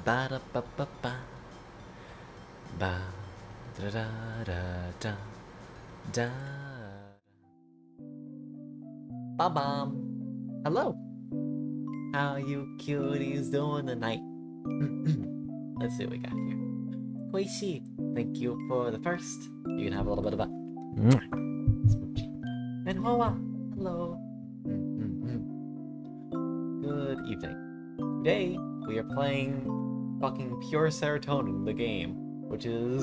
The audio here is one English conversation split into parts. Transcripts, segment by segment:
Ba da ba ba ba. Ba da da da da da. Ba bum. Hello. How you cuties doing tonight? Let's see what we got here. Koishi, thank you for the first. You can have a little bit of a smoochie. And Hoa, hello. Good evening. Today we are playing fucking pure serotonin, the game, which is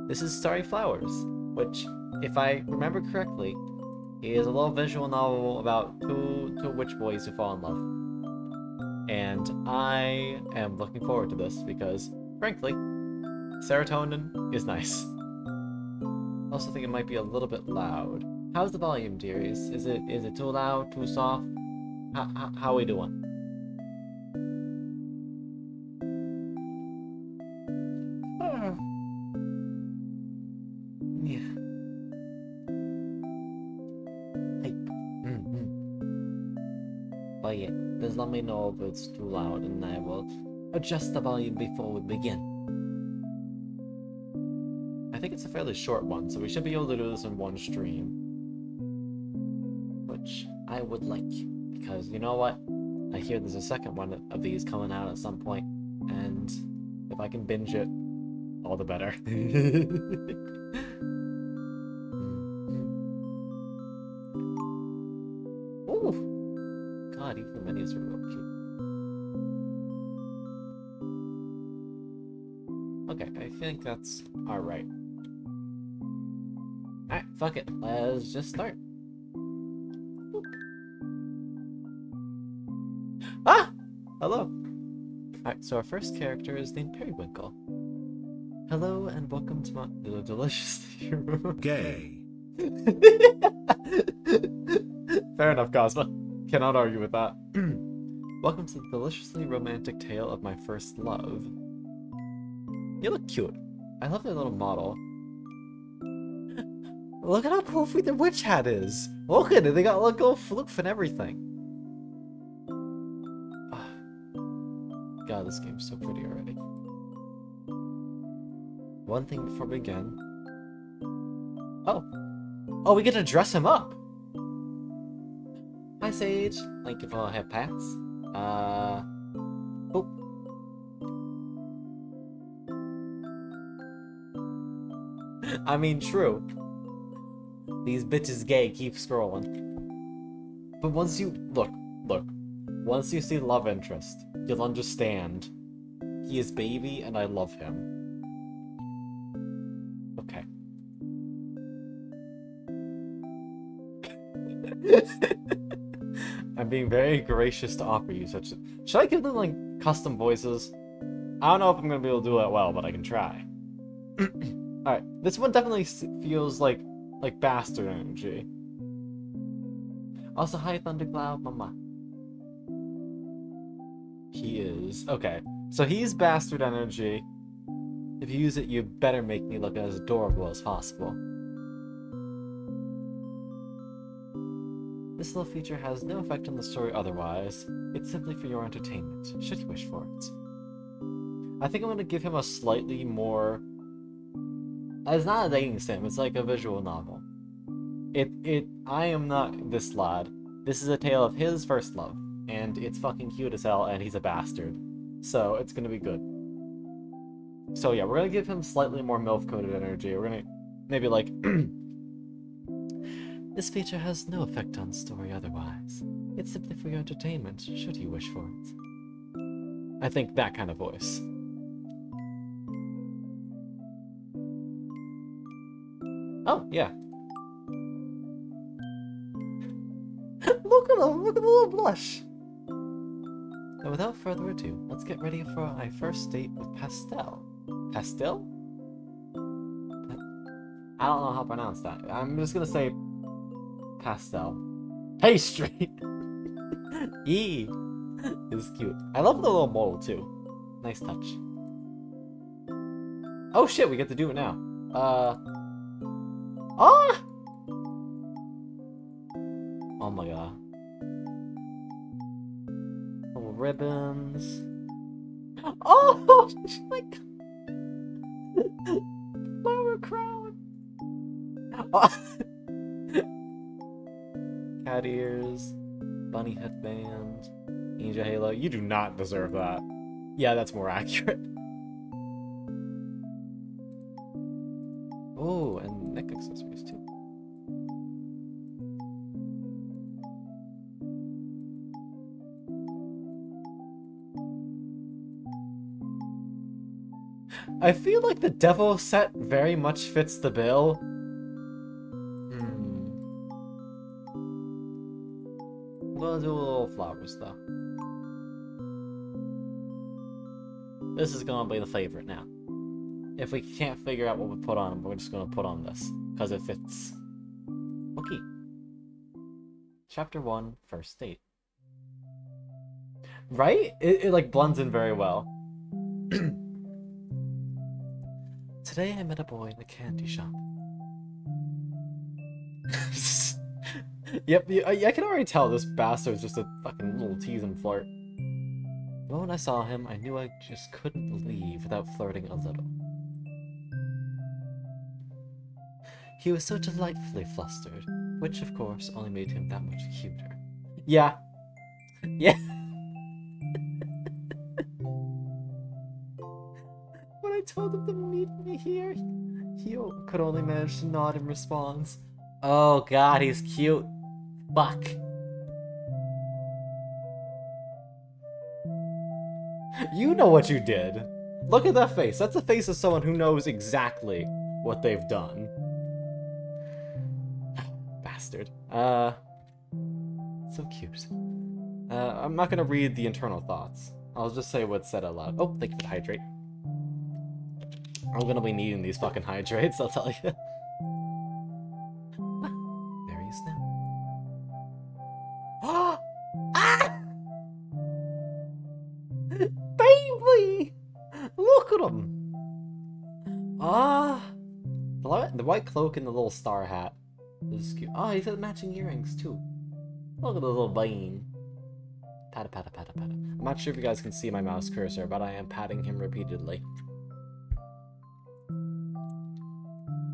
this is Starry Flowers, which, if I remember correctly, is a little visual novel about two witch boys who fall in love. And I am looking forward to this because, frankly, serotonin is nice. I also think it might be a little bit loud. How's the volume, dearies? Is it too loud, too soft? How are we doing? Yeah. But yeah, just let me know if it's too loud and I will adjust the volume before we begin. I think it's a fairly short one, so we should be able to do this in one stream. Which I would like, because you know what? I hear there's a second one of these coming out at some point, and if I can binge it, all the better. Ooh! God, even the menus are real cute. Okay, I think that's alright. Alright, fuck it. Let's just start. Boop. Ah! Hello! Alright, so our first character is named Periwinkle. Hello and welcome to my delicious Gay. Fair enough, Cosma. Cannot argue with that. Welcome to the deliciously romantic tale of my first love. You look cute. I love their little model. Look at how poofy the witch hat is. Look at it. They got a little floof and everything. Oh, God, this game's so pretty already. One thing before we begin. Oh, we get to dress him up. Hi, Sage. Thank you for all have pats. Oh. I mean, true. These bitches gay keep scrolling. But once you look, once you see the love interest, you'll understand. He is baby and I love him. Okay. I'm being very gracious to offer you such. Should I give them like custom voices? I don't know if I'm gonna be able to do that well, but I can try. Alright, this one definitely feels like bastard energy. Also, hi Thundercloud, mama. He is. Okay, so he's bastard energy. If you use it, you better make me look as adorable as possible. This little feature has no effect on the story otherwise. It's simply for your entertainment, should you wish for it. I think I'm gonna give him a slightly more... It's not a dating sim, it's like a visual novel. I am not this lad. This is a tale of his first love, and it's fucking cute as hell, and he's a bastard. So, it's gonna be good. So yeah, we're gonna give him slightly more MILF-coded energy. We're gonna maybe like... This feature has no effect on story otherwise. It's simply for your entertainment, should you wish for it. I think that kind of voice. Oh, yeah. Look at the little blush! And without further ado, let's get ready for our first date with Pastel. Pastel? I don't know how to pronounce that. I'm just gonna say Pastel. Pastry! Yee! This is cute. I love the little mole too. Nice touch. Oh shit, we get to do it now. Ah! Oh my god. Little ribbons. Oh my god! Flower crown! Oh. Cat ears, bunny headband, angel halo. You do not deserve that. Yeah, that's more accurate. Oh, and neck accessories too. I feel like the devil set very much fits the bill. We'll do little flowers though. This is gonna be the favorite now. If we can't figure out what we put on, we're just gonna put on this because it fits. Okay. Chapter 1, First Date. Right? It like blends in very well. Today I met a boy in a candy shop. Yep, I can already tell this bastard's just a fucking little tease and flirt. The moment I saw him, I knew I just couldn't leave without flirting a little. He was so delightfully flustered, which of course only made him that much cuter. Yeah. Yeah. When I told him to meet me here, he could only manage to nod in response. Oh god, he's cute. Fuck. You know what you did. Look at that face. That's the face of someone who knows exactly what they've done. Bastard. So cute. I'm not gonna read the internal thoughts. I'll just say what's said out loud. Oh, thank you for the hydrate. I'm gonna be needing these fucking hydrates, I'll tell you. There he is now. Ah! Baby! Look at him! Ah! The white cloak and the little star hat. This is cute. Oh, he's got matching earrings too. Look at the little bean. Patta, patta, patta, patta. I'm not sure if you guys can see my mouse cursor, but I am patting him repeatedly.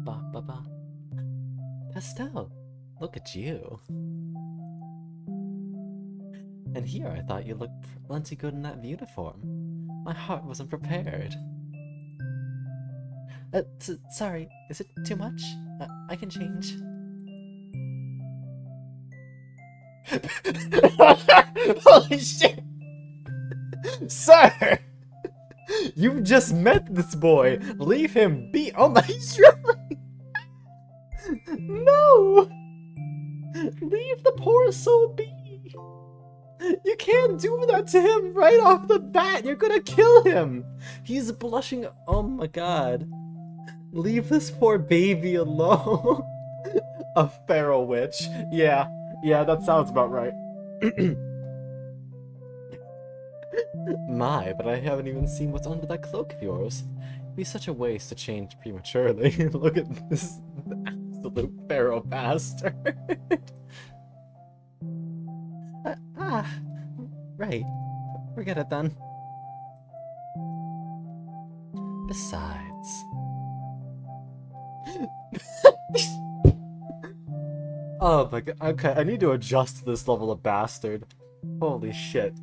Ba, ba, ba. Pastel, look at you. And here I thought you looked plenty good in that uniform. My heart wasn't prepared. Sorry, is it too much? I can change. Holy shit! Sir! You've just met this boy! Leave him be! Oh my, he's really... No! Leave the poor soul be! You can't do that to him right off the bat! You're gonna kill him! He's blushing. Oh my god. Leave this poor baby alone. A feral witch. Yeah, that sounds about right. My, but I haven't even seen what's under that cloak of yours. It'd be such a waste to change prematurely. Look at this absolute feral bastard. Right. Forget it then. Besides... Oh my god, okay, I need to adjust this level of bastard. Holy shit.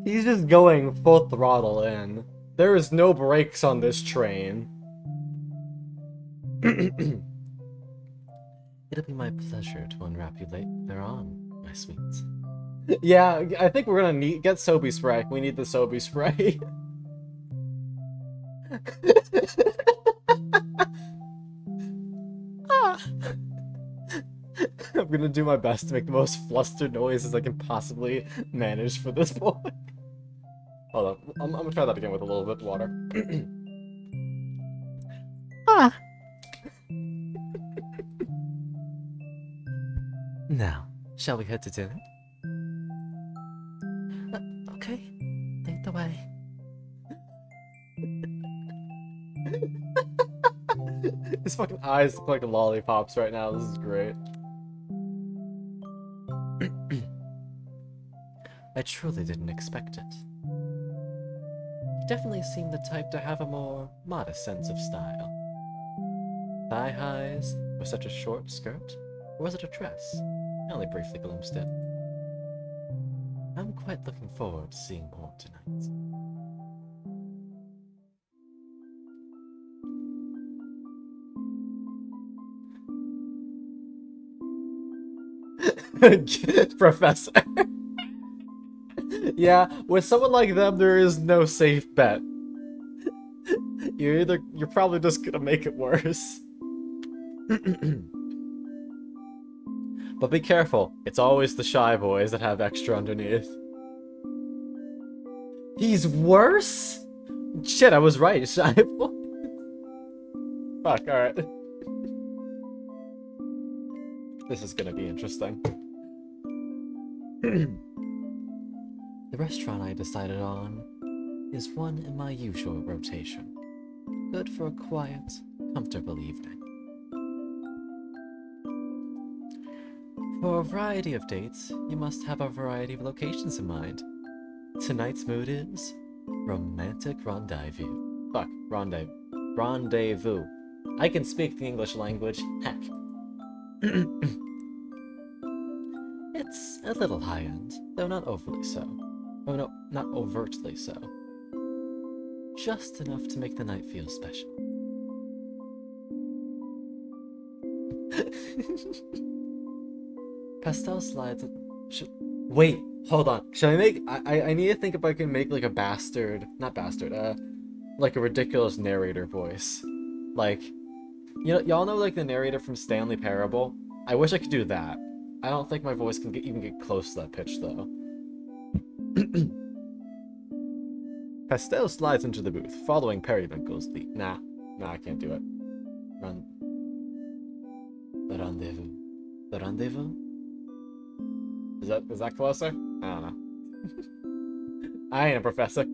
He's just going full throttle in. There is no brakes on this train. It'll be my pleasure to unwrap you later on, my sweets. Yeah, I think we're gonna get Sobe spray. We need the Sobe spray. I'm gonna do my best to make the most flustered noises I can possibly manage for this boy. Hold on, I'm gonna try that again with a little bit of water. Now, shall we head to dinner? Okay, lead the way. His fucking eyes look like lollipops right now. This is great. I truly didn't expect it. You definitely seem the type to have a more modest sense of style. Thigh highs with such a short skirt? Or was it a dress? I only briefly glimpsed it. I'm quite looking forward to seeing more tonight. Professor. Yeah, with someone like them, there is no safe bet. You're probably just gonna make it worse. But be careful, it's always the shy boys that have extra underneath. He's worse? Shit, I was right, shy boy. Fuck, alright. This is gonna be interesting. The restaurant I decided on is one in my usual rotation. Good for a quiet, comfortable evening. For a variety of dates, you must have a variety of locations in mind. Tonight's mood is romantic rendezvous. Fuck, rendezvous. I can speak the English language, heck. It's a little high-end, though not overly so. Oh no, not overtly so. Just enough to make the night feel special. Pastel slides. Wait, hold on. Should I make? I need to think if I can make like a bastard, not bastard. Like a ridiculous narrator voice. Like, y'all know like the narrator from Stanley Parable. I wish I could do that. I don't think my voice can even get close to that pitch though. Pastel slides into the booth, following Periwinkle's lead. Nah, I can't do it. The rendezvous. The rendezvous? Is that closer? I don't know. I ain't a professor.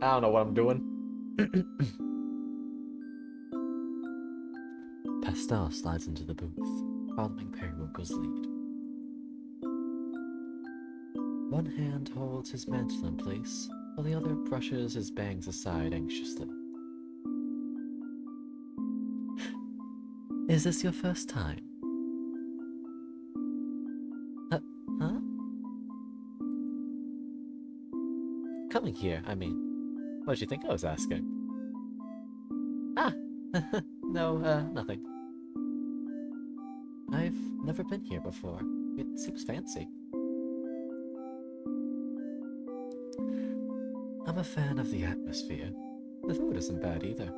I don't know what I'm doing. Pastel slides into the booth, following Periwinkle's lead. One hand holds his mantle in place, while the other brushes his bangs aside anxiously. Is this your first time? Huh? Coming here, I mean. What did you think I was asking? Ah! No, nothing. I've never been here before. It seems fancy. I'm a fan of the atmosphere. The food isn't bad either.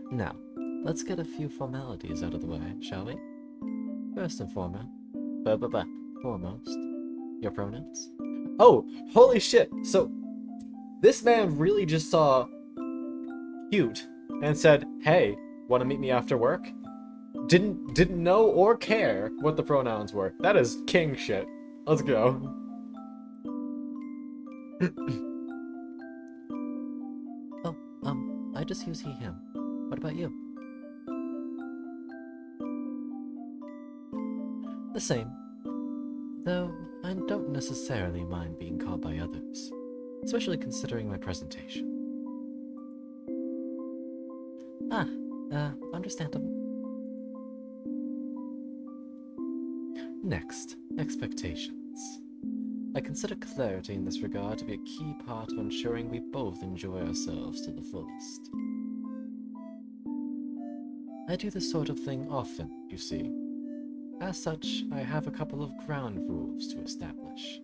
Now, let's get a few formalities out of the way, shall we? First and foremost, your pronouns? Oh, holy shit! So, this man really just saw cute and said, "Hey, want to meet me after work?" Didn't know or care what the pronouns were. That is king shit. Let's go. Oh, I just use he, him. What about you? The same. Though I don't necessarily mind being called by others, especially considering my presentation. Understandable. Next, expectations. I consider clarity in this regard to be a key part of ensuring we both enjoy ourselves to the fullest. I do this sort of thing often, you see. As such, I have a couple of ground rules to establish.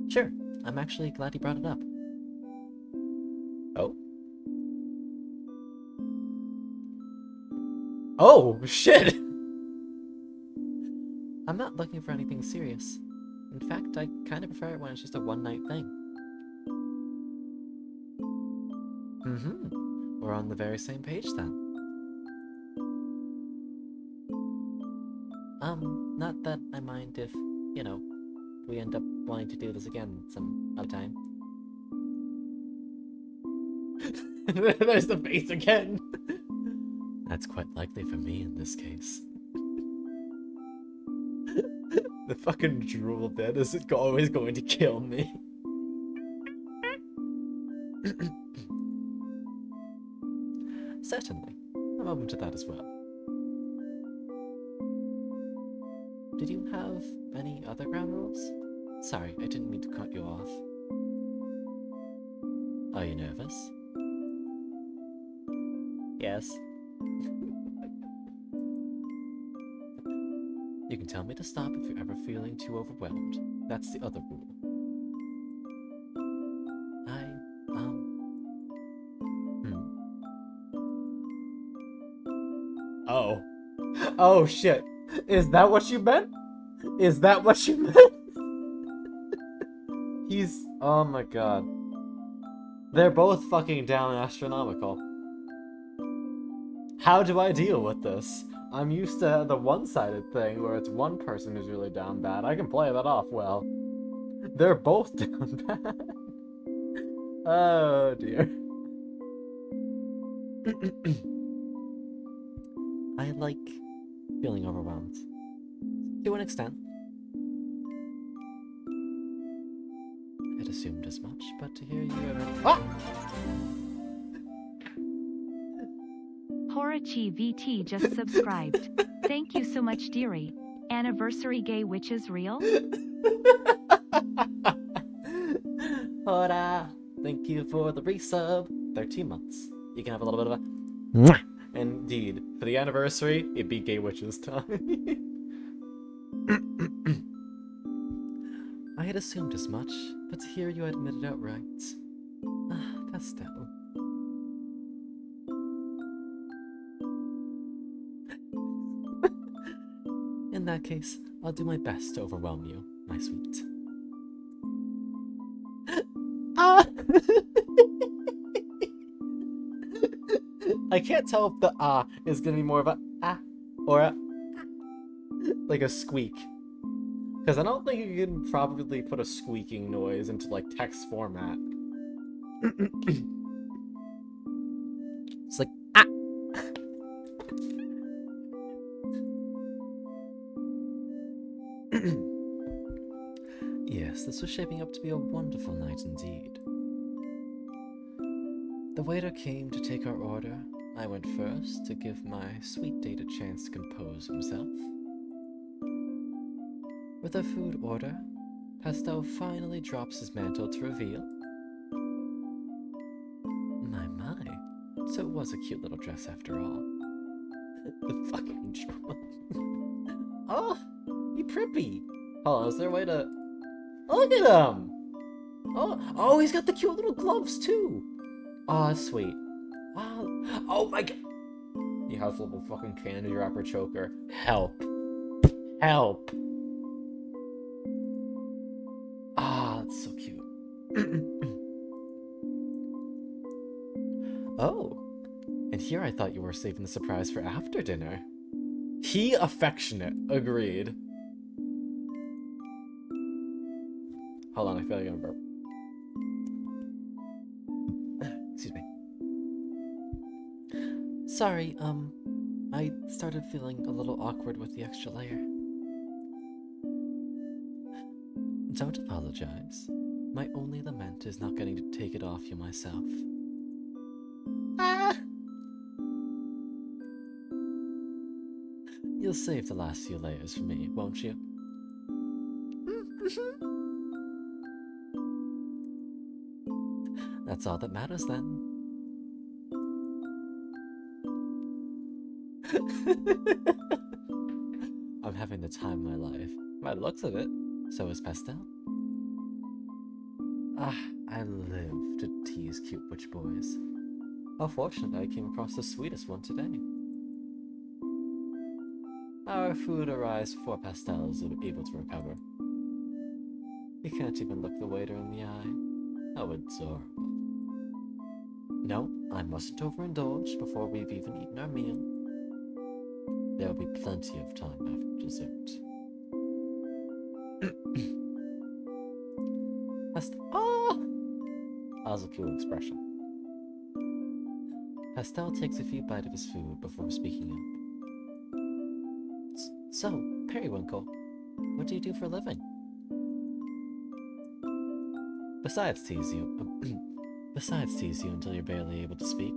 Sure, I'm actually glad you brought it up. Oh? Oh, shit! I'm not looking for anything serious. In fact, I kind of prefer it when it's just a one-night thing. We're on the very same page then. Not that I mind if, we end up wanting to do this again some other time. There's the face again! That's quite likely for me in this case. The fucking drool bit is always going to kill me. Certainly. I'm open to that as well. Did you have any other ground rules? Sorry, I didn't mean to cut you off. Are you nervous? Yes. You can tell me to stop if you're ever feeling too overwhelmed. That's the other rule. Oh. Oh shit. Is that what you meant? Is that what you meant? He's... Oh my god. They're both fucking down astronomical. How do I deal with this? I'm used to the one-sided thing where it's one person who's really down bad. I can play that off well. They're both down bad. Oh dear. I like feeling overwhelmed. To an extent. I'd assumed as much, but to hear you already... Ah! Horachi VT just subscribed. Thank you so much, dearie. Anniversary gay witches real? Hora! Thank you for the resub. 13 months. You can have a little bit of a... Mwah! Indeed. For the anniversary, it'd be gay witches time. I had assumed as much, but to hear you admit it outright... Ah, Pastel. In that case, I'll do my best to overwhelm you, my sweet. Ah! I can't tell if the ah is gonna be more of a ah or a like a squeak. Because I don't think you can probably put a squeaking noise into like text format. It's like ah. Yes, this was shaping up to be a wonderful night indeed. The waiter came to take our order. I went first to give my sweet date a chance to compose himself. With our food order, Pastel finally drops his mantle to reveal. My. So it was a cute little dress after all. The fucking troll. Oh, you prippy. Hold on, is there a way to... Oh, look at him! Oh, he's got the cute little gloves too! Oh, sweet. Wow. Oh my god! He has a little fucking candy wrapper choker. Help. Help! Ah, that's so cute. Oh. And here I thought you were saving the surprise for after dinner. He affectionate. Agreed. Hold on, I feel like I'm burp. Excuse me. Sorry, I started feeling a little awkward with the extra layer. Don't apologize. My only lament is not getting to take it off you myself. Ah! You'll save the last few layers for me, won't you? That's all that matters then. I'm having the time of my life. By the looks of it, so is Pastel. Ah, I live to tease cute witch boys. How fortunate I came across the sweetest one today. Our food arrives before Pastel is able to recover. You can't even look the waiter in the eye. How adorable. No, I mustn't overindulge before we've even eaten our meal. There'll be plenty of time after dessert. That was a cool expression. Pastel takes a few bites of his food before speaking up. So, Periwinkle, What do you do for a living? Besides tease you until you're barely able to speak.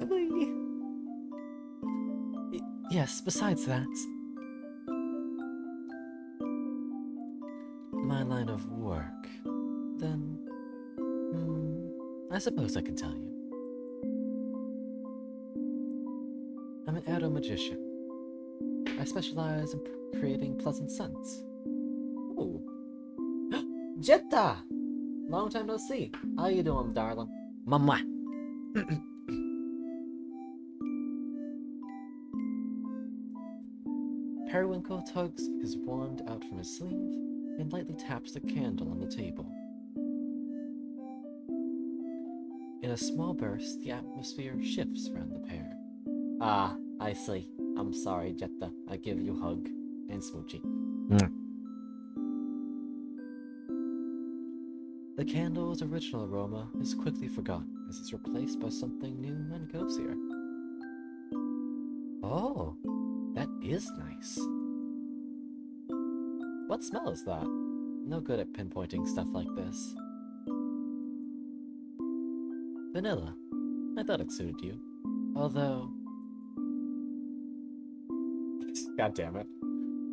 Baby! Yes, besides that. My line of work. Then, I suppose I can tell you. I'm an aero magician. I specialize in creating pleasant scents. Ooh. Jetta! Long time no see. How you doing, darling? Mama. Periwinkle tugs his wand out from his sleeve and lightly taps the candle on the table. In a small burst, the atmosphere shifts around the pair. Ah, I see. I'm sorry, Jetta. I give you a hug and smoochie. The candle's original aroma is quickly forgotten as it's replaced by something new and cozier. Oh, that is nice. What smell is that? No good at pinpointing stuff like this. Vanilla. I thought it suited you. Although... God damn it.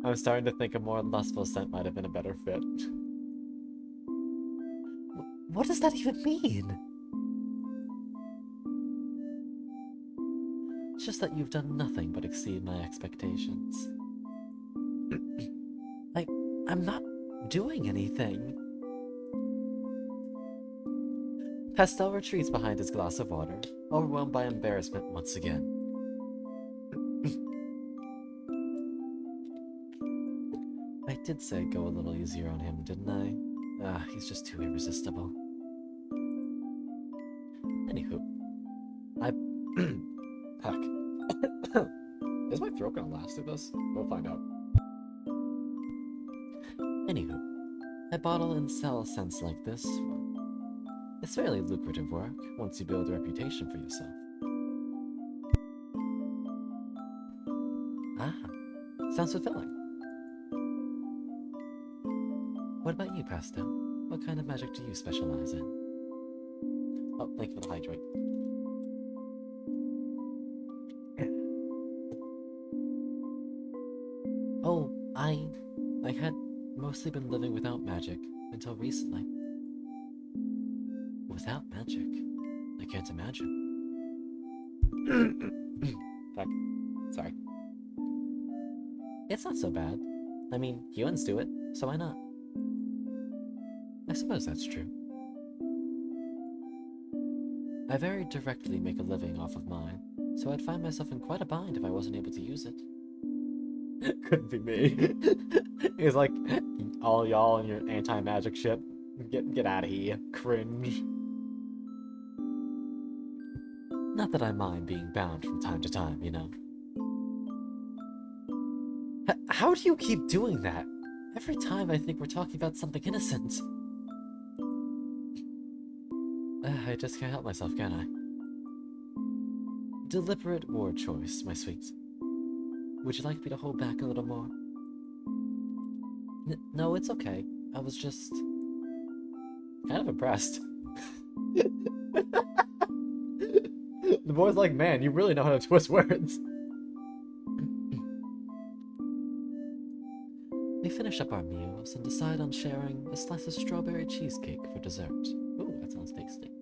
I'm starting to think a more lustful scent might have been a better fit. What does that even mean? It's just that you've done nothing but exceed my expectations. I'm not doing anything. Pastel retreats behind his glass of water, overwhelmed by embarrassment once again. I did say go a little easier on him, didn't I? He's just too irresistible. Anywho, Heck. Is my throat gonna last through this? We'll find out. Anywho, I bottle and sell scents like this. It's fairly lucrative work once you build a reputation for yourself. Ah, sounds fulfilling. What about you, Pastel? What kind of magic do you specialize in? Oh, thank you for the hydrate. Oh, I had mostly been living without magic until recently. Without magic? I can't imagine. Fuck. Sorry. It's not so bad. I mean, humans do it, so why not? I suppose that's true. I very directly make a living off of mine, so I'd find myself in quite a bind if I wasn't able to use it. Couldn't be me. He's like, all y'all and your anti-magic shit. Get out of here. Cringe. Not that I mind being bound from time to time, you know. How do you keep doing that? Every time I think we're talking about something innocent. I just can't help myself, can I? Deliberate word choice, my sweet. Would you like me to hold back a little more? No, it's okay. I was just... kind of impressed. The boy's like, man, you really know how to twist words. We finish up our meals and decide on sharing a slice of strawberry cheesecake for dessert. Ooh, that sounds tasty.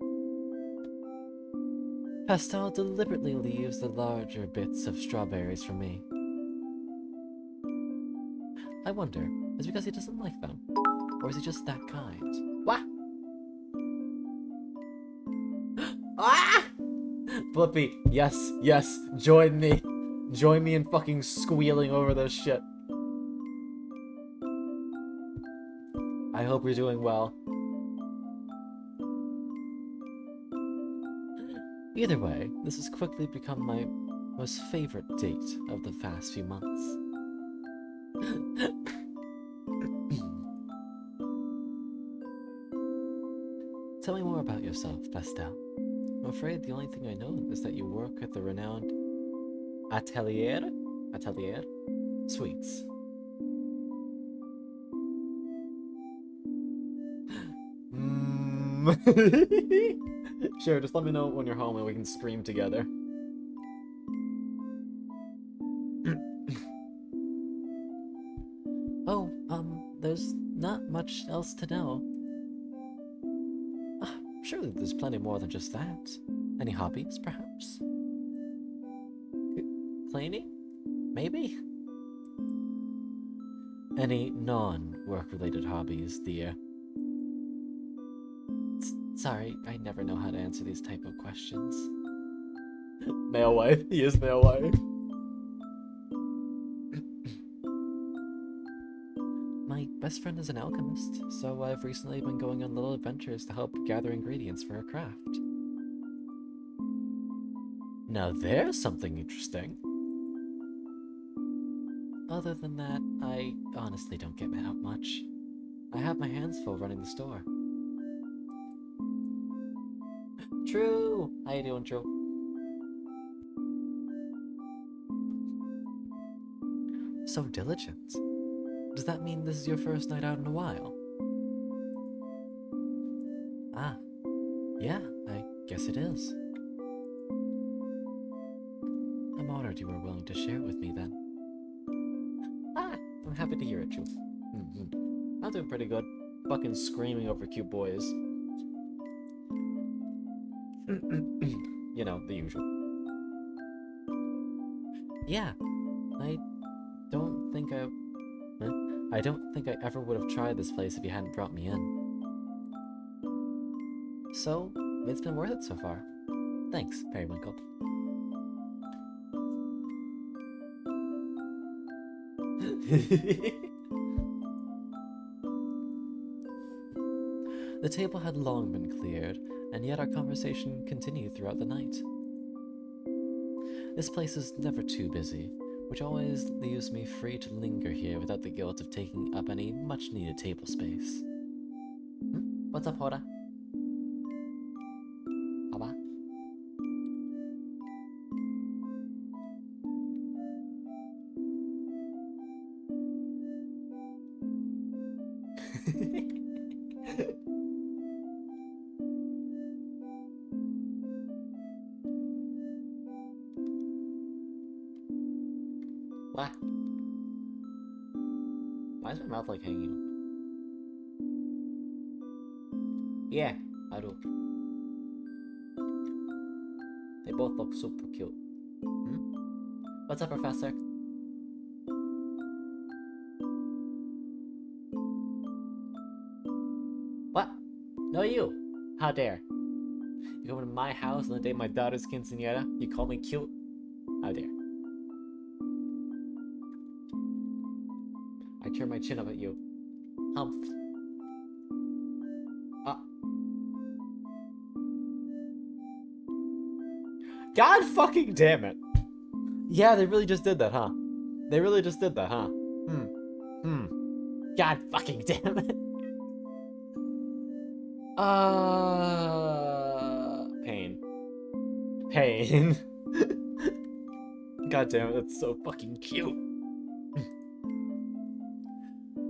Pastel deliberately leaves the larger bits of strawberries for me. I wonder, is it because he doesn't like them? Or is he just that kind? What? Ah! Flippy, yes, yes, join me. Join me in fucking squealing over this shit. I hope you're doing well. Either way, this has quickly become my most favorite date of the past few months. Tell me more about yourself, Pastel. I'm afraid the only thing I know is that you work at the renowned Atelier Sweets. Sure, just let me know when you're home and we can scream together. Oh, there's not much else to know. Surely there's plenty more than just that. Any hobbies, perhaps? Cleaning? Maybe? Any non-work related hobbies, dear? Sorry, I never know how to answer these type of questions. Male wife. He is male wife. My best friend is an alchemist, so I've recently been going on little adventures to help gather ingredients for her craft. Now there's something interesting. Other than that, I honestly don't get out much. I have my hands full running the store. True! How you doing, True? So diligent. Does that mean this is your first night out in a while? Ah, yeah, I guess it is. I'm honored you were willing to share it with me then. Ah, I'm happy to hear it, True. I'm doing pretty good. Fucking screaming over cute boys. You know, the usual. Yeah, I don't think I ever would have tried this place if you hadn't brought me in. So, it's been worth it so far. Thanks, Periwinkle. The table had long been cleared, and yet our conversation continued throughout the night. This place is never too busy, which always leaves me free to linger here without the guilt of taking up any much-needed table space. What's up, Hora? Haba? What? Why is my mouth like hanging open? Yeah, I do. They both look super cute. What's up, Professor? What? No, you. How dare. You come to my house on the day my daughter's quinceañera? You call me cute? How dare. I turn my chin up at you. Humph. God fucking damn it. Yeah, they really just did that, huh? They really just did that, huh? God fucking damn it. Pain. Pain. God damn it, that's so fucking cute.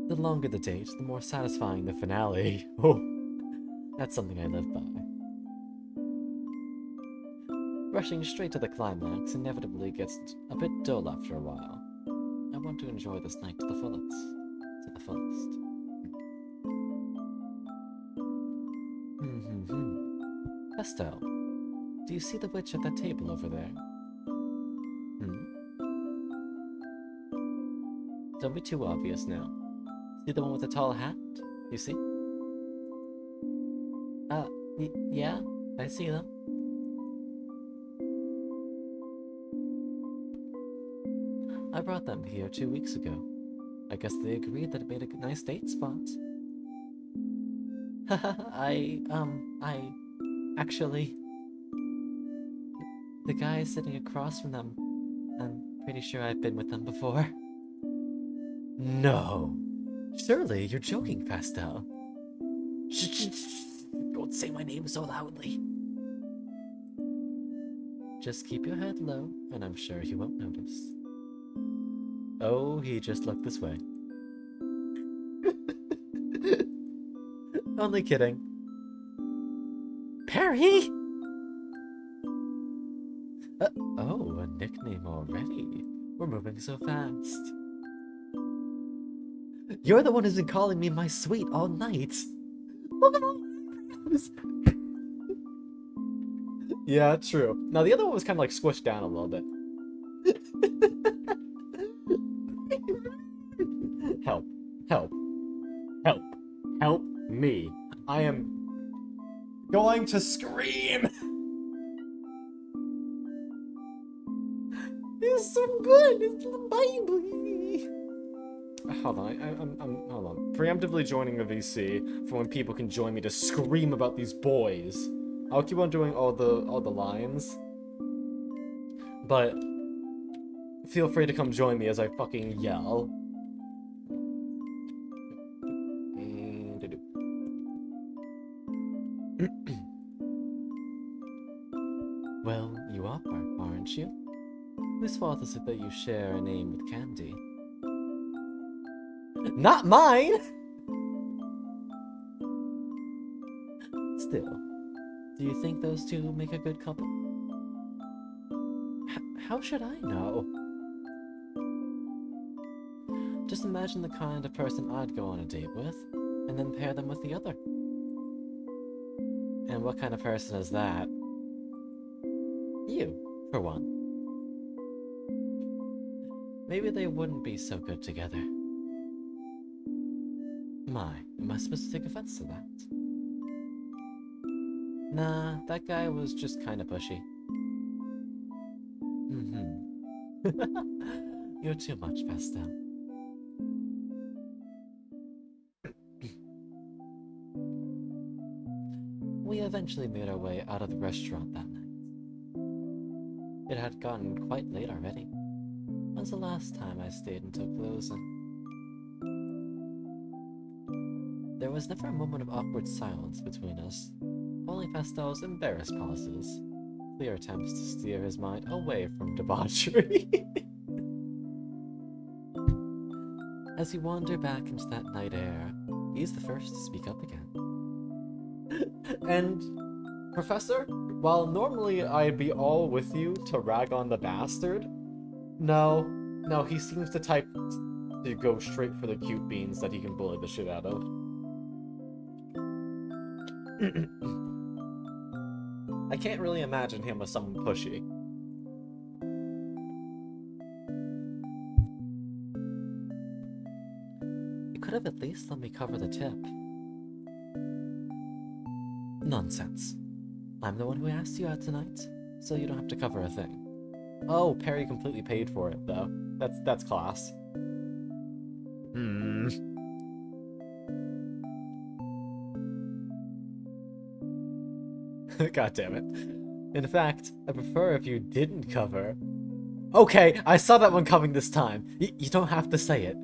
The longer the date, the more satisfying the finale. Oh, that's something I live by. Rushing straight to the climax inevitably gets a bit dull after a while. I want to enjoy this night to the fullest. Estelle, do you see the witch at that table over there? Don't be too obvious now. See the one with the tall hat? You see? Yeah, I see them. I brought them here 2 weeks ago. I guess they agreed that it made a nice date spot. Actually, the guy sitting across from them, I'm pretty sure I've been with them before. No. Surely you're joking, Pastel. Shh. Don't say my name so loudly. Just keep your head low, and I'm sure he won't notice. Oh, he just looked this way. Only kidding. Perry! Oh, a nickname already. We're moving so fast. You're the one who's been calling me my sweet all night. Look at all those. Yeah, true. Now, the other one was kind of like squished down a little bit. Help. Help. Help. Help me. I am going to scream. It's so good. It's the baby. Hold on. I'm hold on. Preemptively joining a VC for when people can join me to scream about these boys. I'll keep on doing all the lines, but feel free to come join me as I fucking yell. Well, you are, aren't you? Whose fault is it that you share a name with Candy? Not mine! Still, do you think those two make a good couple? How should I know? Just imagine the kind of person I'd go on a date with, and then pair them with the other. And what kind of person is that? You, for one. Maybe they wouldn't be so good together. My, am I supposed to take offense to that? Nah, that guy was just kinda pushy. You're too much, Pastel. We eventually made our way out of the restaurant that night. It had gotten quite late already. When's the last time I stayed until closing? There was never a moment of awkward silence between us, only Pastel's embarrassed pauses, clear attempts to steer his mind away from debauchery. As he wandered back into that night air, he's the first to speak up again. And, Professor, while normally I'd be all with you to rag on the bastard, no, he seems to type to go straight for the cute beans that he can bully the shit out of. I can't really imagine him with someone pushy. You could have at least let me cover the tip. Nonsense. I'm the one who asked you out tonight, so you don't have to cover a thing. Oh, Perry completely paid for it, though. That's class. God damn it. In fact, I prefer if you didn't cover. Okay, I saw that one coming this time. You don't have to say it.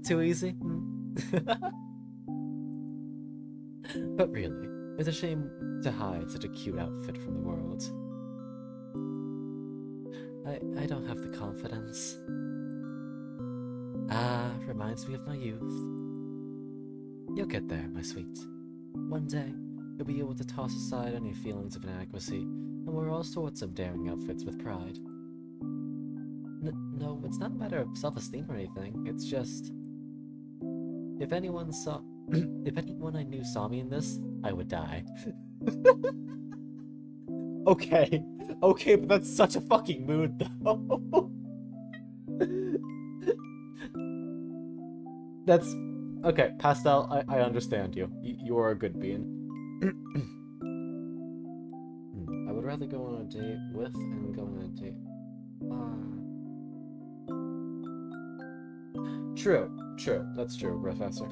Too easy? But really, it's a shame to hide such a cute outfit from the world. I don't have the confidence. Reminds me of my youth. You'll get there, my sweet. One day, you'll be able to toss aside any feelings of inadequacy and wear all sorts of daring outfits with pride. No, it's not a matter of self-esteem or anything. It's just... If anyone I knew saw me in this, I would die. Okay, but that's such a fucking mood, though. That's... Okay, Pastel, I understand you. You are a good being. I would rather go on a date with and go on a date... True. That's true, Professor.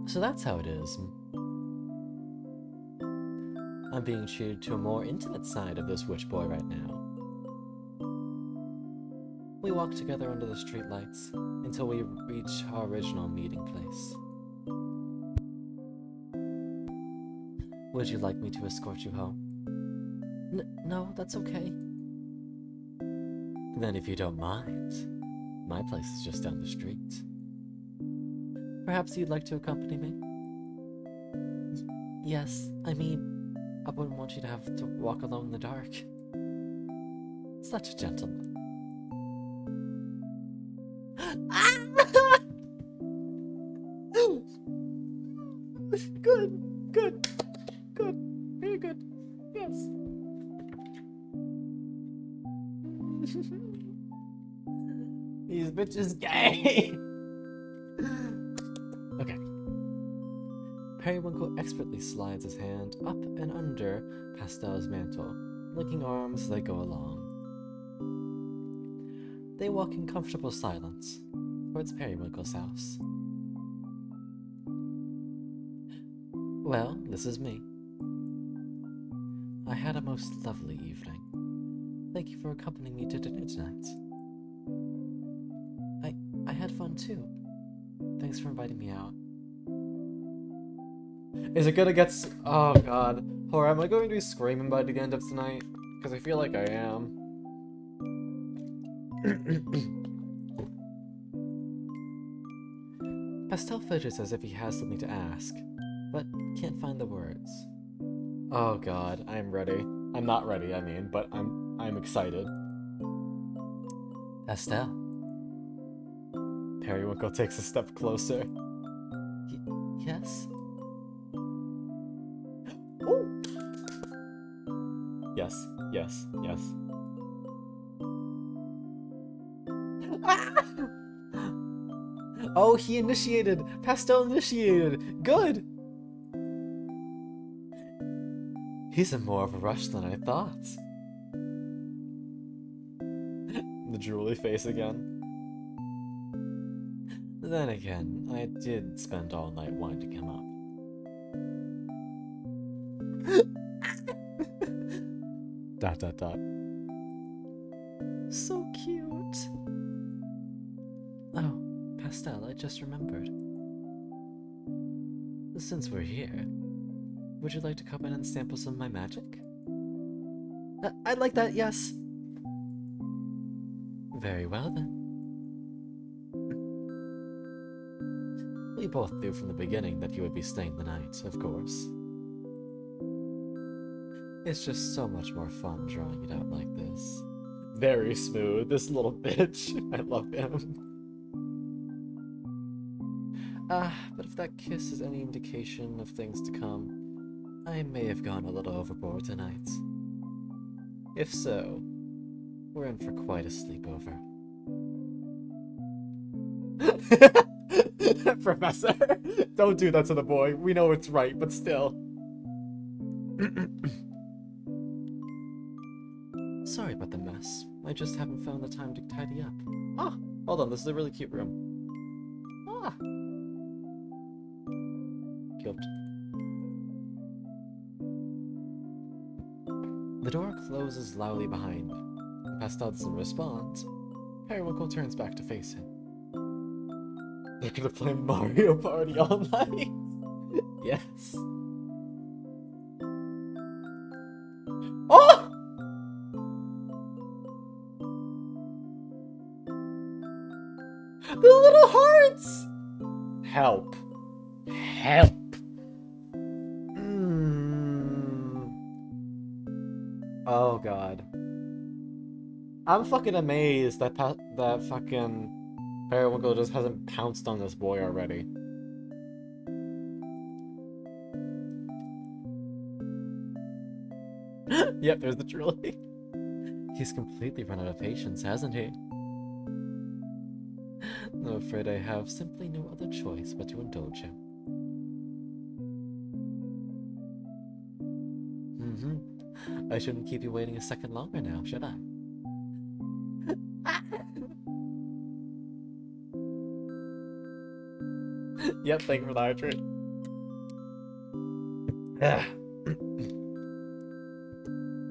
So that's how it is. I'm being treated to a more intimate side of this witch boy right now. We walk together under the streetlights until we reach our original meeting place. Would you like me to escort you home? No, that's okay. Then if you don't mind, my place is just down the street. Perhaps you'd like to accompany me? Yes, I mean, I wouldn't want you to have to walk alone in the dark. Such a gentleman. Good, good, good, very good. Yes. These bitches gay. Okay. Periwinkle expertly slides his hand up and under Pastel's mantle, linking arms as they go along. They walk in comfortable silence towards Periwinkle's house. Well, this is me. I had a most lovely evening. Thank you for accompanying me to dinner tonight. I had fun too. Thanks for inviting me out. Is it gonna get oh god. Or am I going to be screaming by the end of tonight? Because I feel like I am. Pastel fidgets as if he has something to ask, but can't find the words. Oh god, I'm ready. I'm not ready, I mean, but I'm excited. Pastel. Periwinkle takes a step closer. Yes? Oh! Yes, yes, yes. Ah! Oh, he initiated! Pastel initiated! Good! He's in more of a rush than I thought. The drooly face again. Then again, I did spend all night winding him up. Dot dot dot. So cute. Oh, Pastel, I just remembered. Since we're here, would you like to come in and sample some of my magic? I'd like that, yes. Very well then. We both knew from the beginning that you would be staying the night, of course. It's just so much more fun drawing it out like this. Very smooth, this little bitch. I love him. But if that kiss is any indication of things to come, I may have gone a little overboard tonight. If so, we're in for quite a sleepover. Professor, don't do that to the boy. We know it's right, but still. Sorry about the mess. I just haven't found the time to tidy up. Ah, hold on, this is a really cute room. Ah. Cute. The door closes loudly behind him. Pastel doesn't respond. Periwinkle turns back to face him. They're gonna play Mario Party all night? Yes. Oh! The little hearts! Help. Help. Oh god. I'm fucking amazed that that fucking Periwinkle just hasn't pounced on this boy already. Yep, there's the trolley. He's completely run out of patience, hasn't he? I'm afraid I have simply no other choice but to indulge him. I shouldn't keep you waiting a second longer now, should I? Yep, thank you for the hydrate.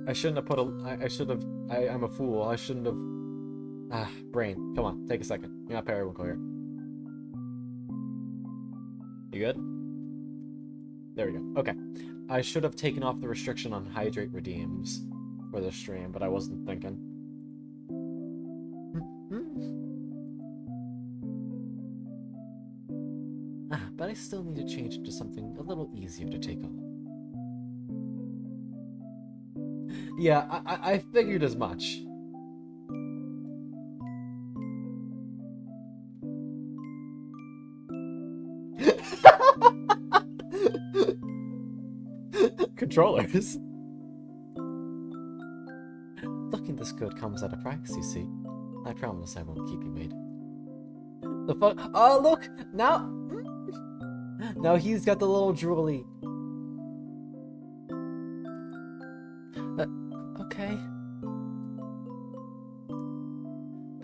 I shouldn't have put a. I should have. I'm a fool. I shouldn't have. Brain. Come on, take a second. You're not Periwinkle here. You good? There we go. Okay. I should have taken off the restriction on hydrate redeems for the stream, but I wasn't thinking. But I still need to change it to something a little easier to take off. Yeah, I figured as much. Controllers. Looking this good comes at a price, you see. I promise I won't keep you waiting. The fuck? Oh, look! Now... Now he's got the little drooly. Okay.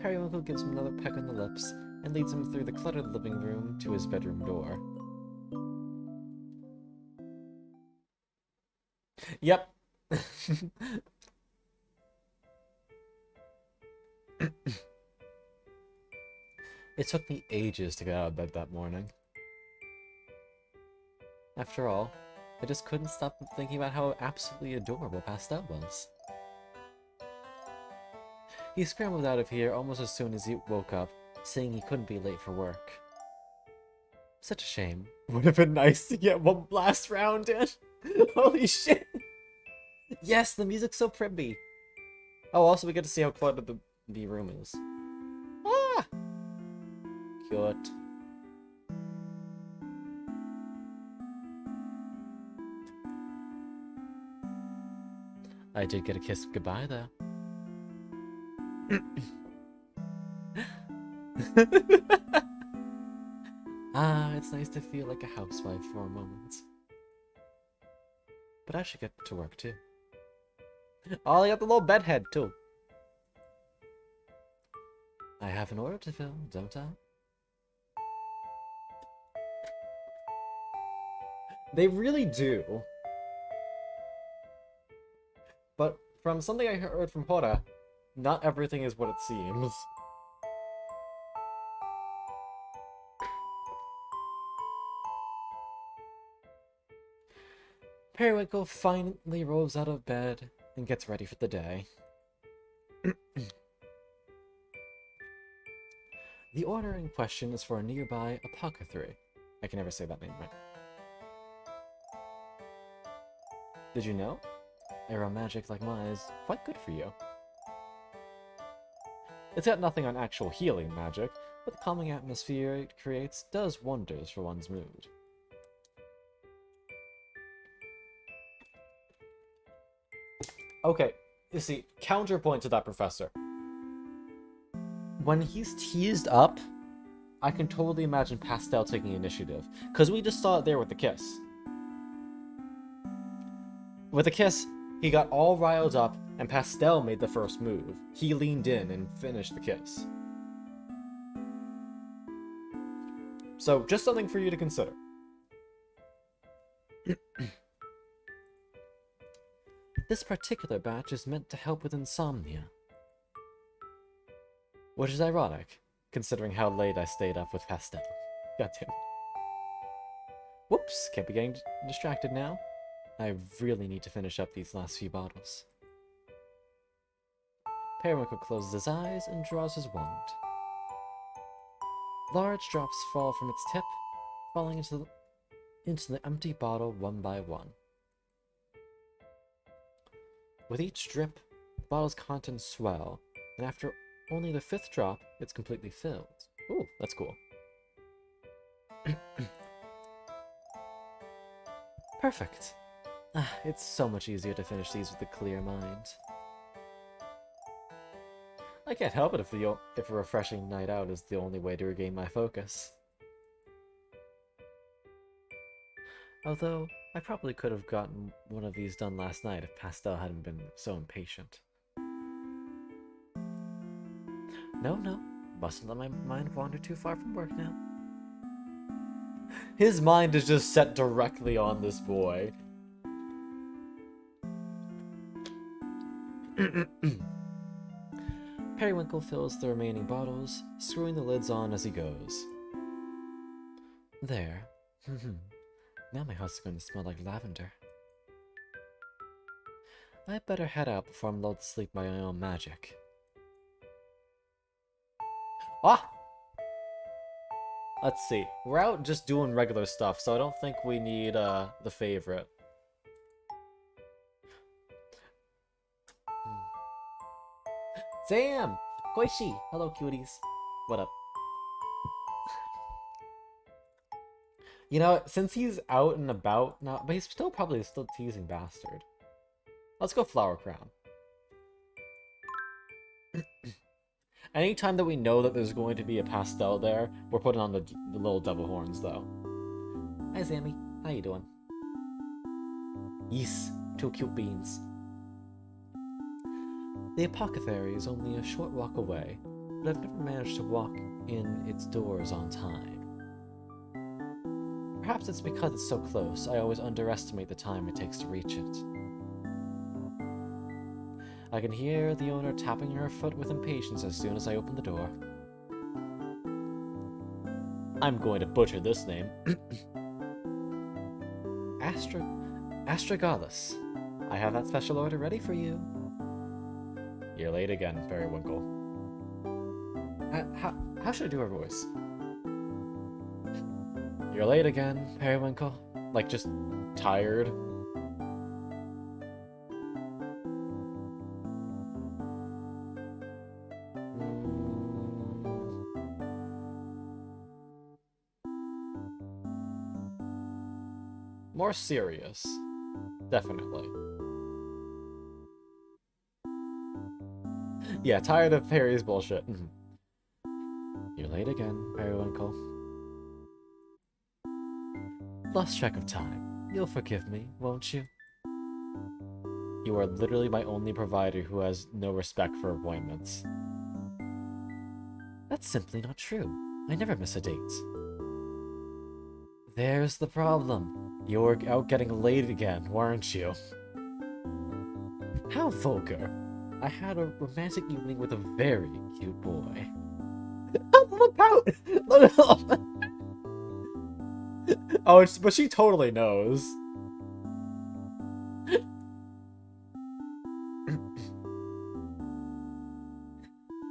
Periwinkle gives him another peck on the lips and leads him through the cluttered living room to his bedroom door. Yep. It took me ages to get out of bed that morning. After all, I just couldn't stop thinking about how absolutely adorable Pastel was. He scrambled out of here almost as soon as he woke up, saying he couldn't be late for work. Such a shame. Would have been nice to get one last round in. Holy shit! Yes, the music's so pretty. Oh, also we get to see how cluttered the room is. Ah! Cute. I did get a kiss goodbye, though. Ah, it's nice to feel like a housewife for a moment. But I should get to work, too. Oh, I got the little bedhead, too. I have an order to fill, don't I? They really do. But from something I heard from Hora, not everything is what it seems. Periwinkle finally rolls out of bed and gets ready for the day. The order in question is for a nearby apothecary. I can never say that name right. Did you know? Arrow magic like mine is quite good for you. It's got nothing on actual healing magic, but the calming atmosphere it creates does wonders for one's mood. Okay, you see, counterpoint to that, Professor. When he's teased up, I can totally imagine Pastel taking initiative, because we just saw it there with the kiss. With the kiss, he got all riled up, and Pastel made the first move. He leaned in and finished the kiss. So, just something for you to consider. This particular batch is meant to help with insomnia. Which is ironic, considering how late I stayed up with Pastel. Goddamn. Whoops, can't be getting distracted now. I really need to finish up these last few bottles. Periwinkle closes his eyes and draws his wand. Large drops fall from its tip, falling into the empty bottle one by one. With each drip, the bottle's contents swell, and after only the 5th drop, it's completely filled. Ooh, that's cool. Perfect. It's so much easier to finish these with a clear mind. I can't help it if a refreshing night out is the only way to regain my focus. Although, I probably could have gotten one of these done last night if Pastel hadn't been so impatient. No, mustn't let my mind wander too far from work now. His mind is just set directly on this boy. Periwinkle fills the remaining bottles, screwing the lids on as he goes. There. Now my house is going to smell like lavender. I'd better head out before I'm lulled to sleep by my own magic. Ah! Let's see. We're out just doing regular stuff, so I don't think we need the favorite. Sam! Koichi! Hello, cuties. What up? You know, since he's out and about now, but he's still probably still teasing bastard. Let's go Flower Crown. Anytime that we know that there's going to be a pastel there, we're putting on the little devil horns, though. Hi, Sammy. How you doing? Yes, two cute beans. The apothecary is only a short walk away, but I've never managed to walk in its doors on time. Perhaps it's because it's so close, I always underestimate the time it takes to reach it. I can hear the owner tapping her foot with impatience as soon as I open the door. I'm going to butcher this name. Astragalus. I have that special order ready for you. You're late again, Periwinkle. How should I do her voice? You're late again, Periwinkle. Like, just tired. More serious. Definitely. Yeah, tired of Perry's bullshit. You're late again, Periwinkle. Lost track of time. You'll forgive me, won't you? You are literally my only provider who has no respect for appointments. That's simply not true. I never miss a date. There's the problem. You were out getting late again, weren't you? How vulgar. I had a romantic evening with a very cute boy. Look out! Oh, but she totally knows.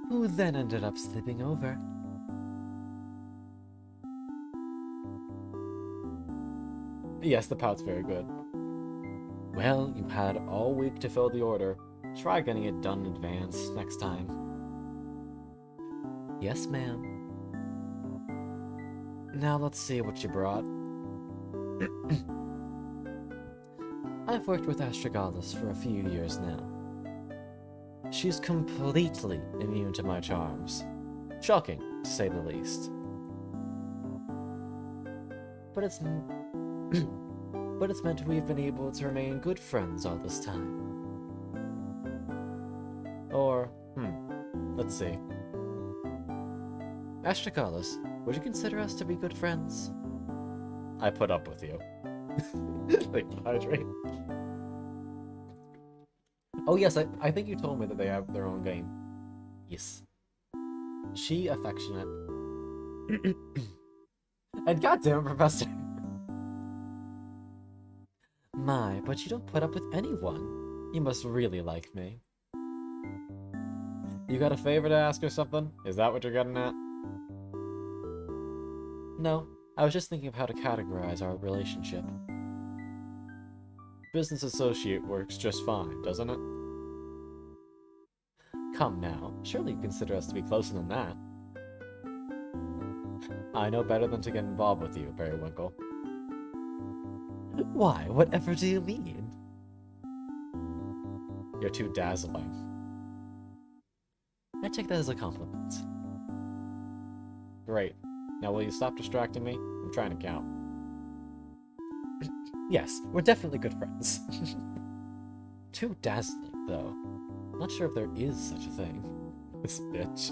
Who then ended up sleeping over? Yes, the pout's very good. Well, you had all week to fill the order. Try getting it done in advance next time. Yes, ma'am. Now let's see what you brought. I've worked with Astragalus for a few years now. She's completely immune to my charms. Shocking, to say the least. But it's meant we've been able to remain good friends all this time. Or, let's see. Astragalus, would you consider us to be good friends? I put up with you. Like, hydrate. Oh yes, I think you told me that they have their own game. Yes. She affectionate. And goddamn, Professor. My, but you don't put up with anyone. You must really like me. You got a favor to ask or something? Is that what you're getting at? No, I was just thinking of how to categorize our relationship. Business associate works just fine, doesn't it? Come now, surely you consider us to be closer than that. I know better than to get involved with you, Periwinkle. Why, whatever do you mean? You're too dazzling. I take that as a compliment. Great. Now will you stop distracting me? I'm trying to count. Yes, we're definitely good friends. Too dazzling, though. Not sure if there is such a thing. This bitch.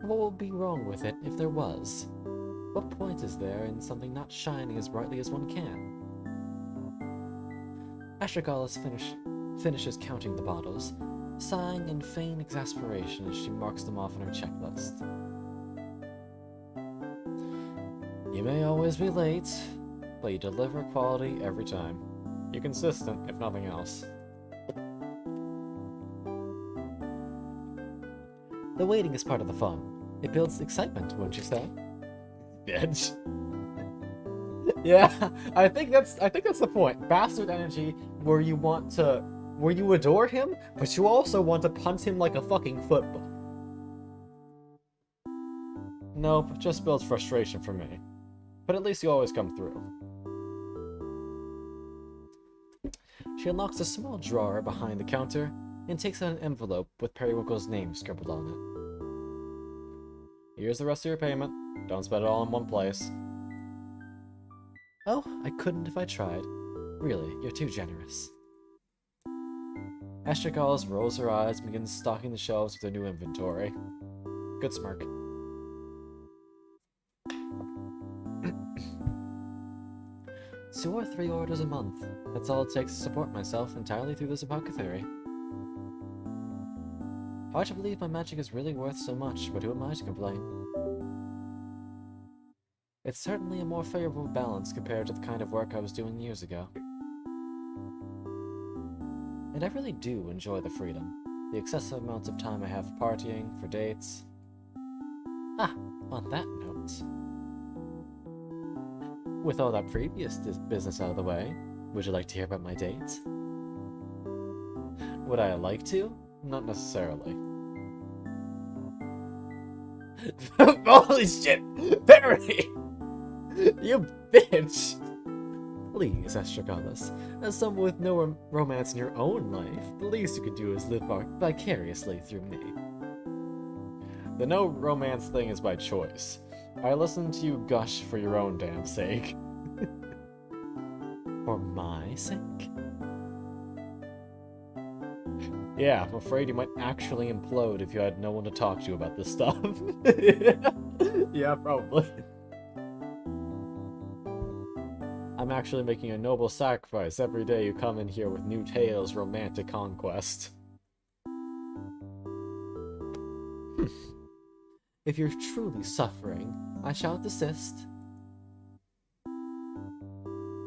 What would be wrong with it if there was? What point is there in something not shining as brightly as one can? Astragalus finishes counting the bottles, sighing in feigned exasperation as she marks them off on her checklist. You may always be late, but you deliver quality every time. You're consistent, if nothing else. The waiting is part of the fun. It builds excitement, wouldn't you say? Bitch. Yeah, I think that's the point. Bastard energy, where you adore him, but you also want to punt him like a fucking football. Nope, just builds frustration for me. But at least you always come through. She unlocks a small drawer behind the counter and takes out an envelope with Periwinkle's name scribbled on it. Here's the rest of your payment. Don't spend it all in one place. Oh, I couldn't if I tried. Really, you're too generous. Estragals rolls her eyes and begins stocking the shelves with her new inventory. Good smirk. Two or three orders a month. That's all it takes to support myself entirely through this apothecary. Hard to believe my magic is really worth so much, but who am I to complain? It's certainly a more favorable balance compared to the kind of work I was doing years ago. And I really do enjoy the freedom, the excessive amounts of time I have for partying, for dates. Ah, on that note. With all that previous business out of the way, would you like to hear about my dates? Would I like to? Not necessarily. Holy shit! Barry! You bitch! Please, Estragalas, as someone with no romance in your own life, the least you could do is live vicariously through me. The no romance thing is by choice. I listen to you gush for your own damn sake. For my sake? Yeah, I'm afraid you might actually implode if you had no one to talk to about this stuff. Yeah, probably. I'm actually making a noble sacrifice every day you come in here with new tales, romantic conquest. If you're truly suffering, I shall desist.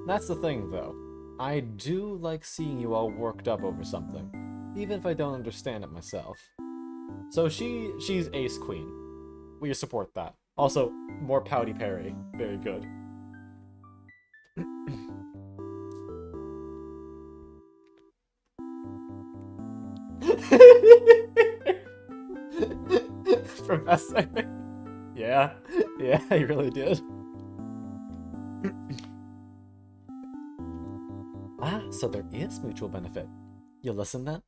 That's the thing, though. I do like seeing you all worked up over something, even if I don't understand it myself. So she's Ace Queen. We support that. Also, more Pouty Perry. Very good. Professor. Yeah, he really did. Ah, so there is mutual benefit. You listen then?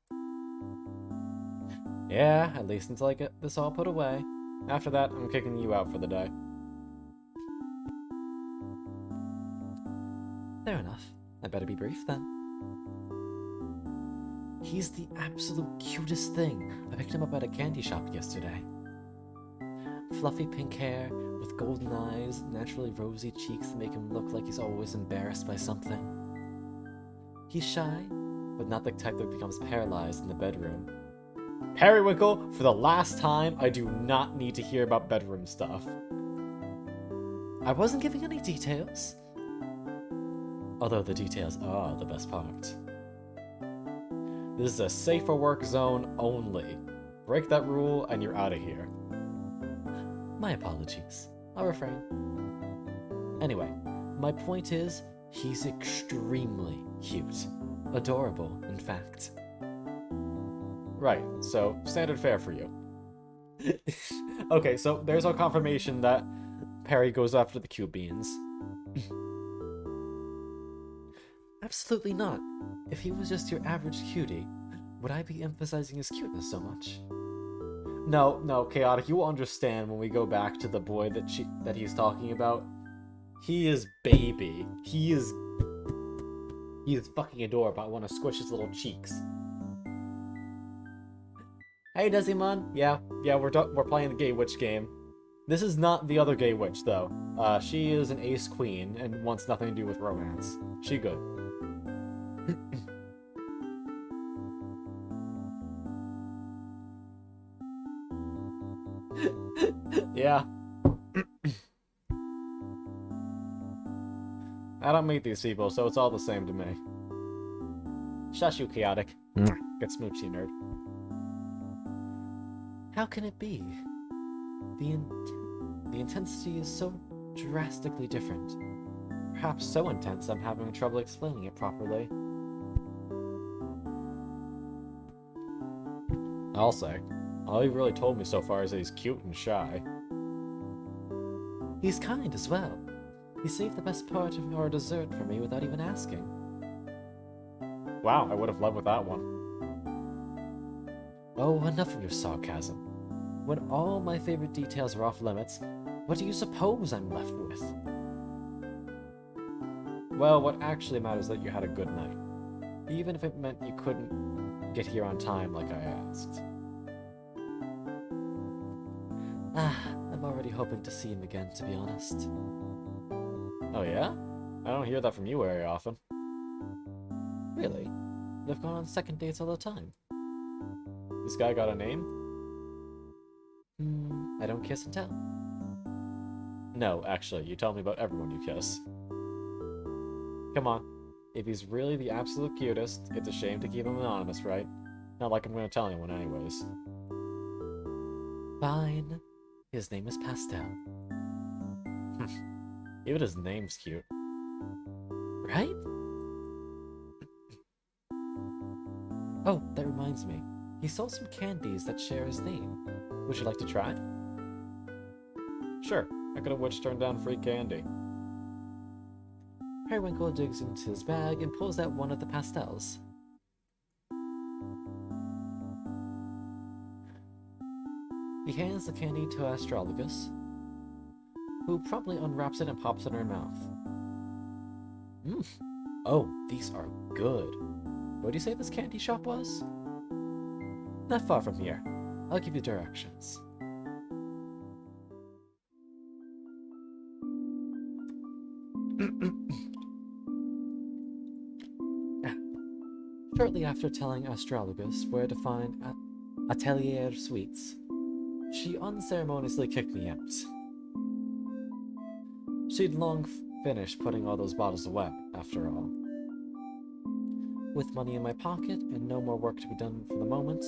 Yeah, at least until I get this all put away. After that, I'm kicking you out for the day. Fair enough. I better be brief then. He's the absolute cutest thing. I picked him up at a candy shop yesterday. Fluffy pink hair, with golden eyes, naturally rosy cheeks that make him look like he's always embarrassed by something. He's shy, but not the type that becomes paralyzed in the bedroom. Periwinkle, for the last time, I do not need to hear about bedroom stuff. I wasn't giving any details. Although the details are the best part. This is a safe for work zone only. Break that rule and you're out of here. My apologies. I'll refrain. Anyway, my point is, he's extremely cute. Adorable, in fact. Right, so standard fare for you. Okay, so there's our confirmation that Perry goes after the cute beans. Absolutely not. If he was just your average cutie, would I be emphasizing his cuteness so much? No, Chaotic, you will understand when we go back to the boy that he's talking about. He is baby. He is fucking adorable. I want to squish his little cheeks. Hey, Desimon. Yeah, we're playing the Gay Witch game. This is not the other Gay Witch, though. She is an ace queen and wants nothing to do with romance. She good. Yeah. I don't meet these people, so it's all the same to me. Shush you, chaotic. Get smoochy, nerd. How can it be? The intensity is so drastically different. Perhaps so intense I'm having trouble explaining it properly. I'll say, all you've really told me so far is that he's cute and shy. He's kind as well. He saved the best part of our dessert for me without even asking. Wow, I would have led with that one. Oh, enough of your sarcasm. When all my favorite details are off limits, what do you suppose I'm left with? Well, what actually matters is that you had a good night. Even if it meant you couldn't get here on time like I asked. I'm already hoping to see him again, to be honest. Oh yeah? I don't hear that from you very often. Really? They've gone on second dates all the time. This guy got a name? I don't kiss and tell. No, actually, you tell me about everyone you kiss. Come on. If he's really the absolute cutest, it's a shame to keep him anonymous, right? Not like I'm gonna tell anyone anyways. Fine. His name is Pastel. Even his name's cute. Right? Oh, that reminds me. He sold some candies that share his name. Would you like to try? Sure. How could a witch turn down free candy? Periwinkle digs into his bag and pulls out one of the pastels. He hands the candy to Astrologus, who promptly unwraps it and pops it in her mouth. Oh, these are good. Where do you say this candy shop was? Not far from here. I'll give you directions. Shortly after telling Astrologus where to find Atelier Sweets, she unceremoniously kicked me out. She'd long finished putting all those bottles away, after all. With money in my pocket and no more work to be done for the moment,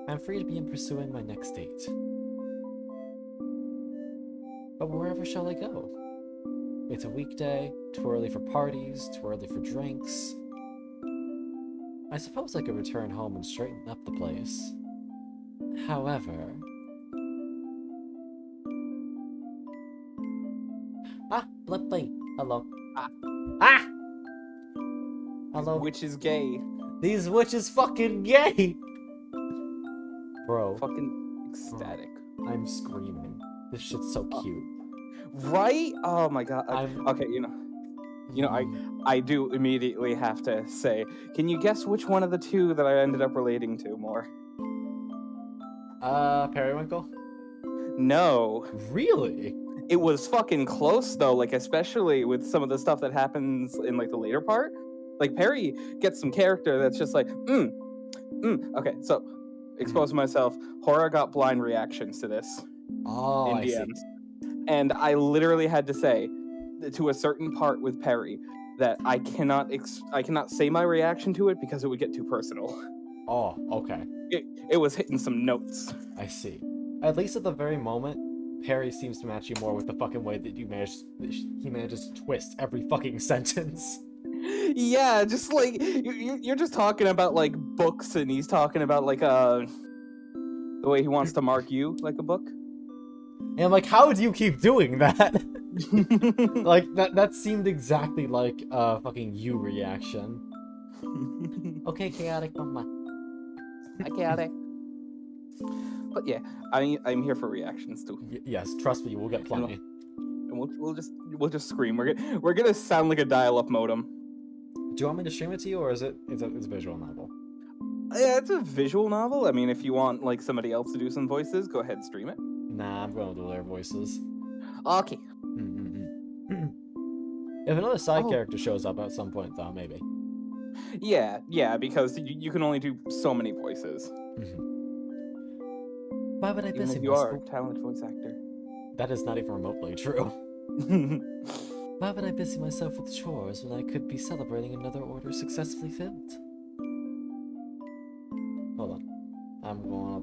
I'm free to begin pursuing my next date. But wherever shall I go? It's a weekday, too early for parties, too early for drinks. I suppose I could return home and straighten up the place. However... Blippy! Hello. Hello. Which is gay. These witches fucking gay! Bro. Fucking ecstatic. I'm screaming. This shit's so cute. Right? Oh my god. Okay, I do immediately have to say, can you guess which one of the two that I ended up relating to more? Periwinkle? No. Really? It was fucking close though, like especially with some of the stuff that happens in like the later part. Like Perry gets some character that's just like, Okay, so expose myself. Horror got blind reactions to this. Oh, in DMs. And I literally had to say to a certain part with Perry that I cannot say my reaction to it because it would get too personal. Oh, okay. It was hitting some notes. I see. At least at the very moment, Perry seems to match you more with the fucking way that he manages to twist every fucking sentence. Yeah, just like you're just talking about like books, and he's talking about like the way he wants to mark you like a book. And I'm like, how do you keep doing that? Like that seemed exactly like a fucking you reaction. Okay, chaotic mama. Hi, chaotic. But yeah, I'm here for reactions too. Yes, trust me, we'll get plenty. And we'll just scream. We're gonna sound like a dial-up modem. Do you want me to stream it to you, or it's a visual novel? Yeah, it's a visual novel. I mean, if you want like somebody else to do some voices, go ahead and stream it. Nah, I'm going to do their voices. Okay. If another side character shows up at some point, though, maybe. Yeah, because you can only do so many voices. Why would I Even miss if him? you are a talented voice actor. That is not even remotely true. Why would I busy myself with chores when I could be celebrating another order successfully filled? Hold on. I'm going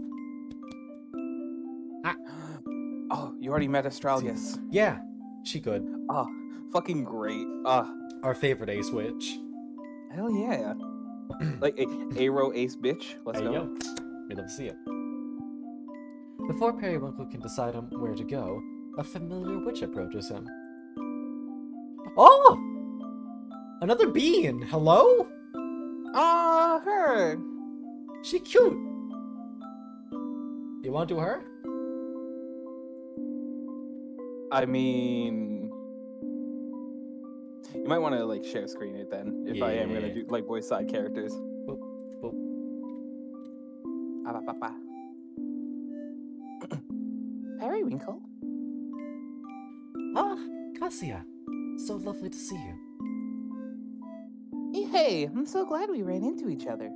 up. Oh, you already met Astralis. Yeah, she could. Oh, fucking great. Ah, Our favorite Ace Witch. hell yeah. Like Aero Ace bitch. Let's Hey go. yo, we'd love to see it. Before Periwinkle can decide on where to go, a familiar witch approaches him. Oh! Another bean! Hello? Ah, her. She cute. You want to do her? I mean, you might want to like share screen it then. If I am gonna Yeah. do like voice side characters. Boop, boop. Ah, ba, ba, ba. Periwinkle. Ah, Cassia. So lovely to see you. Hey, I'm so glad we ran into each other.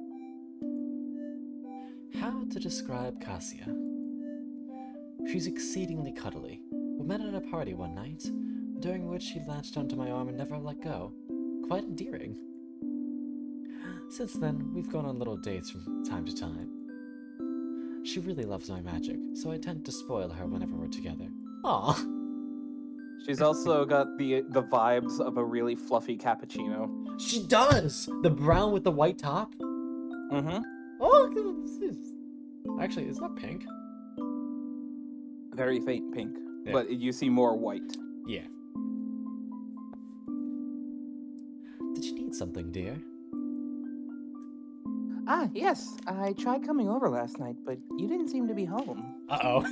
How to describe Cassia? She's exceedingly cuddly. We met at a party one night, during which she latched onto my arm and never let go. Quite endearing. Since then, we've gone on little dates from time to time. She really loves my magic, so I tend to spoil her whenever we're together. Aw. She's also got the vibes of a really fluffy cappuccino. She does! The brown with the white top? Mm-hmm. Oh, actually, is that pink? Very faint pink, Yeah. but you see more white. Yeah. Did you need something, dear? Ah, yes. I tried coming over last night, but you didn't seem to be home. Uh-oh.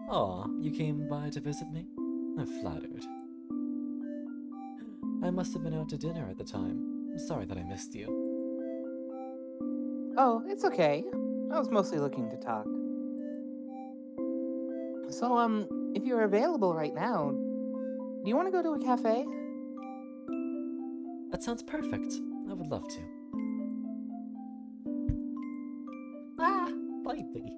Aw, you came by to visit me? I'm flattered. I must have been out to dinner at the time. I'm sorry that I missed you. Oh, it's okay. I was mostly looking to talk. So, if you're available right now, do you want to go to a cafe? That sounds perfect. I would love to. Ah, lightly.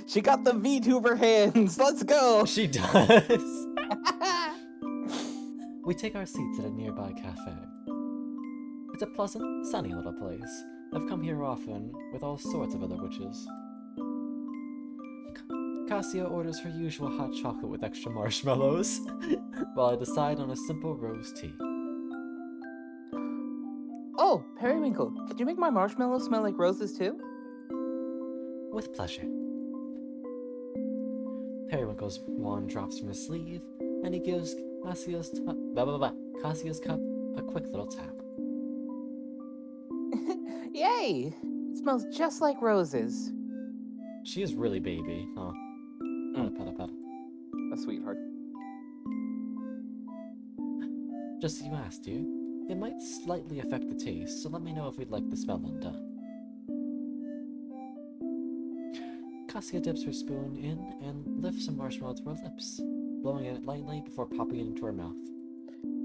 She got the VTuber hands. Let's go. She does. We take our seats at a nearby cafe. It's a pleasant, sunny little place. I've come here often with all sorts of other witches. Cassia orders her usual hot chocolate with extra marshmallows, while I decide on a simple rose tea. Oh, Periwinkle, could you make my marshmallows smell like roses too? With pleasure. Periwinkle's wand drops from his sleeve, and he gives Cassia's cup a quick little tap. Yay! It smells just like roses. She is really baby, huh? Pata. A sweetheart. Just as you asked, dear. It might slightly affect the taste, so let me know if we'd like the smell undone. Cassia dips her spoon in and lifts some marshmallow to her lips, blowing it lightly before popping it into her mouth.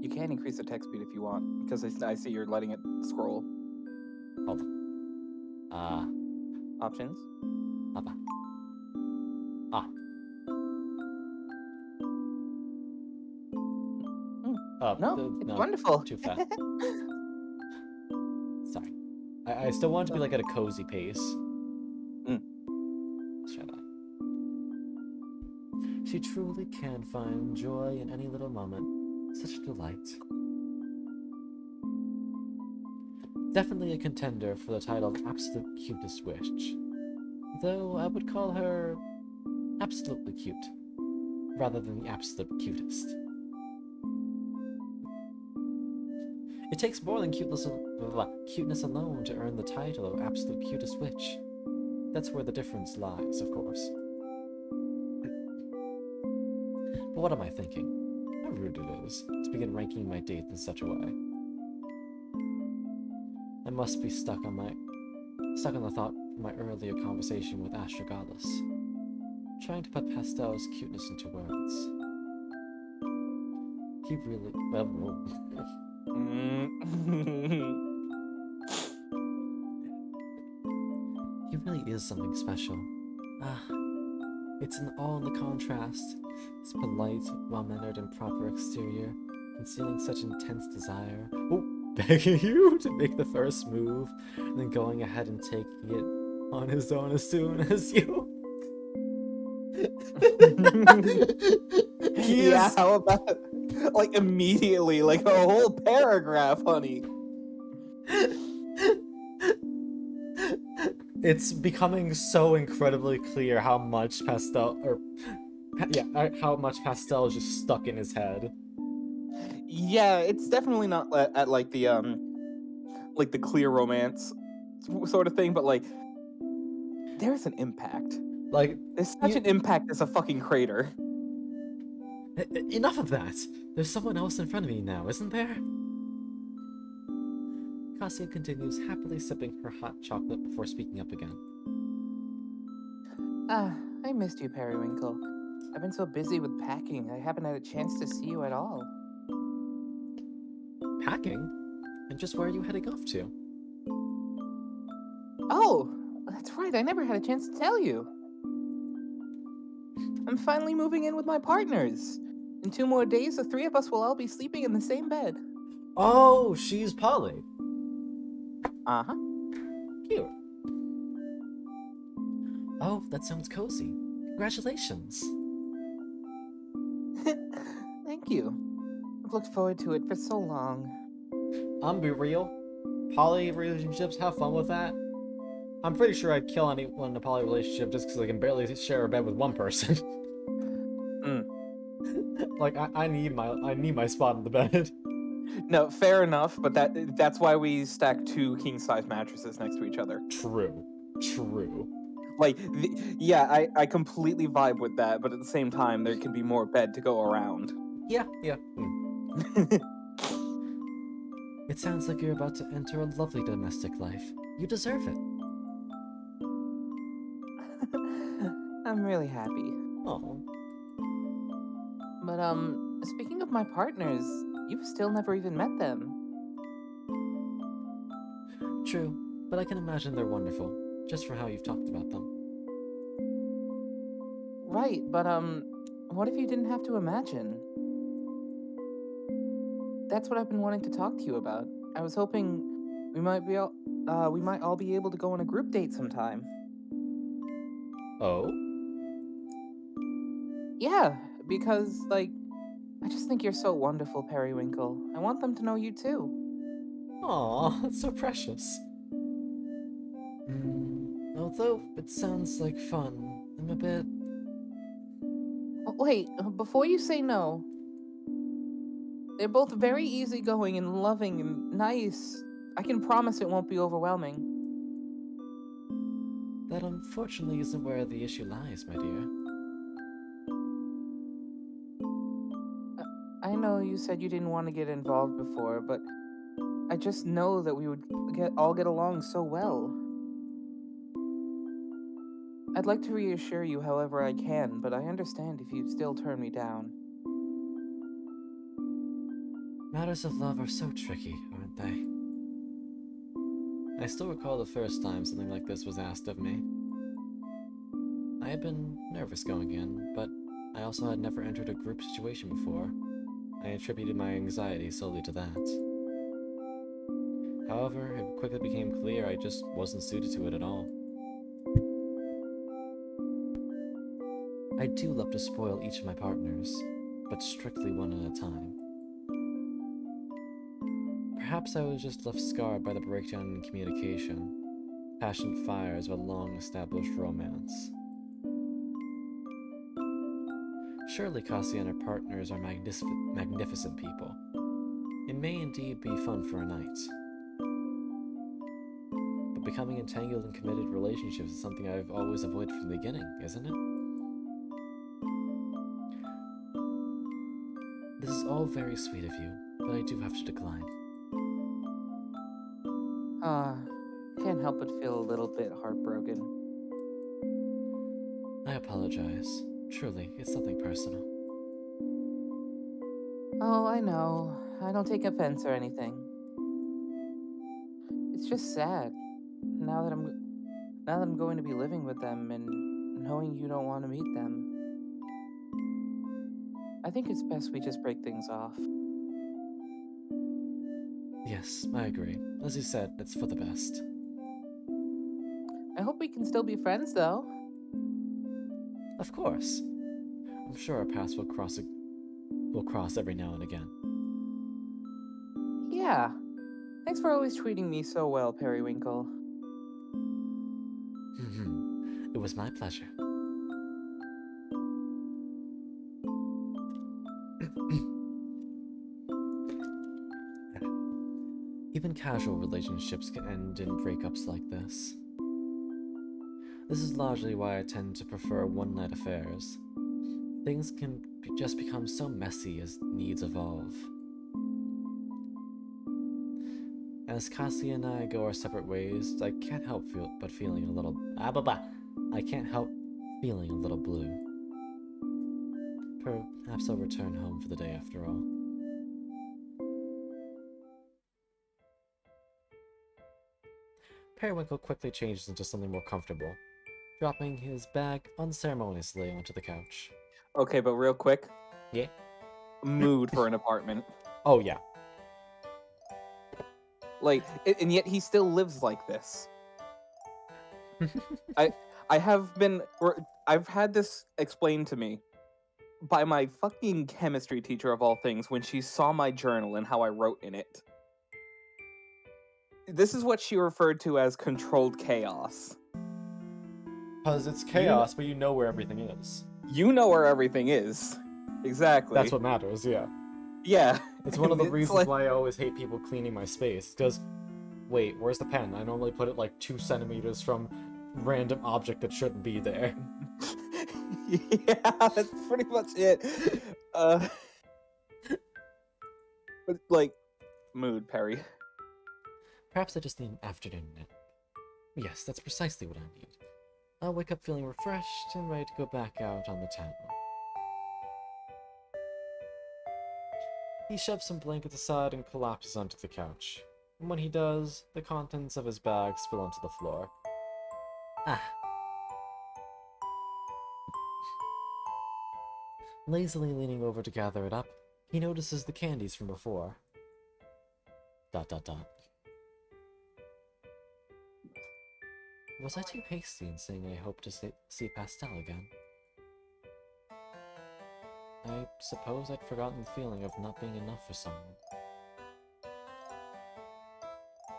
You can increase the text speed if you want, because I see you're letting it scroll. Hold on. Options. Papa. Ah. No, it's wonderful. Too fast. Sorry. I still want to be like at a cozy pace. Let's try that. She truly can find joy in any little moment. Such a delight. Definitely a contender for the title of absolute cutest witch. Though I would call her absolutely cute, rather than the absolute cutest. It takes more than cuteness alone to earn the title of absolute cutest witch. That's where the difference lies, of course. But what am I thinking? How rude it is to begin ranking my dates in such a way. I must be stuck on the thought from my earlier conversation with Astragalus, trying to put Pastel's cuteness into words. He really he really is something special. It's all in the contrast. His polite, well-mannered, and proper exterior, concealing such intense desire. Oh, begging you to make the first move, and then going ahead and taking it on his own as soon as you. He Yeah, is. how about like immediately, like a whole paragraph, honey. It's becoming so incredibly clear how much Pastel, or how much Pastel is just stuck in his head. Yeah, it's definitely not at like the clear romance sort of thing, but like there's an impact. Like, There's such you, an impact as a fucking crater. enough of that. There's someone else in front of me now, isn't there? Cassia continues, happily sipping her hot chocolate before speaking up again. I missed you, Periwinkle. I've been so busy with packing, I haven't had a chance to see you at all. Packing? And just where are you heading off to? Oh, that's right, I never had a chance to tell you. I'm finally moving in with my partners. In 2 more days, the 3 of us will all be sleeping in the same bed. Oh, she's Polly. Uh-huh. Cute. Oh, that sounds cozy. Congratulations. Thank you. I've looked forward to it for so long. I'm be real. Poly relationships, have fun with that. I'm pretty sure I'd kill anyone in a poly relationship just because I can barely share a bed with one person. Like I need my spot in the bed. No, fair enough, but that's why we stack 2 king-size mattresses next to each other. True. Like, yeah, I completely vibe with that, but at the same time, there can be more bed to go around. Yeah. It sounds like you're about to enter a lovely domestic life. You deserve it. I'm really happy. Oh. But, speaking of my partners, you've still never even met them. True, but I can imagine they're wonderful, just from how you've talked about them. Right, but, what if you didn't have to imagine? That's what I've been wanting to talk to you about. I was hoping we might all be able to go on a group date sometime. Oh? Yeah, because, like, I just think you're so wonderful, Periwinkle. I want them to know you too. Aw, that's so precious. Although it sounds like fun, I'm a bit... Oh, wait, before you say no, they're both very easygoing and loving and nice. I can promise it won't be overwhelming. That unfortunately isn't where the issue lies, my dear. I know you said you didn't want to get involved before, but I just know that we would all get along so well. I'd like to reassure you however I can, but I understand if you'd still turn me down. Matters of love are so tricky, aren't they? I still recall the first time something like this was asked of me. I had been nervous going in, but I also had never entered a group situation before. I attributed my anxiety solely to that. However, it quickly became clear I just wasn't suited to it at all. I do love to spoil each of my partners, but strictly one at a time. Perhaps I was just left scarred by the breakdown in communication, passionate fires of a long-established romance. Surely Cassia and her partners are magnificent people. It may indeed be fun for a night. But becoming entangled in committed relationships is something I've always avoided from the beginning, isn't it? This is all very sweet of you, but I do have to decline. Can't help but feel a little bit heartbroken. I apologize. Truly, it's nothing personal. Oh, I know. I don't take offense or anything. It's just sad. Now that I'm going to be living with them and knowing you don't want to meet them. I think it's best we just break things off. Yes, I agree. As you said, it's for the best. I hope we can still be friends, though. Of course. I'm sure our paths will cross every now and again. Yeah. Thanks for always treating me so well, Periwinkle. It was my pleasure. Even casual relationships can end in breakups like this. This is largely why I tend to prefer one-night affairs. Things can just become so messy as needs evolve. As Cassie and I go our separate ways, I can't help feeling a little blue. Perhaps I'll return home for the day after all. Periwinkle quickly changes into something more comfortable, dropping his bag unceremoniously onto the couch. Okay, but real quick. Yeah? Mood for an apartment. Oh, yeah. Like, and yet he still lives like this. I've had this explained to me by my fucking chemistry teacher of all things when she saw my journal and how I wrote in it. This is what she referred to as controlled chaos. Because it's chaos, but you know where everything is. You know where everything is. Exactly. That's what matters, yeah. Yeah. It's one of the reasons why I always hate people cleaning my space. Because, wait, where's the pen? I normally put it like 2 centimeters from random object that shouldn't be there. Yeah, that's pretty much it. But, like, mood, Perry. Perhaps I just need an afternoon nap. Yes, that's precisely what I need. I'll wake up feeling refreshed and ready to go back out on the town. He shoves some blankets aside and collapses onto the couch. And when he does, the contents of his bag spill onto the floor. Lazily leaning over to gather it up, he notices the candies from before. ... Was I too hasty in saying I hope to see Pastel again? I suppose I'd forgotten the feeling of not being enough for someone.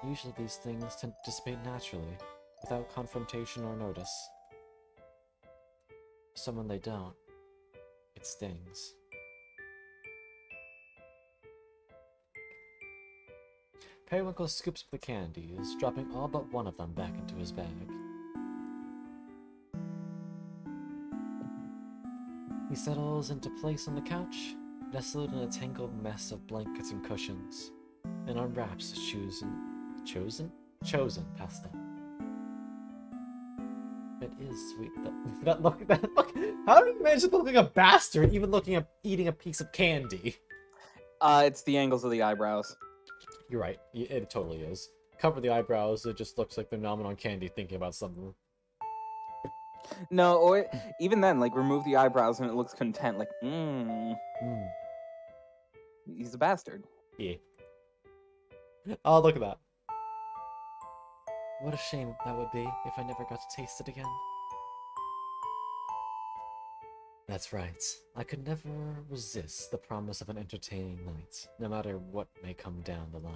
Usually these things tend to dissipate naturally, without confrontation or notice. For someone they don't, it stings. Periwinkle scoops up the candies, dropping all but one of them back into his bag. He settles into place on the couch, nestled in a tangled mess of blankets and cushions, and unwraps his chosen pastel. It is sweet though. That look. How did you manage to look like a bastard even eating a piece of candy? It's the angles of the eyebrows. You're right. It totally is. Cover the eyebrows, it just looks like they're nomming on candy thinking about something. No, or even then, like, remove the eyebrows and it looks content, like, He's a bastard. Yeah. Oh, look at that. What a shame that would be if I never got to taste it again. That's right. I could never resist the promise of an entertaining night, no matter what may come down the line.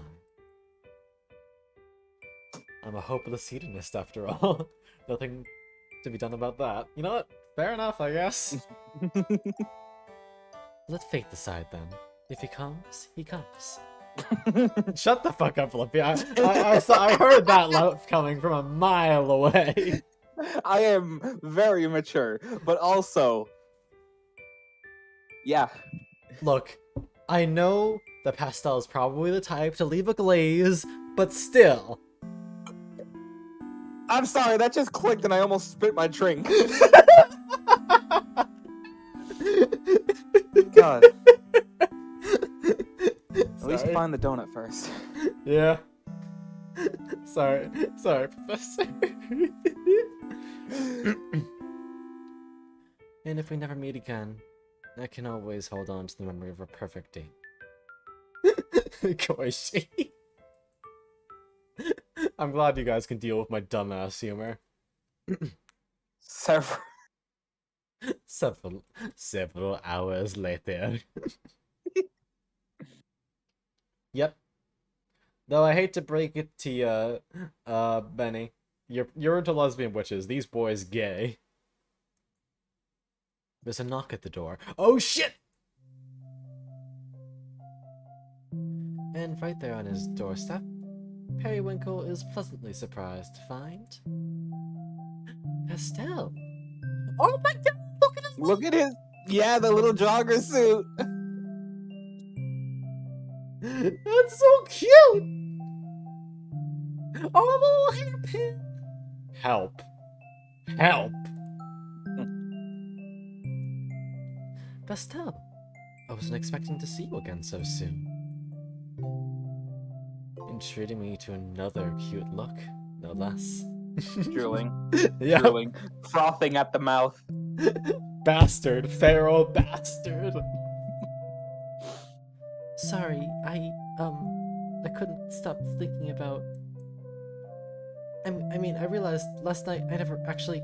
I'm a hopeless hedonist after all. Nothing to be done about that. You know what? Fair enough, I guess. Let fate decide then. If he comes, he comes. Shut the fuck up, Flippy. I heard that laugh coming from a mile away. I am very mature, but also... Yeah. Look, I know that Pastel is probably the type to leave a glaze, but still. I'm sorry, that just clicked and I almost spit my drink. God. At least find the donut first. Yeah. Sorry, Professor. And if we never meet again, I can always hold on to the memory of a perfect date. Koichi. I'm glad you guys can deal with my dumbass humor. Several. Several hours later. Yep. Though I hate to break it to you, Benny, you're into lesbian witches. These boys gay. There's a knock at the door. Oh shit! And right there on his doorstep, Periwinkle is pleasantly surprised to find Pastel. Oh my god! Look at his. Yeah, the little jogger suit. That's so cute! Oh, little hairpin! Help. Help! Pastel, I wasn't expecting to see you again so soon. And treating me to another cute look, no less. Drooling. Yeah. Drooling. Frothing at the mouth. Bastard. Feral bastard. Sorry, I couldn't stop thinking about... I mean, I realized last night I never actually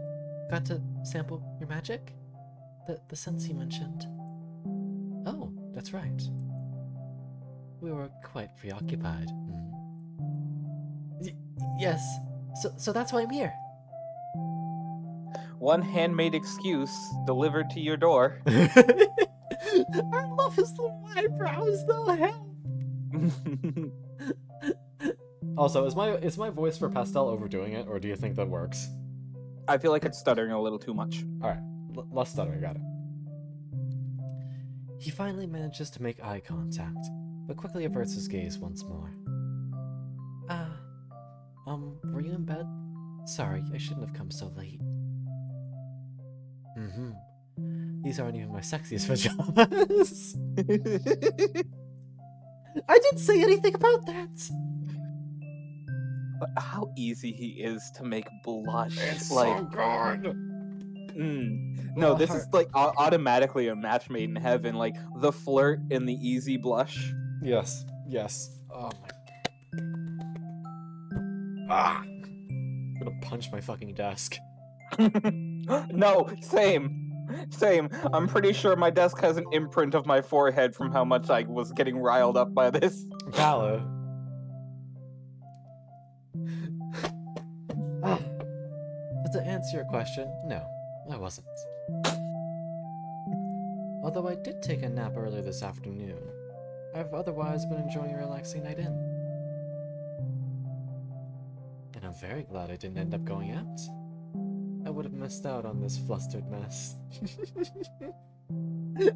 got to sample your magic. The scents you mentioned. Oh, that's right. We were quite preoccupied. Yes, so that's why I'm here. One handmade excuse delivered to your door. I love his little eyebrows, though. Hell. Also, is my voice for Pastel overdoing it, or do you think that works? I feel like it's stuttering a little too much. All right, less stuttering. Got it. He finally manages to make eye contact, but quickly averts his gaze once more. Were you in bed? Sorry, I shouldn't have come so late. These aren't even my sexiest pajamas. I didn't say anything about that. But how easy he is to make blush. It's like, so good. No, this is like automatically a match made in heaven. Like the flirt and the easy blush. Yes. Oh my. I'm gonna punch my fucking desk. No, same. I'm pretty sure my desk has an imprint of my forehead from how much I was getting riled up by this. Valid. But to answer your question, no, I wasn't. Although I did take a nap earlier this afternoon, I've otherwise been enjoying a relaxing night in. And I'm very glad I didn't end up going out. I would have missed out on this flustered mess.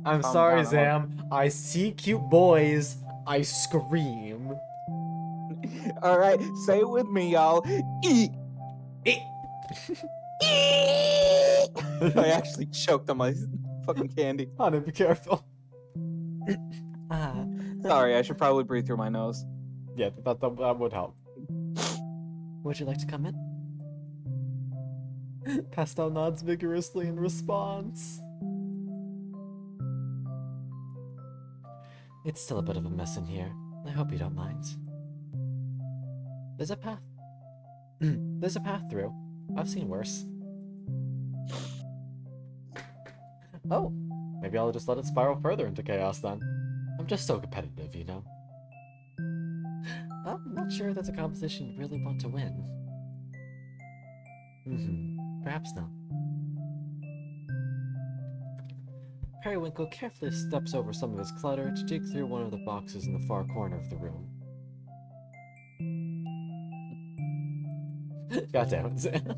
I'm sorry, Zam. I see cute boys. I scream. Alright, say it with me, y'all. Eat! Eat! I actually choked on my fucking candy. Honey, be careful. Sorry, I should probably breathe through my nose. Yeah, that would help. Would you like to come in? Pastel nods vigorously in response. It's still a bit of a mess in here. I hope you don't mind. There's a path. There's a path through. I've seen worse. Oh, maybe I'll just let it spiral further into chaos then. I'm just so competitive, you know? I'm not sure that's a competition you really want to win. Perhaps not. Periwinkle carefully steps over some of his clutter to dig through one of the boxes in the far corner of the room. God damn it, Zan.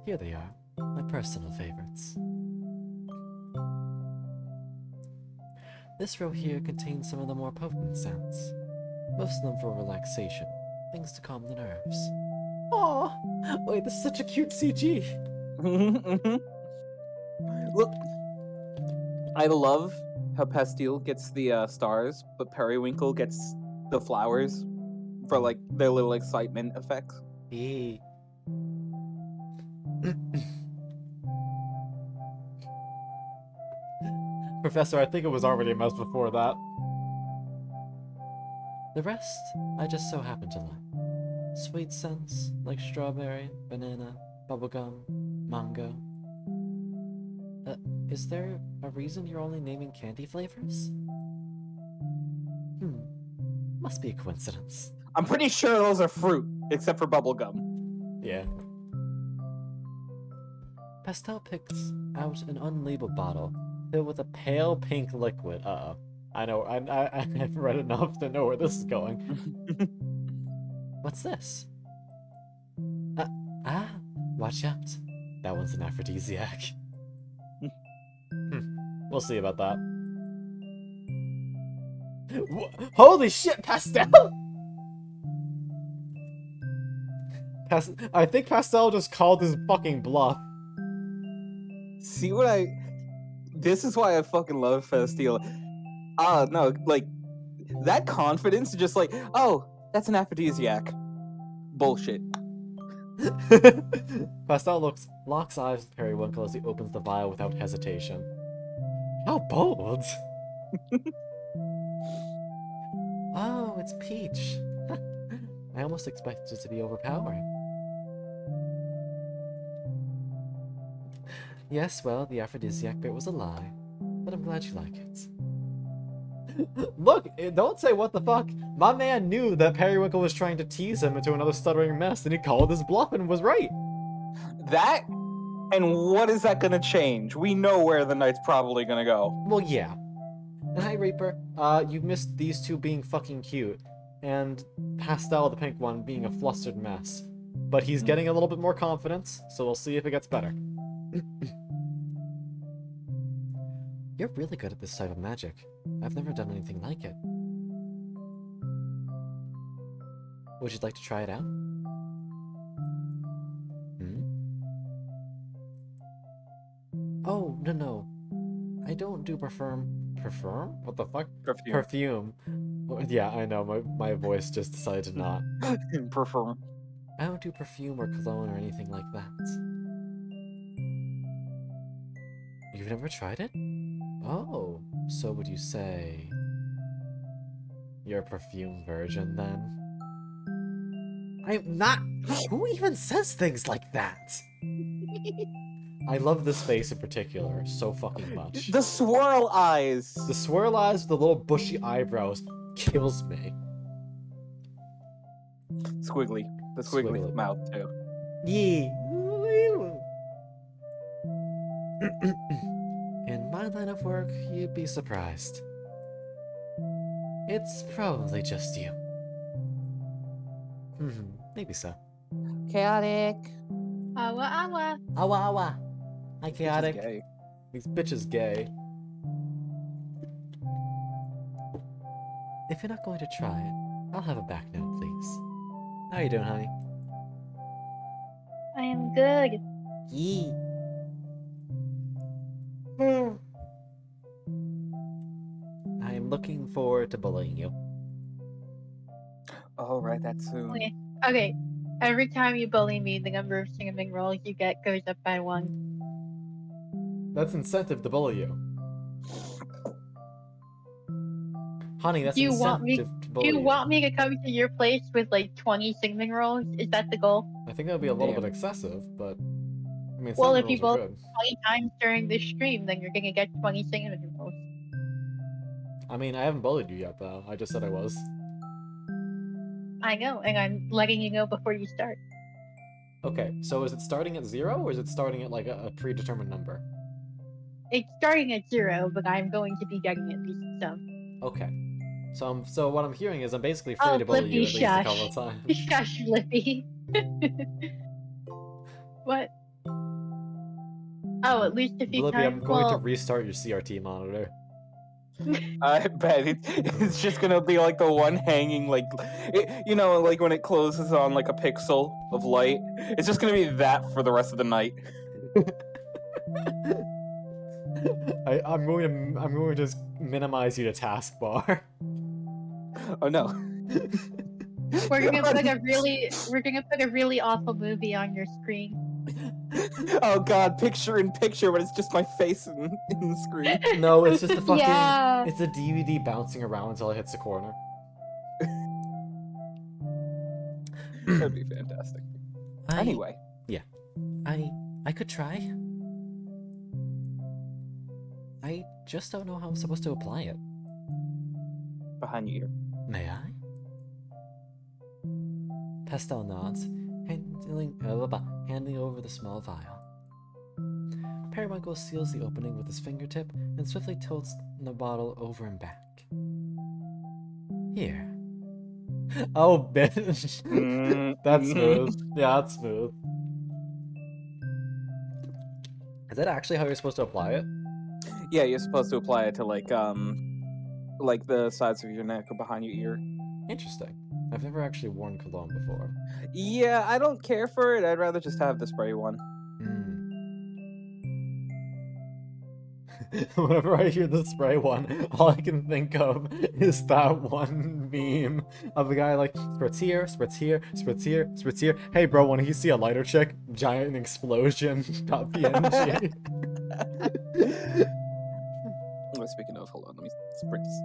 Here they are. My personal favorites. This row here contains some of the more potent scents. Most of them for relaxation, things to calm the nerves. Aw! Wait, this is such a cute CG! Look, I love how Pastille gets the stars, but Periwinkle gets the flowers for like their little excitement effects. Professor, I think it was already a mess before that. The rest, I just so happen to like. Sweet scents like strawberry, banana, bubblegum, mango. Is there a reason you're only naming candy flavors? Must be a coincidence. I'm pretty sure those are fruit, except for bubblegum. Yeah. Pastel picks out an unlabeled bottle filled with a pale pink liquid. Uh-oh. I know, I've read enough to know where this is going. What's this? Watch out. That one's an aphrodisiac. We'll see about that. Holy shit, Pastel! I think Pastel just called his fucking bluff. See what this is why I fucking love Fasteel. No, like, that confidence, just like, oh, that's an aphrodisiac. Bullshit. Pastel locks eyes with Periwinkle as he opens the vial without hesitation. How bold! Oh, it's Peach. I almost expected it to be overpowering. Yes, well, the aphrodisiac bit was a lie, but I'm glad you like it. Look, don't say what the fuck. My man knew that Periwinkle was trying to tease him into another stuttering mess, and he called his bluff and was right. That, and what is that gonna change? We know where the night's probably gonna go. Well, yeah. And hi, Reaper. You missed these two being fucking cute, and Pastel, the pink one, being a flustered mess. But he's getting a little bit more confidence, so we'll see if it gets better. You're really good at this type of magic. I've never done anything like it. Would you like to try it out? Oh, no. I don't do perfume. What the fuck? Perfume. Yeah, I know, my voice just decided to not. Perfume. I don't do perfume or cologne or anything like that. You've never tried it? Oh, so would you say you're a perfume virgin then? I'm not. Who even says things like that? I love this face in particular so fucking much. The swirl eyes. The swirl eyes with the little bushy eyebrows kills me. Squiggly. The squiggly mouth too. Yeah. In my line of work, you'd be surprised. It's probably just you. Maybe so. Chaotic. Awa awa. Awa awa. Hi, Chaotic. Gay. These bitches gay. If you're not going to try it, I'll have a back note, please. How you doing, honey? I am good. Yee. I am looking forward to bullying you. Oh, right, that's soon. Okay. Every time you bully me, the number of cinnamon rolls you get goes up by 1. That's incentive to bully you. Honey, that's You incentive want me- to Do bully you want me to come to your place with like 20 cinnamon rolls? Is that the goal? I think that would be a little Damn. bit excessive, but I mean, Well, cinnamon if you rolls are both- good. 20 times during this stream, then you're gonna get 20 cinnamon rolls. I mean, I haven't bullied you yet, though. I just said I was. I know, and I'm letting you know before you start. Okay, so is it starting at 0, or is it starting at like a predetermined number? It's starting at 0, but I'm going to be getting at least some. Okay. So what I'm hearing is I'm basically free Oh, to bully Flippy, you at least a shush. couple of times. Shush, Lippy. What? Oh, at least a few Lippy, I'm times. going to Well, restart your CRT monitor. I bet it's just gonna be like the one hanging, like, you know, like when it closes on like a pixel of light. It's just gonna be that for the rest of the night. I'm going to just minimize you to taskbar. Oh no. we're gonna put a really awful movie on your screen. Oh god, picture in picture, but it's just my face in the screen. No, it's just the fucking. Yeah. It's the DVD bouncing around until it hits the corner. That'd be fantastic. Anyway, I could try. I just don't know how I'm supposed to apply it. behind your ear. May I? Pastel nods, handing over the small vial. Periwinkle seals the opening with his fingertip and swiftly tilts the bottle over and back. Here. Oh, bitch. That's smooth. Yeah, that's smooth. Is that actually how you're supposed to apply it? Yeah, you're supposed to apply it to like the sides of your neck or behind your ear. Interesting. I've never actually worn cologne before. Yeah, I don't care for it. I'd rather just have the spray one. Whenever I hear the spray one, all I can think of is that one meme of a guy like, spritz here, spritz here, spritz here, spritz here. Hey bro, when you see a lighter chick, giant explosion, .png. Speaking of, hold on, let me spritz.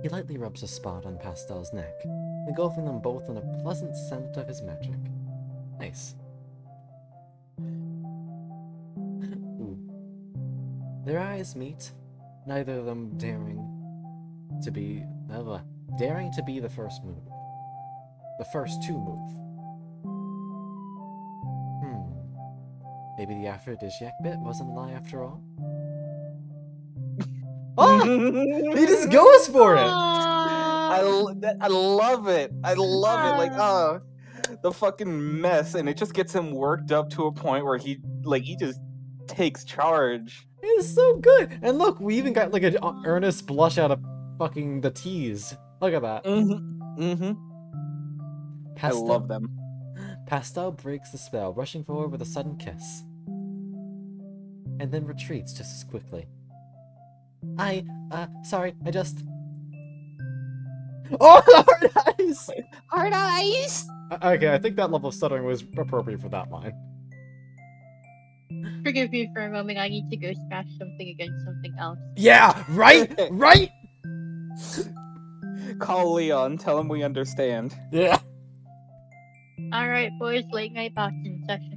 He lightly rubs a spot on Pastel's neck, engulfing them both in a pleasant scent of his magic. Nice. Ooh. Their eyes meet, neither of them daring to be the first move. The first to move. Maybe the aphrodisiac bit wasn't a lie after all? Oh! He just goes for it! I love it. I love it. Like, the fucking mess, and it just gets him worked up to a point where he just takes charge. It is so good! And look, we even got like an earnest blush out of fucking the tease. Look at that. I love them. Pastel breaks the spell, rushing forward with a sudden kiss. And then retreats just as quickly. Sorry, I just... Oh, hard eyes! Hard eyes! Okay, I think that level of stuttering was appropriate for that line. Forgive me for a moment. I need to go smash something against something else. Yeah, right? Right? Call Leon, tell him we understand. Yeah. Alright, boys, late night boxing session.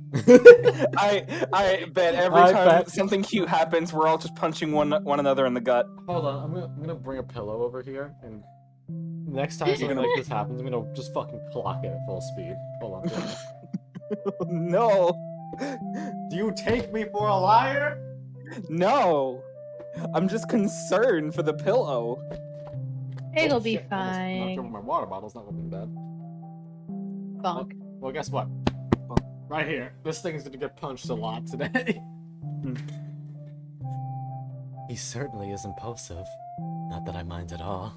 I bet every time something cute happens, we're all just punching one another in the gut. Hold on, I'm gonna bring a pillow over here, and next time something like this happens, I'm gonna just fucking clock it at full speed. Hold on. No. Do you take me for a liar? No. I'm just concerned for the pillow. It'll be Shit, I almost knocked over fine. my water bottle's not gonna be bad. Bonk. Well, guess what? Right here. This thing's gonna get punched a lot today. He certainly is impulsive. Not that I mind at all.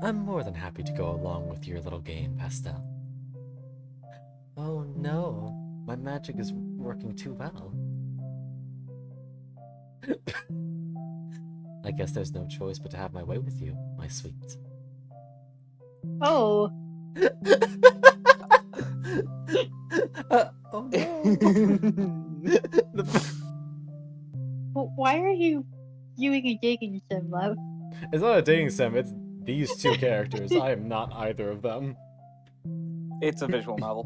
I'm more than happy to go along with your little game, Pastel. Oh no, my magic is working too well. I guess there's no choice but to have my way with you, my sweet. Oh. Oh no. Why are you viewing a dating sim, love? It's not a dating sim, it's these two characters. I am not either of them. It's a visual novel.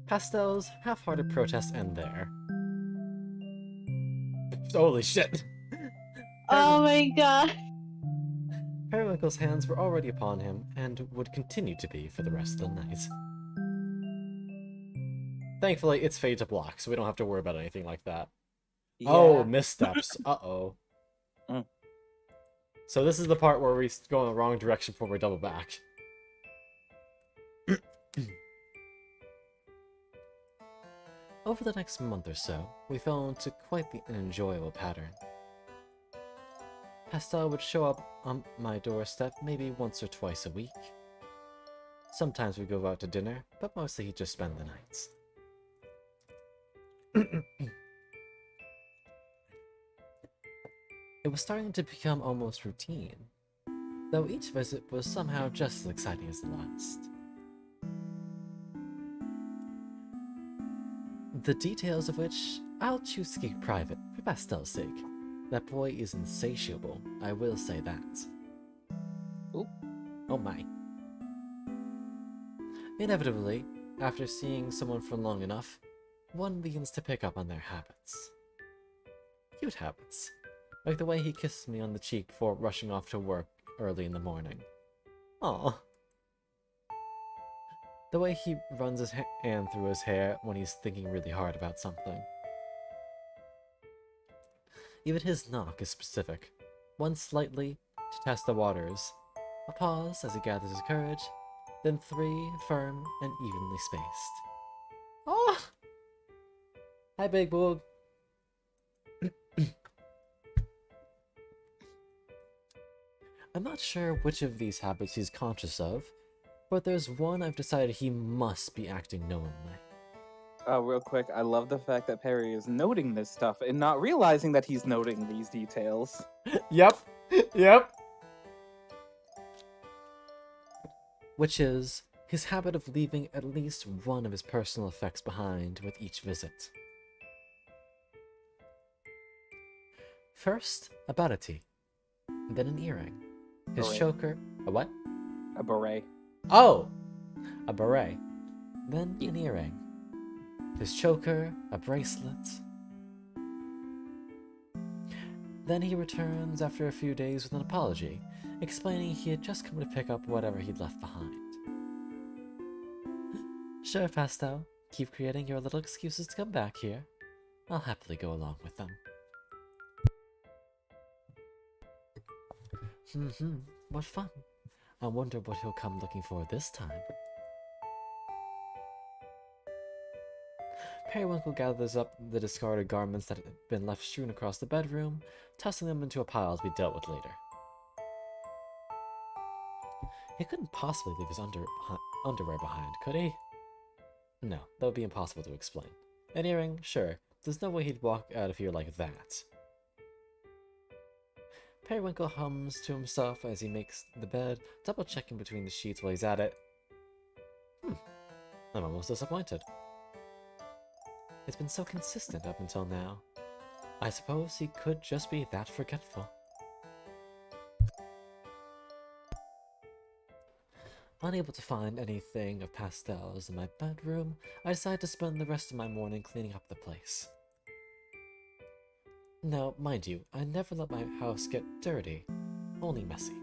Pastel's half-hearted protests end there. Holy shit. Oh my god. Periwinkle's hands were already upon him, and would continue to be for the rest of the night. Thankfully, it's fade to block, so we don't have to worry about anything like that. Yeah. Oh, missteps. Uh-oh. Mm. So this is the part where we go in the wrong direction before we double back. Over the next month or so, we fell into quite an enjoyable pattern. Pastel would show up on my doorstep maybe once or twice a week. Sometimes we'd go out to dinner, but mostly he'd just spend the nights. It was starting to become almost routine, though each visit was somehow just as exciting as the last. The details of which I'll choose to keep private for Pastel's sake. That boy is insatiable, I will say that. Oop. Oh my. Inevitably, after seeing someone for long enough, one begins to pick up on their habits. Cute habits. Like the way he kisses me on the cheek before rushing off to work early in the morning. Aww. The way he runs his hand through his hair when he's thinking really hard about something. Even his knock is specific. One slightly to test the waters. A pause as he gathers his courage. Then 3 firm and evenly spaced. Oh! Hi, Big Boog. I'm not sure which of these habits he's conscious of, but there's one I've decided he must be acting knowingly. Real quick, I love the fact that Perry is noting this stuff and not realizing that he's noting these details. Yep. Yep. Which is his habit of leaving at least one of his personal effects behind with each visit. First, a butterty, then an earring. His Beret. choker, a what? A beret. Oh! A beret. Then an earring. His choker, a bracelet. Then he returns after a few days with an apology, explaining he had just come to pick up whatever he'd left behind. Sure, Pastel. Keep creating your little excuses to come back here. I'll happily go along with them. What fun. I wonder what he'll come looking for this time. Periwinkle gathers up the discarded garments that had been left strewn across the bedroom, tossing them into a pile to be dealt with later. He couldn't possibly leave his underwear behind, could he? No, that would be impossible to explain. An earring, sure. There's no way he'd walk out of here like that. Periwinkle hums to himself as he makes the bed, double-checking between the sheets while he's at it. I'm almost disappointed. It's been so consistent up until now. I suppose he could just be that forgetful. Unable to find anything of Pastel's in my bedroom, I decide to spend the rest of my morning cleaning up the place. Now, mind you, I never let my house get dirty, only messy.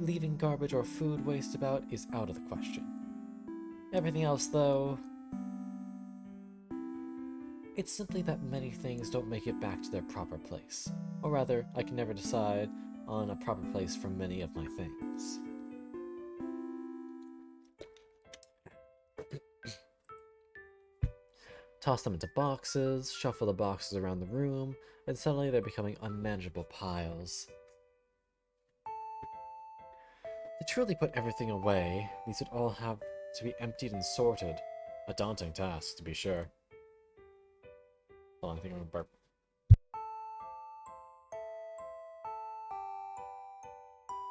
Leaving garbage or food waste about is out of the question. Everything else, though... It's simply that many things don't make it back to their proper place. Or rather, I can never decide on a proper place for many of my things. Toss them into boxes, shuffle the boxes around the room, and suddenly they're becoming unmanageable piles. To truly put everything away, these would all have to be emptied and sorted. A daunting task, to be sure. Hold on, I think I'm gonna burp.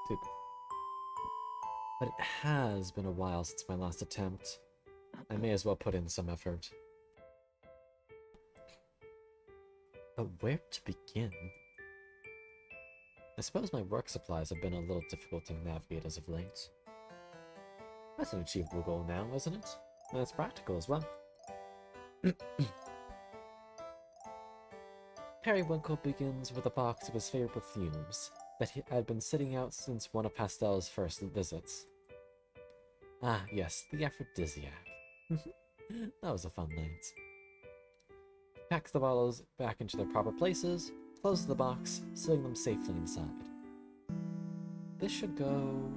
Dude. But it has been a while since my last attempt. I may as well put in some effort. But where to begin? I suppose my work supplies have been a little difficult to navigate as of late. That's an achievable goal now, isn't it? And it's practical as well. Periwinkle begins with a box of his favorite perfumes that had been sitting out since one of Pastel's first visits. Ah, yes, the aphrodisiac. That was a fun night. Packs the bottles back into their proper places, closes the box, sealing them safely inside. This should go...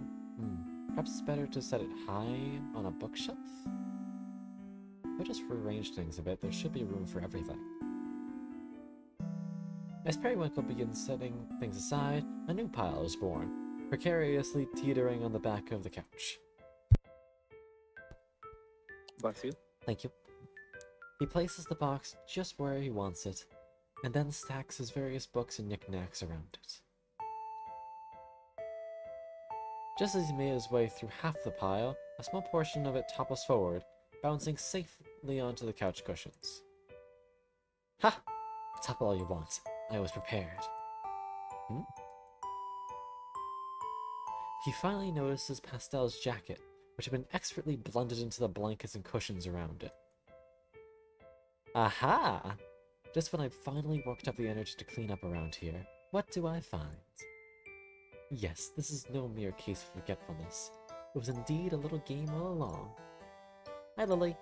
perhaps it's better to set it high on a bookshelf? If I just rearrange things a bit, there should be room for everything. As Periwinkle begins setting things aside, a new pile is born, precariously teetering on the back of the couch. Bless you. Thank you. He places the box just where he wants it, and then stacks his various books and knickknacks around it. Just as he made his way through half the pile, a small portion of it topples forward, bouncing safely onto the couch cushions. Ha! Topple all you want. I was prepared. Hmm? He finally notices Pastel's jacket, which had been expertly blended into the blankets and cushions around it. Aha! Just when I finally worked up the energy to clean up around here, what do I find? Yes, this is no mere case of forgetfulness. It was indeed a little game all along. Hi, Lily.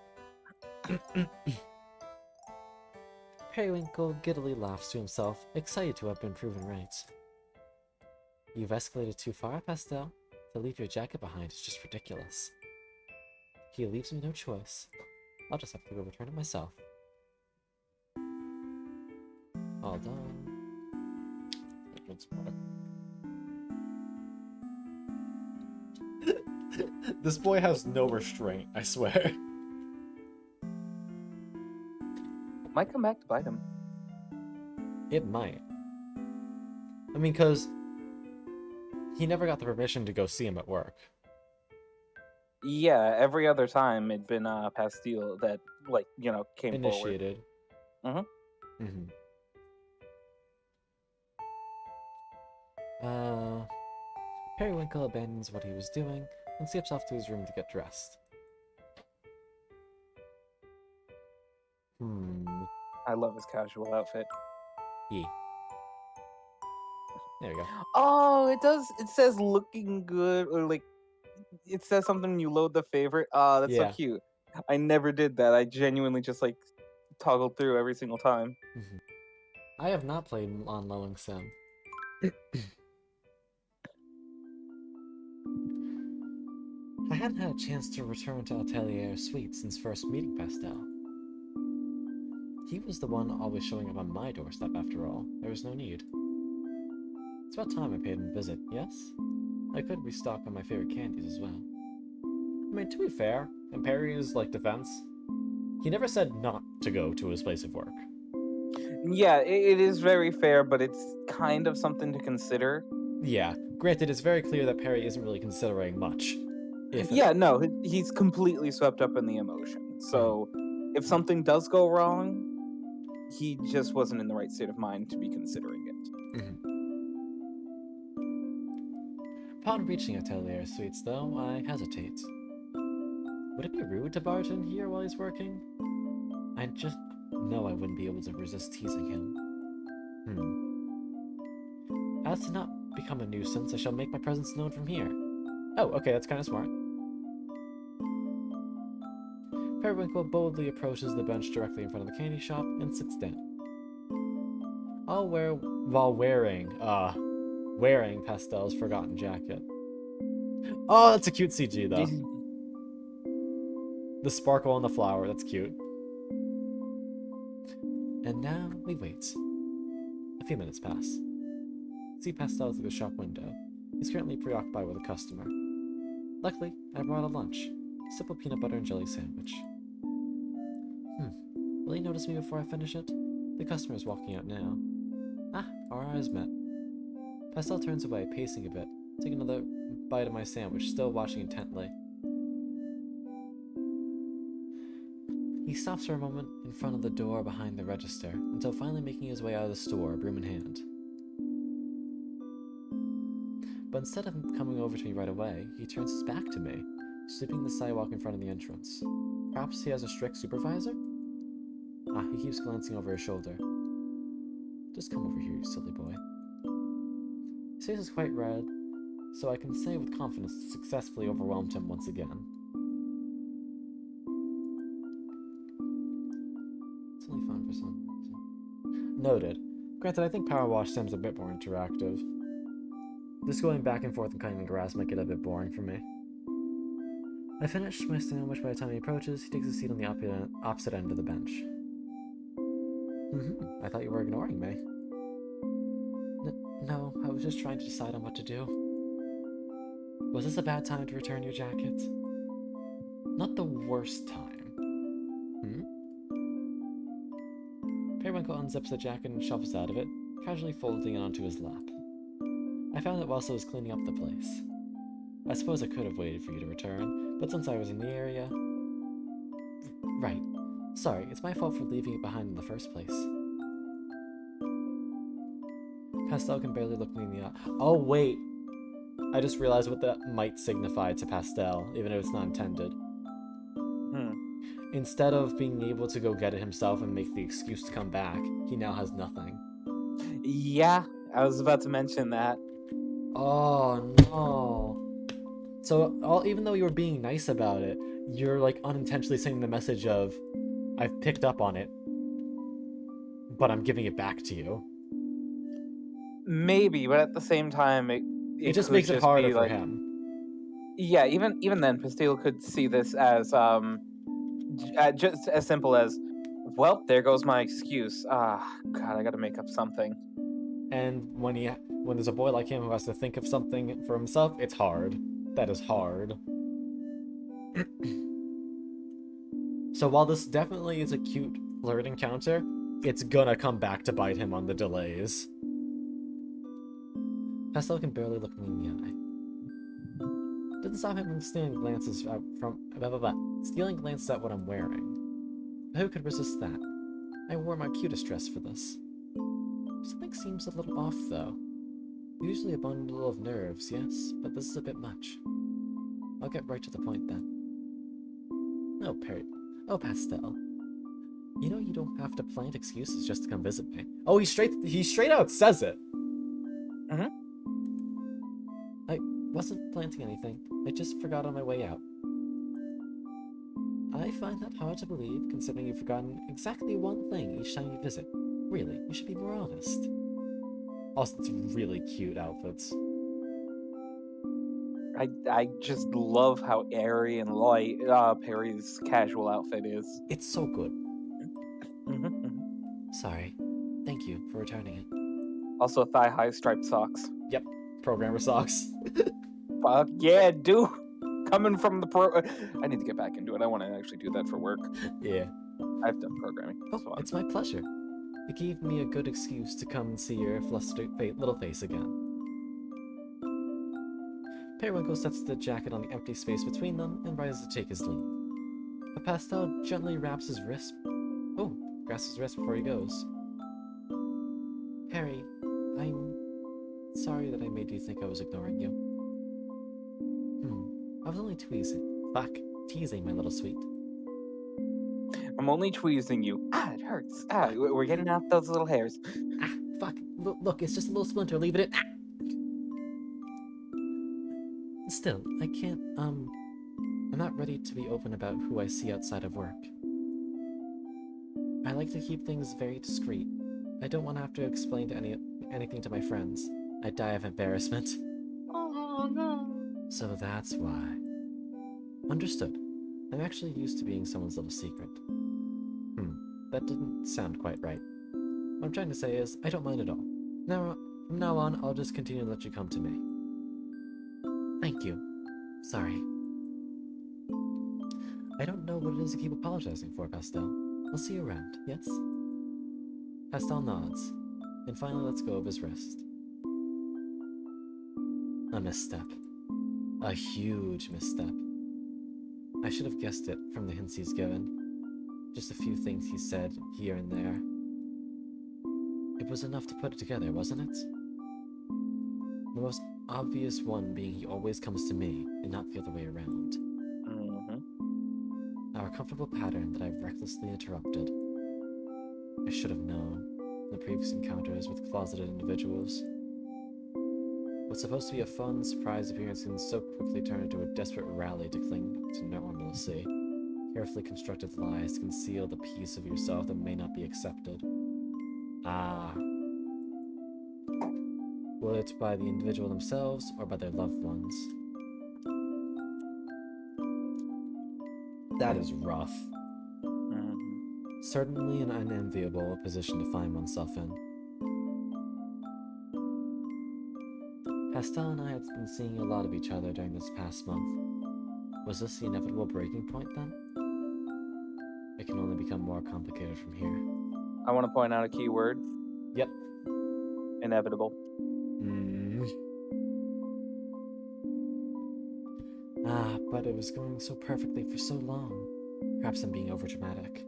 Periwinkle giddily laughs to himself, excited to have been proven right. You've escalated too far, Pastel. To leave your jacket behind is just ridiculous. He leaves me no choice. I'll just have to go return it myself. All done. This boy has no restraint, I swear. Might come back to bite him. It might. I mean, because he never got the permission to go see him at work. Yeah, every other time it'd been Pastille that, like, came Initiated. forward. Periwinkle abandons what he was doing and skips off to his room to get dressed. I love his casual outfit. Yeah. There we go. Oh, it does. It says looking good, or like it says something when you load the favorite. Ah, that's Yeah. so cute. I never did that. I genuinely just like toggled through every single time. I have not played on Lowing Sim. I hadn't had a chance to return to Atelier Suite since first meeting Pastel. He was the one always showing up on my doorstep after all. There was no need. It's about time I paid him a visit, yes? I could restock on my favorite candies as well. I mean, to be fair, in Perry's, defense, he never said not to go to his place of work. Yeah, it is very fair, but it's kind of something to consider. Yeah, granted, it's very clear that Perry isn't really considering much. Yeah, no, he's completely swept up in the emotion. So, if something does go wrong, he just wasn't in the right state of mind to be considering it. Upon reaching Atelier Suites, though, I hesitate. Would it be rude to barge in here while he's working? I just know I wouldn't be able to resist teasing him. As to not become a nuisance, I shall make my presence known from here. Oh, okay, that's kind of smart. Periwinkle boldly approaches the bench directly in front of the candy shop and sits down. While wearing Pastel's forgotten jacket. Oh, that's a cute CG, though. The sparkle on the flower, that's cute. And now we wait. A few minutes pass. See Pastel through the shop window. He's currently preoccupied with a customer. Luckily, I brought a lunch. A simple peanut butter and jelly sandwich. Will he notice me before I finish it? The customer is walking out now. Ah, our eyes met. Pastel turns away, pacing a bit, taking another bite of my sandwich, still watching intently. He stops for a moment in front of the door behind the register, until finally making his way out of the store, broom in hand. But instead of coming over to me right away, he turns his back to me, sweeping the sidewalk in front of the entrance. Perhaps he has a strict supervisor? Ah, he keeps glancing over his shoulder. Just come over here, you silly boy. His face is quite red, so I can say with confidence that successfully overwhelmed him once again. It's only fun for some reason. Noted. Granted, I think Power Wash Sim's a bit more interactive. Just going back and forth and cutting the grass might get a bit boring for me. I finish my sandwich. By the time he approaches, he takes a seat on the opposite end of the bench. I thought you were ignoring me. No, I was just trying to decide on what to do. Was this a bad time to return your jacket? Not the worst time. Periwinkle unzips the jacket and shovels out of it, casually folding it onto his lap. I found it whilst I was cleaning up the place. I suppose I could have waited for you to return, but since I was in the area... Right. Sorry, it's my fault for leaving it behind in the first place. Pastel can barely look me in the eye. Oh, wait! I just realized what that might signify to Pastel, even if it's not intended. Instead of being able to go get it himself and make the excuse to come back, he now has nothing. Yeah, I was about to mention that. Oh, no. So, even though you were being nice about it, you're, like, unintentionally sending the message of, I've picked up on it, but I'm giving it back to you. Maybe, but at the same time, It just could makes it harder be, for like, him. Yeah, even then, Pastille could see this as just as simple as, well, there goes my excuse. Ah, God, I got to make up something. And when there's a boy like him who has to think of something for himself, it's hard. That is hard. So while this definitely is a cute flirt encounter, it's gonna come back to bite him on the delays. Pastel can barely look me in the eye. Doesn't stop him from stealing glances at what I'm wearing. Who could resist that? I wore my cutest dress for this. Something seems a little off, though. Usually a bundle of nerves, yes, but this is a bit much. I'll get right to the point then. Oh, Oh, Pastel. You know you don't have to plant excuses just to come visit me. Oh, he straight out says it. Mhm. I wasn't planting anything. I just forgot on my way out. I find that hard to believe, considering you've forgotten exactly one thing each time you visit. Really, you should be more honest. Also, it's really cute outfits. I just love how airy and light Perry's casual outfit is. It's so good. Mhm. Sorry. Thank you for returning it. Also, thigh-high striped socks. Yep, programmer socks. Fuck yeah, dude. Coming from the pro. I need to get back into it. I want to actually do that for work. Yeah. I've done programming. Oh, it's my pleasure. It gave me a good excuse to come and see your flustered little face again. Periwinkle sets the jacket on the empty space between them and rises to take his leave. But Pastel gently grasps his wrist before he goes. Perry, I'm sorry that I made you think I was ignoring you. I was only teasing, my little sweet. I'm only tweezing you. Ah, it hurts. Ah, we're getting out those little hairs. Ah, fuck. Look, it's just a little splinter. Leave it in. Ah! Still, I can't, I'm not ready to be open about who I see outside of work. I like to keep things very discreet. I don't want to have to explain to anything to my friends. I'd die of embarrassment. Oh no. So that's why. Understood. I'm actually used to being someone's little secret. That didn't sound quite right. What I'm trying to say is, I don't mind at all. From now on, I'll just continue to let you come to me. Thank you. Sorry. I don't know what it is you keep apologizing for, Pastel. I'll see you around, yes? Pastel nods, and finally lets go of his wrist. A misstep. A huge misstep. I should have guessed it from the hints he's given. Just a few things he said here and there. It was enough to put it together, wasn't it? The most obvious one being he always comes to me and not the other way around. Our comfortable pattern that I've recklessly interrupted. I should have known in the previous encounters with closeted individuals. What's supposed to be a fun, surprise appearance can so quickly turn into a desperate rally to cling to normalcy. Carefully constructed lies to conceal the piece of yourself that may not be accepted. Ah. Whether it's by the individual themselves or by their loved ones. That is rough. Certainly an unenviable position to find oneself in. Pastel and I had been seeing a lot of each other during this past month. Was this the inevitable breaking point then? It can only become more complicated from here. I want to point out a key word. Yep. Inevitable. But it was going so perfectly for so long. Perhaps I'm being overdramatic.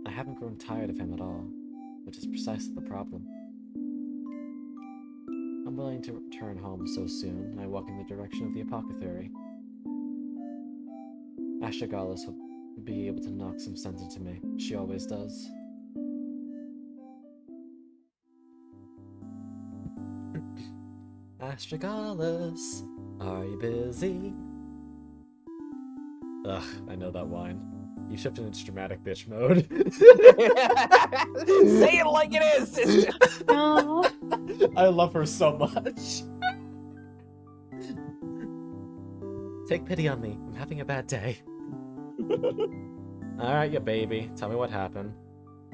I haven't grown tired of him at all, which is precisely the problem. I'm willing to return home so soon, and I walk in the direction of the apothecary. Astragalus will be able to knock some sense into me. She always does. Astragalus, are you busy? Ugh, I know that whine. You shifted into dramatic bitch mode. Say it like it is, sister. No. I love her so much. Take pity on me. I'm having a bad day. Alright, you baby. Tell me what happened.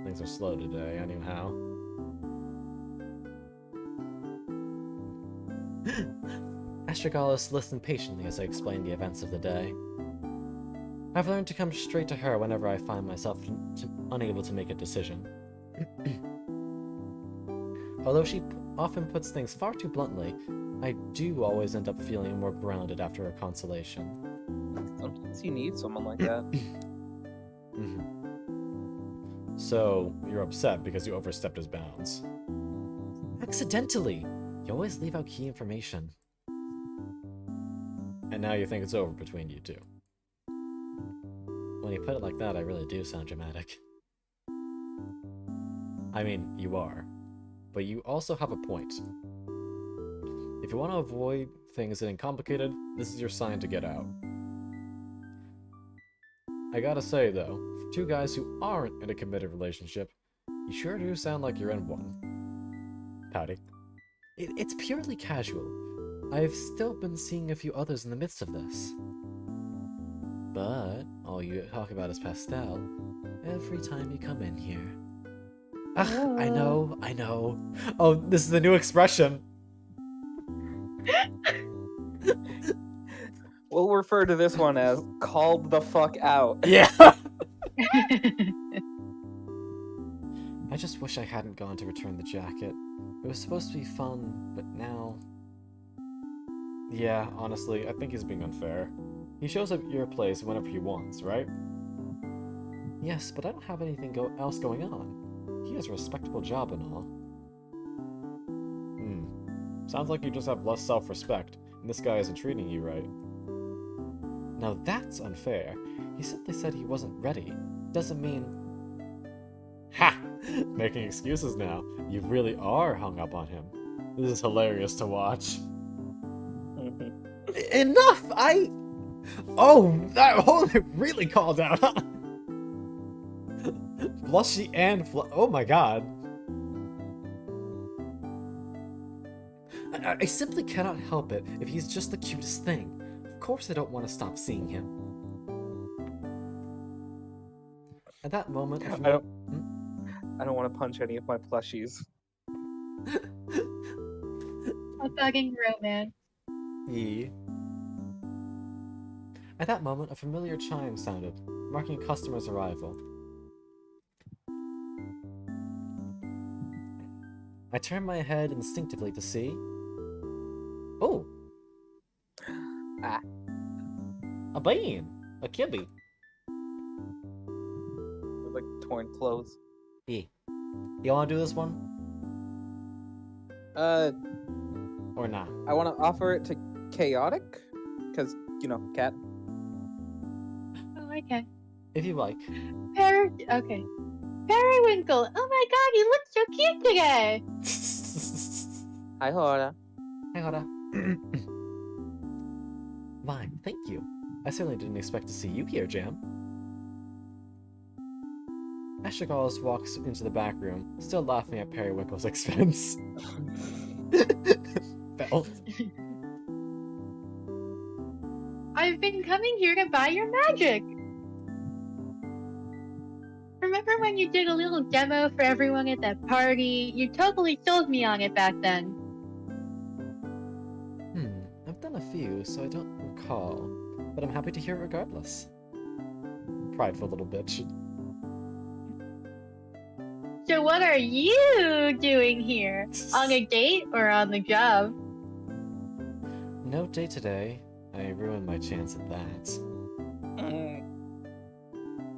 Things are slow today, anyhow. Astragalus listened patiently as I explained the events of the day. I've learned to come straight to her whenever I find myself unable to make a decision. Although she often puts things far too bluntly, I do always end up feeling more grounded after a consolation. Sometimes you need someone like that. So, you're upset because you overstepped his bounds. Accidentally! You always leave out key information. And now you think it's over between you two. When you put it like that, I really do sound dramatic. I mean, you are. But you also have a point. If you want to avoid things getting complicated, this is your sign to get out. I gotta say, though, for two guys who aren't in a committed relationship, you sure do sound like you're in one. Pouty. It's purely casual. I've still been seeing a few others in the midst of this. But all you talk about is pastel every time you come in here. Ugh, I know. Oh, this is the new expression. We'll refer to this one as called the fuck out. Yeah. I just wish I hadn't gone to return the jacket. It was supposed to be fun, but now... Yeah, honestly, I think he's being unfair. He shows up at your place whenever he wants, right? Yes, but I don't have anything else going on. He has a respectable job and all. Sounds like you just have less self-respect, and this guy isn't treating you right. Now that's unfair. He simply said he wasn't ready. Doesn't mean... Ha! Making excuses now. You really are hung up on him. This is hilarious to watch. Enough! Oh, that whole really called out, huh? Blushy and oh my god. I simply cannot help it if he's just the cutest thing. Of course I don't want to stop seeing him. At that moment, I don't want to punch any of my plushies. A bugging romance. Yeah. At that moment, a familiar chime sounded, marking a customer's arrival. I turned my head instinctively to see... Oh! Ah. A bean! A kibby! With like torn clothes. Yeah. You wanna do this one? Or not? I want to offer it to Chaotic, because, you know, cat. Oh, okay. If you like. Okay. Periwinkle! Oh my god, you look so cute today! Hi, Hora. Hey, hold on. Fine, thank you. I certainly didn't expect to see you here, Jam. Astragalus walks into the back room, still laughing at Periwinkle's expense. Belt. I've been coming here to buy your magic! Remember when you did a little demo for everyone at that party? You totally sold me on it back then. I've done a few, so I don't recall. But I'm happy to hear it regardless. Prideful little bitch. So what are you doing here? On a date or on the job? No date today. I ruined my chance at that.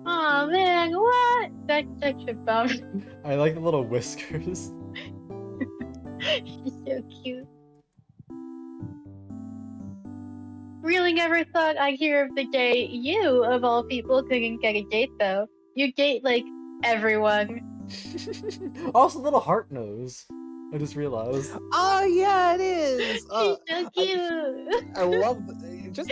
Oh man, what? That's such a bummer. I like the little whiskers. She's so cute. Really never thought I'd hear of the day you, of all people, couldn't get a date though. You date like everyone. Also, little heart nose. I just realized. Oh yeah, it is. She's so cute. I love just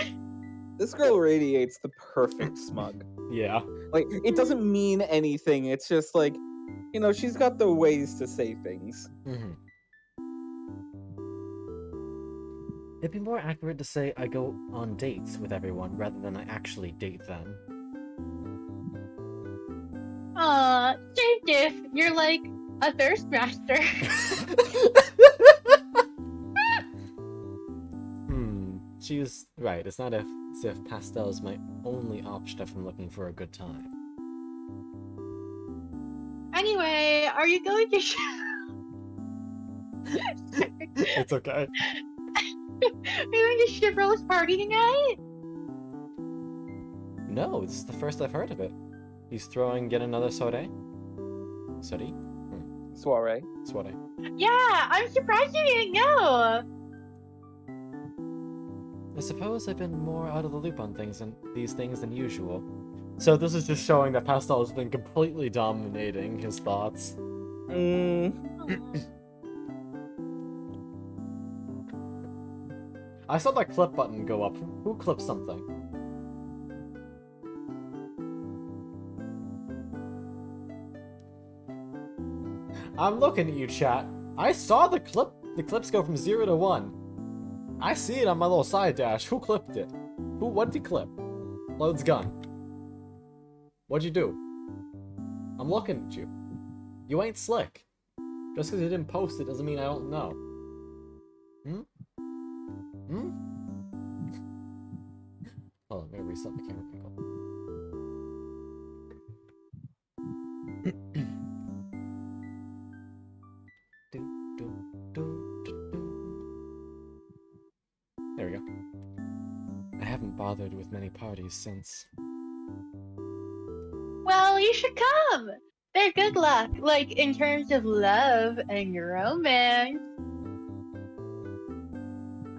this girl radiates the perfect smug. Yeah. Like it doesn't mean anything. It's just like, you know, she's got the ways to say things. Mm-hmm. It'd be more accurate to say I go on dates with everyone rather than I actually date them. Aw, same diff. You're like a thirst master. She's right. It's not as if pastel is my only option if I'm looking for a good time. Anyway, are you going to It's okay. Are you going to Chivalrous party tonight? No, this is the first I've heard of it. He's throwing yet another soiree? Soiree? Soiree. Soiree. Yeah, I'm surprised you didn't know. I suppose I've been more out of the loop on these things than usual. So this is just showing that Pastel has been completely dominating his thoughts. I saw that clip button go up. Who clipped something? I'm looking at you, chat. I saw the clips go from 0 to 1. I see it on my little side dash. Who clipped it? What did he clip? Loads gun. What'd you do? I'm looking at you. You ain't slick. Just because you didn't post it doesn't mean I don't know. Hold on, I'm gonna reset the camera angle. There we go. I haven't bothered with many parties since. Well, you should come. They're good luck, like in terms of love and romance.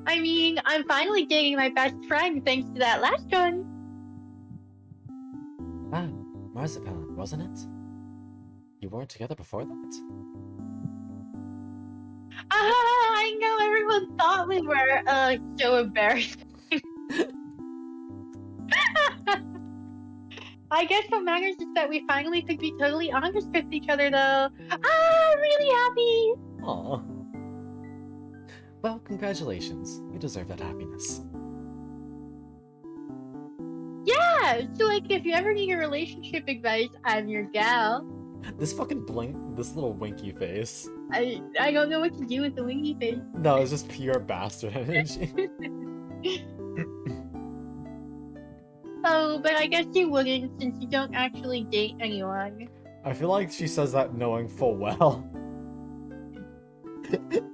I mean, I'm finally dating my best friend thanks to that last one. Ah, Marzipan, wasn't it? You weren't together before that? I know everyone thought we were. So embarrassing. I guess what matters is that we finally could be totally honest with each other, though. I'm really happy. Aw. Well, congratulations. You deserve that happiness. Yeah, so like if you ever need a relationship advice, I'm your gal. This fucking this little winky face. I don't know what to do with the winky face. No, it's just pure bastard energy. Oh, but I guess you wouldn't since you don't actually date anyone. I feel like she says that knowing full well.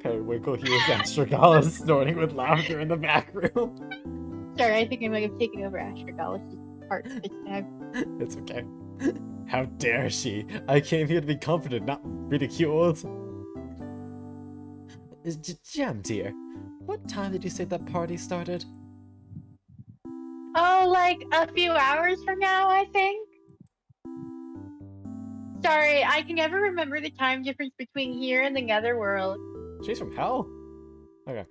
Periwinkle, he was Astragalus snorting with laughter in the back room. Sorry, I think I might have taken over Astragalus' part this time. It's okay. How dare she? I came here to be comforted, not ridiculed. Gem, dear, what time did you say that party started? Oh, like a few hours from now, I think. Sorry, I can never remember the time difference between here and the netherworld. She's from hell? Okay.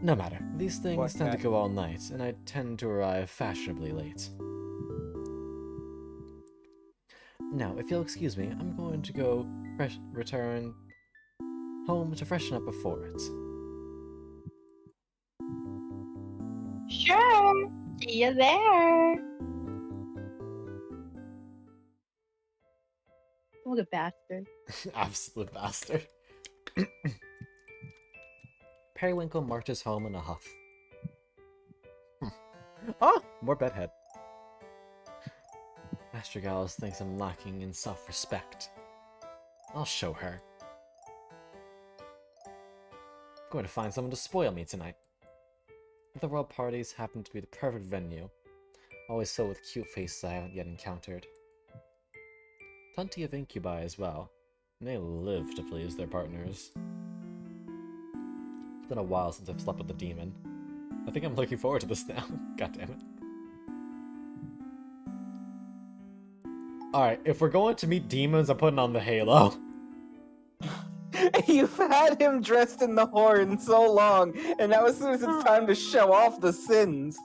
No matter. These things tend to go all night, and I tend to arrive fashionably late. Now, if you'll excuse me, I'm going to go return home to freshen up before it. Sure. See you there. What a bastard. Absolute bastard. Periwinkle marches home in a huff. Oh, more bedhead. Astragalus thinks I'm lacking in self-respect. I'll show her. I'm going to find someone to spoil me tonight. The world parties happen to be the perfect venue, always filled with cute faces I haven't yet encountered. Plenty of incubi as well, and they live to please their partners. It's been a while since I've slept with a demon. I think I'm looking forward to this now. God damn it. Alright, if we're going to meet demons, I'm putting on the halo. You've had him dressed in the horn so long, and now as soon as it's time to show off the sins.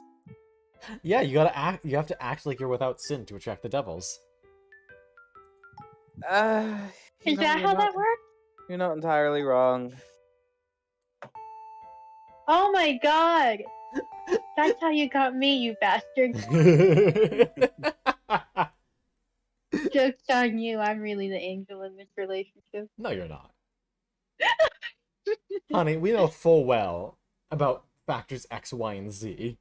Yeah, you have to act like you're without sin to attract the devils. You Is know, that you're how not- that works? You're not entirely wrong. Oh my god! That's how you got me, you bastard. Joke's on you, I'm really the angel in this relationship. No, you're not. Honey, we know full well about factors X, Y, and Z.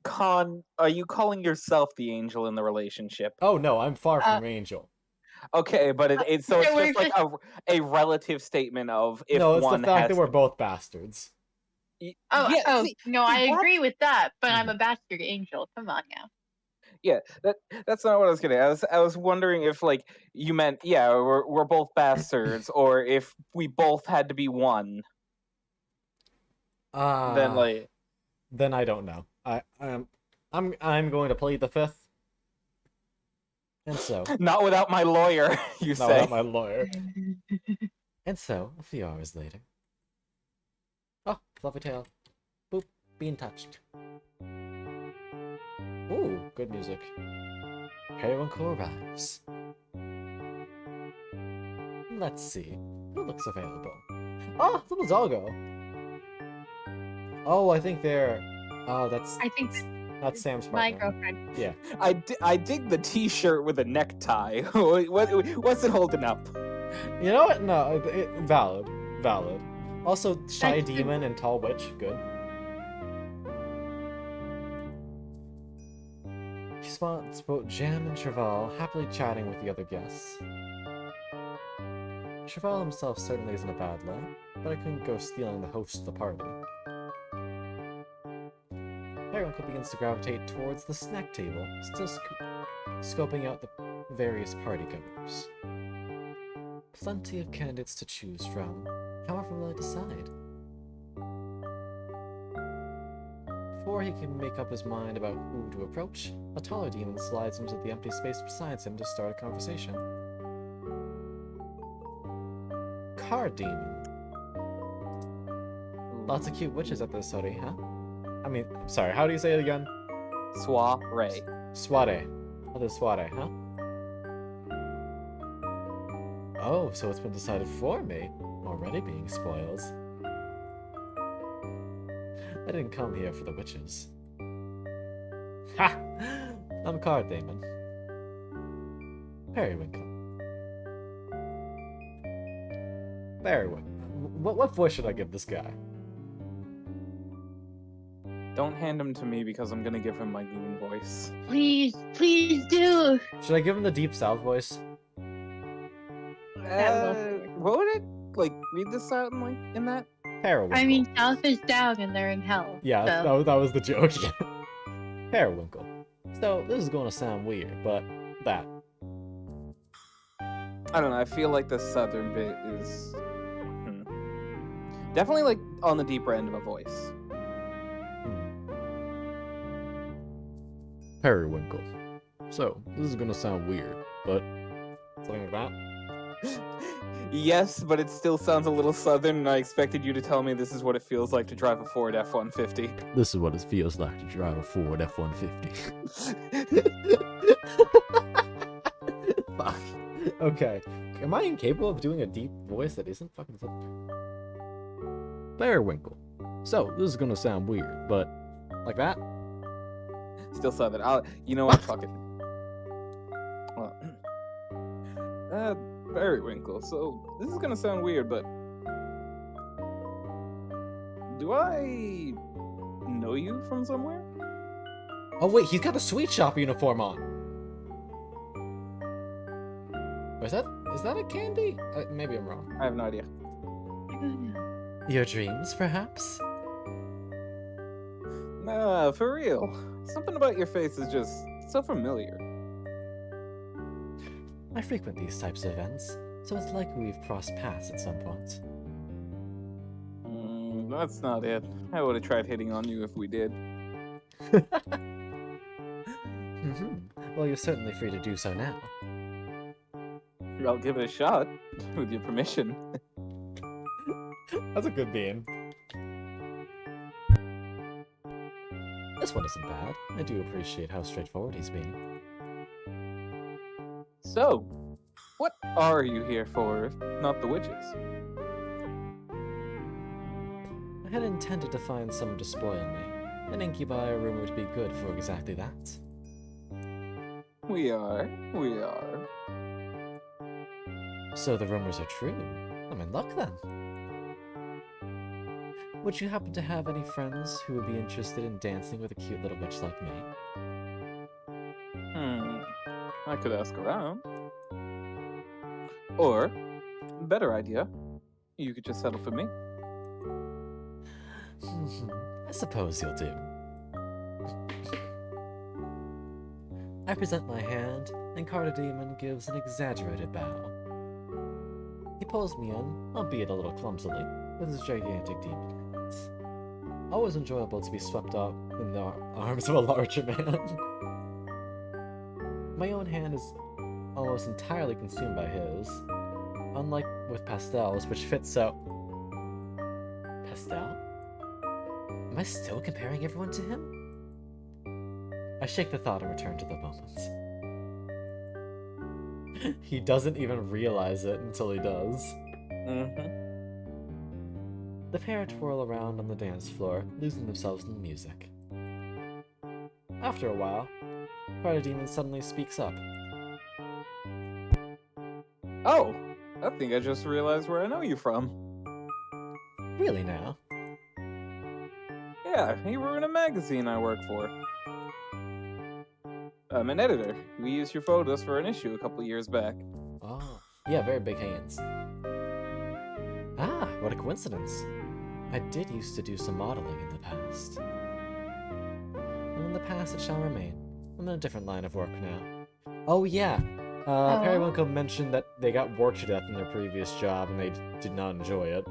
Con, are you calling yourself the angel in the relationship? Oh no, I'm far from an angel. Okay, but it's so just we're like a relative statement of if No, it's one the fact has that we're to- both bastards. Yeah, No, I that- agree with that, but I'm a bastard angel. Come on now. Yeah, that's not what I was getting at. I was wondering if like you meant we're both bastards, or if we both had to be one. Then I don't know. I'm going to plead the fifth. And so, Not without my lawyer, you not say. without my lawyer. And so, a few hours later. Oh, fluffy tail. Boop, being touched. Ooh, good music. Periwinkle arrives. Let's see. Who looks available? Oh, little doggo. Oh, I think they're... Oh, that's I think Sam's my partner. girlfriend. Yeah. I dig the T-shirt with a necktie. What's it holding up? You know what? No, valid. Valid. Also, shy That's good. demon and tall witch. Good. He spots both Jam and Cheval happily chatting with the other guests. Cheval himself certainly isn't a bad lad, but I couldn't go stealing the host of the party. Periwinkle begins to gravitate towards the snack table, still scoping out the various party goers. Plenty of candidates to choose from. However will I decide? Before he can make up his mind about who to approach, a taller demon slides into the empty space beside him to start a conversation. Card demon. Lots of cute witches at this study, huh? I mean, sorry, how do you say it again? Soiree. Soiree. Oh, the soiree, huh? Oh, so it's been decided for me. Already being spoils. I didn't come here for the witches. Ha! I'm Card Demon. Periwinkle. Periwinkle. What voice should I give this guy? Don't hand him to me because I'm gonna give him my goon voice. Please do. Should I give him the Deep South voice? What would it like? Read this out in in that? Periwinkle. I mean, South is down and they're in hell. Yeah, so. that was the joke. Periwinkle. So, this is going to sound weird, but that. I don't know. I feel like the southern bit is definitely like on the deeper end of a voice. Periwinkle. So, this is going to sound weird, but something like that. Yes, but it still sounds a little southern, and I expected you to tell me this is what it feels like to drive a Ford F-150. This is what it feels like to drive a Ford F-150. Fuck. Okay. Am I incapable of doing a deep voice that isn't fucking Periwinkle. So, this is gonna sound weird, but like that? Still southern. You know what? Fuck it. Well, Periwinkle. So this is gonna sound weird, but do I know you from somewhere? Oh wait, he's got a sweet shop uniform on. Is that a candy? Maybe I'm wrong. I have no idea. Your dreams, perhaps? Nah, for real. Something about your face is just so familiar. I frequent these types of events, so it's likely we've crossed paths at some point. That's not it. I would have tried hitting on you if we did. Well, you're certainly free to do so now. I'll give it a shot, with your permission. That's a good bean. This one isn't bad. I do appreciate how straightforward he's being. So, what are you here for, if not the witches? I had intended to find someone to spoil me. An incubi are rumored to be good for exactly that. We are. So the rumors are true. I'm in luck then. Would you happen to have any friends who would be interested in dancing with a cute little witch like me? I could ask around. Or, better idea, you could just settle for me. I suppose you'll do. I present my hand, and Carter Demon gives an exaggerated bow. He pulls me in, albeit a little clumsily, with his gigantic demon hands. Always enjoyable to be swept up in the arms of a larger man. My own hand is almost entirely consumed by his, unlike with Pastel's, which fits so... Pastel? Am I still comparing everyone to him? I shake the thought and return to the moment. He doesn't even realize it until he does. The pair twirl around on the dance floor, losing themselves in the music. After a while, Carter Demon suddenly speaks up. Oh, I think I just realized where I know you from. Really now? Yeah, you were in a magazine I work for. I'm an editor. We used your photos for an issue a couple years back. Oh, yeah, very big hands. Ah, what a coincidence. I did used to do some modeling in the past. And in the past it shall remain. I'm in a different line of work now. Oh yeah, Periwinkle mentioned that they got worked to death in their previous job and they did not enjoy it.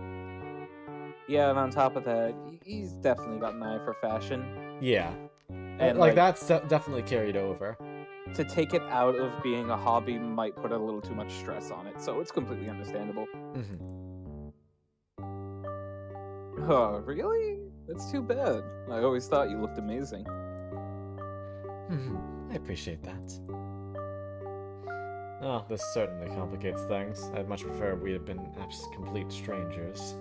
Yeah, and on top of that, he's definitely got an eye for fashion. Yeah. And like that's definitely carried over. To take it out of being a hobby might put a little too much stress on it, so it's completely understandable. Oh, really? That's too bad. I always thought you looked amazing. I appreciate that. Oh, this certainly complicates things. I'd much prefer we had been complete strangers.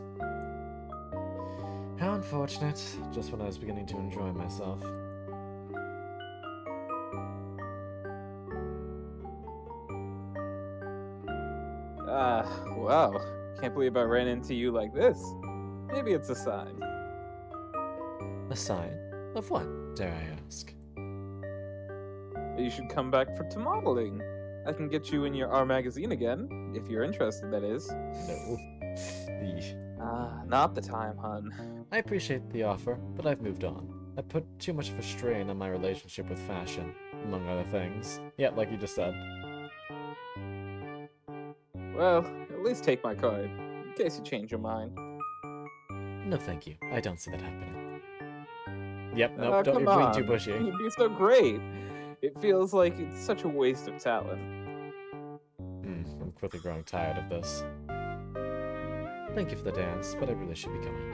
How unfortunate, just when I was beginning to enjoy myself. Wow. Can't believe I ran into you like this. Maybe it's a sign. A sign? Of what, dare I ask? You should come back to modeling. I can get you in our magazine again, if you're interested, that is. No. Eesh. Not the time, hun. I appreciate the offer, but I've moved on. I put too much of a strain on my relationship with fashion, among other things. Yeah, like you just said. Well, at least take my card, in case you change your mind. No thank you. I don't see that happening. Yep, nope, Come you're being on. too pushy. You'd be so great. It feels like it's such a waste of talent. I'm quickly growing tired of this. Thank you for the dance, but I really should be going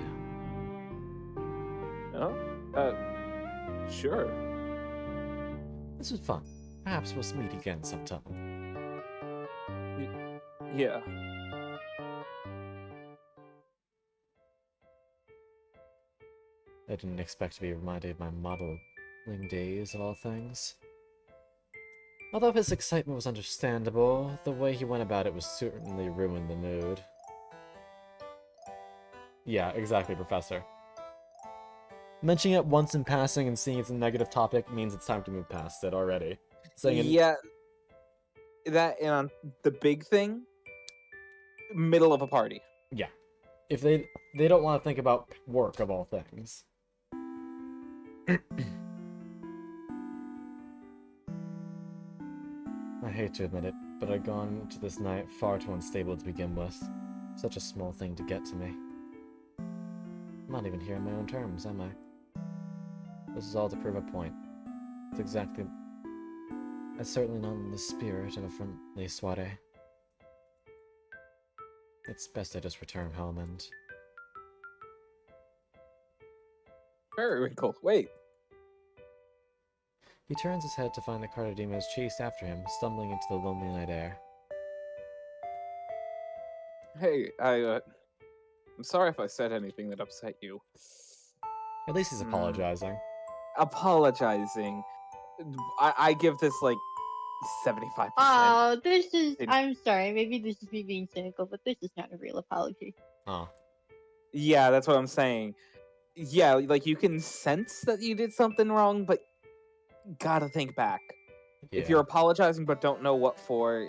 now. Oh? Sure. This was fun. Perhaps we'll meet again sometime. Yeah. I didn't expect to be reminded of my modeling days of all things. Although his excitement was understandable, the way he went about it was certainly ruined the mood. Yeah, exactly, Professor. Mentioning it once in passing and seeing it's a negative topic means it's time to move past it already. Yeah. That, and on the big thing, middle of a party. Yeah. If they don't want to think about work of all things. I hate to admit it, but I'd gone into this night far too unstable to begin with. Such a small thing to get to me. I'm not even here on my own terms, am I? This is all to prove a point. It's exactly... It's certainly not in the spirit of a friendly soiree. It's best I just return home and... Periwinkle, wait. He turns his head to find that Cardedema has chased after him, stumbling into the lonely night air. Hey, I'm sorry if I said anything that upset you. At least he's apologizing. Apologizing. I give this like 75%. Oh, this is. I'm sorry. Maybe this is me being cynical, but this is not a real apology. Oh. Yeah, that's what I'm saying. Yeah, like you can sense that you did something wrong, but gotta think back. Yeah. If you're apologizing but don't know what for,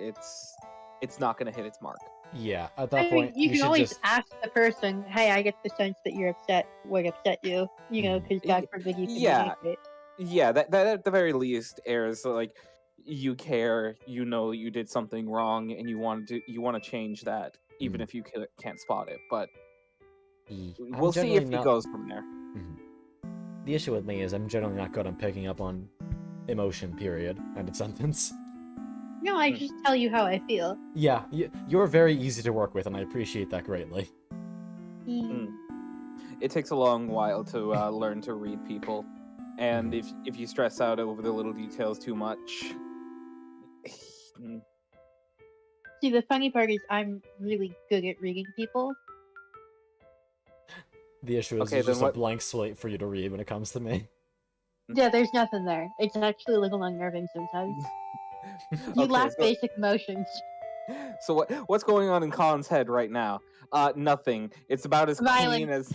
it's not gonna hit its mark. Yeah, at I that mean, point, you can should always just... ask the person, "Hey, I get the sense that you're upset. What upset you? You know, because God forbid you Yeah. communicate." Yeah, that at the very least airs like you care, you know you did something wrong, and you want to change that, even if you can't spot it. But we'll see if he goes from there. The issue with me is I'm generally not good on picking up on emotion, period, end of sentence. No, I just tell you how I feel. Yeah, you're very easy to work with, and I appreciate that greatly. It takes a long while to learn to read people, and if you stress out over the little details too much. See, the funny part is I'm really good at reading people. The issue is there's just a blank slate for you to read when it comes to me. Yeah, there's nothing there. It's actually a little unnerving sometimes. You lack basic emotions. So what's going on in Colin's head right now? Nothing. It's about as clean as...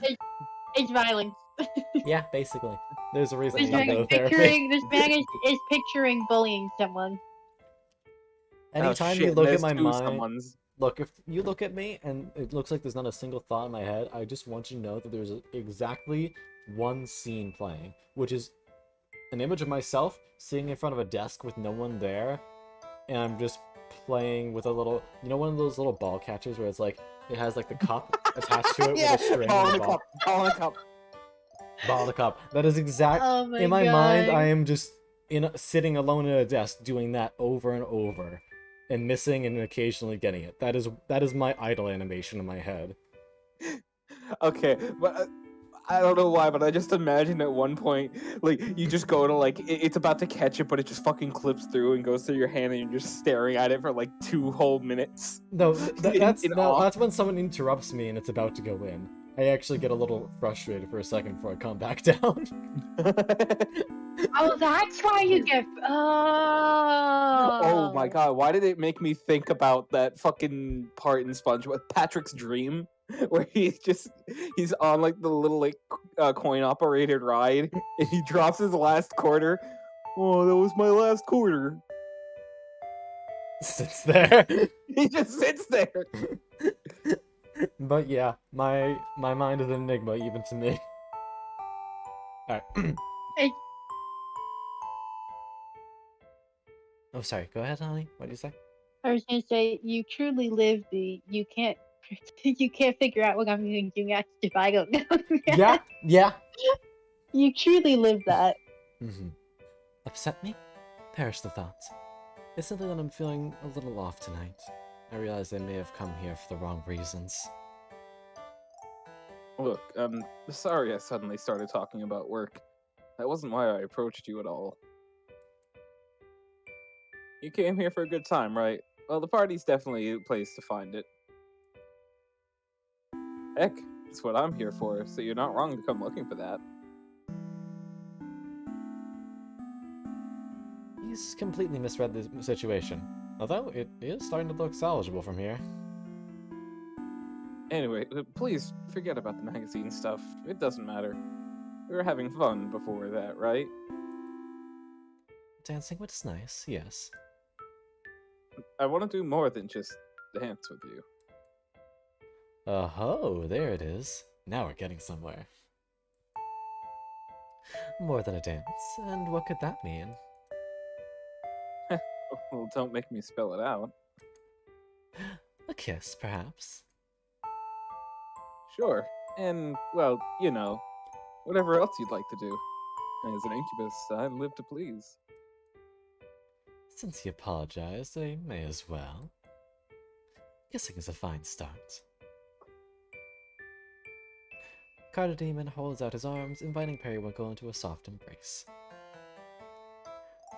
It's violence. Yeah, basically. There's a reason This you man, go to therapy. this man is picturing bullying someone. Anytime you look at my mind... Look, if you look at me and it looks like there's not a single thought in my head, I just want you to know that there's exactly one scene playing, which is an image of myself sitting in front of a desk with no one there, and I'm just playing with a little, you know, one of those little ball catchers where it's like, it has like the cup attached to it with a string. Ball in a cup. Ball in a cup. Ball in a cup. That is exact. Oh my in my God. mind, I am just sitting alone at a desk doing that over and over. And missing and occasionally getting it. That is my idle animation in my head. Okay, but I don't know why, but I just imagine at one point, like, you just go to, like, it's about to catch it, but it just fucking clips through and goes through your hand, and you're just staring at it for, like, 2 whole minutes. No, that's when someone interrupts me and it's about to go in. I actually get a little frustrated for a second before I calm back down. Oh, that's why you get... Oh my God, why did it make me think about that fucking part in SpongeBob, Patrick's Dream, where he's on, like, the little, like, coin-operated ride, and he drops his last quarter. Oh, that was my last quarter. Sits there. He just sits there. But yeah, my mind is an enigma even to me. Alright. Oh, sorry. Go ahead, honey. What did you say? I was gonna say, you truly live the you can't figure out what I'm going to do next if I don't know. Yeah. You truly live that. Upset me? Perish the thoughts. It's simply that I'm feeling a little off tonight. I realize I may have come here for the wrong reasons. Look, I'm sorry I suddenly started talking about work. That wasn't why I approached you at all. You came here for a good time, right? Well, the party's definitely a place to find it. Heck, it's what I'm here for, so you're not wrong to come looking for that. He's completely misread the situation, although it is starting to look salvageable from here. Anyway, please forget about the magazine stuff. It doesn't matter. We were having fun before that, right? Dancing was nice, yes. I want to do more than just dance with you. Oh, there it is. Now we're getting somewhere. More than a dance. And what could that mean? Well, don't make me spell it out. A kiss, perhaps? Sure. And, well, whatever else you'd like to do. As an incubus, I live to please. Since he apologized, I may as well. Kissing is a fine start. Cardamon holds out his arms, inviting Periwinkle into a soft embrace.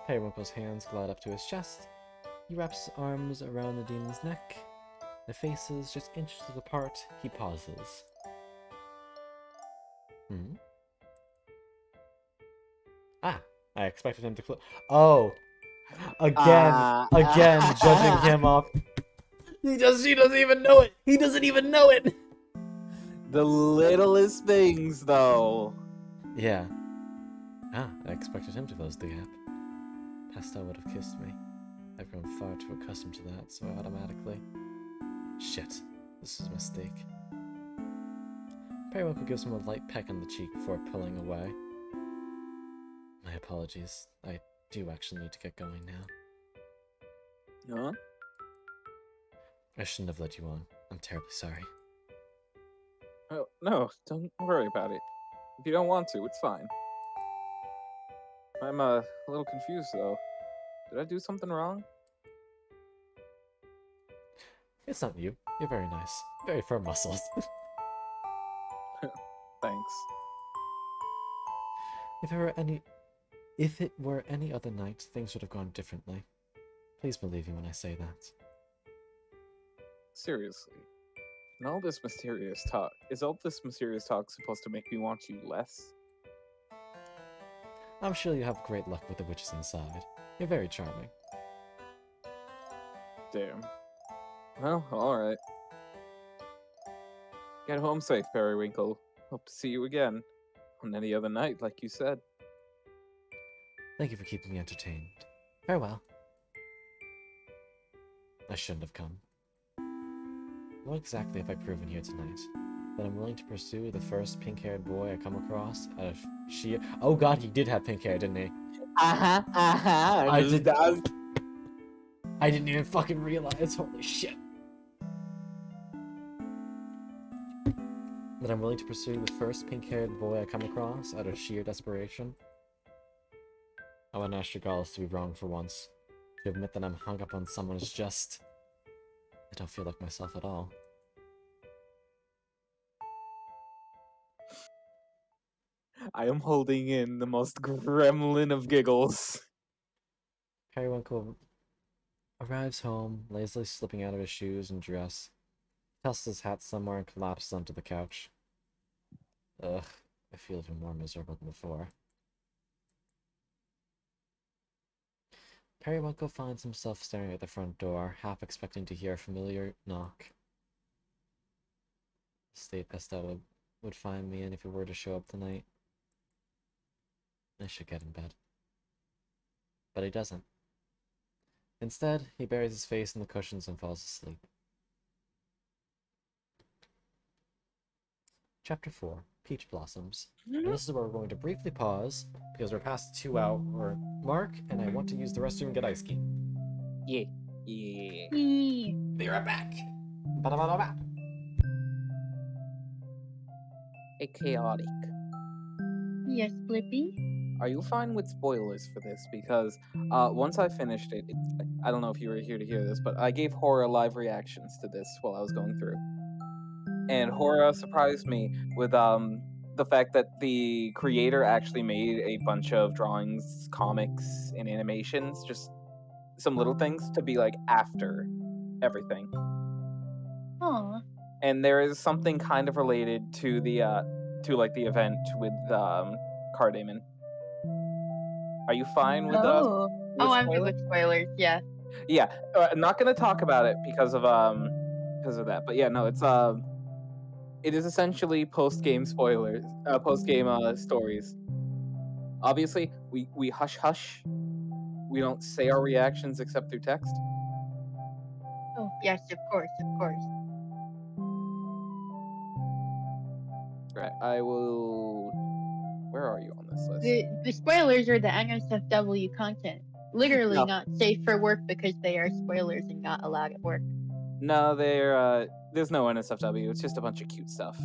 Periwinkle's hands glide up to his chest. He wraps his arms around the demon's neck. Their faces just inches apart. He pauses. Hmm? Ah, I expected him to close. Oh! Again, judging him off. She doesn't even know it! He doesn't even know it! The littlest things, though. Yeah. Ah, I expected him to close the gap. Pastel would have kissed me. I've grown far too accustomed to that, so automatically. Shit, this is a mistake. Periwinkle gives him a light peck on the cheek before pulling away. My apologies. I do actually need to get going now. Huh? I shouldn't have let you on. I'm terribly sorry. Oh, no, don't worry about it. If you don't want to, it's fine. I'm a little confused, though. Did I do something wrong? It's not you. You're very nice. Very firm muscles. Thanks. If it were any other night, things would have gone differently. Please believe me when I say that. Seriously. And all this mysterious talk, is all this mysterious talk supposed to make me want you less? I'm sure you have great luck with the witches inside. You're very charming. Damn. Well, alright. Get home safe, Periwinkle. Hope to see you again. On any other night, like you said. Thank you for keeping me entertained. Farewell. I shouldn't have come. What exactly have I proven here tonight? That I'm willing to pursue the first pink-haired boy I come across out of sheer— Oh god, he did have pink hair, didn't he? I didn't even fucking realize. Holy shit. That I'm willing to pursue the first pink-haired boy I come across out of sheer desperation. I want Astragalus to be wrong for once. To admit that I'm hung up on someone is just— I don't feel like myself at all. I am holding in the most gremlin of giggles. Periwinkle arrives home, lazily slipping out of his shoes and dress, tosses his hat somewhere and collapses onto the couch. Ugh, I feel even more miserable than before. Periwinkle finds himself staring at the front door, half expecting to hear a familiar knock. The state Estelle would find me in if he were to show up tonight. I should get in bed. But he doesn't. Instead, he buries his face in the cushions and falls asleep. Chapter 4, Peach Blossoms. And this is where we're going to briefly pause, because we're past the 2-hour mark, and I want to use the restroom and get ice cream. Yeah. Yeah. Be right back! Ba-da-ba-da-ba. A chaotic. Yes, Blippi? Are you fine with spoilers for this? Because once I finished it, I don't know if you were here to hear this, but I gave Hora live reactions to this while I was going through. And Hora surprised me with the fact that the creator actually made a bunch of drawings, comics, and animations, just some little things to be like after everything. Aw. And there is something kind of related to the the event with Cardamon. Are you fine with Oh. Oh, I'm good spoilers? with spoilers, yeah. Yeah, I'm not gonna talk about it because of that. But yeah, no, it is essentially post game spoilers, post game stories. Obviously, we hush hush. We don't say our reactions except through text. Oh, yes, of course, of course. Right, I will Where are you on this list? The spoilers are the NSFW content. Literally No. not safe for work because they are spoilers and not allowed at work. No, there's no NSFW. It's just a bunch of cute stuff.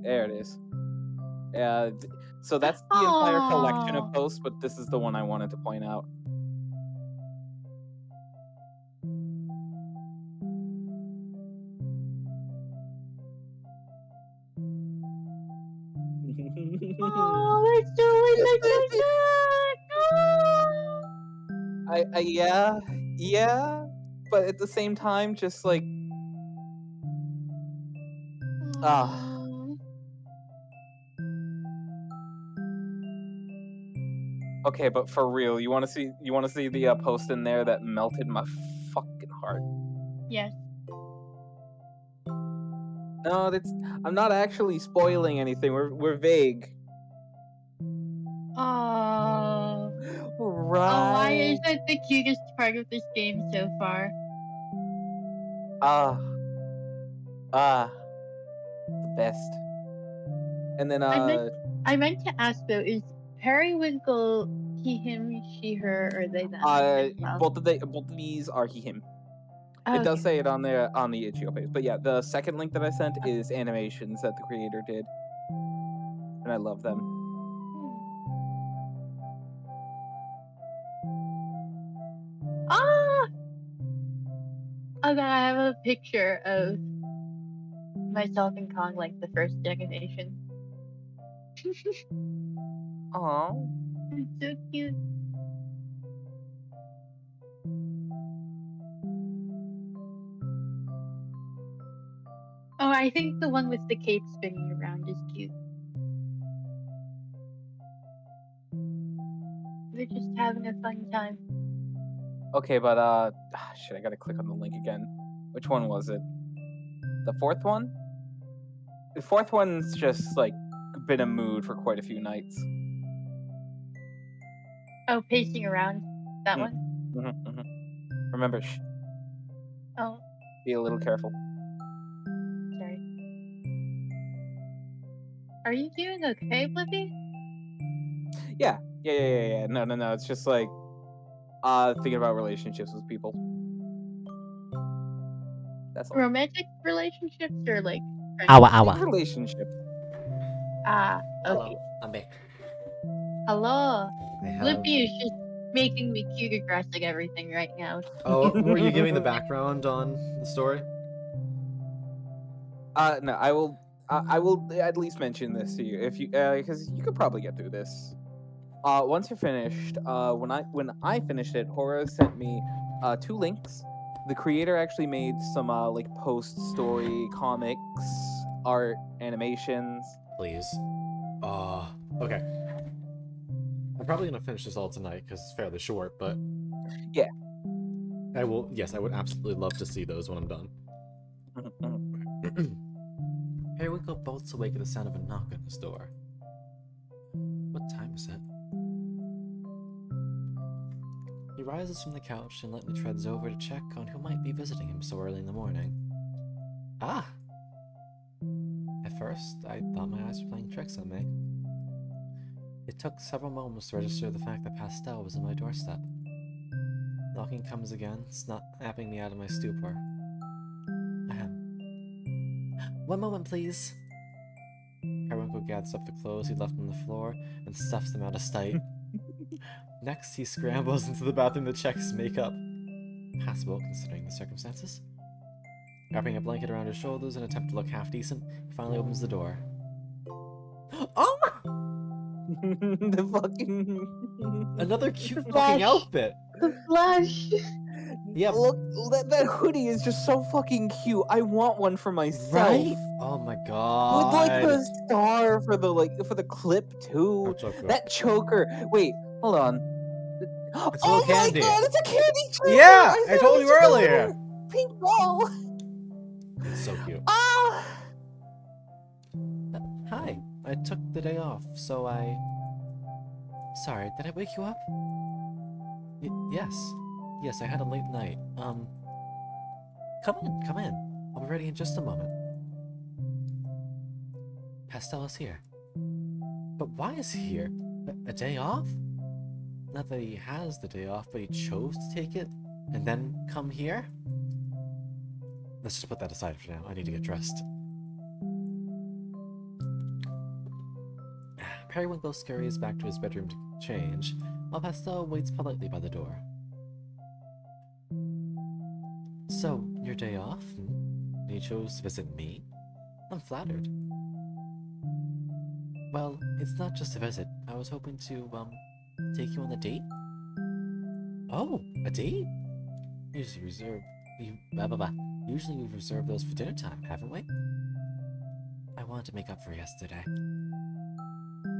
There it is. So that's the entire collection of Aww. posts, but this is the one I wanted to point out. Oh, that's so sad. Yeah, but at the same time, just like ah. Aw. Okay, but for real, you want to see the post in there that melted my fucking heart. Yes. No, I'm not actually spoiling anything. We're vague. Oh. Right. Oh, why is that the cutest part of this game so far? The best. And then I meant to ask though, is Periwinkle he, him, she, her, or they, them? both of these are he him. Oh, It does okay. say it on the Itch.io page. But yeah, the second link that I sent is animations that the creator did. And I love them. Ah! Okay, I have a picture of myself and Kong like the first animation. Aww. It's so cute. Oh, I think the one with the cape spinning around is cute. They're just having a fun time. Okay, but shit, I gotta click on the link again. Which one was it? The fourth one? The fourth one's just like been a mood for quite a few nights. Oh, pacing around. That one? Remember, Oh, be a little careful. sorry. Are you doing okay, Blippi? Yeah. No. It's just like thinking about relationships with people. That's all. Romantic relationships or like Big relationship. Ah, okay. Hello, I'm back. Hello. I have... Blippi is just making me cute aggressive everything right now. Oh, were you giving the background on the story? No, I will at least mention this to you if you because you could probably get through this. Once you're finished, when I finished it, Hora sent me 2 links. The creator actually made some like post-story comics, art, animations. Please. Okay. I'm probably gonna finish this all tonight because it's fairly short, but yeah, I will. Yes, I would absolutely love to see those when I'm done. Periwinkle bolts awake at the sound of a knock on his door. What time is it? He rises from the couch and lightly treads over to check on who might be visiting him so early in the morning. Ah! At first, I thought my eyes were playing tricks on me. It took several moments to register the fact that Pastel was on my doorstep. Knocking comes again, snapping me out of my stupor. Ahem. 1 moment, please. Periwinkle gathers up the clothes he left on the floor and stuffs them out of sight. Next, he scrambles into the bathroom to check his makeup. Passable, considering the circumstances. Wrapping a blanket around his shoulders in an attempt to look half decent, he finally opens the door. Oh! The fucking Another cute The fucking flash. outfit! The flash. Yeah, look, that hoodie is just so fucking cute. I want one for myself. right? Oh my god. With like the star for the clip too. choker. That choker. Wait, hold on. It's a little candy. My god, it's a candy choker. Yeah, I thought told it you was just a earlier. little pink ball. It's so cute. Ah. Hi, I took the day off, so I... Sorry, did I wake you up? Yes. Yes, I had a late night. Come in. I'll be ready in just a moment. Pastel is here. But why is he here? A day off? Not that he has the day off, but he chose to take it and then come here? Let's just put that aside for now. I need to get dressed. Periwinkle scurries back to his bedroom to change, while Pastel waits politely by the door. So, your day off? And you chose to visit me? I'm flattered. Well, it's not just a visit. I was hoping to, take you on a date? Oh, a date? Usually we've reserved those for dinner time, haven't we? I wanted to make up for yesterday.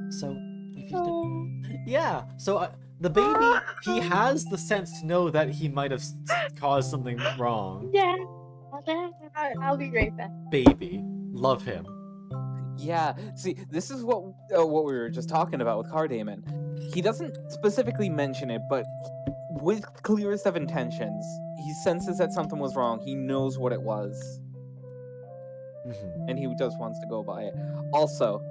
So, if you did... Yeah, so the baby, he has the sense to know that he might have caused something wrong. Yeah. I'll be right back. Baby. Love him. Yeah, see, this is what we were just talking about with Cardamon. He doesn't specifically mention it, but with clearest of intentions, he senses that something was wrong. He knows what it was, and he just wants to go by it. Also,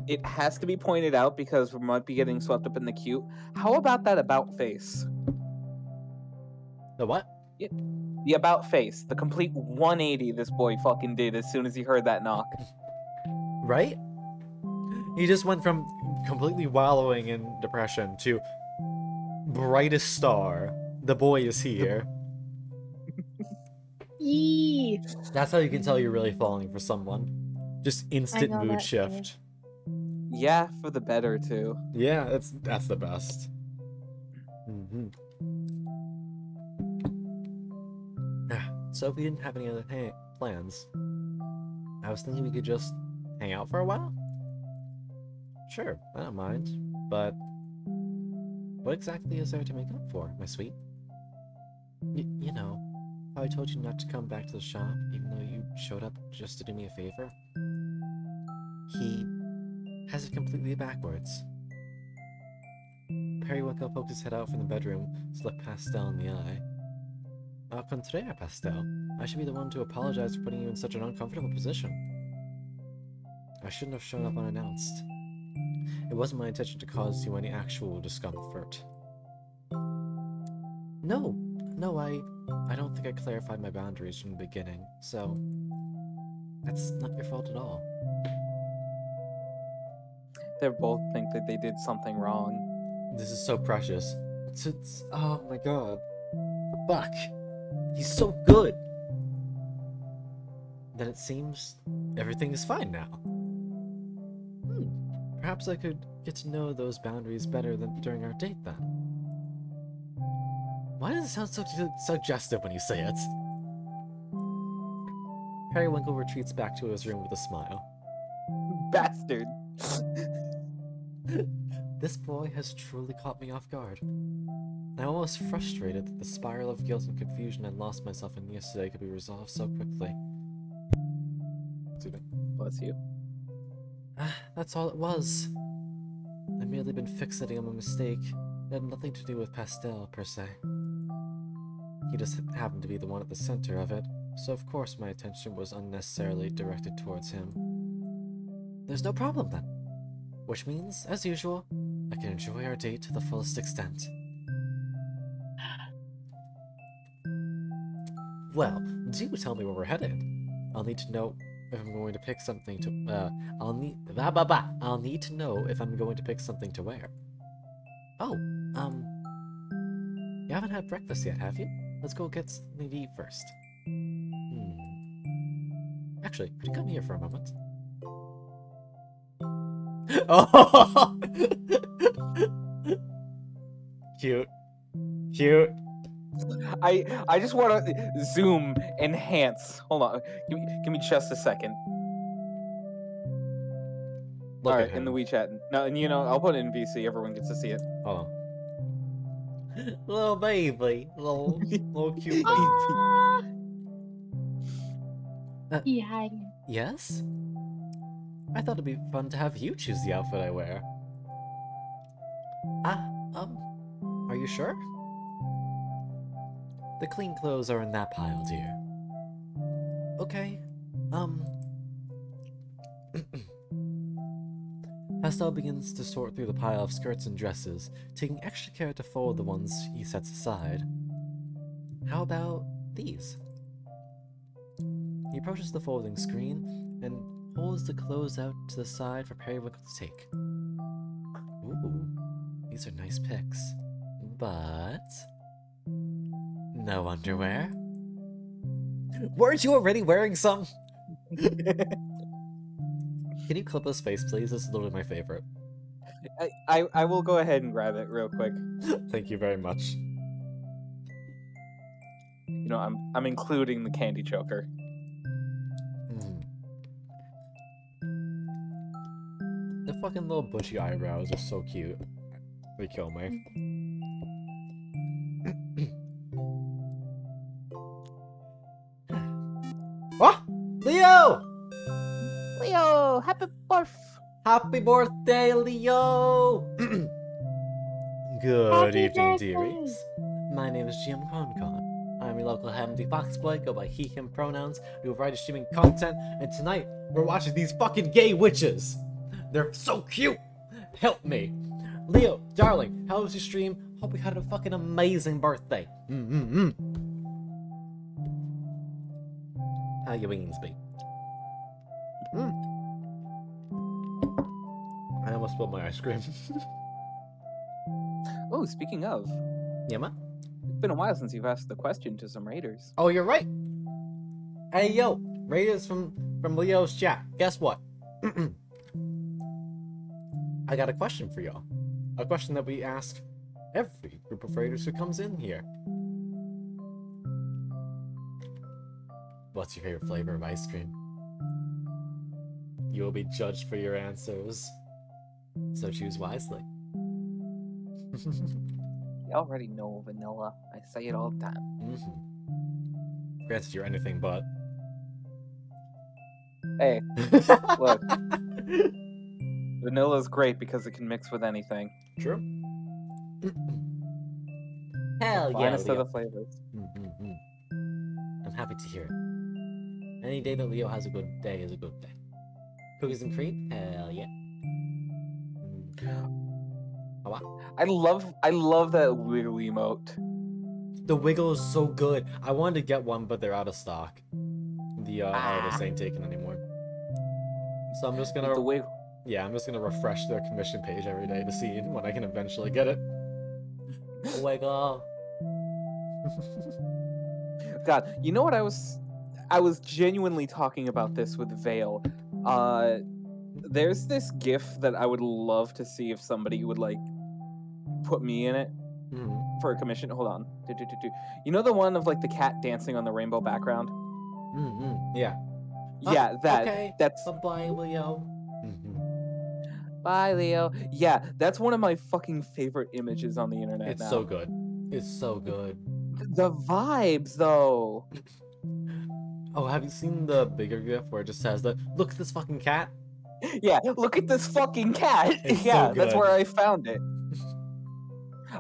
it has to be pointed out because we might be getting swept up in the cute. How about that about face? The what? The about face. The complete 180 this boy fucking did as soon as he heard that knock. Right? He just went from completely wallowing in depression to brightest star. The boy is here. Yee. That's how you can tell you're really falling for someone. Just instant know mood that too. shift. Yeah, for the better too. Yeah, that's the best. So if we didn't have any other plans, I was thinking we could just hang out for a while? Sure, I don't mind, but what exactly is there to make up for, my sweet? You know, how I told you not to come back to the shop, even though you showed up just to do me a favor? He has it completely backwards. Periwinkle poked his head out from the bedroom to look Pastel in the eye. Au contraire, Pastel. I should be the one to apologize for putting you in such an uncomfortable position. I shouldn't have shown up unannounced. It wasn't my intention to cause you any actual discomfort. No, I don't think I clarified my boundaries from the beginning, so that's not your fault at all. They both think that they did something wrong. This is so precious. It's oh my god. Fuck. He's so good. Then it seems everything is fine now. Perhaps I could get to know those boundaries better than during our date then. Why does it sound so suggestive when you say it? Periwinkle retreats back to his room with a smile. Bastard. This boy has truly caught me off guard. I'm almost frustrated that the spiral of guilt and confusion I lost myself in yesterday could be resolved so quickly. Excuse me. Bless you. That's all it was. I've merely been fixating on my mistake. It had nothing to do with Pastel, per se. He just happened to be the one at the center of it, so of course my attention was unnecessarily directed towards him. There's no problem then. Which means, as usual, I can enjoy our date to the fullest extent. Well, do tell me where we're headed. I'll need to know if I'm going to pick something to, I'll need to know if I'm going to pick something to wear. Oh, you haven't had breakfast yet, have you? Let's go get something to eat first. Actually, could you come here for a moment? Oh! Cute. Cute. I just want to zoom, enhance. Hold on. Give me just a second. Look All at right, in him. the WeChat. No, and I'll put it in VC. Everyone gets to see it. Hold on. Little baby. Little cute baby. Ah! Yeah. Yes? I thought it'd be fun to have you choose the outfit I wear. Are you sure? The clean clothes are in that pile, dear. Okay. Pastel begins to sort through the pile of skirts and dresses, taking extra care to fold the ones he sets aside. How about these? He approaches the folding screen and holds the clothes out to the side for Periwinkle to take. Ooh, these are nice picks. But no underwear? Weren't you already wearing some? Can you clip his face, please? This is literally my favorite. I will go ahead and grab it real quick. Thank you very much. You know, I'm including the candy choker. The fucking little bushy eyebrows are so cute. They kill me. Ah! Leo! Leo, happy birthday! Happy birthday, Leo! Good Happy evening, birthday. dearies. My name is Jim Concon. I'm your local Hamdy Foxboy, go by he, him pronouns. We provide streaming content, and tonight we're watching these fucking gay witches. They're so cute. Help me. Leo, darling, how was your stream? Hope you had a fucking amazing birthday. How your wings be? I almost spilled my ice cream. Oh, speaking of, Yeah, man? it's been a while since you've asked the question to some raiders. Oh, you're right. Hey, yo, Raiders from Leo's chat. Guess what? I got a question for y'all. A question that we ask every group of Raiders who comes in here. What's your favorite flavor of ice cream? You will be judged for your answers, so choose wisely. You already know vanilla. I say it all the time. Granted, you're anything but. Hey, look. Vanilla's great because it can mix with anything. True. Hell yeah, Finest of Leo. the flavors. I'm happy to hear it. Any day that Leo has a good day is a good day. Cookies and cream? Hell yeah. Oh, wow. I love that wiggle emote. The wiggle is so good. I wanted to get one, but they're out of stock. The artists ain't taken anymore. So I'm just gonna The wiggle. yeah, I'm just gonna refresh their commission page every day to see when I can eventually get it. Wiggle. God, you know what I was genuinely talking about this with Vale. There's this GIF that I would love to see if somebody would like put me in it for a commission. Hold on. You know the one of like the cat dancing on the rainbow background? Yeah. Yeah, that. Okay. That's Bye-bye, Leo. Bye, Leo. Yeah, that's one of my fucking favorite images on the internet It's now. so good. It's so good. The vibes, though. Oh, have you seen the bigger GIF where it just says that, look at this fucking cat? Yeah, look at this fucking cat. It's so Yeah, that's good. where I found it.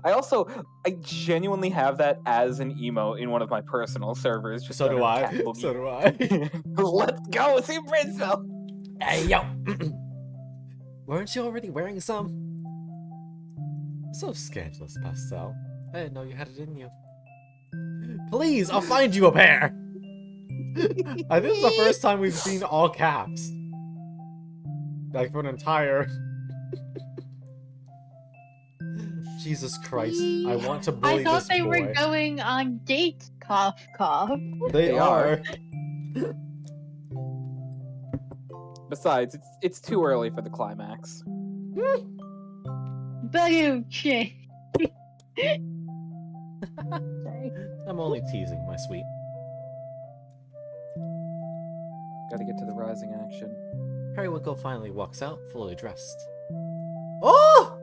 I genuinely have that as an emote in one of my personal servers. Just So do under I. Cat Boogie. So do I. Let's go, see Bridgeville. Hey, yo! Weren't you already wearing some? So scandalous, Pastel. I didn't know you had it in you. Please, I'll find you a pair! I think it's the first time we've seen all caps. Like, for an entire... Jesus Christ, I want to bully I thought this they boy. were going on dates, cough cough. They are. Besides, it's too early for the climax. Boom! Sorry. I'm only teasing, my sweet. Gotta get to the rising action. Periwinkle finally walks out, fully dressed. Oh!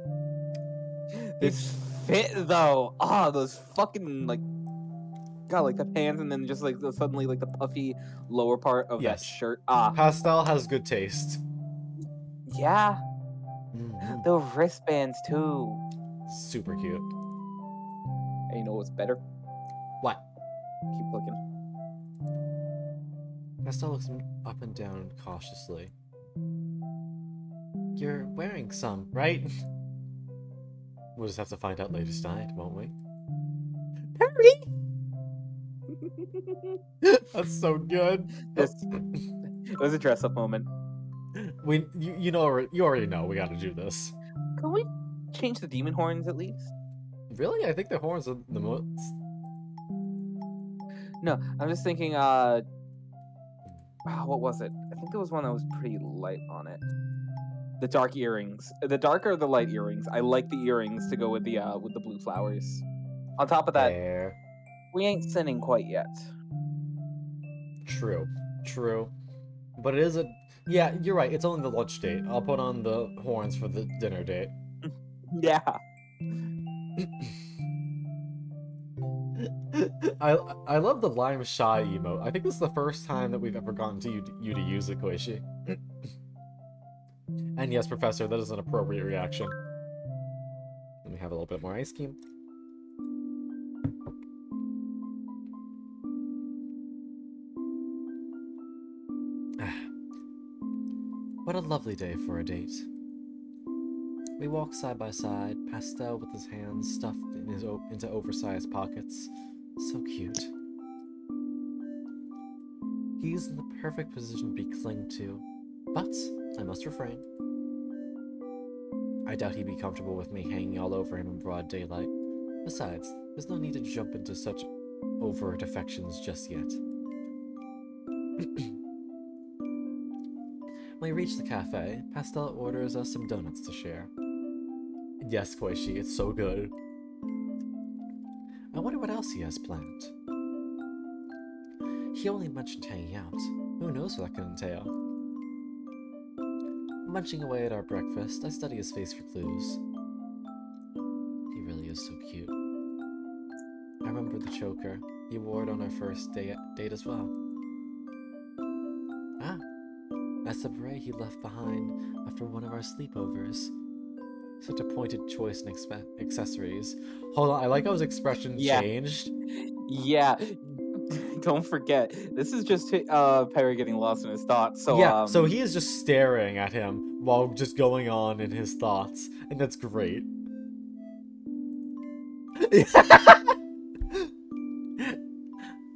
This fit though, those fucking like, God, like the pants, and then just like suddenly like the puffy lower part of Yes. that shirt. Pastel has good taste. Yeah, the wristbands too. Super cute. And you know what's better? What? Keep looking. Pastel looks up and down cautiously. You're wearing some, right? We'll just have to find out later tonight, won't we? Perry! That's so good. It was a dress-up moment. You already know we gotta do this. Can we change the demon horns at least? Really? I think the horns are the most... No, I'm just thinking, what was it? I think there was one that was pretty light on it. The dark earrings. The darker the light earrings. I like the earrings to go with the blue flowers. On top of that, There. we ain't sinning quite yet. True. But it is a... Yeah, you're right. It's only the lunch date. I'll put on the horns for the dinner date. Yeah. I love the lime shy emote. I think this is the first time that we've ever gotten to you to use it, Koishi. And yes, Professor, that is an appropriate reaction. Let me have a little bit more ice cream. What a lovely day for a date. We walk side by side, Pastel with his hands stuffed into oversized pockets. So cute. He's in the perfect position to be clinged to, but I must refrain. I doubt he'd be comfortable with me hanging all over him in broad daylight. Besides, there's no need to jump into such overt affections just yet. When we reach the cafe, Pastel orders us some donuts to share. Yes, Koishi, it's so good. I wonder what else he has planned. He only mentioned hanging out. Who knows what that could entail? Munching away at our breakfast, I study his face for clues. He really is so cute. I remember the choker. He wore it on our first date as well. Ah, that's the beret he left behind after one of our sleepovers. Such a pointed choice in accessories. Hold on, I like how his expression changed. Yeah. Don't forget, this is just Perry getting lost in his thoughts. So yeah, so he is just staring at him while just going on in his thoughts, and that's great.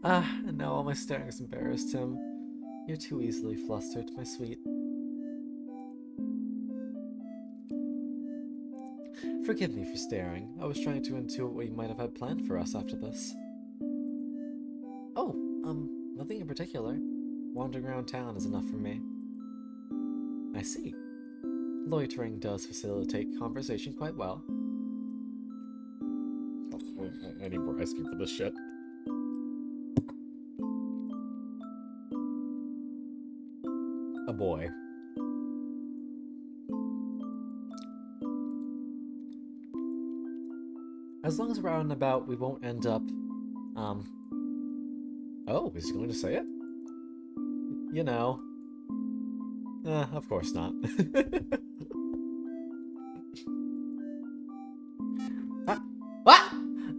And now all my staring has embarrassed him. You're too easily flustered, my sweet. Forgive me for staring. I was trying to intuit what you might have had planned for us after this. Oh, nothing in particular. Wandering around town is enough for me. I see. Loitering does facilitate conversation quite well. I need more ice cream for this shit. A boy. As long as we're out and about, we won't end up, Oh, is he going to say it? You know. Of course not. What?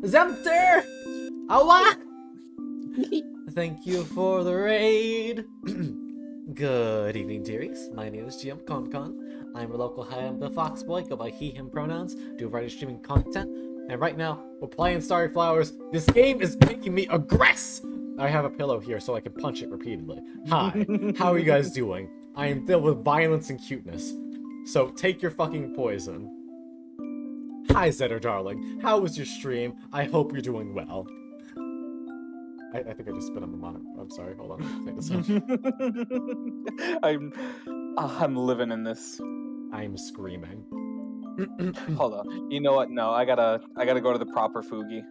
Zemter! Awa! Thank you for the raid! Good evening, dearies. My name is GM Concon. I'm a local high up the Fox Boy, go by he, him pronouns, do a variety of streaming content, and right now, we're playing Starry Flowers. This game is making me aggress! I have a pillow here so I can punch it repeatedly. Hi, how are you guys doing? I am filled with violence and cuteness. So take your fucking poison. Hi, Zetter darling. How was your stream? I hope you're doing well. I think I just spit on the monitor. I'm sorry, hold on. Take this off. I'm living in this. I'm screaming. Hold on. You know what? No, I gotta go to the proper Fugi.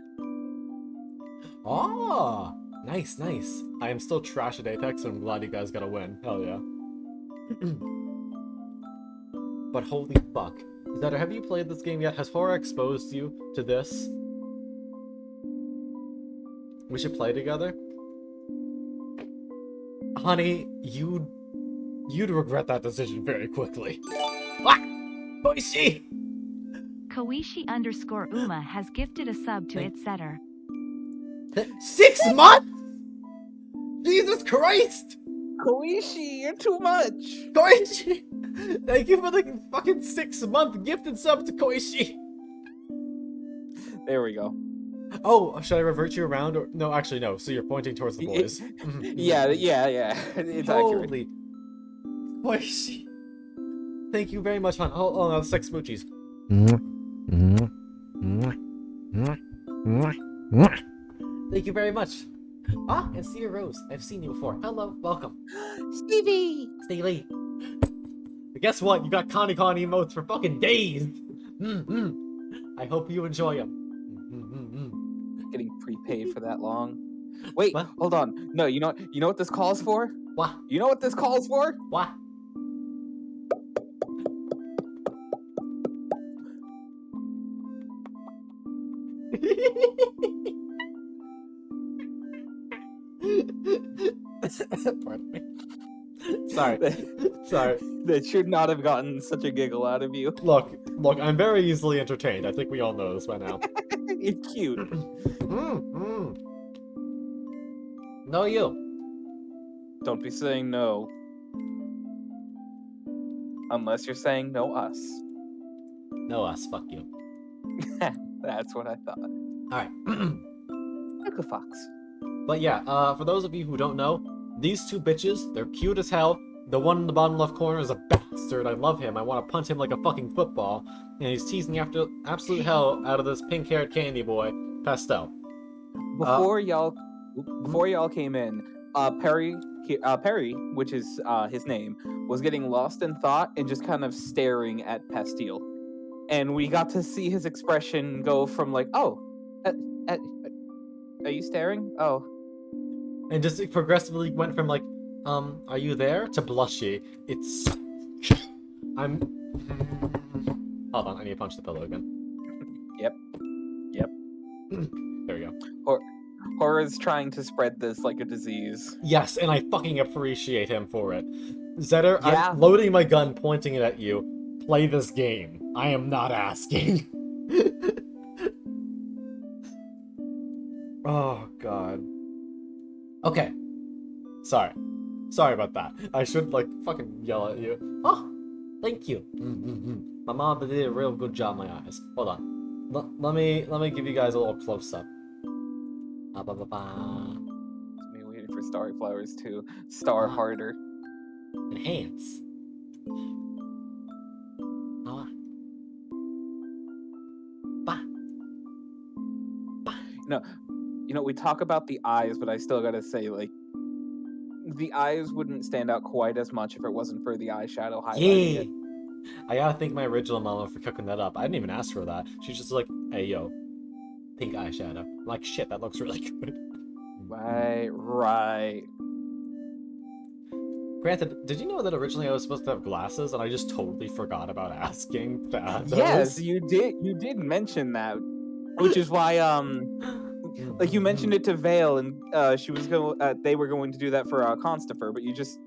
Ah, nice. I am still trash at Apex, and I'm glad you guys got a win. Hell yeah. But holy fuck. Zetter, have you played this game yet? Has horror exposed you to this? We should play together? Honey, you'd regret that decision very quickly. What? Koishi! Koishi_Uma has gifted a sub to its setter. 6 months?! Jesus Christ! Koichi, you're too much. Koichi! Thank you for the fucking 6-month gifted sub to Koichi! There we go. Oh, should I revert you around? Or no, actually, no. So you're pointing towards the boys. Yeah. It's accurate. Holy. Koichi. Thank you very much, hon. Oh, no, 6 smoochies. Thank you very much. Ah, and Stevie Rose. I've seen you before. Hello, welcome. Stevie! Stevie. But guess what? You got Con emotes for fucking days. I hope you enjoy them. Getting prepaid for that long. Wait, What? hold on. No, you know what this calls for? What? You know what this calls for? What? Pardon me. Sorry. Sorry. That should not have gotten such a giggle out of you. Look, I'm very easily entertained. I think we all know this by now. It's cute. No, you. Don't be saying no. Unless you're saying no us. No us. Fuck you. That's what I thought. Alright. Look a fox. But yeah, for those of you who don't know, these two bitches, they're cute as hell. The one in the bottom left corner is a bastard. I love him. I want to punch him like a fucking football. And he's teasing after absolute hell out of this pink-haired candy boy, Pastel. Before y'all came in, Perry, which is his name, was getting lost in thought and just kind of staring at Pastille. And we got to see his expression go from like, oh, are you staring? Oh. And just it progressively went from like, are you there? To blushy. It's... I'm... Hold on, I need to punch the pillow again. Yep. There we go. Horror's trying to spread this like a disease. Yes, and I fucking appreciate him for it. Zetter, Yeah. I'm loading my gun, pointing it at you. Play this game. I am not asking. Oh, God. Okay. Sorry about that. I should, like, fucking yell at you. Oh, thank you. My mom did a real good job in my eyes. Hold on. Let me give you guys a little close-up. Me waiting for Starry Flowers to star harder. Enhance. No, we talk about the eyes, but I still gotta say, like, the eyes wouldn't stand out quite as much if it wasn't for the eyeshadow highlighting it. I gotta thank my original mama for cooking that up. I didn't even ask for that. She's just like, hey, yo, pink eyeshadow. I'm like, shit, that looks really good. Right. Granted, did you know that originally I was supposed to have glasses and I just totally forgot about asking to add those? Yes, you did mention that, which is why, like, you mentioned it to Vale, and they were going to do that for Constifer, but you just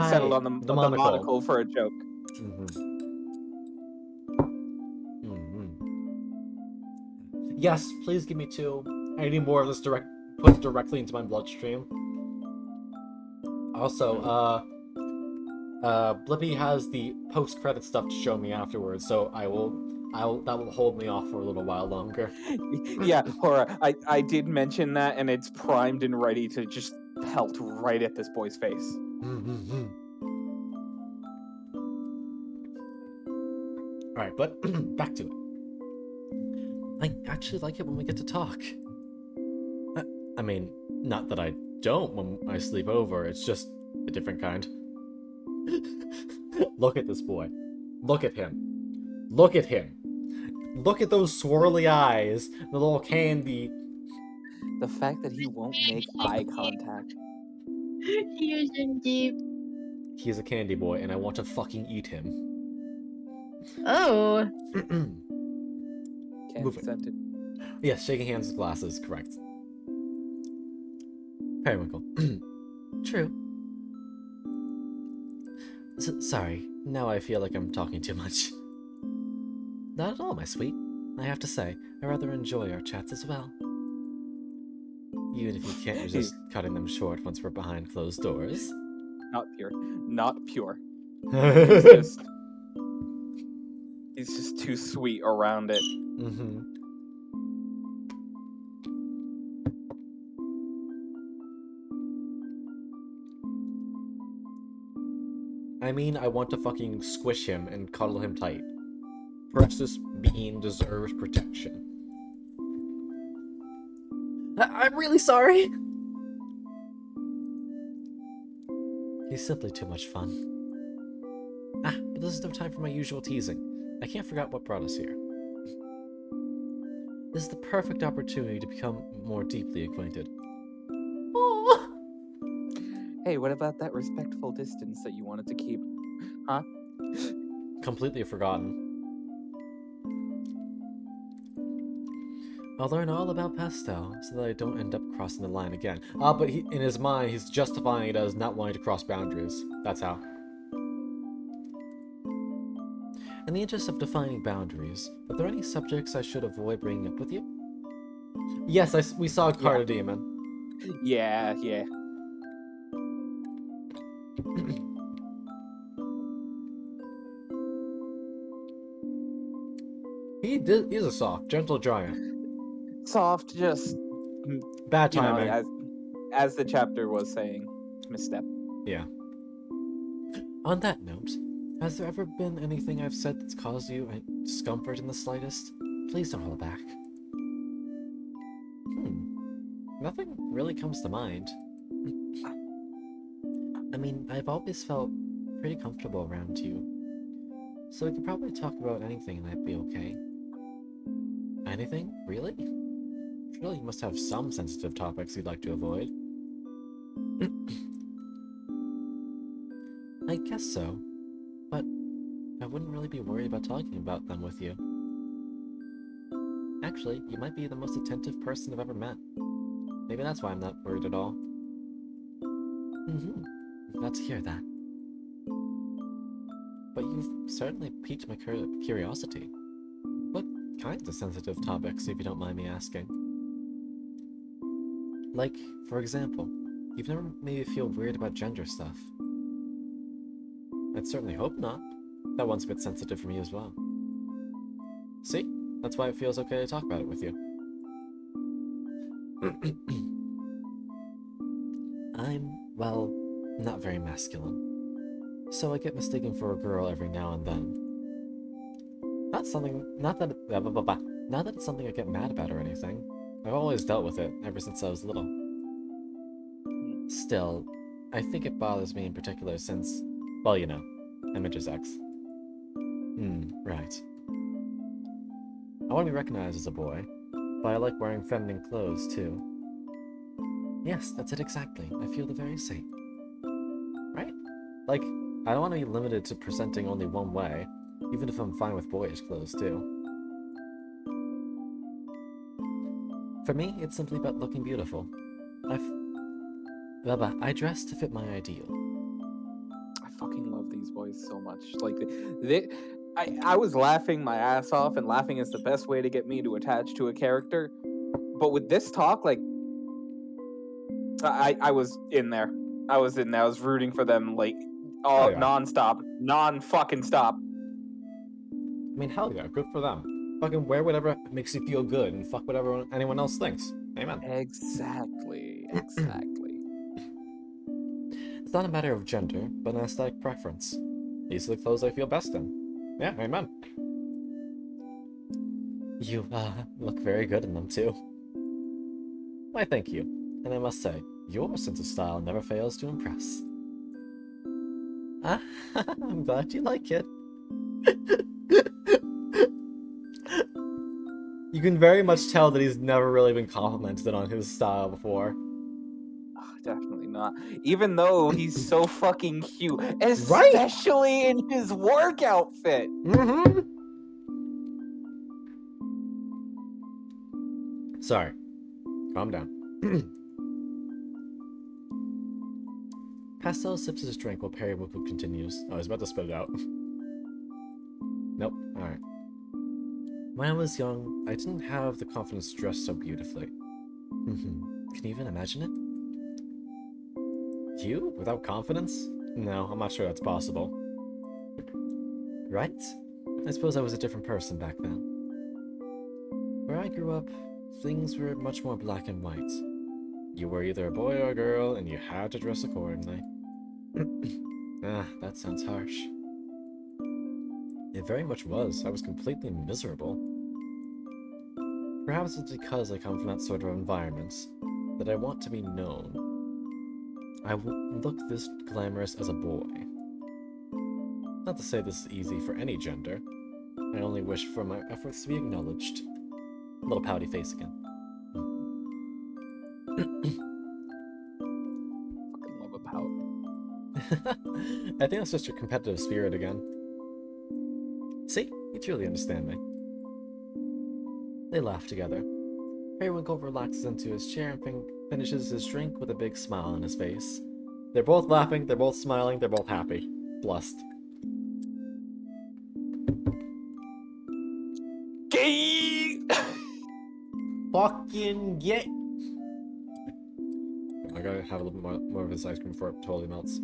settled on the monocle for a joke. Yes, please give me 2. I need more of this put directly into my bloodstream. Also, Blippi has the post-credit stuff to show me afterwards, so that will hold me off for a little while longer. Yeah, Horror, I did mention that, and it's primed and ready to just pelt right at this boy's face. Alright, but back to it. I actually like it when we get to talk. I mean, not that I don't when I sleep over, it's just a different kind. Look at this boy. Look at him. Look at him. Look at those swirly eyes, the little candy. The fact that he won't make eye contact. He is indeed. He is a candy boy, and I want to fucking eat him. Oh. Moving. Scented. Yes, shaking hands with glasses, correct. Periwinkle. True. Sorry, now I feel like I'm talking too much. Not at all, my sweet. I have to say, I rather enjoy our chats as well. Even if you can't resist cutting them short once we're behind closed doors. Not pure. Not pure. He's just too sweet around it. Mm-hmm. I mean, I want to fucking squish him and cuddle him tight. Precious being deserves protection. I'm really sorry! He's simply too much fun. But this is no time for my usual teasing. I can't forget what brought us here. This is the perfect opportunity to become more deeply acquainted. Aww. Hey, what about that respectful distance that you wanted to keep? Huh? Completely forgotten. I'll learn all about Pastel so that I don't end up crossing the line again. But in his mind, he's justifying it as not wanting to cross boundaries. That's how. In the interest of defining boundaries, are there any subjects I should avoid bringing up with you? Yes, we saw a Carter Demon. Yeah. He's a soft, gentle giant. Soft, just Bad you know, timing. as the chapter was saying, misstep. Yeah. On that note, has there ever been anything I've said that's caused you discomfort in the slightest? Please don't hold back. Nothing really comes to mind. I mean, I've always felt pretty comfortable around you. So we could probably talk about anything and I'd be okay. Anything? Really? Surely you must have some sensitive topics you'd like to avoid. I guess so, but I wouldn't really be worried about talking about them with you. Actually, you might be the most attentive person I've ever met. Maybe that's why I'm not worried at all. Glad to hear that. But you've certainly piqued my curiosity. What kinds of sensitive topics, if you don't mind me asking? Like, for example, you've never made me feel weird about gender stuff. I'd certainly hope not. That one's a bit sensitive for me as well. See? That's why it feels okay to talk about it with you. I'm, well, not very masculine. So I get mistaken for a girl every now and then. Not that it's something I get mad about or anything. I've always dealt with it ever since I was little. Still, I think it bothers me in particular since, well, you know, I'm intersex. Right. I want to be recognized as a boy, but I like wearing feminine clothes too. Yes, that's it exactly. I feel the very same. Right? Like, I don't want to be limited to presenting only one way, even if I'm fine with boyish clothes too. For me, it's simply about looking beautiful. I dress to fit my ideal. I fucking love these boys so much. Like, I was laughing my ass off, and laughing is the best way to get me to attach to a character. But with this talk, like, I was in there. I was rooting for them, like, all non-stop, non-fucking stop. I mean, hell yeah, good for them. Fucking wear whatever makes you feel good, and fuck whatever anyone else thinks. Amen. Exactly. It's not a matter of gender, but an aesthetic preference. These are the clothes I feel best in. Yeah, amen. You, look very good in them, too. Why, thank you. And I must say, your sense of style never fails to impress. I'm glad you like it. You can very much tell that he's never really been complimented on his style before. Oh, definitely not. Even though he's so fucking cute, especially in his work outfit. Sorry. Calm down. Pastel sips his drink while Perry Wupu continues. Oh, he's about to spit it out. Nope. Alright. When I was young, I didn't have the confidence to dress so beautifully. Can you even imagine it? You? Without confidence? No, I'm not sure that's possible. Right? I suppose I was a different person back then. Where I grew up, things were much more black and white. You were either a boy or a girl, and you had to dress accordingly. That sounds harsh. It very much was. I was completely miserable. Perhaps it's because I come from that sort of environment that I want to be known. I look this glamorous as a boy. Not to say this is easy for any gender. I only wish for my efforts to be acknowledged. Little pouty face again. Fucking love a pout. I think that's just your competitive spirit again. See? You truly understand me. They laugh together. Periwinkle relaxes into his chair and finishes his drink with a big smile on his face. They're both laughing, they're both smiling, they're both happy. Blessed. Gay! Fucking get. I gotta have a little bit more of this ice cream before it totally melts.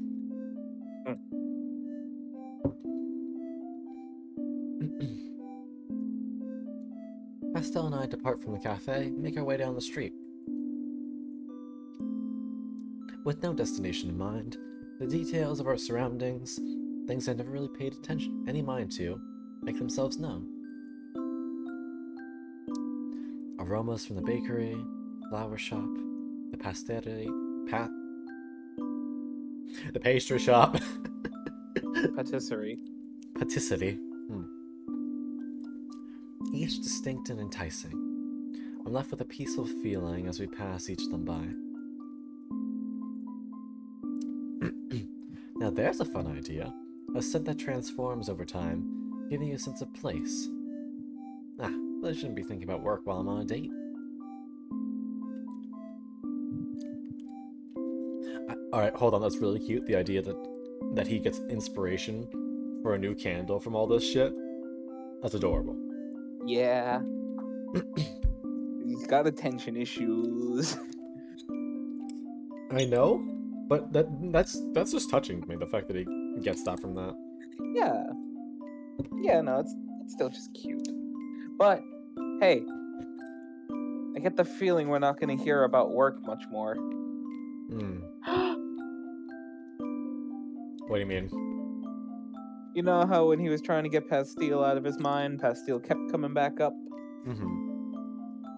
Pastel and I depart from the cafe and make our way down the street. With no destination in mind, the details of our surroundings, things I never really paid any mind to, make themselves known. Aromas from the bakery, flower shop, the the pastry shop. Patisserie. Patisserie. Each distinct and enticing. I'm left with a peaceful feeling as we pass each of them by. Now there's a fun idea. A scent that transforms over time, giving you a sense of place. But I shouldn't be thinking about work while I'm on a date. Alright, hold on, that's really cute. The idea that he gets inspiration for a new candle from all this shit. That's adorable. Yeah. He's got attention issues. I know, but that's just touching to me, the fact that he gets that from that. Yeah. Yeah, no, it's still just cute. But, hey, I get the feeling we're not going to hear about work much more. What do you mean? You know how when he was trying to get Pastille out of his mind, Pastille kept coming back up?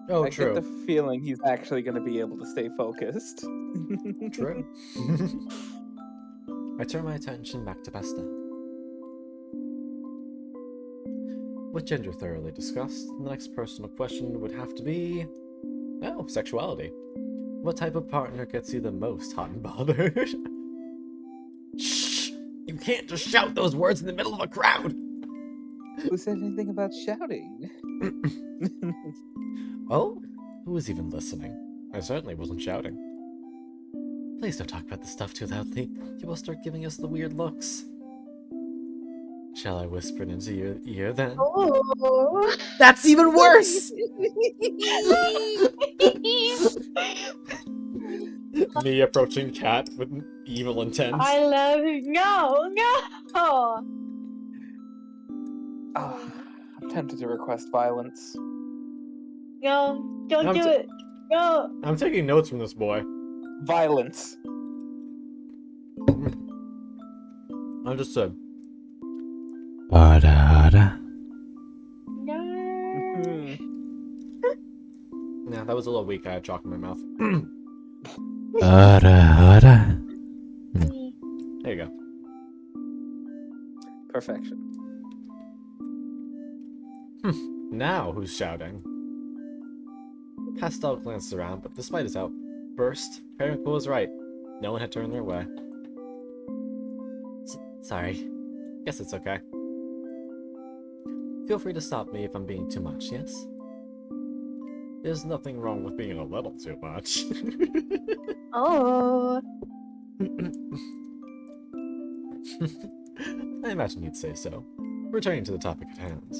Oh, I true. get the feeling he's actually going to be able to stay focused. True. I turn my attention back to Pastel. With gender thoroughly discussed, the next personal question would have to be... Oh, sexuality. What type of partner gets you the most hot and bothered? Shh! You can't just shout those words in the middle of a crowd! Who said anything about shouting? Oh? Who was even listening? I certainly wasn't shouting. Please don't talk about this stuff too loudly. You will start giving us the weird looks. Shall I whisper it into your ear then? Oh. That's even worse! Me approaching Cat with evil intent. I love you. No. Oh, I'm tempted to request violence. No, don't do it. No. I'm taking notes from this boy. Violence. Understood. No. Yeah, that was a little weak. I had chalk in my mouth. There you go. Perfection. Now who's shouting? Pastel glanced around, but despite his outburst, Periwinkle was right. No one had turned their way. Sorry. Guess it's okay. Feel free to stop me if I'm being too much, yes? There's nothing wrong with being a little too much. Oh. I imagine you'd say so. Returning to the topic at hand.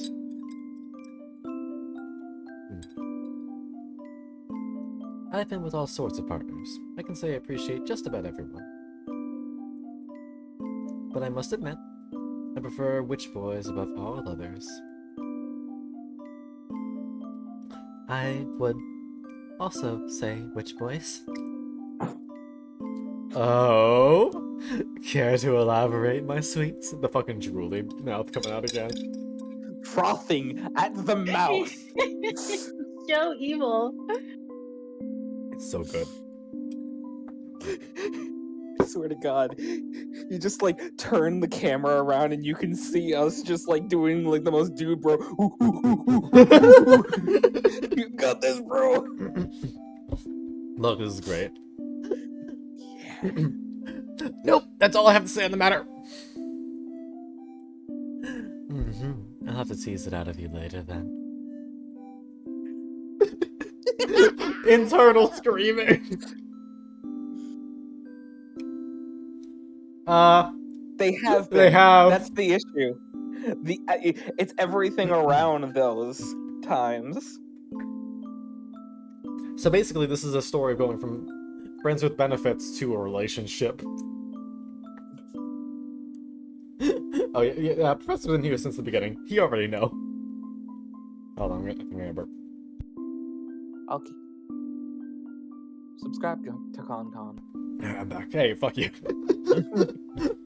I've been with all sorts of partners. I can say I appreciate just about everyone. but I must admit, I prefer witch boys above all others. I would also say witch boys. Oh, care to elaborate, my sweets? The fucking drooly mouth coming out again. Frothing at the mouth. So evil. It's so good. I swear to God, you just like turn the camera around and you can see us just like doing like the most dude bro. You got this, bro. Look, this is great. Nope, that's all I have to say on the matter. I'll have to tease it out of you later then. Internal screaming. They have been. They have. That's the issue. It's everything around those times. So basically, this is a story of going from friends with benefits to a relationship. Oh yeah, Professor's been here since the beginning. He already know. Hold on, I'm gonna remember. Okay. Subscribe to Con. Yeah, I'm back. Hey, fuck you.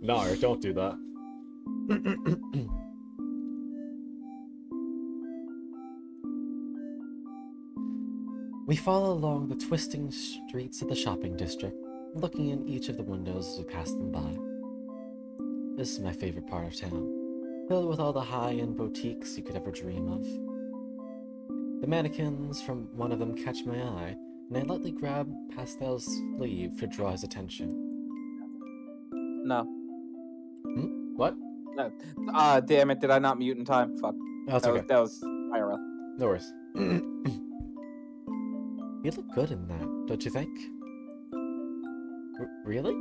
No, don't do that. We follow along the twisting streets of the shopping district, looking in each of the windows as we pass them by. This is my favorite part of town, filled with all the high-end boutiques you could ever dream of. The mannequins from one of them catch my eye, and I lightly grab Pastel's sleeve to draw his attention. No. What? No. Damn it! Did I not mute in time? Fuck. That's okay. That was IRL. No worries. You look good in that, don't you think? Really?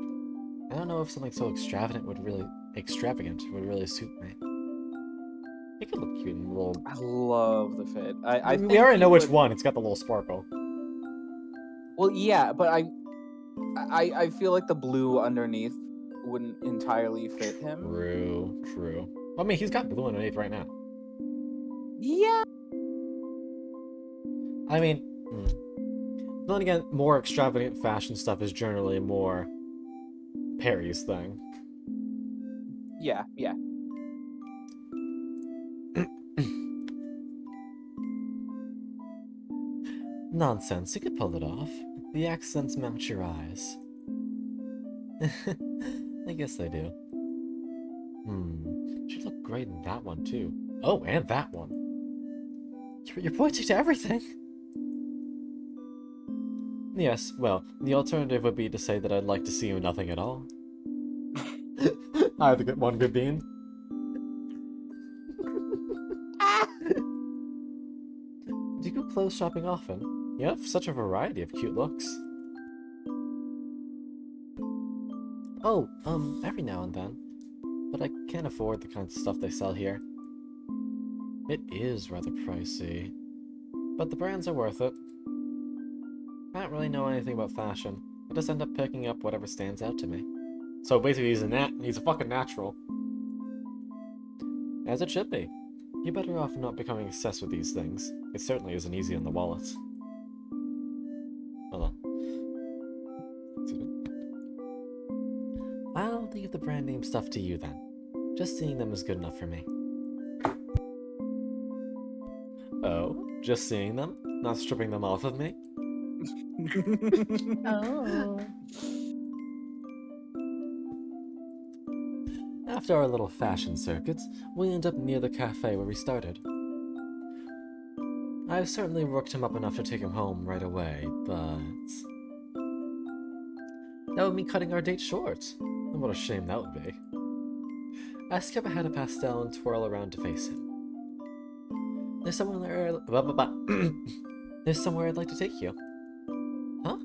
I don't know if something so extravagant would really suit me. It could look cute and little. I love the fit. I We think already know you which would- one. It's got the little sparkle. Well, yeah, but I feel like the blue underneath wouldn't entirely fit him. True. I mean, he's got blue underneath right now. Yeah. I mean, then again, more extravagant fashion stuff is generally more Perry's thing. Yeah. Nonsense, you could pull it off. The accents match your eyes. I guess they do. She'd look great in that one too. Oh, and that one. You're pointing to everything. Yes, well, the alternative would be to say that I'd like to see you nothing at all. I have to get one good bean. Do you go clothes shopping often? You have such a variety of cute looks. Oh, every now and then. But I can't afford the kinds of stuff they sell here. It is rather pricey. But the brands are worth it. I don't really know anything about fashion. I just end up picking up whatever stands out to me. So basically he's a fucking natural. As it should be. You're better off not becoming obsessed with these things. It certainly isn't easy on the wallet. Hold on. Excuse me. I'll leave the brand name stuff to you then. Just seeing them is good enough for me. Oh, just seeing them? Not stripping them off of me? Oh. After our little fashion circuits, we end up near the cafe where we started. I've certainly worked him up enough to take him home right away, but... that would mean cutting our date short. And what a shame that would be. I skip ahead of Pastel and twirl around to face him. There's somewhere... There's somewhere I'd like to take you. Huh?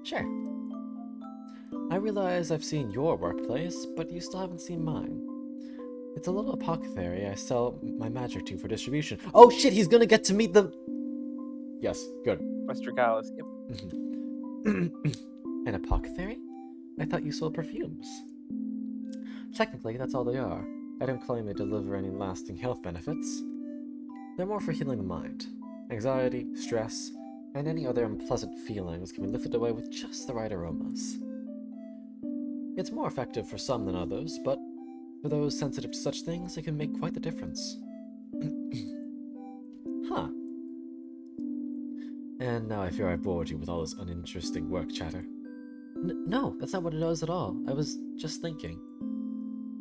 Sure. I realize I've seen your workplace, but you still haven't seen mine. It's a little apothecary I sell my magic to for distribution. Oh shit, he's gonna get to meet the... Yes, good. Westricalis. Yep. An apothecary? I thought you sold perfumes. Technically, that's all they are. I don't claim they deliver any lasting health benefits. They're more for healing the mind. Anxiety, stress, and any other unpleasant feelings can be lifted away with just the right aromas. It's more effective for some than others, but for those sensitive to such things, it can make quite the difference. Huh. And now I fear I bored you with all this uninteresting work chatter. No, that's not what it is at all. I was just thinking.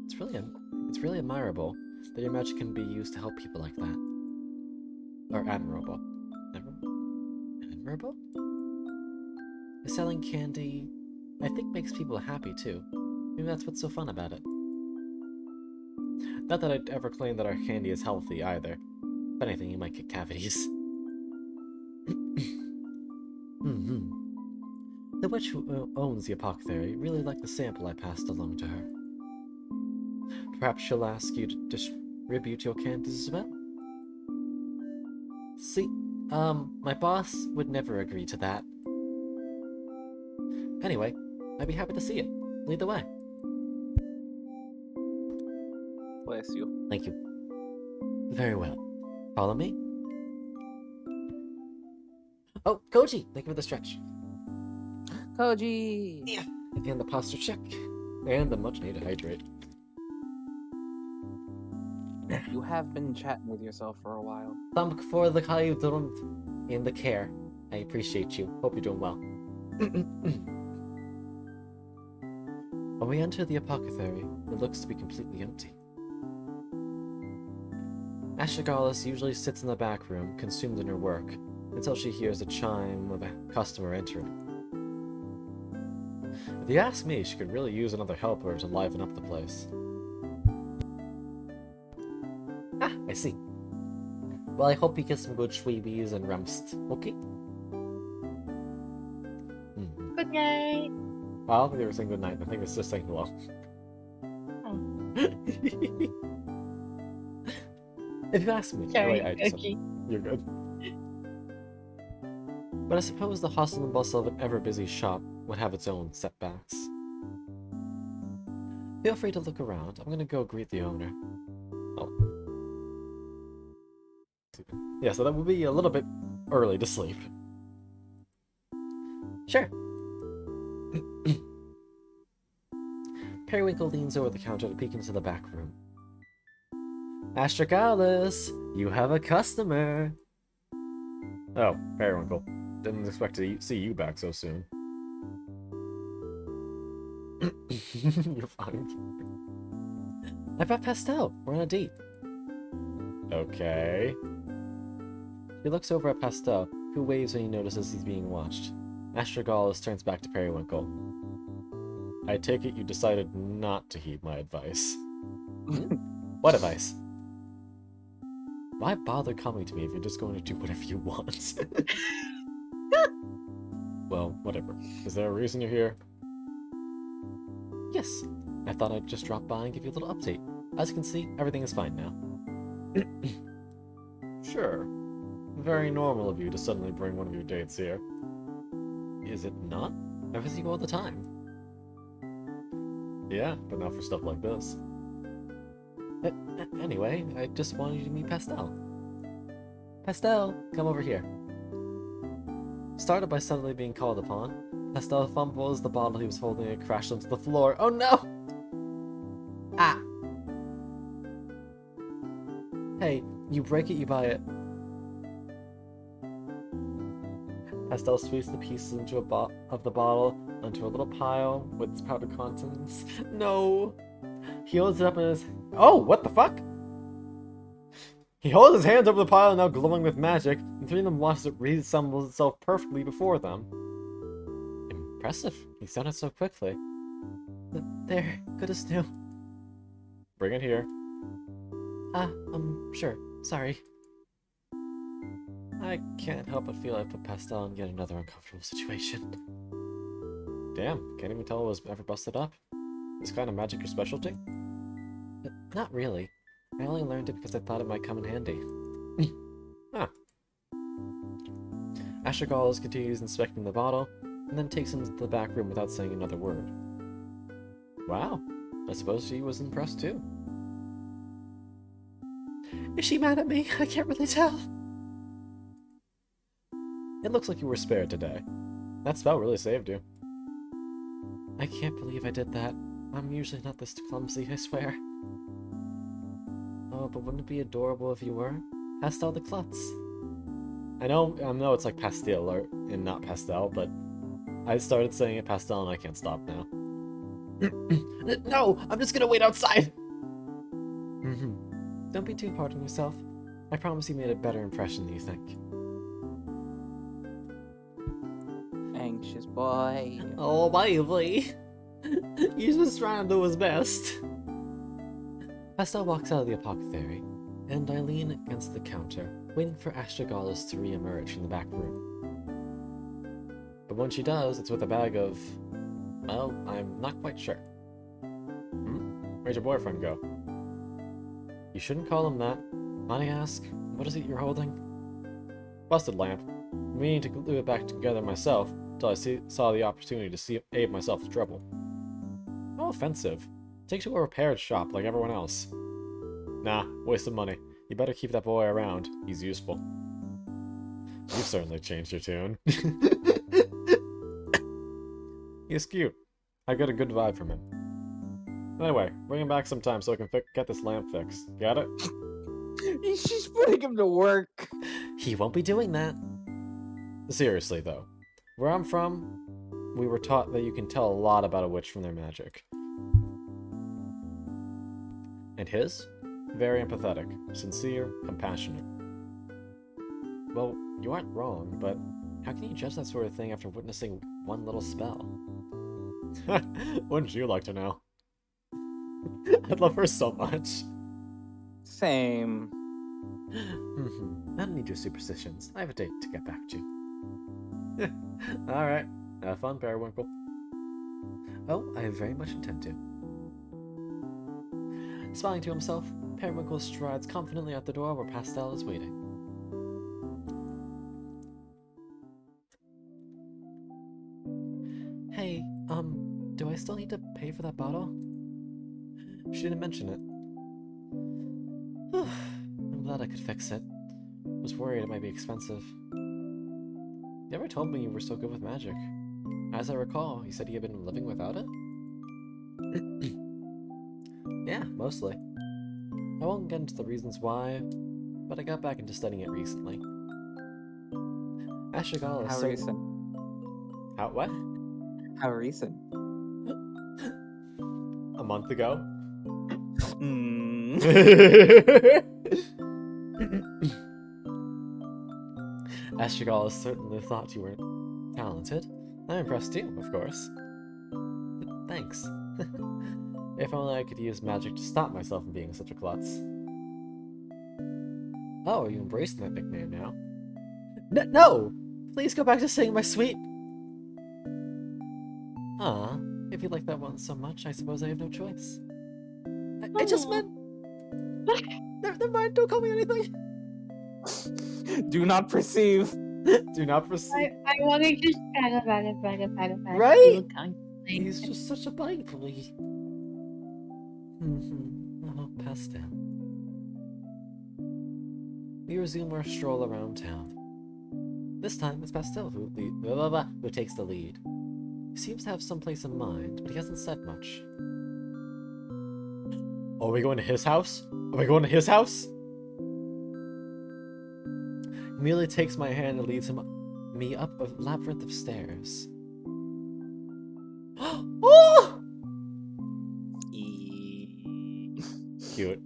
It's really admirable that your magic can be used to help people like that. Or admirable. Admirable? Selling candy, I think, makes people happy too. Maybe that's what's so fun about it. Not that I'd ever claim that our candy is healthy either. If anything, you might get cavities. The witch who owns the apothecary really liked the sample I passed along to her. Perhaps she'll ask you to distribute your candies as well? See, my boss would never agree to that. Anyway, I'd be happy to see it. Lead the way. Bless you. Thank you. Very well. Follow me. Oh, Koji! Thank you for the stretch. Koji! Yeah. And the posture check. And the much needed hydrate. You have been chatting with yourself for a while. Thank for the how you've done and the care. I appreciate you. Hope you're doing well. When we enter the apothecary, it looks to be completely empty. Astragalus usually sits in the back room, consumed in her work, until she hears a chime of a customer entering. If you ask me, she could really use another helper to liven up the place. Ah, I see. Well, I hope you get some good Schweebies and Rumst, okay? Good night. I don't think they were saying good night. I think it's just saying hello. If you ask me, Sorry, I just okay. you're good. But I suppose the hustle and bustle of an ever-busy shop would have its own setbacks. Feel free to look around. I'm gonna go greet the owner. Oh. Yeah, so that would be a little bit early to sleep. Sure. Periwinkle leans over the counter to peek into the back room. Astragalus, you have a customer. Oh, Periwinkle. Didn't expect to see you back so soon. You're fine. I brought Pastel. We're on a date. Okay. He looks over at Pastel, who waves when he notices he's being watched. Astragalus turns back to Periwinkle. I take it you decided not to heed my advice. What advice? Why bother coming to me if you're just going to do whatever you want? Well, whatever. Is there a reason you're here? Yes. I thought I'd just drop by and give you a little update. As you can see, everything is fine now. Sure. Very normal of you to suddenly bring one of your dates here. Is it not? I visit you all the time. Yeah, but not for stuff like this. Anyway, I just wanted you to meet Pastel. Pastel, come over here. Startled by suddenly being called upon, Pastel fumbles the bottle he was holding and crashes onto the floor. Oh no! Ah! Hey, you break it, you buy it. Pastel sweeps the pieces into of the bottle onto a little pile with its powdered contents. No! He holds it up in his... Oh, what the fuck? He holds his hands over the pile now glowing with magic, and three of them watches it reassemble itself perfectly before them. Impressive. He's done it so quickly. There, good as new. Bring it here. Sure. Sorry. I can't help but feel I put Pastel in yet another uncomfortable situation. Damn, can't even tell it was ever busted up. Is kind of magic your specialty? Not really. I only learned it because I thought it might come in handy. Ah. Astragalus continues inspecting the bottle, and then takes it into the back room without saying another word. Wow, I suppose she was impressed too. Is she mad at me? I can't really tell. It looks like you were spared today. That spell really saved you. I can't believe I did that. I'm usually not this clumsy, I swear. Oh, but wouldn't it be adorable if you were? Pastel the klutz. I know it's like pastel and not pastel, but I started saying it pastel and I can't stop now. No! I'm just gonna wait outside! Don't be too hard on yourself. I promise you made a better impression than you think. Anxious boy. Oh, baby! He's just trying to do his best. Pastel walks out of the apothecary, and I lean against the counter, waiting for Astragalus to re-emerge from the back room. But when she does, it's with a bag of... well, I'm not quite sure. Where'd your boyfriend go? You shouldn't call him that. Might I ask, what is it you're holding? Busted lamp. I'm meaning to glue it back together myself, until I saw the opportunity to aid myself to trouble. How offensive. Take to a repair shop like everyone else. Nah, waste of money. You better keep that boy around. He's useful. You've certainly changed your tune. He's cute. I got a good vibe from him. Anyway, bring him back sometime so I can get this lamp fixed. Got it? She's putting him to work. He won't be doing that. Seriously, though. Where I'm from, we were taught that you can tell a lot about a witch from their magic. And his? Very empathetic, sincere, compassionate. Well, you aren't wrong, but how can you judge that sort of thing after witnessing one little spell? Wouldn't you like to know? I'd love her so much. Same. I don't need your superstitions. I have a date to get back to. Alright. Have fun, Periwinkle. Oh, I very much intend to. Smiling to himself, Periwinkle strides confidently out the door where Pastel is waiting. Hey, do I still need to pay for that bottle? She didn't mention it. I'm glad I could fix it. Was worried it might be expensive. You never told me you were so good with magic. As I recall, you said you had been living without it? Yeah, mostly. I won't get into the reasons why, but I got back into studying it recently. Astragalus. How recent? How what? How recent? A month ago. Hmm. Astragalus certainly thought you were talented. I'm impressed too, of course. Thanks. If only I could use magic to stop myself from being such a klutz. Oh, are you embracing that nickname now? No! Please go back to saying my sweet... Ah, if you like that one so much, I suppose I have no choice. I just meant... Never mind, don't call me anything! Do not perceive. Do not proceed. I want to just pat it. Right? He's just such a baby. Oh, Pastel. We resume our stroll around town. This time it's Pastel who takes the lead. He seems to have someplace in mind, but he hasn't said much. Oh, are we going to his house? Are we going to his house? He merely takes my hand and leads me up a labyrinth of stairs. Oh! Cute.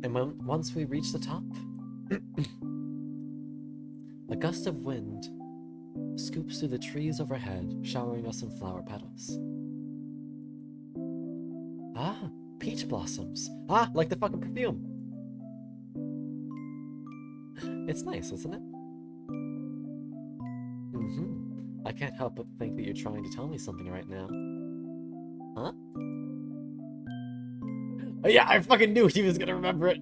And once we reach the top, a gust of wind scoops through the trees overhead, showering us in flower petals. Ah, peach blossoms. Ah, like the fucking perfume. It's nice, isn't it? I can't help but think that you're trying to tell me something right now. Huh? Oh, yeah, I fucking knew he was gonna remember it.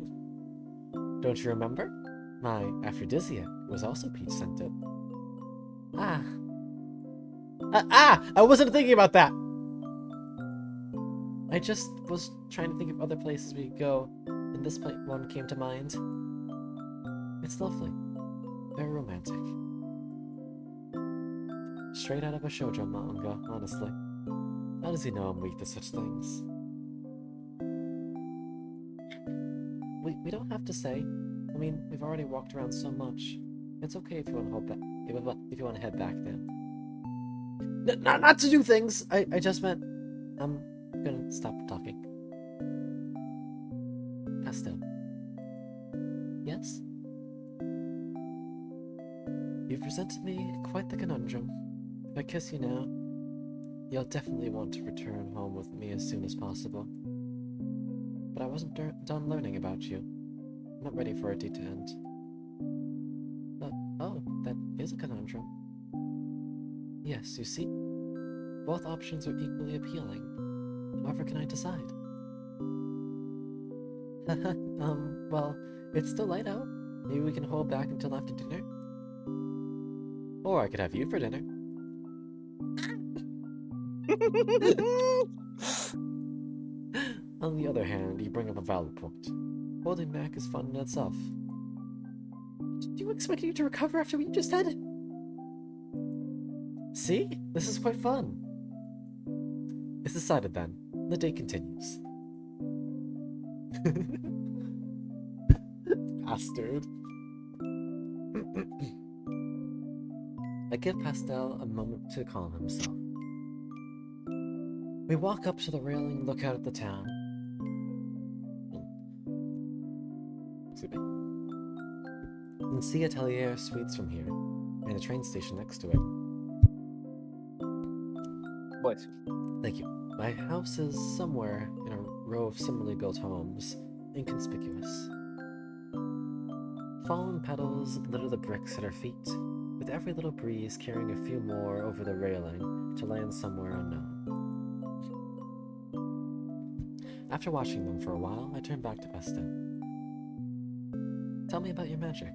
Don't you remember? My aphrodisiac was also peach scented. I wasn't thinking about that. I just was trying to think of other places we could go, and this one came to mind. It's lovely. Very romantic. Straight out of a shoujo manga, honestly. How does he know I'm weak to such things? We don't have to say. I mean, we've already walked around so much. It's okay if you want to hold back. If you want to head back now. Not to do things. I just meant I'm gonna stop talking. Pastel. Yes? You've presented me quite the conundrum. If I kiss you now, you'll definitely want to return home with me as soon as possible. But I wasn't done learning about you. I'm not ready for a date to end. Oh, that is a conundrum. Yes, you see? Both options are equally appealing. However can I decide? Well, it's still light out. Maybe we can hold back until after dinner? Or I could have you for dinner. On the other hand, you bring up a valid point. Holding back is fun in itself. Do you expect you to recover after what you just said? See? This is quite fun. It's decided then. The day continues. Bastard. I give Pastel a moment to calm himself. We walk up to the railing and look out at the town. Excuse me. You can see Atelier Suites from here, and the train station next to it. Bless you. Thank you. My house is somewhere in a row of similarly built homes, inconspicuous. Fallen petals litter the bricks at our feet, with every little breeze carrying a few more over the railing to land somewhere unknown. After watching them for a while, I turn back to Pastel. Tell me about your magic.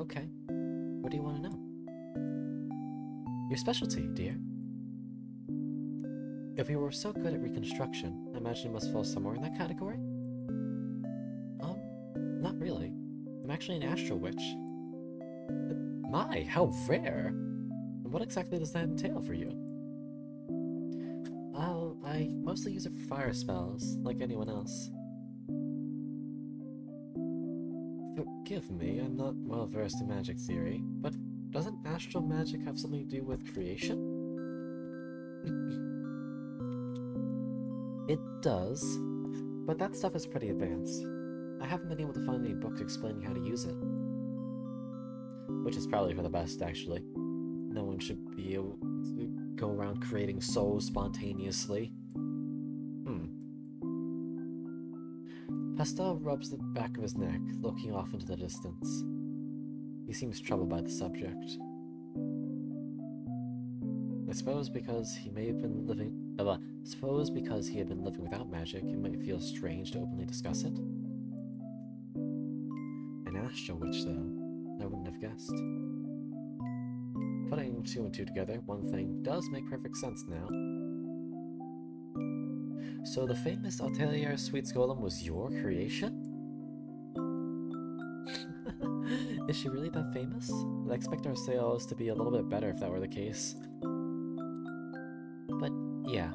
Okay. What do you want to know? Your specialty, dear. If you were so good at reconstruction, I imagine you must fall somewhere in that category? Not really. I'm actually an astral witch. My, how rare! And what exactly does that entail for you? I mostly use it for fire spells, like anyone else. Forgive me, I'm not well versed in magic theory, but doesn't astral magic have something to do with creation? It does, but that stuff is pretty advanced. I haven't been able to find any books explaining how to use it. Which is probably for the best, actually. No one should be able to go around creating souls spontaneously. Pastel rubs the back of his neck, looking off into the distance. He seems troubled by the subject. I suppose because he had been living without magic, it might feel strange to openly discuss it. An astral witch, though, I wouldn't have guessed. Putting two and two together, one thing does make perfect sense now. So the famous Atelier Suites golem was your creation? Is she really that famous? I'd expect our sales to be a little bit better if that were the case. But yeah,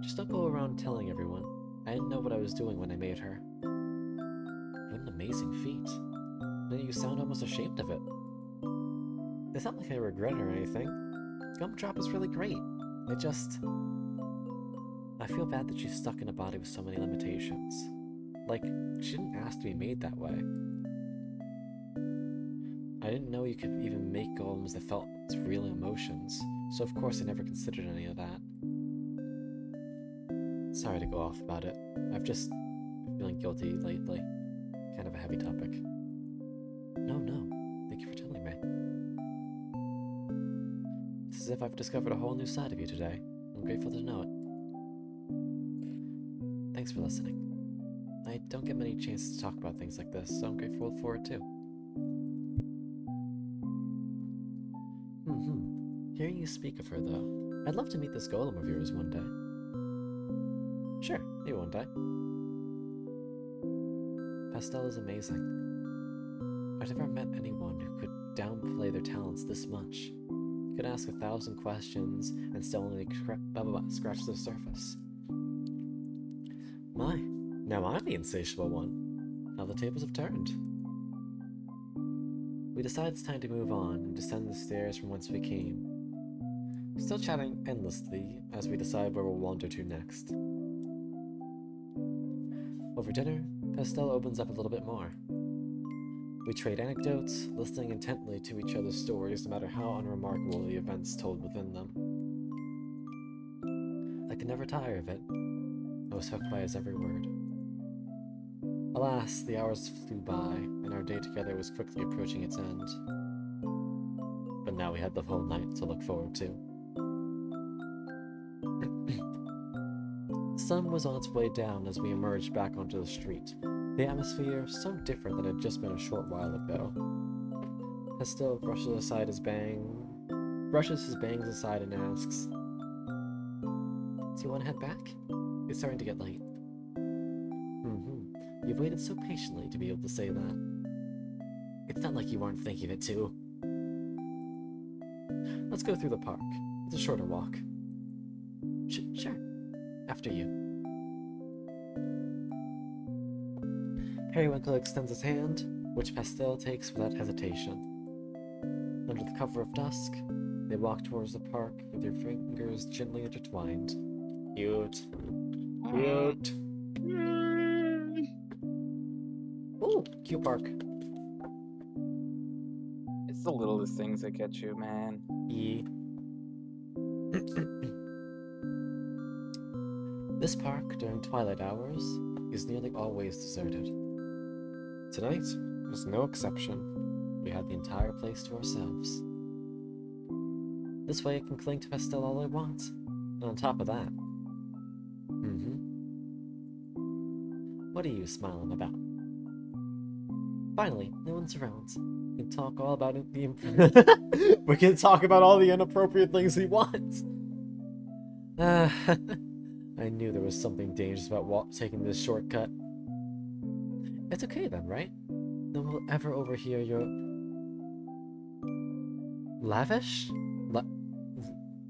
just don't go around telling everyone. I didn't know what I was doing when I made her. What an amazing feat. And you sound almost ashamed of it. It's not like I regret it or anything. Gumdrop is really great. I feel bad that she's stuck in a body with so many limitations. Like, she didn't ask to be made that way. I didn't know you could even make golems that felt real emotions, so of course I never considered any of that. Sorry to go off about it. I've just been feeling guilty lately. Kind of a heavy topic. No. Thank you for telling me. It's as if I've discovered a whole new side of you today. I'm grateful to know it. Thanks for listening. I don't get many chances to talk about things like this, so I'm grateful for it too. Hearing you speak of her, though, I'd love to meet this golem of yours one day. Sure, you won't die. Pastel is amazing. I've never met anyone who could downplay their talents this much. You could ask 1,000 questions and still only scratch the surface. My, now I'm the insatiable one. Now the tables have turned. We decide it's time to move on and descend the stairs from whence we came. Still chatting endlessly as we decide where we'll wander to next. Over dinner, Pastel opens up a little bit more. We trade anecdotes, listening intently to each other's stories no matter how unremarkable the events told within them. I could never tire of it. I was hooked by his every word. Alas, the hours flew by, and our day together was quickly approaching its end. But now we had the whole night to look forward to. The sun was on its way down as we emerged back onto the street. The atmosphere so different than it had just been a short while ago. Pastel brushes his bangs aside and asks, "Do you want to head back? It's starting to get late." You've waited so patiently to be able to say that. It's not like you weren't thinking it too. Let's go through the park. It's a shorter walk. Sure. After you. Periwinkle extends his hand, which Pastel takes without hesitation. Under the cover of dusk, they walk towards the park with their fingers gently intertwined. Cute. Cute. Ooh, cute park. It's the littlest things that get you, man. This park, during twilight hours, is nearly always deserted. Tonight was no exception. We had the entire place to ourselves. This way I can cling to Pastel all I want. And on top of that... What are you smiling about? Finally, no one's around. We can talk all about it. We can talk about all the inappropriate things we want. I knew there was something dangerous about taking this shortcut. It's okay then, right? No one will ever overhear your... Lavish?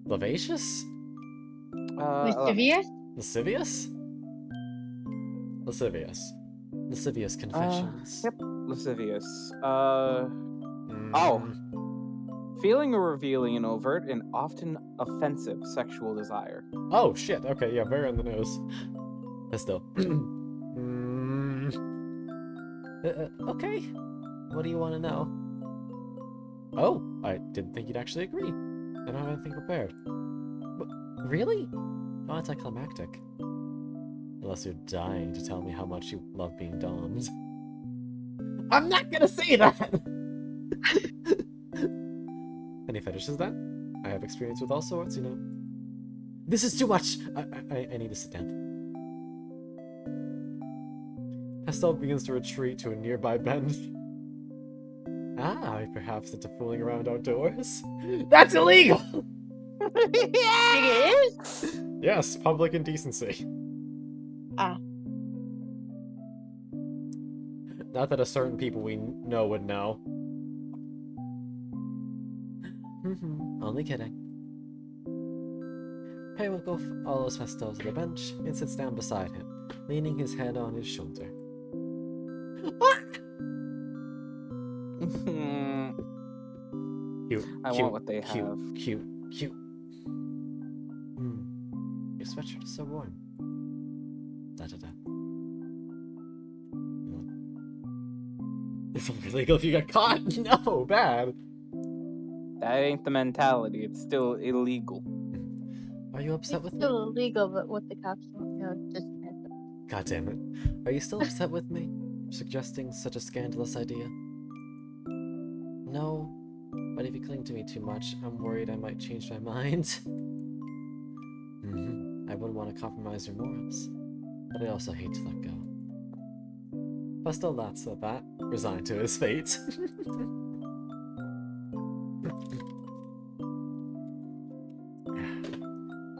Lavacious? Mischievous? Lascivious? Lascivious confessions. Yep. Lascivious. Feeling or revealing an overt and often offensive sexual desire. Oh, shit. Okay, yeah, very on the nose. Pastel. Okay. What do you want to know? Oh, I didn't think you'd actually agree. I don't have anything prepared. But, really? Oh, anticlimactic. Unless you're dying to tell me how much you love being domed. I'm not gonna say that! Any fetishes then? I have experience with all sorts, you know. This is too much! I need to sit down. Pastel begins to retreat to a nearby bench. I perhaps into fooling around outdoors? That's illegal! It is? Yes, public indecency. Not that a certain people we know would know. Only kidding. Periwinkle follows Pastel to the bench and sits down beside him, leaning his head on his shoulder. Cute. I want what they cute, have. Cute. Your sweatshirt is so warm. Da-da-da. It's only illegal if you get caught. No, bad. That ain't the mentality. It's still illegal. Are you upset with It's me? still illegal, but what the cops don't know, just God damn it. Are you still upset with me for suggesting such a scandalous idea? No, but if you cling to me too much, I'm worried I might change my mind. I wouldn't want to compromise your morals, but I also hate to let go. Pastel laughs at that, resigned to his fate.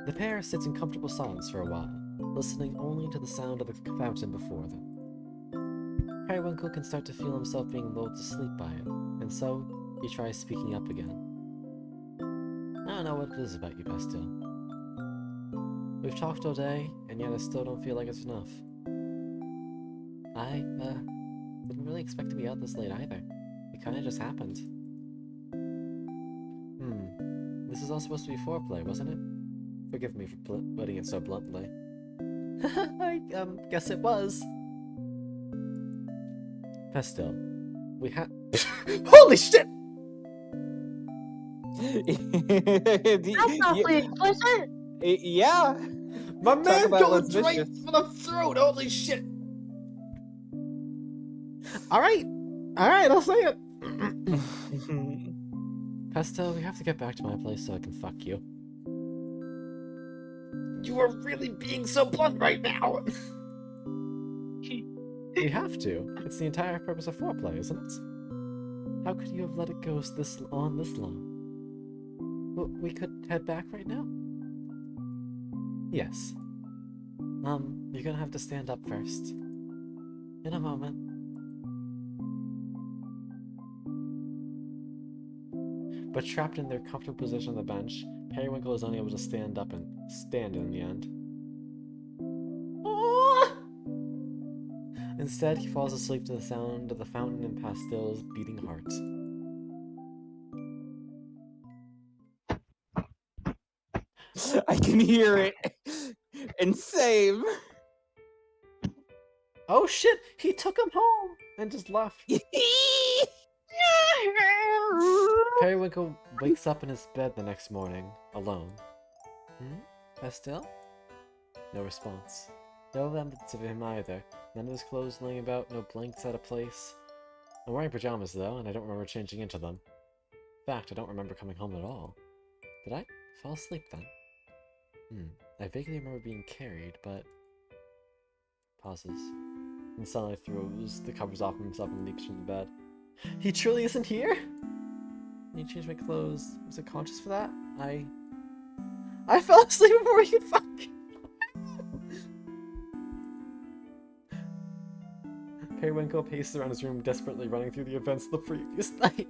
The pair sits in comfortable silence for a while. listening only to the sound of the fountain before them. Periwinkle can start to feel himself being lulled to sleep by it, and so he tries speaking up again. I don't know what it is about you, Pastel. We've talked all day, and yet I still don't feel like it's enough. I, didn't really expect to be out this late either. It kinda just happened. This is all supposed to be foreplay, wasn't it? Forgive me for putting it so bluntly. I, guess it was. Pastel, we had. Holy shit! That's awfully explicit. Yeah. My Talk man about goes what's right vicious. for the throat. Holy shit! All right, I'll say it. Pastel, we have to get back to my place so I can fuck you. You are really being so blunt right now. We have to. It's the entire purpose of foreplay, isn't it? How could you have let it go this long? Well, we could head back right now? Yes. You're gonna have to stand up first. In a moment. But trapped in their comfortable position on the bench, Periwinkle is unable to stand up and stand in the end. Ah! Instead, he falls asleep to the sound of the fountain and Pastel's beating heart. I can hear it. And save. Oh shit! He took him home and just left. Periwinkle wakes up in his bed the next morning, alone. Pastel? No response. No evidence of him either. None of his clothes laying about, no blankets out of place. I'm wearing pajamas though, and I don't remember changing into them. In fact, I don't remember coming home at all. Did I fall asleep then? I vaguely remember being carried, but... Pauses. And suddenly throws the covers off himself and leaps from the bed. He truly isn't here? I need to change my clothes. Was I conscious for that? I fell asleep before he could fuck! Periwinkle paces around his room, desperately running through the events of the previous night.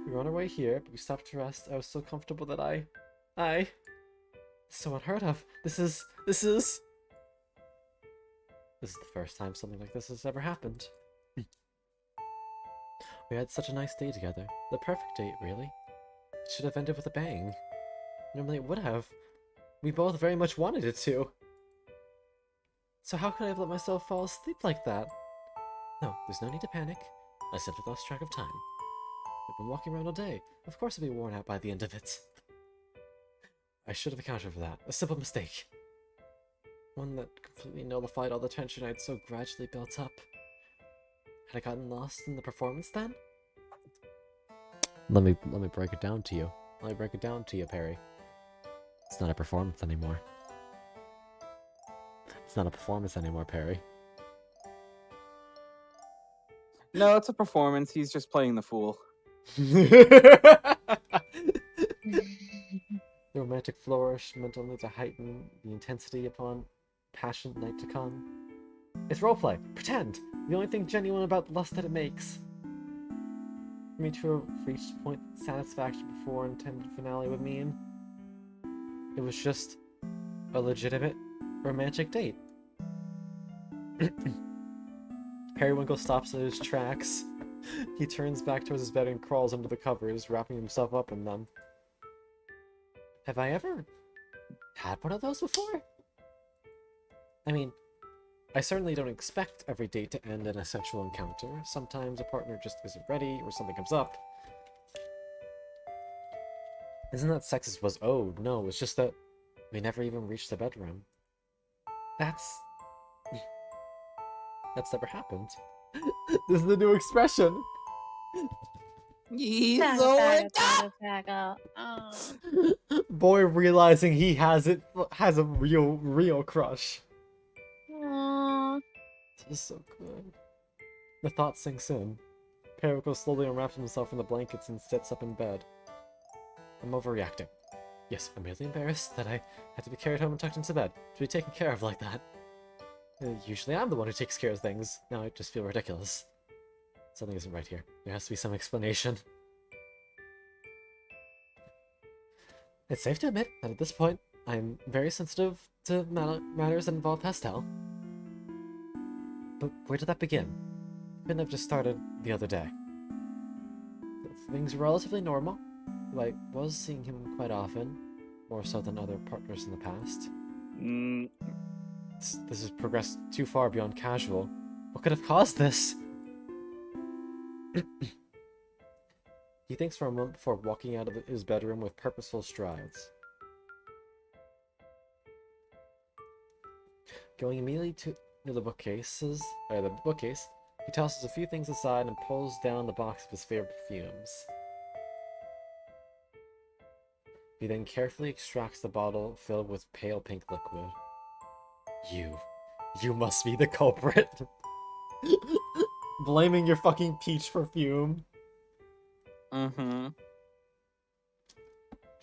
We were on our way here, but we stopped to rest. I was so comfortable that I... So unheard of. This is the first time something like this has ever happened. We had such a nice day together. The perfect date, really. It should have ended with a bang. Normally it would have. We both very much wanted it to. So how could I have let myself fall asleep like that? No, there's no need to panic. I simply lost track of time. I've been walking around all day. Of course I'll be worn out by the end of it. I should have accounted for that. A simple mistake. One that completely nullified all the tension I had so gradually built up. Had I gotten lost in the performance then? Let me break it down to you. Let me break it down to you, Perry. It's not a performance anymore. It's not a performance anymore, Perry. No, it's a performance. He's just playing the fool. The romantic flourish meant only to heighten the intensity upon passionate night to come. It's roleplay. Pretend. The only thing genuine about lust that it makes. For me to have reached a point of satisfaction before intended finale would mean. It was just a legitimate romantic date. Periwinkle stops in his tracks. He turns back towards his bed and crawls under the covers, wrapping himself up in them. Have I ever had one of those before? I mean, I certainly don't expect every date to end in a sexual encounter. Sometimes a partner just isn't ready, or something comes up. Isn't that sexist was oh, no, it's just that we never even reached the bedroom. That's never happened. This is the new expression. He's Boy realizing he has a real crush. Aww. This is so good. The thought sinks in. Periwinkle slowly unwraps himself from the blankets and sits up in bed. I'm overreacting. Yes, I'm really embarrassed that I had to be carried home and tucked into bed, to be taken care of like that. Usually I'm the one who takes care of things. Now I just feel ridiculous. Something isn't right here. There has to be some explanation. It's safe to admit that at this point, I'm very sensitive to matters that involve pastel. But where did that begin? Couldn't have just started the other day. Things were relatively normal. I was seeing him quite often, more so than other partners in the past. This has progressed too far beyond casual. What could have caused this? He thinks for a moment before walking out of his bedroom with purposeful strides. Going immediately to the bookcase, he tosses a few things aside and pulls down the box of his favorite perfumes. He then carefully extracts the bottle filled with pale pink liquid. You must be the culprit. Blaming your fucking peach perfume. Mm-hmm.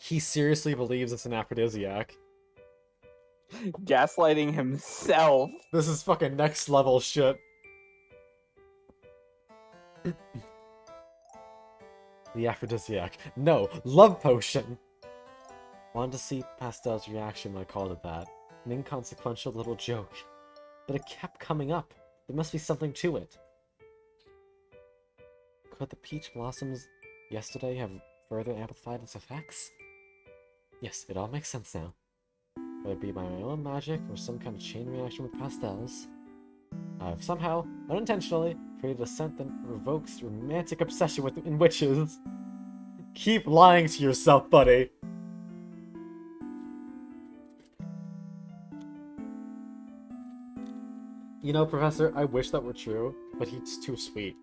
He seriously believes it's an aphrodisiac. Gaslighting himself. This is fucking next level shit. The aphrodisiac. No, love potion! Wanted to see Pastel's reaction when I called it that. An inconsequential little joke. But it kept coming up. There must be something to it. Could the peach blossoms yesterday have further amplified its effects? Yes, it all makes sense now. Whether it be by my own magic or some kind of chain reaction with pastels, I've somehow, unintentionally, created a scent that revokes romantic obsession in witches. Keep lying to yourself, buddy! You know, Professor, I wish that were true, but he's too sweet.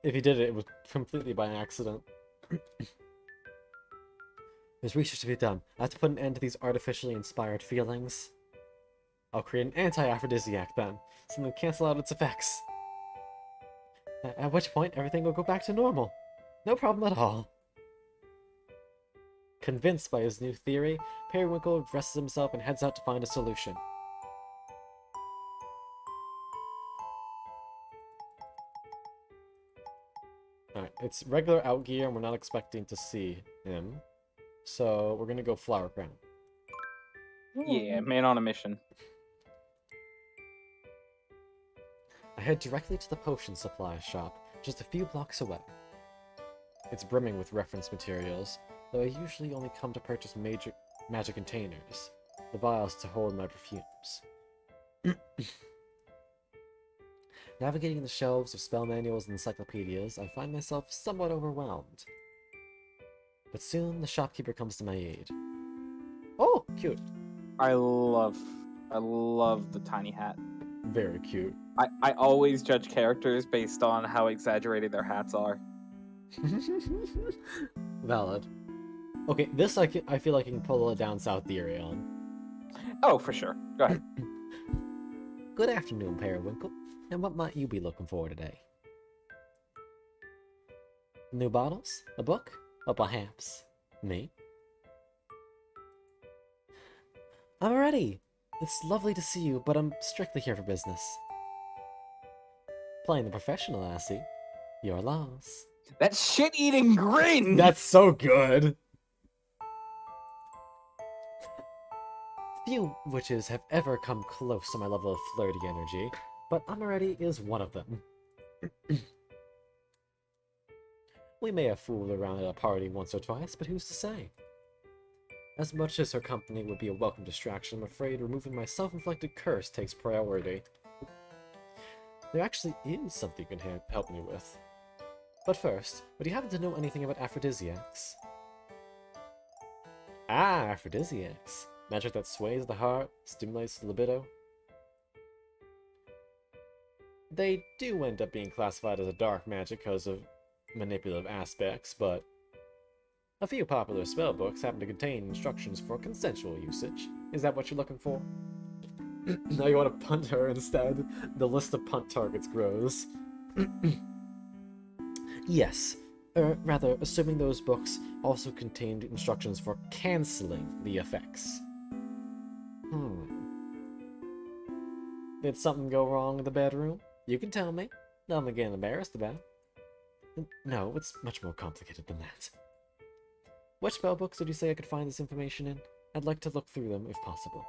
If he did it, it was completely by accident. There's research to be done. I have to put an end to these artificially inspired feelings. I'll create an anti-aphrodisiac then, something to cancel out its effects. At which point, everything will go back to normal. No problem at all. Convinced by his new theory, Periwinkle dresses himself and heads out to find a solution. Alright, it's regular out gear and we're not expecting to see him. So we're gonna go Flower Crown. Yeah, man on a mission. I head directly to the potion supply shop, just a few blocks away. It's brimming with reference materials, though I usually only come to purchase major magic containers, the vials to hold my perfumes. Navigating the shelves of spell manuals and encyclopedias, I find myself somewhat overwhelmed. But soon the shopkeeper comes to my aid. Oh, cute. I love the tiny hat. Very cute. I always judge characters based on how exaggerated their hats are. Valid. Okay, this I feel like I can pull a down south theory on. Oh, for sure. Go ahead. Good afternoon, Periwinkle. And what might you be looking for today? New bottles? A book? Or perhaps me? I'm ready! It's lovely to see you, but I'm strictly here for business. Playing the professional, I see. Your loss. That shit-eating grin! That's so good! Few witches have ever come close to my level of flirty energy, but Amoretti is one of them. We may have fooled around at a party once or twice, but who's to say? As much as her company would be a welcome distraction, I'm afraid removing my self-inflicted curse takes priority. There actually is something you can help me with. But first, would you happen to know anything about aphrodisiacs? Ah, aphrodisiacs. Magic that sways the heart, stimulates the libido. They do end up being classified as a dark magic because of manipulative aspects, but a few popular spellbooks happen to contain instructions for consensual usage. Is that what you're looking for? Now you want to punt her instead? The list of punt targets grows. Yes, Rather, assuming those books also contained instructions for canceling the effects. Did something go wrong in the bedroom? You can tell me. Nothing to get embarrassed about. No, it's much more complicated than that. Which spell books did you say I could find this information in? I'd like to look through them if possible.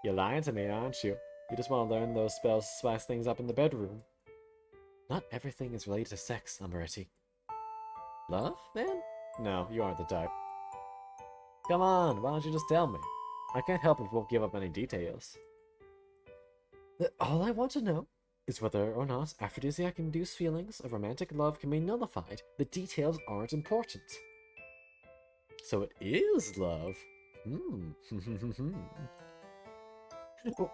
You're lying to me, aren't you? You just want to learn those spells to spice things up in the bedroom. Not everything is related to sex, Amoretti. Love, man? No, you aren't the type. Come on, why don't you just tell me? I can't help if you won't give up any details. All I want to know is whether or not aphrodisiac-induced feelings of romantic love can be nullified. The details aren't important. So it is love.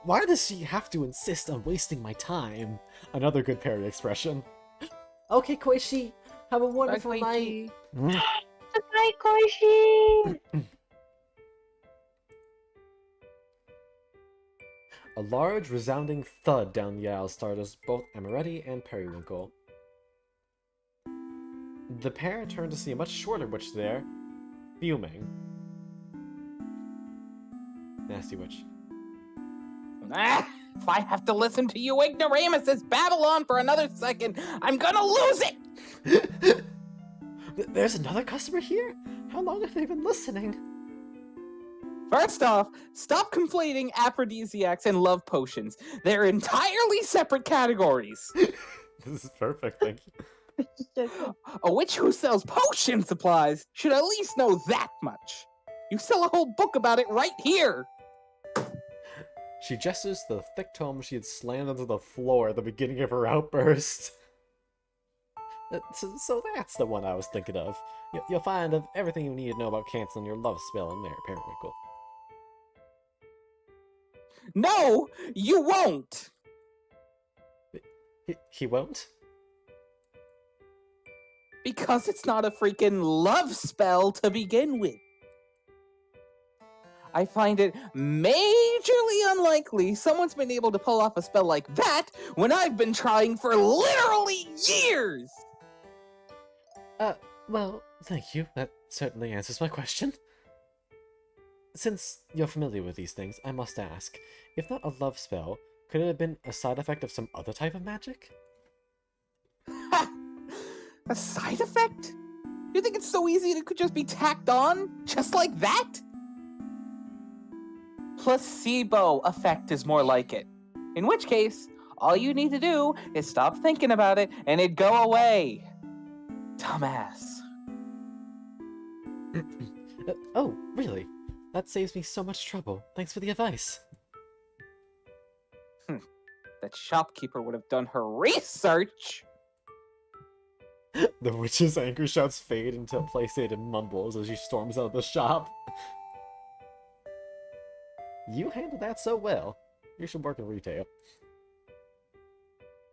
Why does she have to insist on wasting my time? Another good parry expression. Okay, Koichi, have a wonderful night. Hi, Koichi! A large, resounding thud down the aisle startles both Amoretti and Periwinkle. The pair turn to see a much shorter witch there, fuming. Nasty witch. If I have to listen to you ignoramuses babble on for another second, I'm gonna lose it! There's another customer here? How long have they been listening? First off, stop conflating aphrodisiacs and love potions. They're entirely separate categories. This is perfect, thank you. A witch who sells potion supplies should at least know that much. You sell a whole book about it right here. She gestures to the thick tome she had slammed onto the floor at the beginning of her outburst. So that's the one I was thinking of. You'll find of everything you need to know about canceling your love spell in there, Periwinkle. No, you won't! He won't? Because it's not a freaking love spell to begin with. I find it majorly unlikely someone's been able to pull off a spell like that when I've been trying for literally years! Well, thank you. That certainly answers my question. Since you're familiar with these things, I must ask, if not a love spell, could it have been a side effect of some other type of magic? Ha! A side effect? You think it's so easy it could just be tacked on? Just like that? Placebo effect is more like it. In which case, all you need to do is stop thinking about it and it'd go away. Dumbass. Oh, really? That saves me so much trouble. Thanks for the advice. That shopkeeper would have done her research! The witch's angry shouts fade into placated mumbles as she storms out of the shop. You handled that so well. You should work in retail.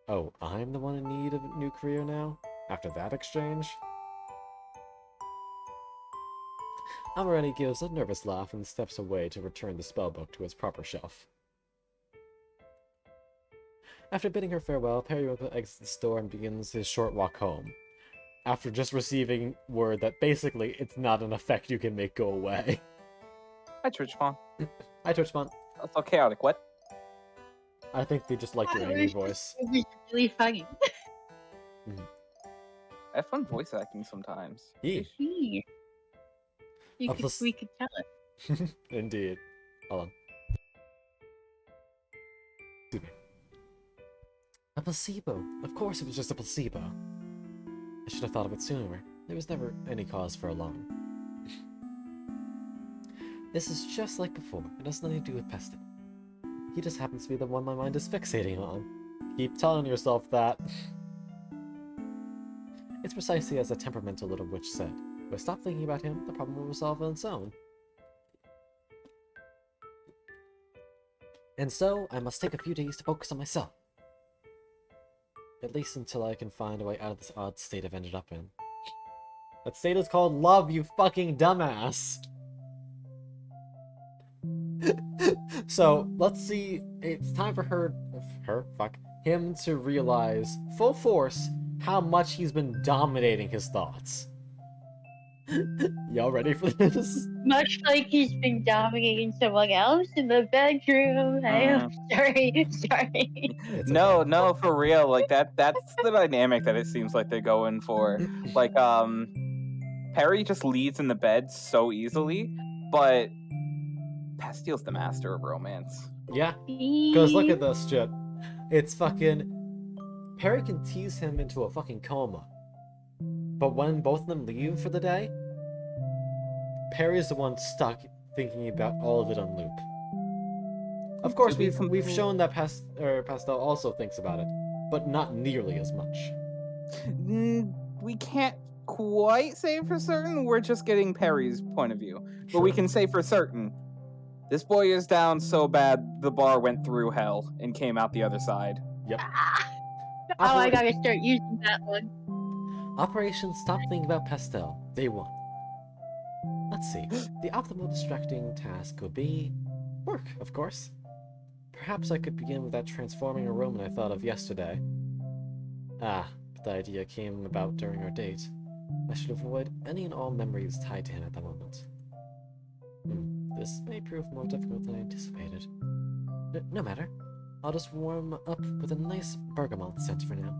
Oh, I'm the one in need of a new career now? After that exchange? Amoretti gives a nervous laugh and steps away to return the spellbook to its proper shelf. After bidding her farewell, Periwinkle exits the store and begins his short walk home. After just receiving word that basically it's not an effect you can make go away. Hi, Twitchmon. Hi, Twitchmon. That's all chaotic. What? I think they just like your angry voice. It's really funny. I have fun voice acting sometimes. Yeah. We could tell it. Indeed. Hold on. Excuse me. A placebo. Of course it was just a placebo. I should have thought of it sooner. There was never any cause for alarm. This is just like before. It has nothing to do with Pestin. He just happens to be the one my mind is fixating on. Keep telling yourself that. It's precisely as a temperamental little witch said. If I stop thinking about him, the problem will resolve on its own. And so, I must take a few days to focus on myself. At least until I can find a way out of this odd state I've ended up in. That state is called love, you fucking dumbass! So, let's see, it's time for him to realize, full force, how much he's been dominating his thoughts. Y'all ready for this? Much like he's been dominating someone else in the bedroom. I am sorry. It's No, okay. no, for real. Like that's the dynamic that it seems like they're going for. Like, Perry just leads in the bed so easily, but Pastile's the master of romance. Yeah, because look at this shit. It's fucking... Perry can tease him into a fucking coma. But when both of them leave for the day, Perry's the one stuck thinking about all of it on loop. Of course, we've shown that Pastel also thinks about it, but not nearly as much. We can't quite say for certain. We're just getting Perry's point of view. But we Sure. can say for certain, this boy is down so bad the bar went through hell and came out the other side. Yep. Oh, I gotta start using that one. Operation Stop Thinking About Pastel, Day 1. Let's see. The optimal distracting task would be work, of course. Perhaps I could begin with that transforming a Roman I thought of yesterday. But the idea came about during our date. I should avoid any and all memories tied to him at the moment. This may prove more difficult than I anticipated. No matter. I'll just warm up with a nice bergamot scent for now.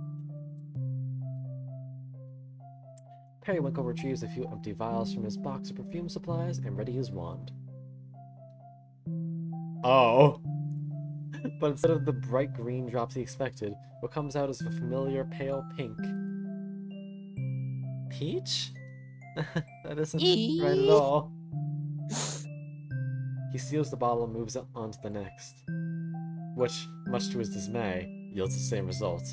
Periwinkle retrieves a few empty vials from his box of perfume supplies and readies his wand. Oh! But instead of the bright green drops he expected, what comes out is a familiar pale pink. Peach? That isn't right at all. He seals the bottle and moves on to the next, which, much to his dismay, yields the same result. ...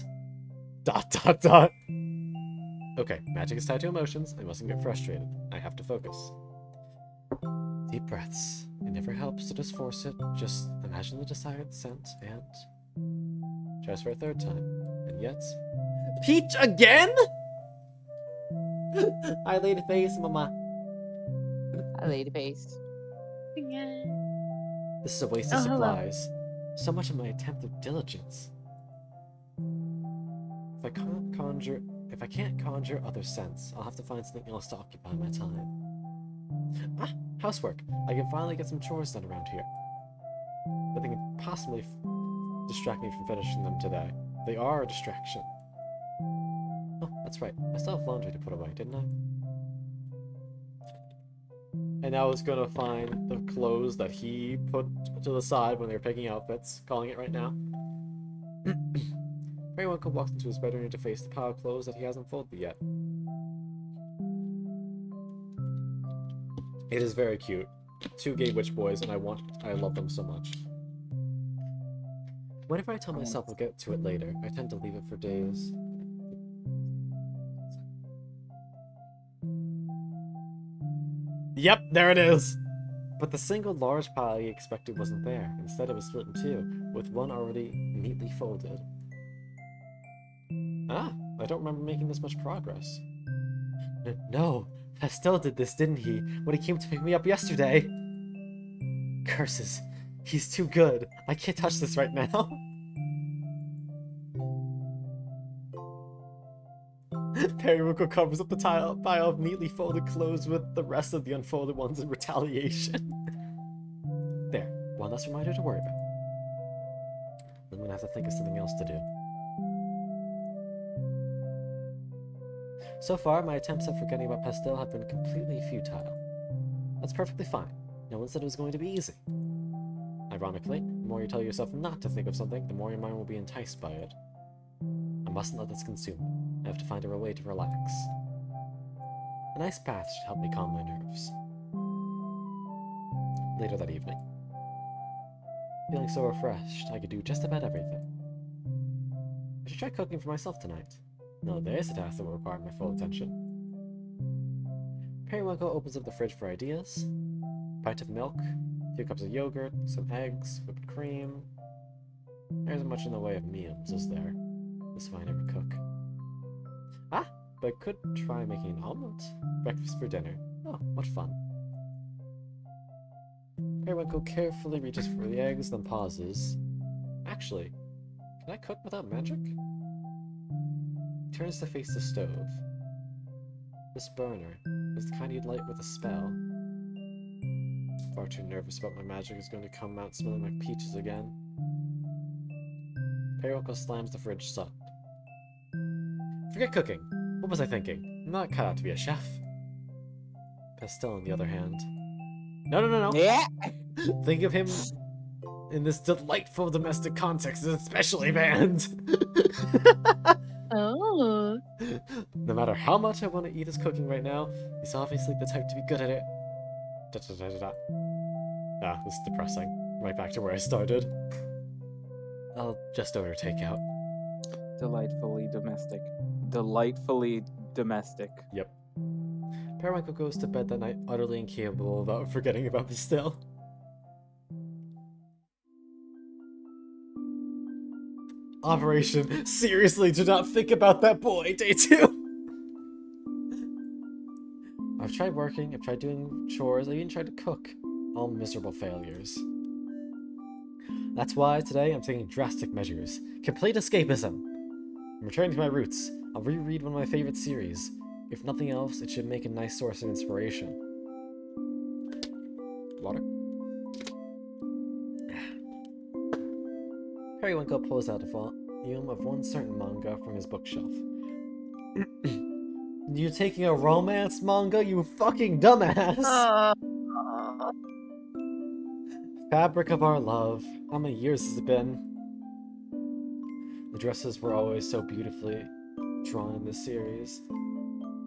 Okay, magic is tied to emotions. I mustn't get frustrated. I have to focus. Deep breaths. It never helps to just force it. Just imagine the desired scent and... tries for a third time. And yet... Peach again?! I laid a face, mama. I laid a face. Yeah. This is a waste of Oh, hello. supplies. So much of my attempt of diligence. If I can't conjure other scents, I'll have to find something else to occupy my time. Housework. I can finally get some chores done around here. Nothing can possibly distract me from finishing them today. They are a distraction. Oh, that's right. I still have laundry to put away, didn't I? And now it's gonna find the clothes that he put to the side when they were picking outfits, calling it right now. Periwinkle walks into his bedroom to face the pile of clothes that he hasn't folded yet. It is very cute. 2 gay witch boys, and I love them so much. Whenever I tell myself I'll get to it later, I tend to leave it for days. Yep, there it is! But the single large pile he expected wasn't there. Instead, it was split in 2, with one already neatly folded. I don't remember making this much progress. No, Pastel did this, didn't he? When he came to pick me up yesterday. Curses. He's too good. I can't touch this right now. Periwinkle covers up the pile of neatly folded clothes with the rest of the unfolded ones in retaliation. There, one less reminder to worry about. I'm gonna have to think of something else to do. So far, my attempts at forgetting about Pastel have been completely futile. That's perfectly fine. No one said it was going to be easy. Ironically, the more you tell yourself not to think of something, the more your mind will be enticed by it. I mustn't let this consume me. I have to find a way to relax. A nice bath should help me calm my nerves. Later that evening. Feeling so refreshed, I could do just about everything. I should try cooking for myself tonight. No, there is a task that will require my full attention. Periwinkle opens up the fridge for ideas. A pint of milk, a few cups of yogurt, some eggs, whipped cream. There isn't much in the way of meals, is there? This is why I never cook. But I could try making an omelet. Breakfast for dinner. Oh, what fun. Periwinkle carefully reaches for the eggs, then pauses. Actually, can I cook without magic? He turns to face the stove. This burner is the kind you'd light with a spell. Far too nervous about my magic is going to come out smelling like peaches again. Periwinkle slams the fridge shut. Forget cooking. What was I thinking? I'm not cut out to be a chef. Pastel, on the other hand. No. Yeah. Think of him in this delightful domestic context is especially banned. Oh. No matter how much I want to eat his cooking right now, he's obviously the type to be good at it. Ah, this is depressing. Right back to where I started. I'll just order takeout. Delightfully domestic. Delightfully domestic. Yep. Periwinkle goes to bed that night utterly incapable about forgetting about Pastel. Operation seriously do not think about that boy, day 2. I've tried working, I've tried doing chores, I even tried to cook. All miserable failures. That's why today I'm taking drastic measures. Complete escapism. I'm returning to my roots. I'll reread one of my favorite series. If nothing else, it should make a nice source of inspiration. Water? Periwinkle pulls out a volume of one certain manga from his bookshelf. You taking a romance manga, you fucking dumbass! Fabric of our love. How many years has it been? The dresses were always so beautifully drawn in this series.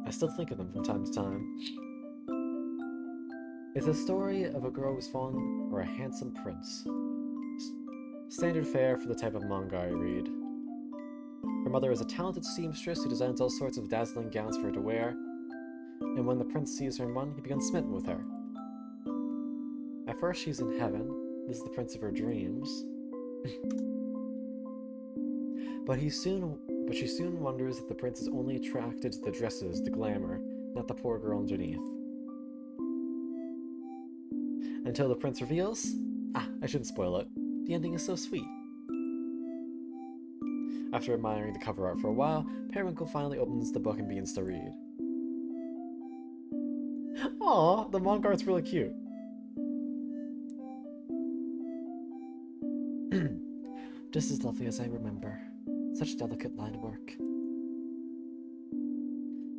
I still think of them from time to time. It's a story of a girl who's fallen for a handsome prince. Standard fare for the type of manga I read. Her mother is a talented seamstress who designs all sorts of dazzling gowns for her to wear, and when the prince sees her in one, he becomes smitten with her. At first she's in heaven, this is the prince of her dreams. But she soon wonders that the prince is only attracted to the dresses, the glamour, not the poor girl underneath. Until the prince reveals... I shouldn't spoil it. The ending is so sweet. After admiring the cover art for a while, Periwinkle finally opens the book and begins to read. Aw, the manga art's really cute. Just as lovely as I remember. Such delicate line work.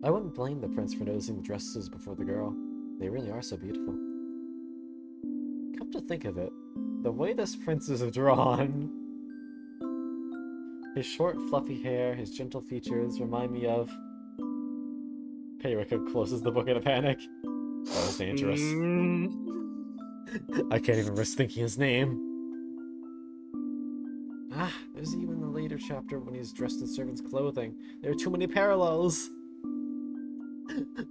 I wouldn't blame the prince for noticing the dresses before the girl. They really are so beautiful. Come to think of it, the way this prince is drawn... His short, fluffy hair, his gentle features remind me of... Periwinkle closes the book in a panic. That was dangerous. I can't even risk thinking his name. There's even the later chapter when he's dressed in servant's clothing. There are too many parallels!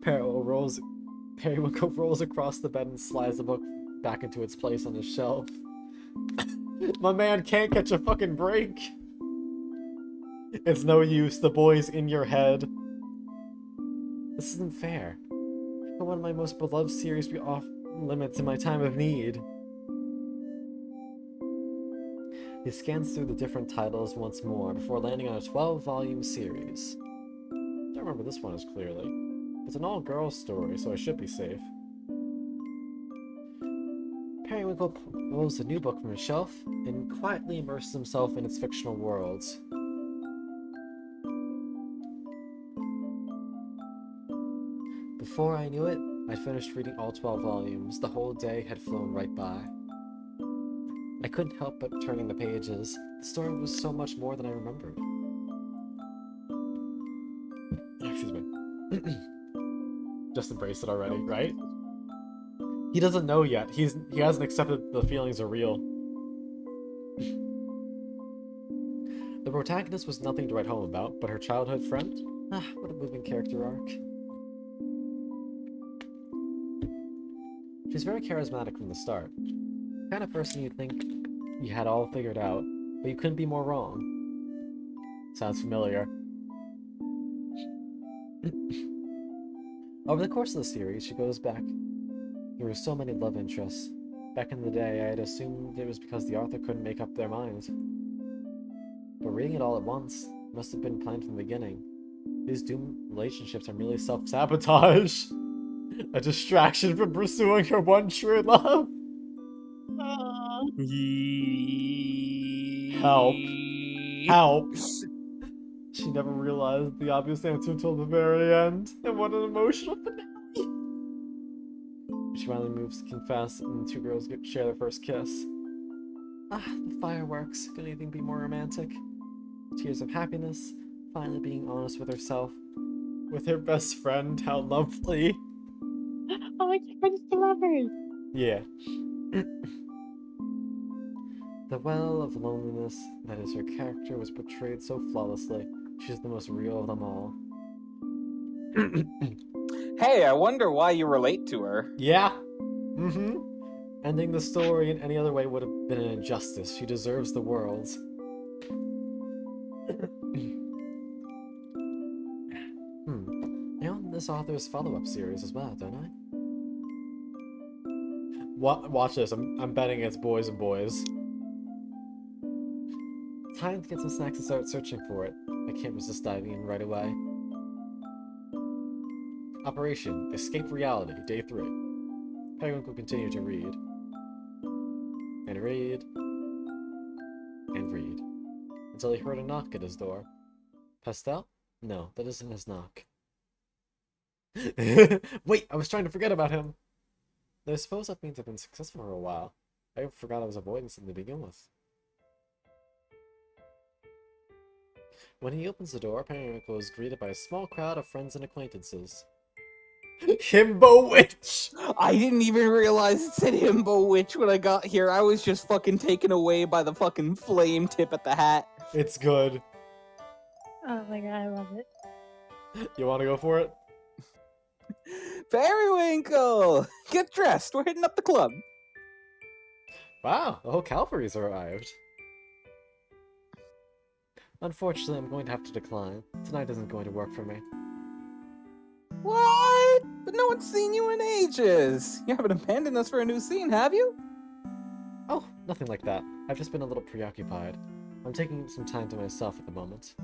Periwinkle rolls across the bed and slides the book back into its place on his shelf. My man can't catch a fucking break! It's no use, the boy's in your head. This isn't fair. For one of my most beloved series be off limits in my time of need. He scans through the different titles once more before landing on a 12-volume series. I don't remember this one as clearly. It's an all-girls story, so I should be safe. Periwinkle pulls a new book from his shelf and quietly immerses himself in its fictional worlds. Before I knew it, I'd finished reading all 12 volumes. The whole day had flown right by. I couldn't help but turning the pages. The story was so much more than I remembered. Excuse me. Just embrace it already, right? He doesn't know yet. He hasn't accepted the feelings are real. The protagonist was nothing to write home about, but her childhood friend? What a moving character arc. She's very charismatic from the start. The kind of person you'd think you had all figured out, but you couldn't be more wrong. Sounds familiar. Over the course of the series, she goes back through so many love interests. Back in the day, I had assumed it was because the author couldn't make up their minds. But reading it all at once must have been planned from the beginning. These doomed relationships are merely self-sabotage. A distraction from pursuing her one true love. Help. Help. She never realized the obvious answer until the very end. And what an emotional finale. She finally moves to confess, and the two girls share their first kiss. Ah, the fireworks. Could anything be more romantic? Tears of happiness, finally being honest with herself. With her best friend, how lovely. Oh my god, it's the lovers. Yeah. The well of loneliness that is her character was portrayed so flawlessly. She's the most real of them all. Hey, I wonder why you relate to her. Yeah. Mm-hmm. Ending the story in any other way would have been an injustice. She deserves the world. I own this author's follow-up series as well, don't I? Watch this. I'm betting it's Boys and Boys. Time to get some snacks and start searching for it. I can't resist diving in right away. Operation Escape Reality, Day 3. Penguin will continue to read. And read. And read. Until he heard a knock at his door. Pastel? No, that isn't his knock. Wait, I was trying to forget about him! Though I suppose that means I've been successful for a while. I forgot I was avoiding something to begin with. When he opens the door, Periwinkle is greeted by a small crowd of friends and acquaintances. Himbo Witch! I didn't even realize it said Himbo Witch when I got here. I was just fucking taken away by the fucking flame tip at the hat. It's good. Oh my god, I love it. You want to go for it? Periwinkle! Get dressed, we're hitting up the club. Wow, the whole cavalry's arrived. Unfortunately, I'm going to have to decline. Tonight isn't going to work for me. What? But no one's seen you in ages. You haven't abandoned us for a new scene, have you? Oh, nothing like that. I've just been a little preoccupied. I'm taking some time to myself at the moment.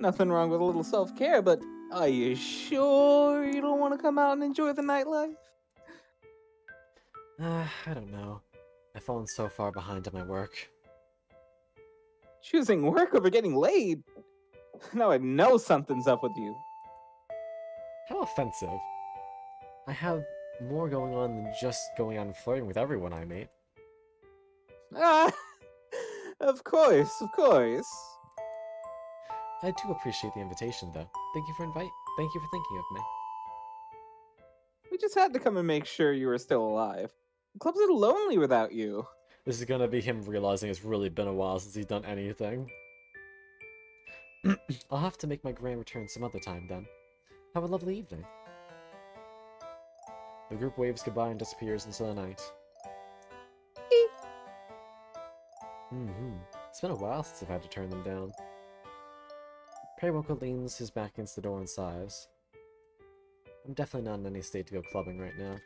Nothing wrong with a little self-care, but are you sure you don't want to come out and enjoy the nightlife? I don't know. I've fallen so far behind on my work. Choosing work over getting laid? Now I know something's up with you. How offensive. I have more going on than just going out and flirting with everyone I meet. Ah, of course, of course. I do appreciate the invitation, though. Thank you for thinking of me. We just had to come and make sure you were still alive. The club's a little lonely without you. This is gonna be him realizing it's really been a while since he's done anything. I'll have to make my grand return some other time, then. Have a lovely evening. The group waves goodbye and disappears into the night. It's been a while since I've had to turn them down. Periwinkle leans his back against the door and sighs. I'm definitely not in any state to go clubbing right now.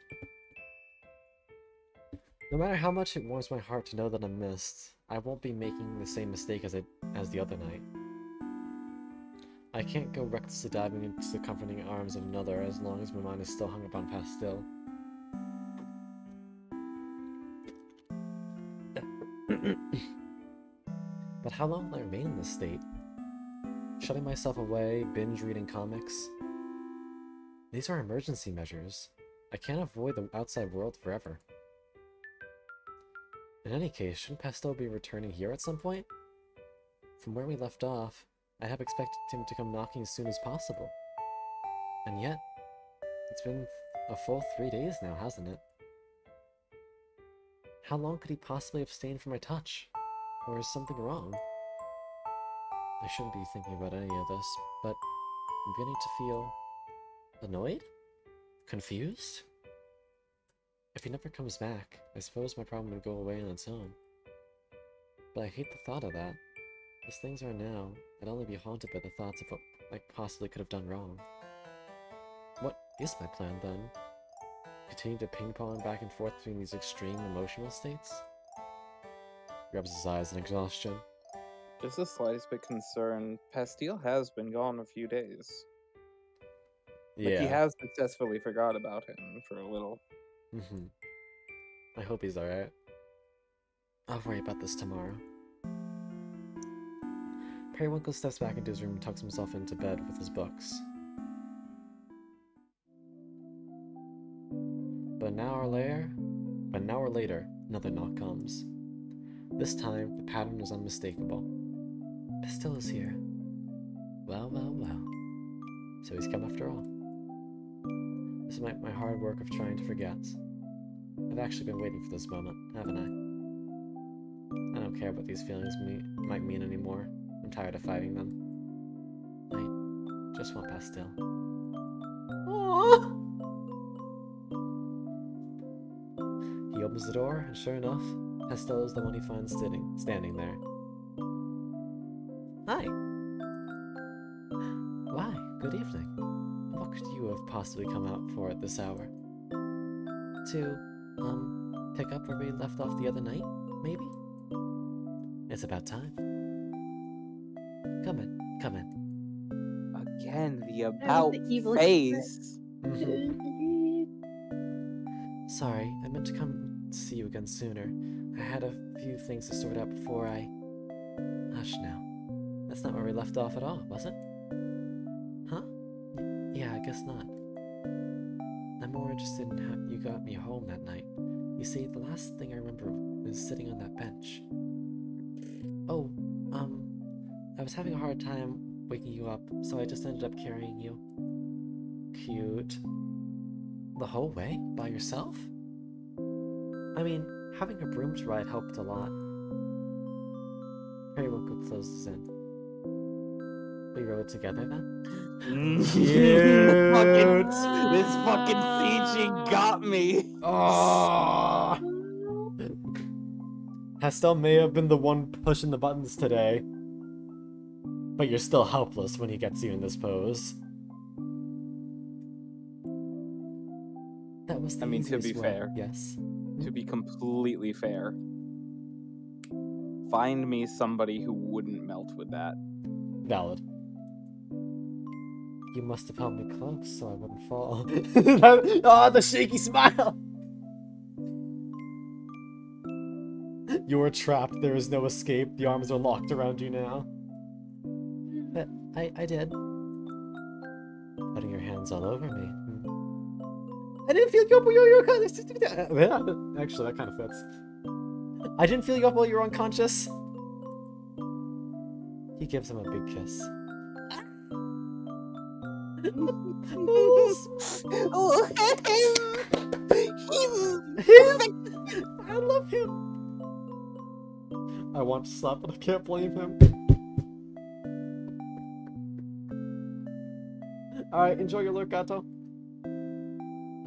No matter how much it warms my heart to know that I'm missed, I won't be making the same mistake as the other night. I can't go recklessly diving into the comforting arms of another as long as my mind is still hung upon Pastel. But how long will I remain in this state? Shutting myself away, binge reading comics? These are emergency measures. I can't avoid the outside world forever. In any case, shouldn't Pastel be returning here at some point? From where we left off, I have expected him to come knocking as soon as possible. And yet, it's been a full 3 days now, hasn't it? How long could he possibly abstain from my touch? Or is something wrong? I shouldn't be thinking about any of this, but I'm beginning to feel annoyed? Confused? If he never comes back, I suppose my problem would go away on its own. But I hate the thought of that. As things are now, I'd only be haunted by the thoughts of what I possibly could have done wrong. What is my plan, then? Continue to ping-pong back and forth between these extreme emotional states? He rubs his eyes in exhaustion. Just the slightest bit concerned. Pastille has been gone a few days. Like, he Yeah. has successfully forgot about him for a little. I hope he's alright. I'll worry about this tomorrow. Periwinkle steps back into his room and tucks himself into bed with his books. But an hour later, another knock comes. This time, the pattern is unmistakable. Pastille is here. Well, well, well. So he's come after all. This is my hard work of trying to forget. I've actually been waiting for this moment, haven't I? I don't care what these feelings might mean anymore. I'm tired of fighting them. I just want Pastille. Aww. He opens the door, and sure enough, Pastille is the one he finds standing there. Hi. Why, good evening. What could you have possibly come out for at this hour? To, pick up where we left off the other night, maybe? It's about time. Come in, come in. Again, the was about the evil face. Sorry, I meant to come to see you again sooner. I had a few things to sort out before I... Hush now. That's not where we left off at all, was it? Huh? Yeah, I guess not. I'm more interested in how you got me home that night. You see, the last thing I remember is sitting on that bench. Oh, I was having a hard time waking you up, so I just ended up carrying you. Cute. The whole way? By yourself? I mean, having a broom to ride helped a lot. Periwinkle closes in. We rode together then? Cute. This fucking teaching got me. Oh. Pastille may have been the one pushing the buttons today, but you're still helpless when he gets you in this pose. That was the I mean, to easiest be way. fair. Yes. To be completely fair, find me somebody who wouldn't melt with that. Valid. You must have held me close so I wouldn't fall. Oh, the shaky smile! You are trapped. There is no escape. The arms are locked around you now. But I did. Putting your hands all over me. I didn't feel you up while you were unconscious. Actually, that kind of fits. I didn't feel you up while you were unconscious. He gives him a big kiss. Oh, Him! I love him. I want to slap, but I can't blame him. Alright, enjoy your lurk, Gato.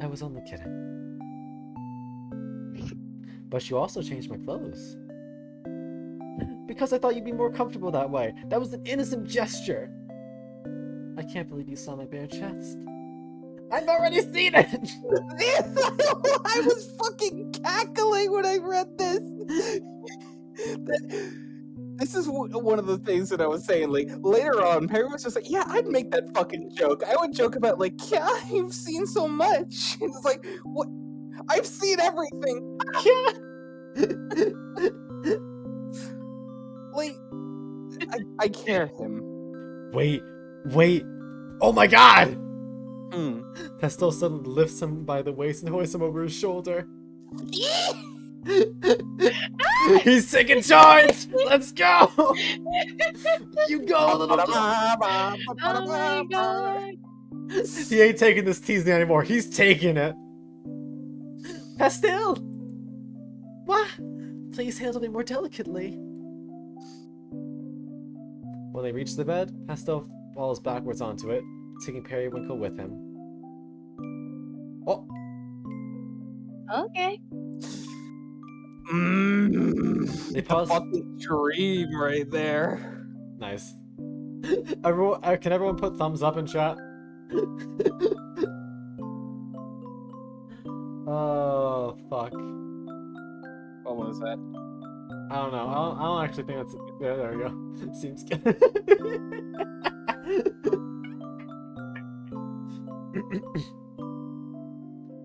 I was only kidding. But you also changed my clothes. Because I thought you'd be more comfortable that way. That was an innocent gesture. I can't believe you saw my bare chest. I've already seen it! I was fucking cackling when I read this. This is one of the things that I was saying. Like, later on, Perry was just like, yeah, I'd make that fucking joke. I would joke about, like, yeah, you've seen so much. And it's like, what? I've seen everything. Yeah. Like, I care him. Wait. Oh my god! Mm. Pastille suddenly lifts him by the waist and hoists him over his shoulder. He's taking charge! Let's go! You go, little boy! Oh my god! He ain't taking this teasing anymore. He's taking it. Pastille! What? Please handle me more delicately. When they reach the bed, Pastille falls backwards onto it, taking Periwinkle with him. Oh! Okay. They The pause. fucking dream right there. Nice. Everyone, can everyone put thumbs up in chat? Oh, fuck. What was that? I don't know. I don't actually think that's. Yeah, there we go. Seems good.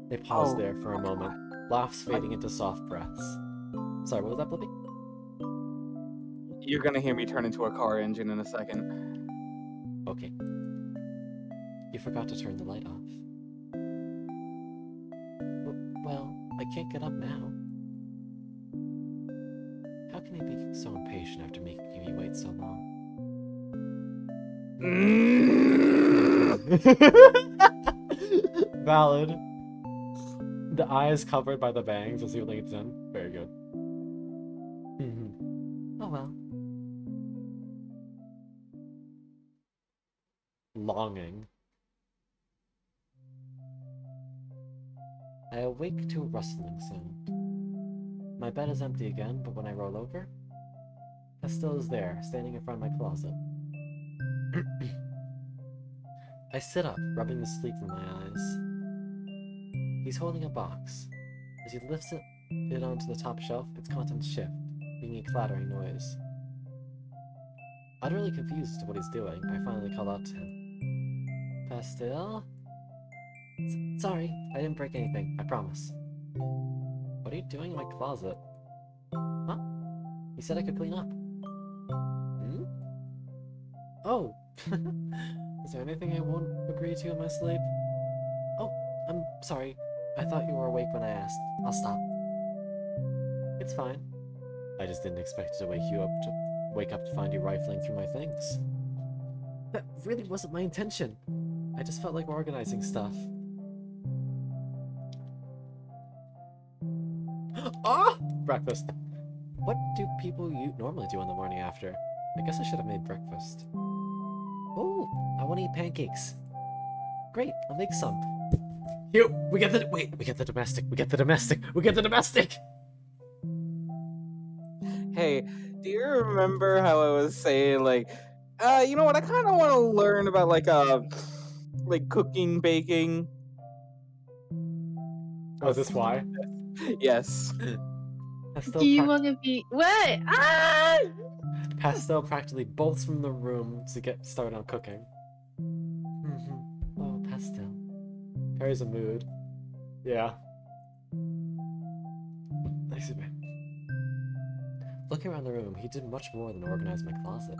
They pause Oh, there for a moment, laughs fading into soft breaths. Sorry, what was that, Blippi? you're gonna hear me turn into a car engine in a second. Okay. You forgot to turn the light off. Well, I can't get up now. How can he be so impatient after making me wait so long? Valid. The eyes covered by the bangs. Let's see what it's in. Very good. Oh well. Longing. I awake to a rustling sound. My bed is empty again, but when I roll over, Estelle is there, standing in front of my closet. I sit up, rubbing the sleep from my eyes. He's holding a box. As he lifts it onto the top shelf, its contents shift, making a clattering noise. Utterly confused as to what he's doing, I finally call out to him. Pastel? Sorry, I didn't break anything, I promise. What are you doing in my closet? Huh? You said I could clean up. Hmm? Oh! Is there anything I won't agree to in my sleep? Oh, I'm sorry. I thought you were awake when I asked. I'll stop. It's fine. I just didn't expect to wake up to find you rifling through my things. That really wasn't my intention. I just felt like organizing stuff. Ah! Breakfast. What do people normally do in the morning after? I guess I should have made breakfast. Oh, I want to eat pancakes. Great, I'll make some. Here, we get the domestic. We get the domestic. Hey, do you remember how I was saying like, you know what? I kind of want to learn about like cooking, baking. Oh, is this why? Yes. Pastel, Do you want to be what? Ah! Pastel practically bolts from the room to get started on cooking. Oh, Pastel. Perry's a mood. Yeah. Excuse me. Looking around the room, he did much more than organize my closet.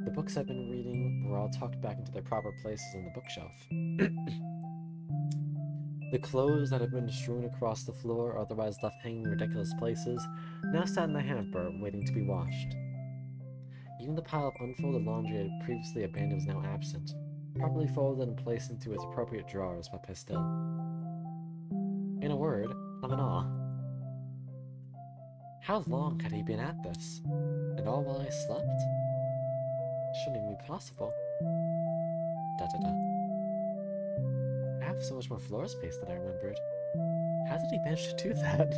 The books I've been reading were all tucked back into their proper places on the bookshelf. The clothes that had been strewn across the floor or otherwise left hanging in ridiculous places now sat in the hamper, waiting to be washed. Even the pile of unfolded laundry I had previously abandoned was now absent, properly folded and placed into its appropriate drawers by Pastel. In a word, I'm in awe. How long had he been at this? And all while I slept? Shouldn't even be possible. I have so much more floor space than I remembered. How did he manage to do that?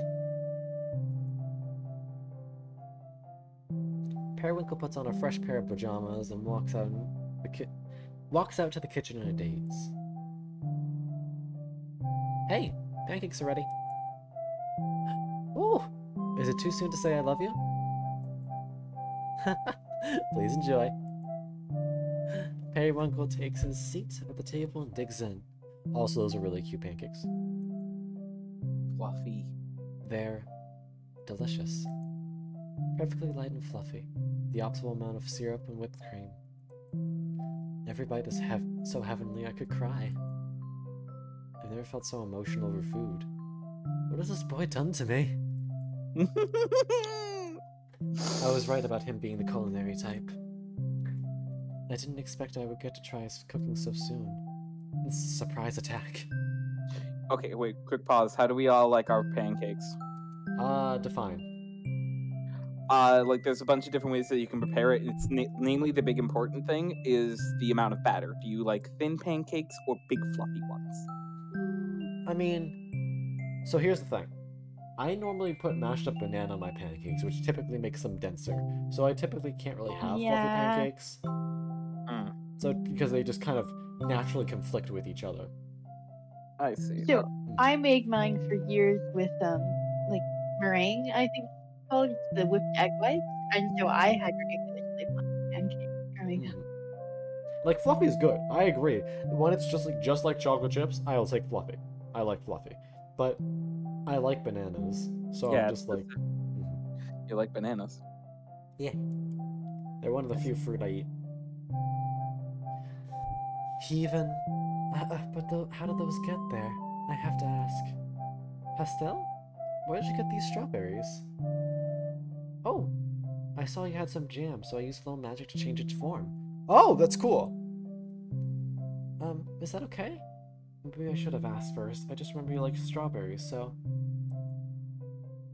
Periwinkle puts on a fresh pair of pajamas and walks out to the kitchen in a daze. Hey, pancakes are ready. Ooh, is it too soon to say I love you? Please enjoy. Periwinkle takes his seat at the table and digs in. Also, those are really cute pancakes. Fluffy. They're delicious. Perfectly light and fluffy. The optimal amount of syrup and whipped cream. Every bite is so heavenly I could cry. I've never felt so emotional over food. What has this boy done to me? I was right about him being the culinary type. I didn't expect I would get to try cooking so soon. It's a surprise attack. Okay, wait, quick pause. How do we all like our pancakes? Define. Like there's a bunch of different ways that you can prepare it. It's namely the big important thing is the amount of batter. Do you like thin pancakes or big fluffy ones? I mean, so here's the thing. I normally put mashed up banana on my pancakes, which typically makes them denser. So I typically can't really have fluffy pancakes. So because they just kind of naturally conflict with each other. I see. So I made mine for years with like meringue. I think called the whipped egg whites, and so I had ridiculously fun pancakes growing up. Like Fluffy's good. I agree. When it's just like chocolate chips, I'll take Fluffy. I like Fluffy, but I like bananas, so Yeah, I'm just like, you like bananas. yeah, they're one of the few fruit I eat. Even, but how did those get there? I have to ask. Pastel, where did you get these strawberries? Oh, I saw you had some jam, so I used a little magic to change its form. Oh, that's cool. Is that okay? Maybe I should have asked first. I just remember you like strawberries, so...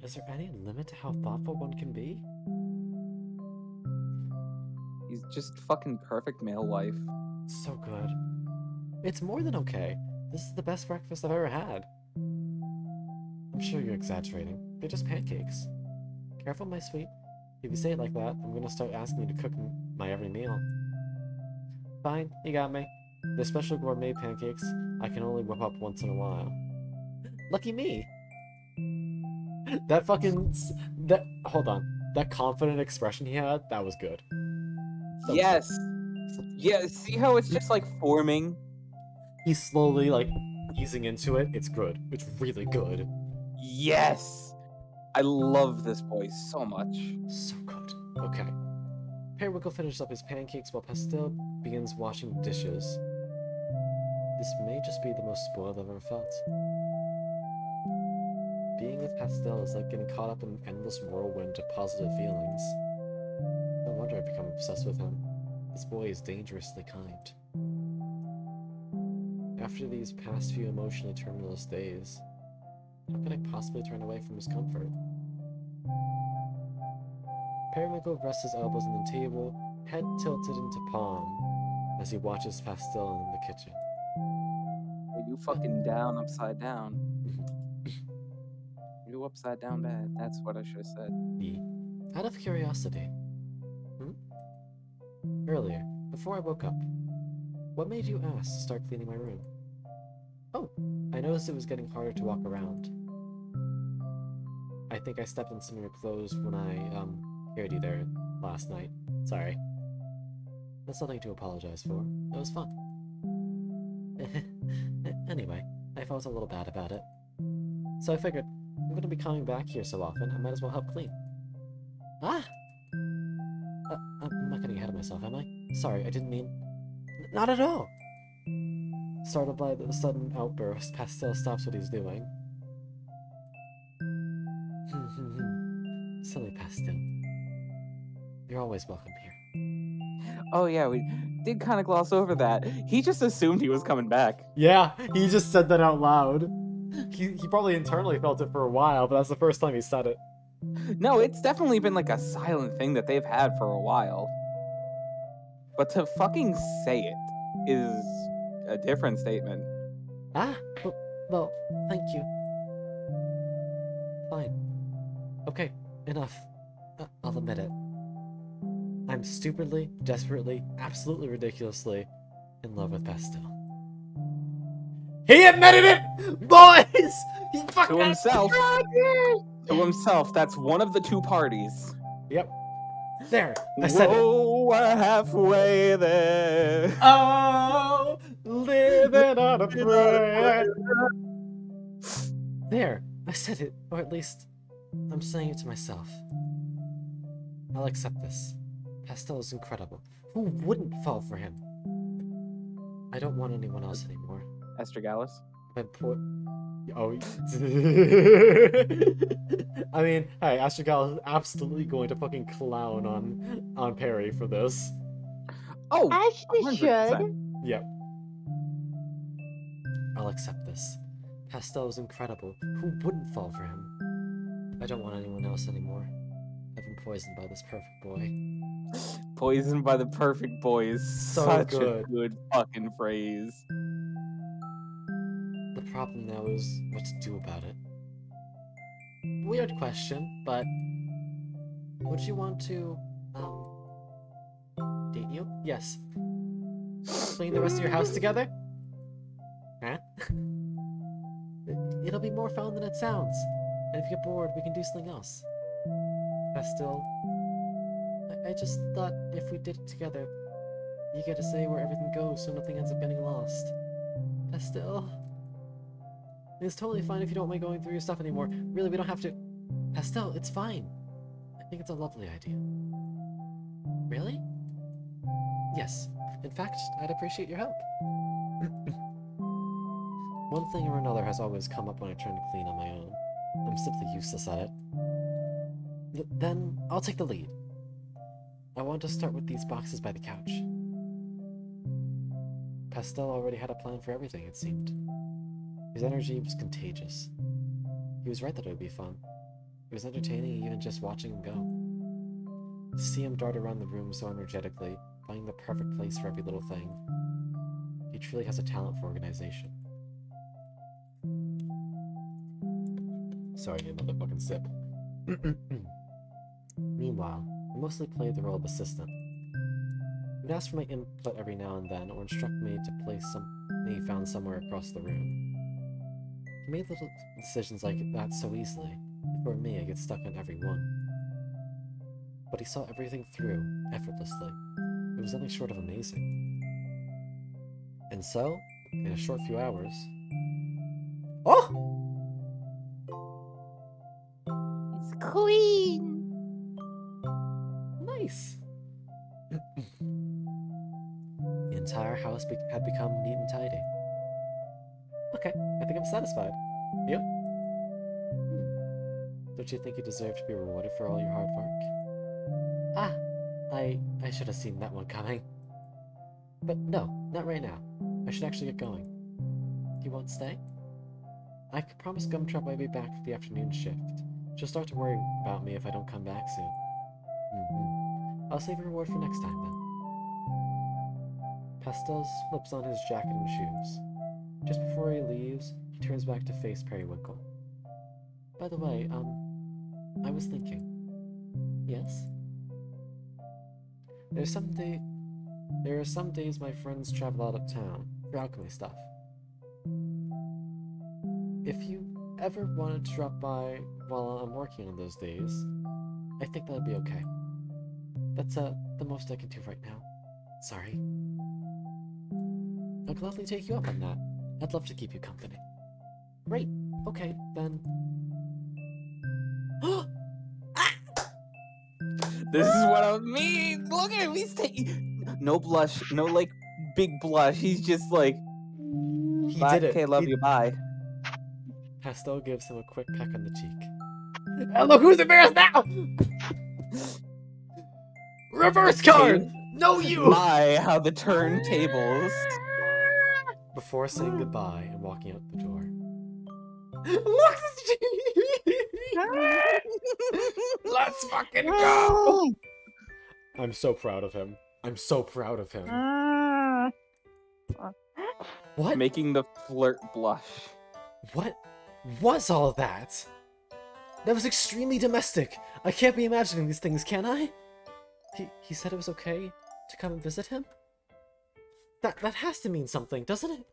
Is there any limit to how thoughtful one can be? He's just fucking perfect male wife. So good. It's more than okay. This is the best breakfast I've ever had. I'm sure you're exaggerating. They're just pancakes. Careful, my sweet. If you say it like that, I'm gonna start asking you to cook my every meal. Fine, you got me. They're special gourmet pancakes I can only whip up once in a while. Lucky me! That fucking... Hold on. That confident expression he had, that was good. That was Yes. Yeah, see how it's just like forming? He's slowly, like, easing into it. It's good. It's really good. Yes. I love this boy so much. So good. Okay. Periwinkle finishes up his pancakes while Pastel begins washing dishes. This may just be the most spoiled I've ever felt. Being with Pastel is like getting caught up in an endless whirlwind of positive feelings. No wonder I've become obsessed with him. This boy is dangerously kind. After these past few emotionally tumultuous days, how could I possibly turn away from his comfort? Periwinkle rests his elbows on the table, head tilted into palm, as he watches Pastel in the kitchen. Are you fucking down, upside down? You upside down bad. That's what I should have said. Out of curiosity, earlier, before I woke up, what made you ask to start cleaning my room? Oh, I noticed it was getting harder to walk around. I think I stepped on some of your clothes when I, carried you there last night. Sorry. That's nothing to apologize for. It was fun. Anyway, I felt a little bad about it. So I figured, I'm gonna be coming back here so often, I might as well help clean. Ah! I'm not getting ahead of myself, am I? Sorry, I didn't mean... Not at all! Startled by the sudden outburst, Pastel stops what he's doing. Silly Pastel. You're always welcome here. Oh yeah, we did kind of gloss over that. He just assumed he was coming back. Yeah, he just said that out loud. He probably internally felt it for a while, but that's the first time he said it. No, it's definitely been like a silent thing that they've had for a while. But to fucking say it is a different statement. Ah, well, thank you. Fine. Okay, enough. I'll admit it. I'm stupidly, desperately, absolutely ridiculously in love with Pastel. He admitted it! Boys! He fucking To himself. Roger! To himself, that's one of the two parties. Yep. There, I said it. Whoa, we're halfway there. Oh, living on a prayer. There, I said it. Or at least, I'm saying it to myself. I'll accept this. Pastel is incredible. Who wouldn't fall for him? I don't want anyone else anymore. Esther Gallus. I'm poor. Oh. I mean, hey, Astragal is absolutely going to fucking clown on Perry for this. Oh, As you 100%. should. Yep. I'll accept this. Pastel is incredible. Who wouldn't fall for him? I don't want anyone else anymore. I've been poisoned by this perfect boy. Poisoned by the perfect boy is So such good. a good fucking phrase. The problem now is what to do about it. Weird question, but would you want to, date you? Yes. Clean the rest of your house together? Huh? It'll be more fun than it sounds. And if you get bored, we can do something else. Pastel, I just thought if we did it together, you get to say where everything goes so nothing ends up getting lost. Pastel? It's totally fine if you don't mind going through your stuff anymore. Really, we don't have to... Pastel, it's fine. I think it's a lovely idea. Really? Yes. In fact, I'd appreciate your help. One thing or another has always come up when I try to clean on my own. I'm simply useless at it. Then, I'll take the lead. I want to start with these boxes by the couch. Pastel already had a plan for everything, it seemed. His energy was contagious. He was right that it would be fun. It was entertaining even just watching him go. To see him dart around the room so energetically, finding the perfect place for every little thing. He truly has a talent for organization. Sorry, another fucking sip. Meanwhile, I mostly played the role of assistant. He would ask for my input every now and then, or instruct me to place something he found somewhere across the room. He made little decisions like that so easily, and for me, I get stuck on every one. But he saw everything through, effortlessly. It was nothing short of amazing. And so, in a short few hours... Oh! It's clean. Nice! The entire house had become neat and tidy. Okay, I think I'm satisfied. You? Don't you think you deserve to be rewarded for all your hard work? Ah, I should have seen that one coming. But no, not right now. I should actually get going. You won't stay? I could promise Gumtrap I'll be back for the afternoon shift. She'll start to worry about me if I don't come back soon. I'll save a reward for next time, then. Pastel slips on his jacket and shoes. Just before he leaves, he turns back to face Periwinkle. By the way, I was thinking. Yes? There are some days my friends travel out of town for alchemy stuff. If you ever wanted to drop by while I'm working on those days, I think that'd be okay. That's the most I can do right now. Sorry. I'll gladly take you up on that. I'd love to keep you company. Great. Okay, then. This is what I mean. Look at him. He's taking no blush, no like big blush. He's just like, He bye, did it. okay, love He- you, bye. Pastel gives him a quick peck on the cheek. And look who's embarrassed now! Reverse card! No you! My, how the turntables. Before saying goodbye and walking out the door. Look! Let's fucking go! I'm so proud of him. I'm so proud of him. What? Making the flirt blush. What was all that? That was extremely domestic. I can't be imagining these things, can I? He said it was okay to come and visit him? That has to mean something, doesn't it?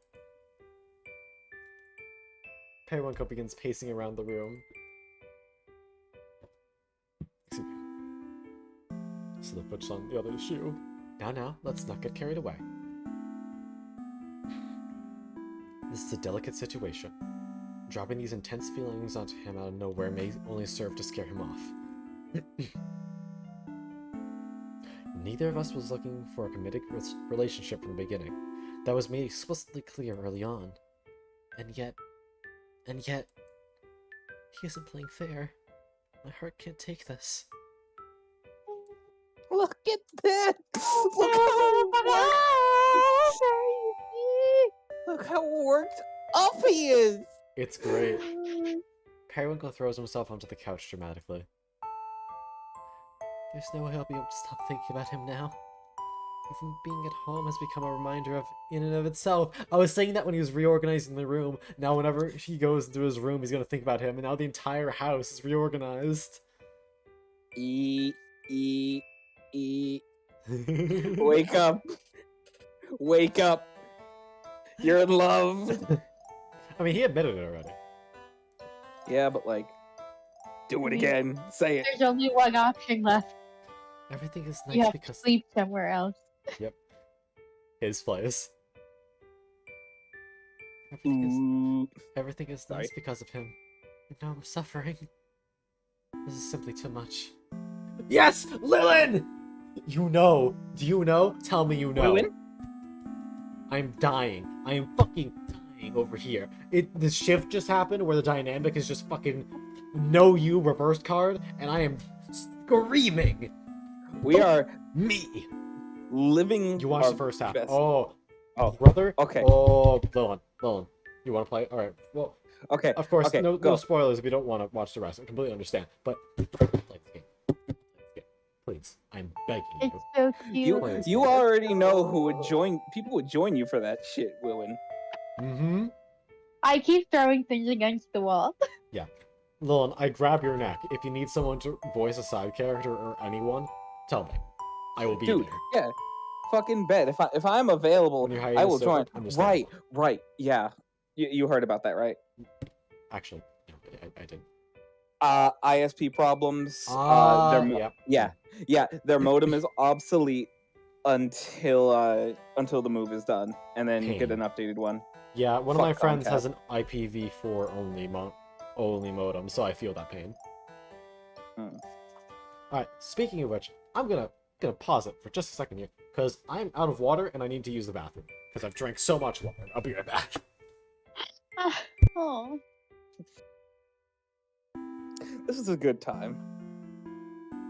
Periwinkle begins pacing around the room. Excuse me. So the foot's on the other shoe. Now, let's not get carried away. This is a delicate situation. Dropping these intense feelings onto him out of nowhere may only serve to scare him off. Neither of us was looking for a committed relationship from the beginning. That was made explicitly clear early on. And yet, he isn't playing fair. My heart can't take this. Look at that! Look how look how worked up he is! It's great. Periwinkle throws himself onto the couch dramatically. There's no way I'll be able to stop thinking about him now. Even being at home has become a reminder of in and of itself. I was saying that when he was reorganizing the room. Now whenever he goes into his room, he's gonna think about him, and now the entire house is reorganized. Wake up. Wake up. You're in love. I mean, he admitted it already. Yeah, but like, Do it again. Say it. There's only one option left. Everything is You nice have to because sleep somewhere else. his place. Ooh. Everything is Sorry. nice because of him. And now I'm suffering. This is simply too much. Yes, Lilin! You know. Do you know? Tell me you know. Lilin? I'm dying. I am fucking dying over here. The shift just happened where the dynamic is just fucking no you reverse card, and I am screaming. We are Me. living. You watched our the first half. best. Oh, Oh, brother. okay. Oh, Lilin. You want to play? All right. Well, Okay. of course, Okay, no go. spoilers if you don't want to watch the rest. I completely understand. But play this game. Please, I'm begging you. It's so cute. Please. You already know who would join. People would join you for that shit, Lilin. Mm-hmm. I keep throwing things against the wall. Lilin, I grab your neck. If you need someone to voice a side character or anyone, tell me. I will be Dude, there. yeah. Fucking bet. If I'm available, When your I will hiatus is over, join. understandable. Right. Yeah. You heard about that, right? Actually, no, I didn't. ISP problems. Yeah. Their modem is obsolete until the move is done, and then you get an updated one. Yeah, one of my Fuck friends Comcast. has an IPv4 only modem, so I feel that pain. Mm. Alright, speaking of which, I'm gonna pause it for just a second here, because I'm out of water and I need to use the bathroom. Because I've drank so much water. I'll be right back. Oh. This is a good time.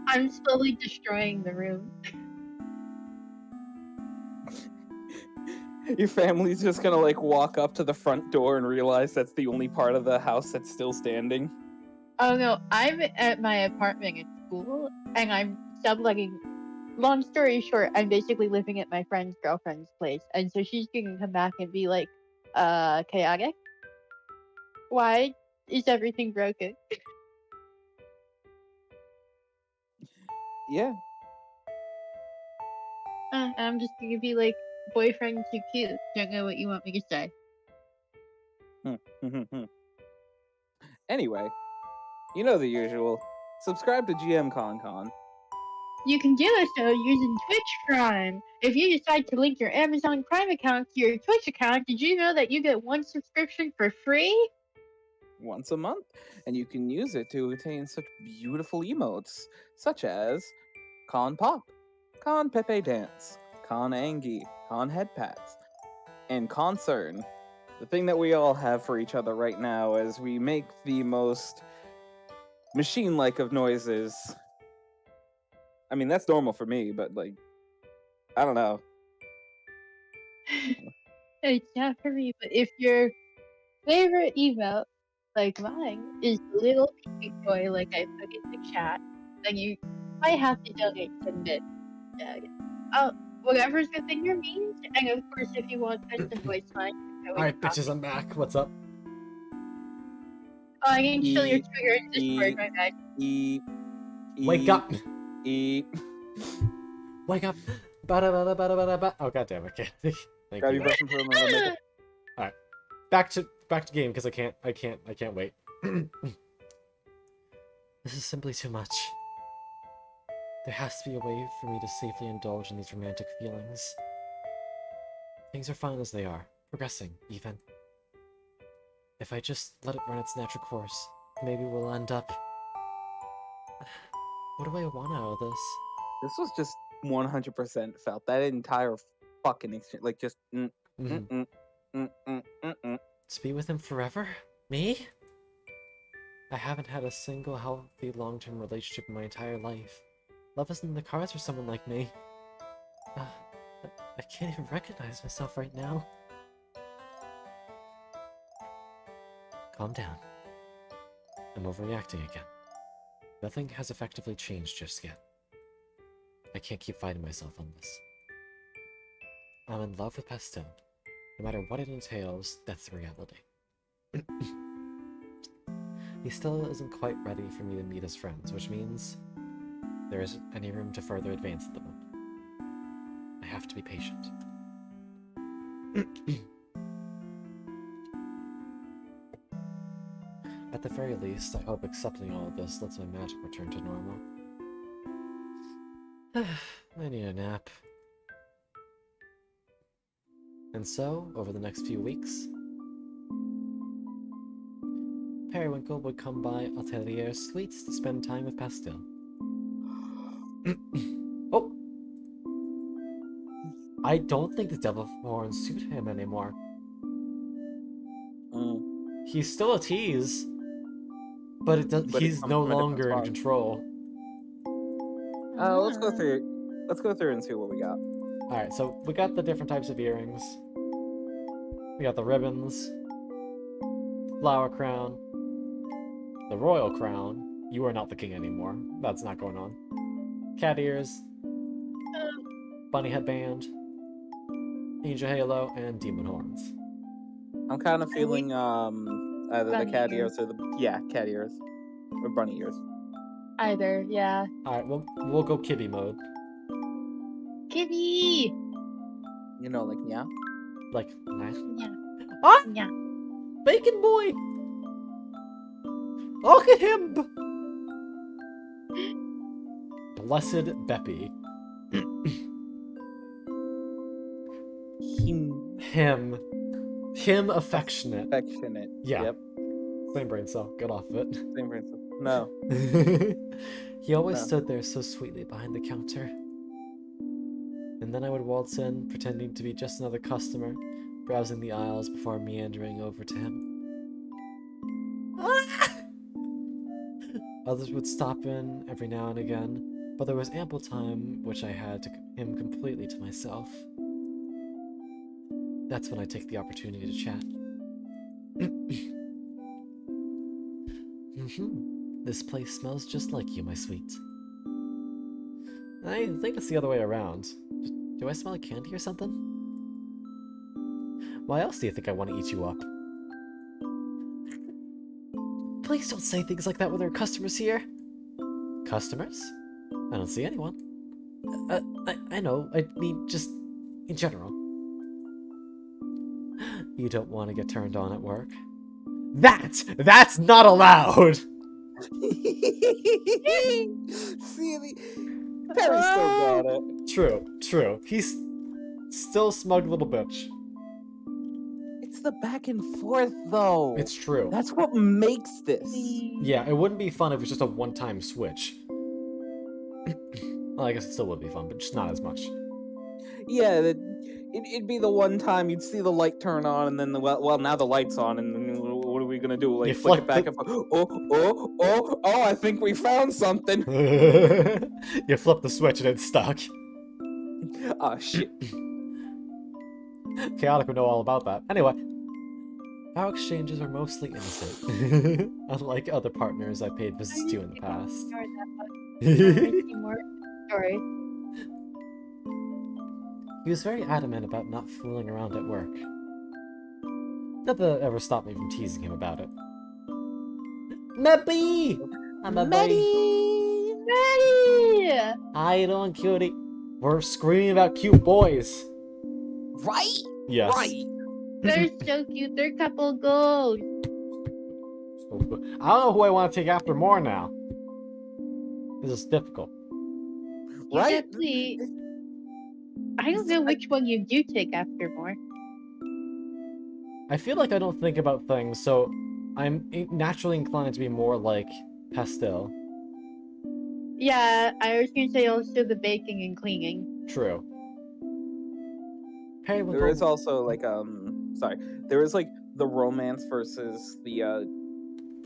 I'm slowly destroying the room. Your family's just gonna like walk up to the front door and realize that's the only part of the house that's still standing. Oh no, I'm at my apartment at school, and I'm subletting. Long story short, I'm basically living at my friend's girlfriend's place, and so she's gonna come back and be like, chaotic? Why is everything broken? Yeah. I'm just gonna be like, boyfriend too cute. Don't know what you want me to say. Anyway, you know the usual. Subscribe to GM Con. You can do so using Twitch Prime. If you decide to link your Amazon Prime account to your Twitch account, did you know that you get one subscription for free? Once a month, and you can use it to attain such beautiful emotes, such as Con Pop, Con Pepe Dance, Con Angie, Con Head Pats, and Concern. The thing that we all have for each other right now as we make the most machine-like of noises. I mean, that's normal for me, but like, I don't know. It's not for me, but if your favorite emote, like mine, is the little pee toy like I put in the chat, then you might have to donate some bits. Whatever's within your means, and of course, if you want custom voice lines, you can always Alright, talk. bitches, I'm back. What's up? Oh, I didn't show your Twitter in Discord, my bad. Wake up! Eat. Wake up! Ba-da-ba-da-ba-da-ba-da-ba. Oh, goddamn, okay. Thank Grab you. your blessing for a moment. Back to game, because I can't wait. This is simply too much. There has to be a way for me to safely indulge in these romantic feelings. Things are fine as they are, progressing, even. If I just let it run its natural course, maybe we'll end up... What do I want out of this? This was just 100% felt. That entire fucking exchange, like just. To be with him forever? Me? I haven't had a single healthy long-term relationship in my entire life. Love isn't in the cards for someone like me. I can't even recognize myself right now. Calm down. I'm overreacting again. Nothing has effectively changed just yet. I can't keep fighting myself on this. I'm in love with Pastel. No matter what it entails, that's the reality. He still isn't quite ready for me to meet as friends, which means there isn't any room to further advance at the moment. I have to be patient. At the very least, I hope accepting all of this lets my magic return to normal. I need a nap. And so, over the next few weeks, Periwinkle would come by Atelier Sweets to spend time with Pastel. Oh! I don't think the devil horns suit him anymore. He's still a tease, but he's comes no from a different longer in spot. control. Let's go through. Let's go through and see what we got. Alright, so we got the different types of earrings. We got the ribbons, flower crown, the royal crown. You are not the king anymore. That's not going on. Cat ears, bunny headband, angel halo, and demon horns. I'm kind of feeling either the Bunny cat ears. ears or the cat ears or bunny ears. Either, yeah. Alright, we'll go kitty mode. Kitty! You know, like yeah. Like, nice. Yeah. Ah! Yeah. Bacon boy! Look at him! Blessed Beppy. Him affectionate. Affectionate. Yeah. Yep. Same brain cell. Get off of it. Same principle. No. He always No. stood there so sweetly behind the counter. And then I would waltz in, pretending to be just another customer, browsing the aisles before meandering over to him. Others would stop in every now and again, but there was ample time which I had to him completely to myself. That's when I take the opportunity to chat. This place smells just like you, my sweet. I think it's the other way around. Do I smell like candy or something? Why else do you think I want to eat you up? Please don't say things like that when there are customers here. Customers? I don't see anyone. I know, I mean, just in general. You don't want to get turned on at work? That's not allowed! See, Perry still got it. True. He's still smug little bitch. It's the back and forth, though. It's true. That's what makes this. Yeah, it wouldn't be fun if it was just a one-time switch. Well, I guess it still would be fun, but just not as much. Yeah, it'd be the one time you'd see the light turn on, and then well, now the light's on, and then what are we gonna do? Like You flick flip it back and forth. Oh! I think we found something. You flip the switch and it's stuck. Oh shit. Chaotic would know all about that. Anyway, our exchanges are mostly innocent, unlike other partners I paid visits to in the past. More story. He was very adamant about not fooling around at work. Not that it ever stopped me from teasing him about it. Meppy! I'm a buddy. Ready! How you doing, cutie? We're screaming about cute boys. Right? Yes. Right. They're so cute. They're couple goals. I don't know who I want to take after more now. This is difficult. Right? Exactly. I don't know which one you do take after more. I feel like I don't think about things, so I'm naturally inclined to be more like Pastel. Yeah, I was gonna say also the baking and cleaning. True. Periwinkle. There is also like there is like the romance versus the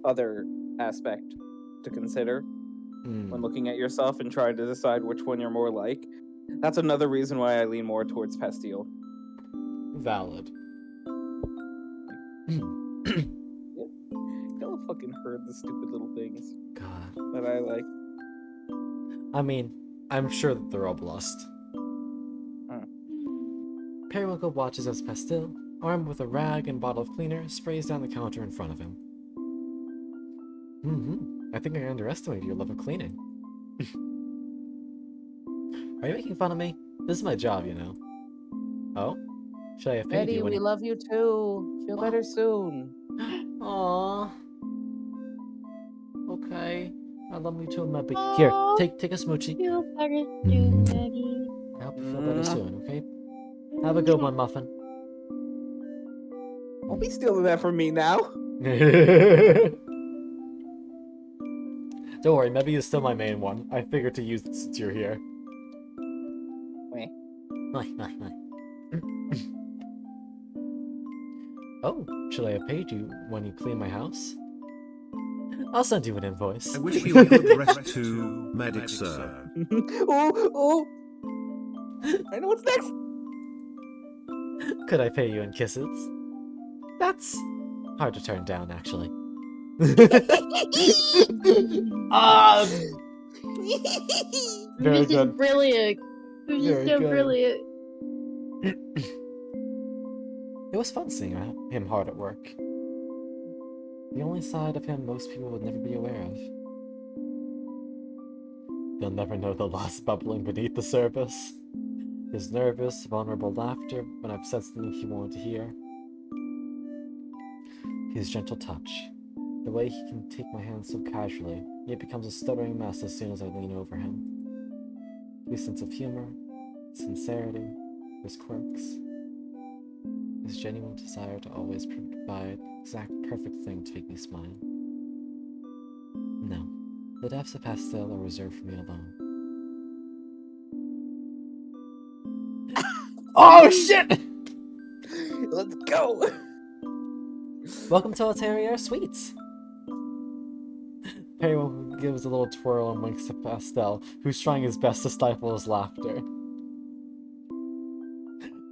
other aspect to consider when looking at yourself and trying to decide which one you're more like. That's another reason why I lean more towards Pastille. Valid. Y'all fucking heard the stupid little things God. that I like. I mean, I'm sure that they're all blessed. Periwinkle watches as Pastel, armed with a rag and bottle of cleaner, sprays down the counter in front of him. I think I underestimated your love of cleaning. Are you making fun of me? This is my job, you know. Oh? Should I have paid Eddie, you when we love you too. Feel better soon. Aww. okay. I love you too, my big. Here, Aw, take a smoochie. feel better soon, Mm. Maggie. I hope you feel better Mm. soon, okay? Have a good one, Muffin. Don't be stealing that from me now. Don't worry, Mebby is still my main one. I figured to use it since you're here. Wait. Oh, should I have paid you when you clean my house? I'll send you an invoice. I wish you a good rest too, medic sir. Oh. I know what's next. Could I pay you in kisses? That's hard to turn down, actually. Ah, very This is good. brilliant. This Very is so good. brilliant. It was fun seeing him hard at work. The only side of him most people would never be aware of. They'll never know the loss bubbling beneath the surface. His nervous, vulnerable laughter when I've said something he wanted to hear. His gentle touch. The way he can take my hand so casually, yet becomes a stuttering mess as soon as I lean over him. His sense of humor, sincerity, his quirks. His genuine desire to always provide the exact perfect thing to make me smile. No, the depths of pastel are reserved for me alone. Oh shit! Let's go. Welcome to Altaria Sweets! Perry gives a little twirl and winks at Pastel, who's trying his best to stifle his laughter.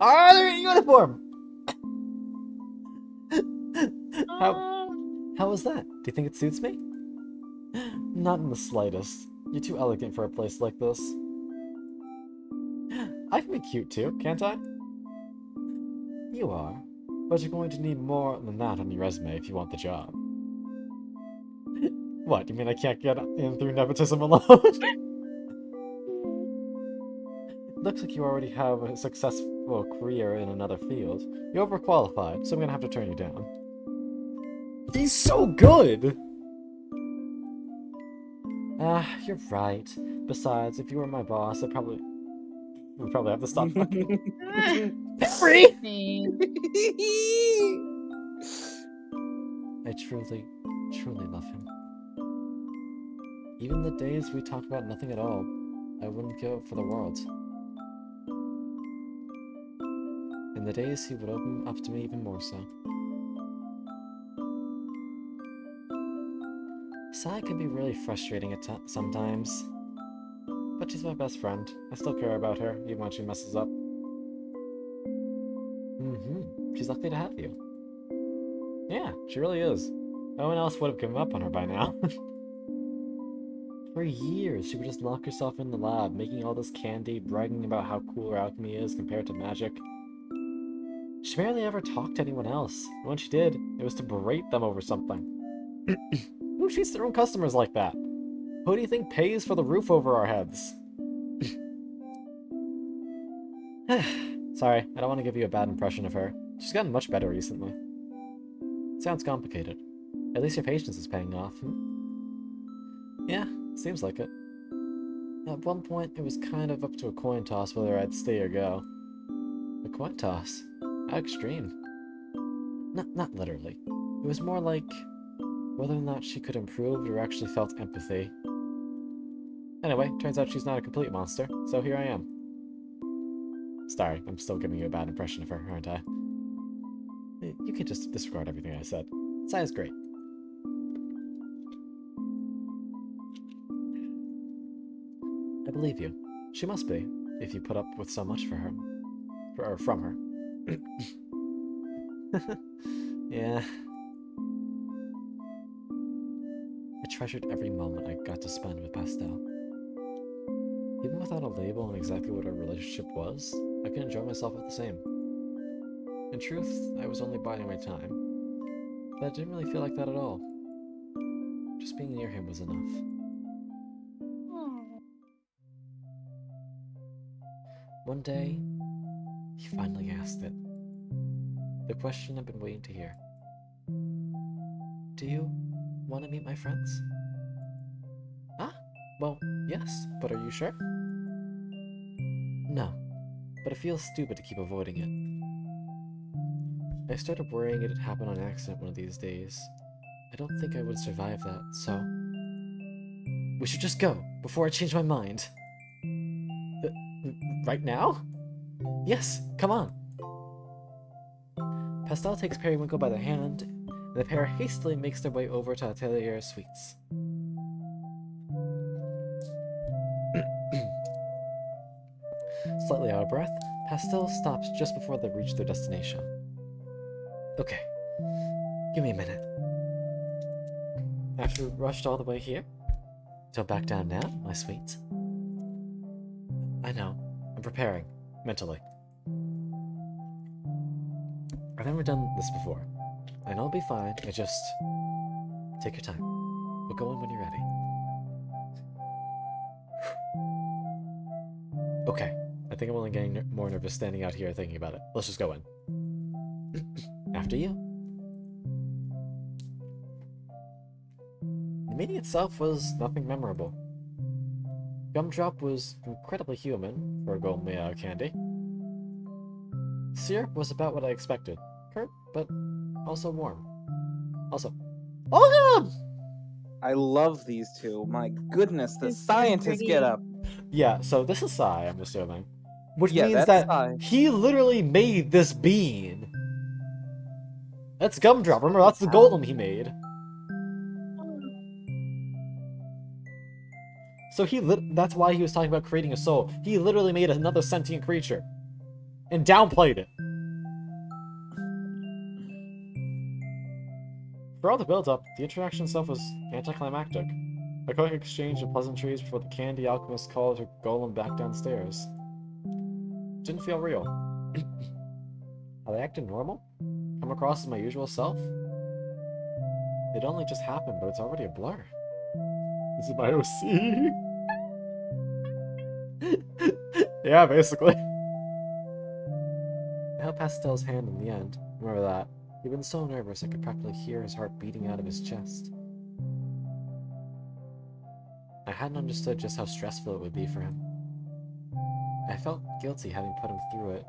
Ah, they're in uniform! How was that? Do you think it suits me? Not in the slightest. You're too elegant for a place like this. I can be cute too, can't I? You are. But you're going to need more than that on your resume if you want the job. What, you mean I can't get in through nepotism alone? Looks like you already have a successful career in another field. You're overqualified, so I'm gonna have to turn you down. He's so good! You're right. Besides, if you were my boss, we'd probably have to stop fucking. Perry! I truly, truly love him. Even the days we talk about nothing at all, I wouldn't give up for the world. And the days he would open up to me even more so. Sai can be really frustrating at sometimes. But she's my best friend. I still care about her, even when she messes up. She's lucky to have you. Yeah, she really is. No one else would have given up on her by now. For years, she would just lock herself in the lab, making all this candy, bragging about how cool her alchemy is compared to magic. She barely ever talked to anyone else, and when she did, it was to berate them over something. Who treats their own customers like that? Who do you think pays for the roof over our heads? Sorry, I don't want to give you a bad impression of her. She's gotten much better recently. Sounds complicated. At least your patience is paying off. Yeah, seems like it. At one point, it was kind of up to a coin toss whether I'd stay or go. A coin toss? How extreme. Not literally. It was more like whether or not she could improve or actually felt empathy. Anyway, turns out she's not a complete monster, so here I am. Sorry, I'm still giving you a bad impression of her, aren't I? You can just disregard everything I said. Saya's great. I believe you. She must be, if you put up with so much for her. From her. Yeah. I treasured every moment I got to spend with Pastel. Even without a label on exactly what our relationship was, I could enjoy myself with the same. In truth, I was only biding my time, but it didn't really feel like that at all. Just being near him was enough. One day, he finally asked it. The question I've been waiting to hear. Do you want to meet my friends? Well, yes, but are you sure? No, but it feels stupid to keep avoiding it. I started worrying it'd happen on accident one of these days. I don't think I would survive that, so... We should just go, before I change my mind. Right now? Yes, come on! Pastel takes Periwinkle by the hand, and the pair hastily makes their way over to Atelier Sweets. Slightly out of breath, Pastel stops just before they reach their destination. Okay, give me a minute. After we rushed all the way here? Don't back down now, my sweet. I know, I'm preparing, mentally. I've never done this before. I know it'll be fine, I just... Take your time. We'll go in when you're ready. Okay, I think I'm only getting more nervous standing out here thinking about it. Let's just go in. After you. The meeting itself was nothing memorable. Gumdrop was incredibly human for a gold made out of candy. Syrup was about what I expected. Curt, but also warm. Also, oh god! I love these two. My goodness, the It's so scientists get pretty. up. Yeah, so this is Sai, I'm assuming. Which Yeah, means that's that Sai. he literally made this bean. That's Gumdrop. Remember, that's the golem he made. So that's why he was talking about creating a soul. He literally made another sentient creature. And downplayed it. For all the build-up, the interaction itself was anticlimactic. A quick exchange of pleasantries before the candy alchemist called her golem back downstairs. Didn't feel real. Have I acted normal? Come across as my usual self? It only just happened, but it's already a blur. This is my OC. Yeah, basically. I held Pastel's hand in the end. Remember that. He'd been so nervous I could practically hear his heart beating out of his chest. I hadn't understood just how stressful it would be for him. I felt guilty having put him through it,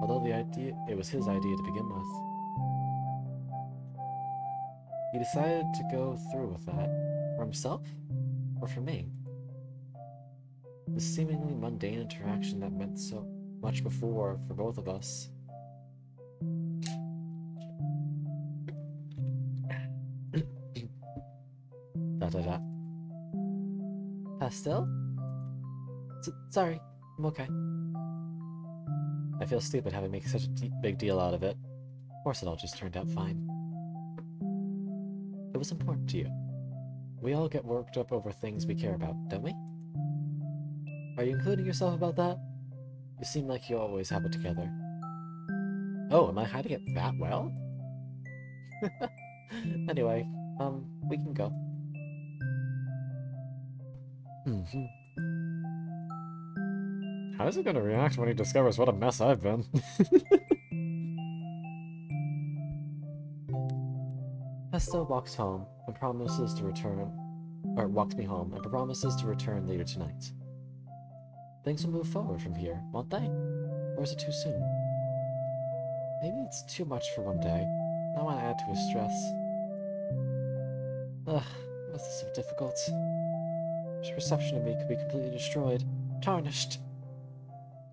although it was his idea to begin with. He decided to go through with that. For himself? Or for me? The seemingly mundane interaction that meant so much before for both of us. Da. Pastel? Sorry, I'm okay. I feel stupid having made such a big deal out of it. Of course it all just turned out fine. It was important to you. We all get worked up over things we care about, don't we? Are you including yourself about that? You seem like you always have it together. Oh, am I hiding it that well? Anyway, we can go. How is he gonna react when he discovers what a mess I've been? Pesto walks home and promises to return, or walks me home and promises to return later tonight. Things will move forward from here, won't they? Or is it too soon? Maybe it's too much for one day. I don't want to add to his stress. Ugh, this is so difficult. His perception of me could be completely destroyed, tarnished.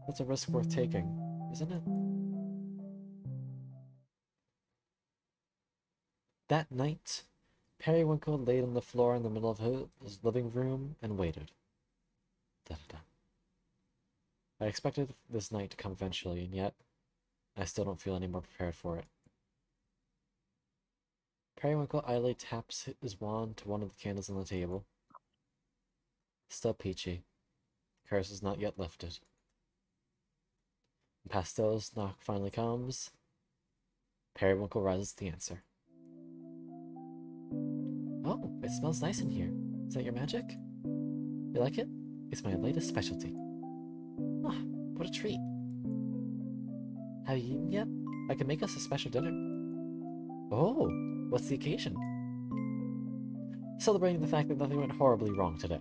That's a risk worth taking, isn't it? That night, Periwinkle laid on the floor in the middle of his living room and waited. Da-da-da. I expected this night to come eventually, and yet, I still don't feel any more prepared for it. Periwinkle idly taps his wand to one of the candles on the table. Still peachy. The curse is not yet lifted. When Pastel's knock finally comes, Periwinkle rises to the answer. Oh, it smells nice in here. Is that your magic? You like it? It's my latest specialty. Ah, what a treat. Have you eaten yet? I can make us a special dinner. Oh, what's the occasion? Celebrating the fact that nothing went horribly wrong today.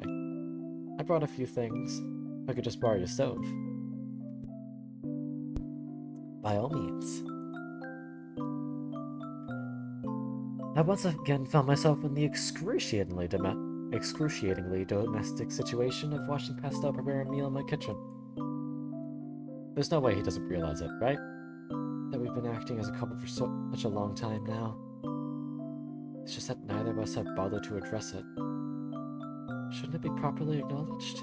I brought a few things. If I could just borrow your stove. By all means. I once again found myself in the excruciatingly domestic situation of watching Pastel prepare a meal in my kitchen. There's no way he doesn't realize it, right? That we've been acting as a couple for such a long time now. It's just that neither of us have bothered to address it. Shouldn't it be properly acknowledged?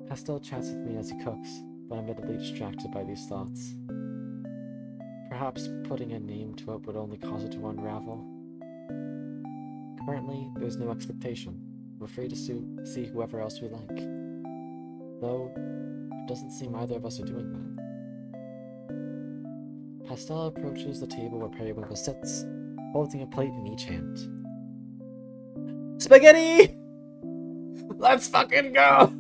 Pastel chats with me as he cooks, but I'm admittedly distracted by these thoughts. Perhaps putting a name to it would only cause it to unravel. Currently, there's no expectation. We're free to see whoever else we like. Though, it doesn't seem either of us are doing that. Pastel approaches the table where Periwinkle sits, holding a plate in each hand. Spaghetti! Let's fucking go!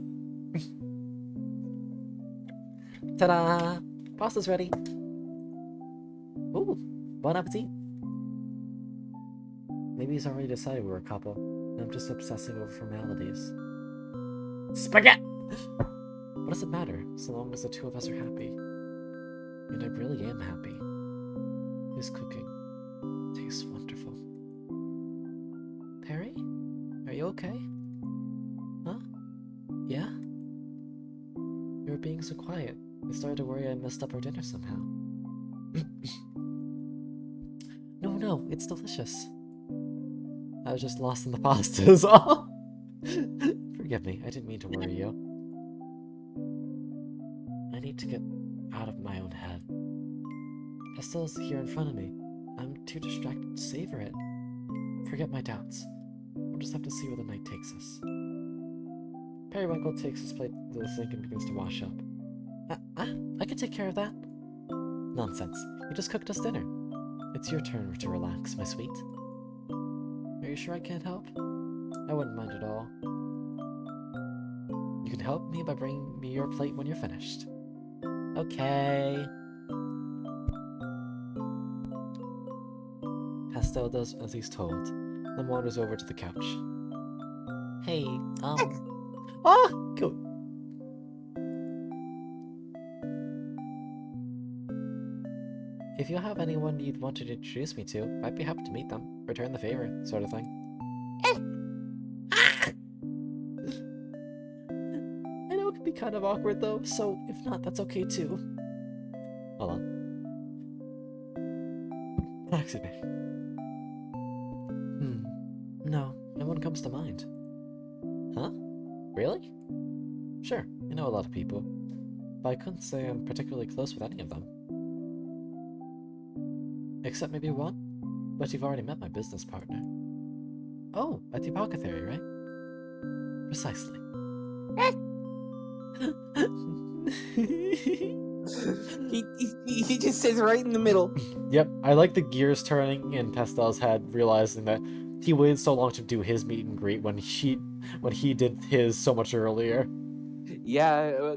Ta-da! Pasta's ready. Ooh, bon appetit. Maybe he's already decided we're a couple, and I'm just obsessing over formalities. Spaghetti! What does it matter, so long as the two of us are happy? And I really am happy. His cooking tastes wonderful. Perry? Are you okay? Huh? Yeah? You were being so quiet. I started to worry I messed up our dinner somehow. No, it's delicious. I was just lost in the pasta is all. Forgive me, I didn't mean to worry you. I need to get out of my own head. Pastel's here in front of me. I'm too distracted to savor it. Forget my doubts. We'll just have to see where the night takes us. Periwinkle takes his plate to the sink and begins to wash up. I can take care of that. Nonsense. You just cooked us dinner. It's your turn to relax, my sweet. Are you sure I can't help? I wouldn't mind at all. You can help me by bringing me your plate when you're finished. Okay. Pastel does as he's told, then wanders over to the couch. Hey, cool. If you have anyone you'd want to introduce me to, I'd be happy to meet them. Return the favor, sort of thing. I know it can be kind of awkward though, so if not, that's okay too. Hold on. Excuse me. No, no one comes to mind. Huh? Really? Sure, I know a lot of people, but I couldn't say I'm particularly close with any of them. Except maybe one? But you've already met my business partner. Oh, at the apothecary, right? Precisely. he just sits right in the middle. Yep, I like the gears turning in Pastel's head, realizing that he waited so long to do his meet and greet when he did his so much earlier. Yeah,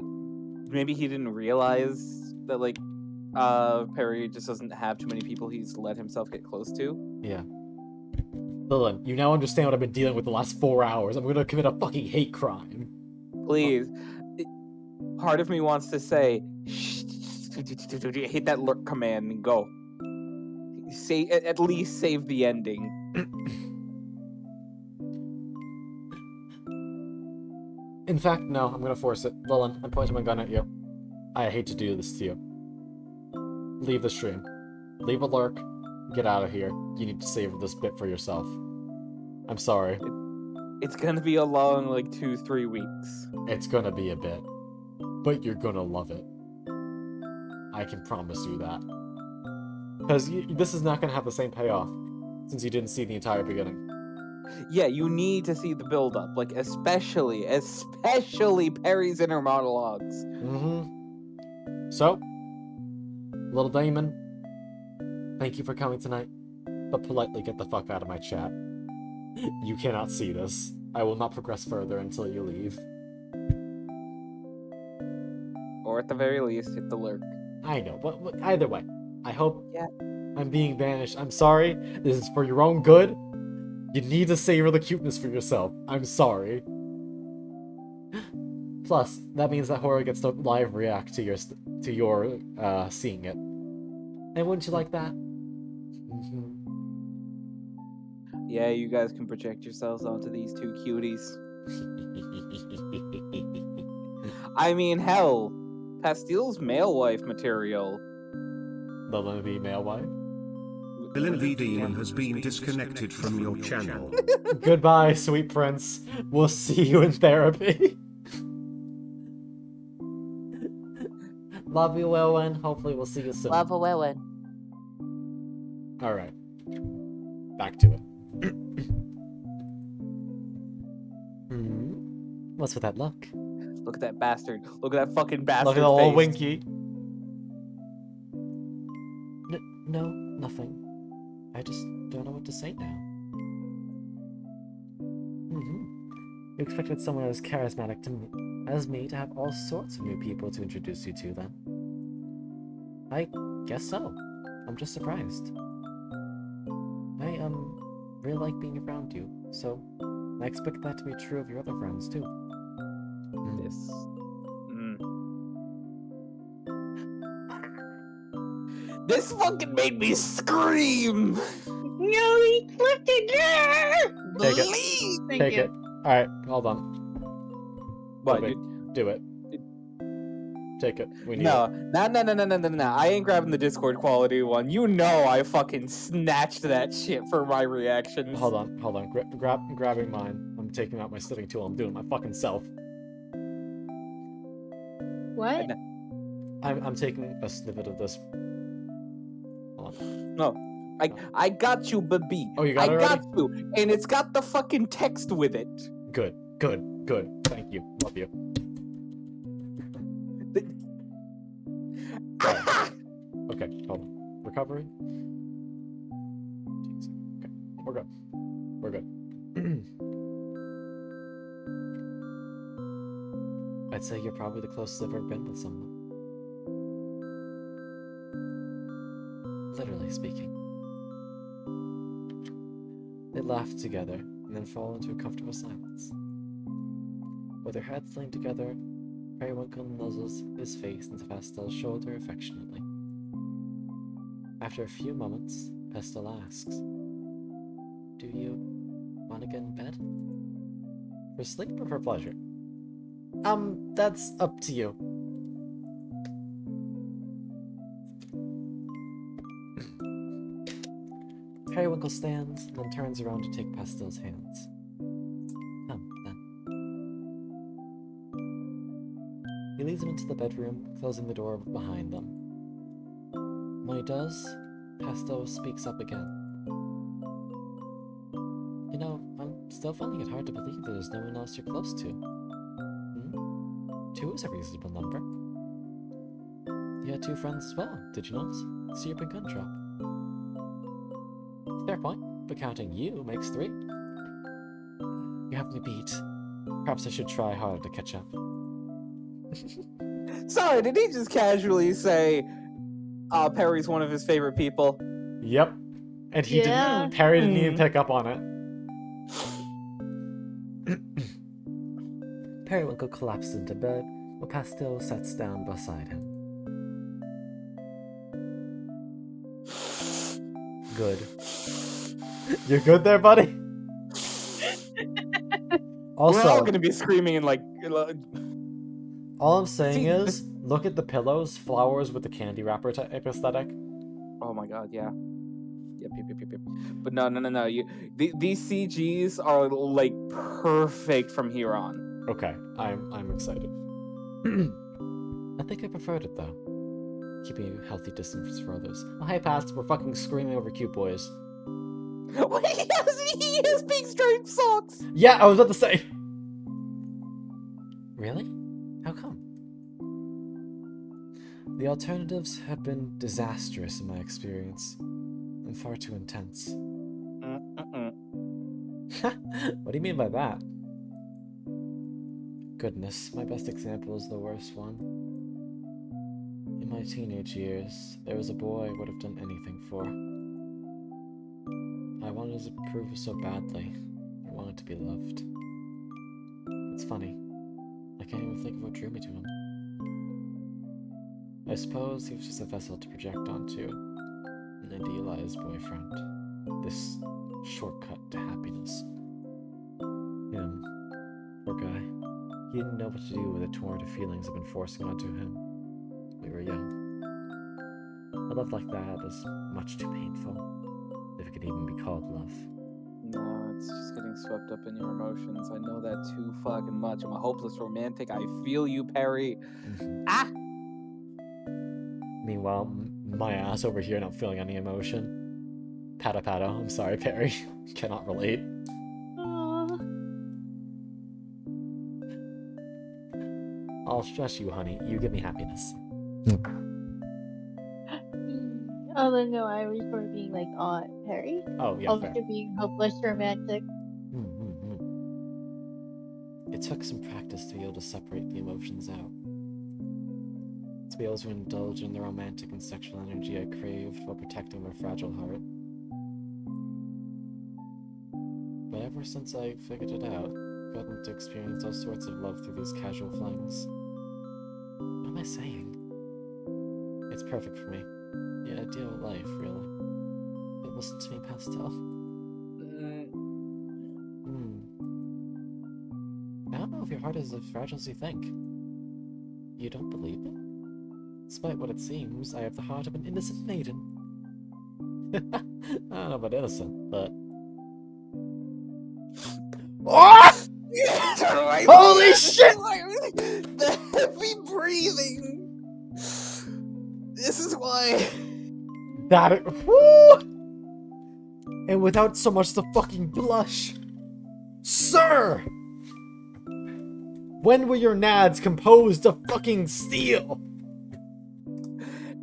maybe he didn't realize that, like, Perry just doesn't have too many people he's let himself get close to. Yeah. Dylan, you now understand what I've been dealing with the last 4 hours. I'm gonna commit a fucking hate crime. Please. Part of me wants to say, hit that lurk command and go. At least save the ending. In fact, no, I'm gonna force it. Dylan, I'm pointing my gun at you. I hate to do this to you. Leave the stream. Leave a lurk. Get out of here. You need to savor this bit for yourself. I'm sorry. It's gonna be a long, 2-3 weeks. It's gonna be a bit. But you're gonna love it. I can promise you that. Because this is not gonna have the same payoff, since you didn't see the entire beginning. Yeah, you need to see the build-up. Especially Perry's inner monologues. Mm-hmm. So, Little Damon, thank you for coming tonight, but politely get the fuck out of my chat. You cannot see this. I will not progress further until you leave. Or at the very least, hit the lurk. I know, but either way, I hope Yeah. I'm being banished. I'm sorry. This is for your own good. You need to savor the cuteness for yourself. I'm sorry. Plus, that means that horror gets to live react to your seeing it. And wouldn't you like that? Mm-hmm. Yeah, you guys can project yourselves onto these two cuties. I mean, hell, Pastile's male wife material. The Lindy male wife. Villain V Demon has been disconnected from your channel. Goodbye, sweet prince. We'll see you in therapy. Love you, Owen. Hopefully we'll see you soon. Love a Owen. Alright. Back to it. What's with that look? Look at that bastard. Look at that fucking bastard Look at the old face. Winky. No, nothing. I just don't know what to say now. You expected someone as charismatic as me to have all sorts of new people to introduce you to then. I guess so. I'm just surprised. I, really like being around you, so I expect that to be true of your other friends, too. This. This fucking made me scream! No, he flipped it there! Take it. Please! Thank Take you. it. Alright, hold on. What? Okay, do it. Take it. We need No, it. no. I ain't grabbing the Discord quality one. You know I fucking snatched that shit for my reactions. Hold on. Grabbing mine. I'm taking out my slitting tool. I'm doing my fucking self. What? I'm taking a snippet of this. Hold on. No. I got you, baby. Oh, you got it I already? got you. And it's got the fucking text with it. Good. Thank you. Love you. Okay, hold on. Recovery? Jeez. Okay, we're good. I'd say you're probably the closest I've ever been with someone. Literally speaking. They laugh together, and then fall into a comfortable silence. With their heads leaned together, Periwinkle nuzzles his face into Pastel's shoulder affectionately. After a few moments, Pastel asks, "Do you want to get in bed? For sleep or for pleasure?" That's up to you. Periwinkle stands and then turns around to take Pastel's hands. Come, then. He leads him into the bedroom, closing the door behind them. When he does, Pastel speaks up again. You know, I'm still finding it hard to believe that there's no one else you're close to. Two is a reasonable number. You had two friends as well, did you not? Seerp and Gundrop. Fair point, but counting you makes three. You have me beat. Perhaps I should try harder to catch up. Sorry, did he just casually say Perry's one of his favorite people? Yep. And he Yeah. didn't. Perry didn't even pick up on it. Periwinkle collapses into bed, while Pastel sits down beside him. Good. You're good there, buddy? We're all Also, gonna be screaming and like. all I'm saying See, is, look at the pillows, flowers with the candy wrapper type aesthetic. Oh my god, yeah. Yep. But no. These CGs are like perfect from here on. Okay, I'm excited. I think I preferred it though. Keeping a healthy distance for others. Oh, hey, Pats, we're fucking screaming over cute boys. He has big striped socks. Yeah, I was about to say. Really? How come? The alternatives have been disastrous in my experience, and far too intense. What do you mean by that? Goodness, my best example is the worst one. In my teenage years, there was a boy I would have done anything for. I wanted to prove so badly. I wanted to be loved. It's funny. I can't even think of what drew me to him. I suppose he was just a vessel to project onto an idealized boyfriend. This shortcut to happiness. Him. Poor guy. He didn't know what to do with the torrent of feelings I've been forcing onto him. We were young. A love like that is much too painful, if it could even be called love. No, it's just getting swept up in your emotions. I know that too fucking much. I'm a hopeless romantic. I feel you, Perry. Ah! Meanwhile, my ass over here not feeling any emotion. Pato pato, I'm sorry, Perry. Cannot relate. Aw. I'll stress you, honey. You give me happiness. Although no, I was sort of being like, aw, Perry. Oh, yeah, Also fair. being hopeless romantic. It took some practice to be able to separate the emotions out. To be able to indulge in the romantic and sexual energy I craved while protecting my fragile heart. But ever since I figured it out, I've gotten to experience all sorts of love through these casual flings. What am I saying? It's perfect for me. The ideal life, really. But listen to me, Pastel. I don't know if your heart is as fragile as you think. You don't believe me? Despite what it seems, I have the heart of an innocent maiden. I don't know about innocent, but... Oh! Holy shit! The heavy breathing. This is why. That... Woo! And without so much the fucking blush. Sir! When were your nads composed of fucking steel?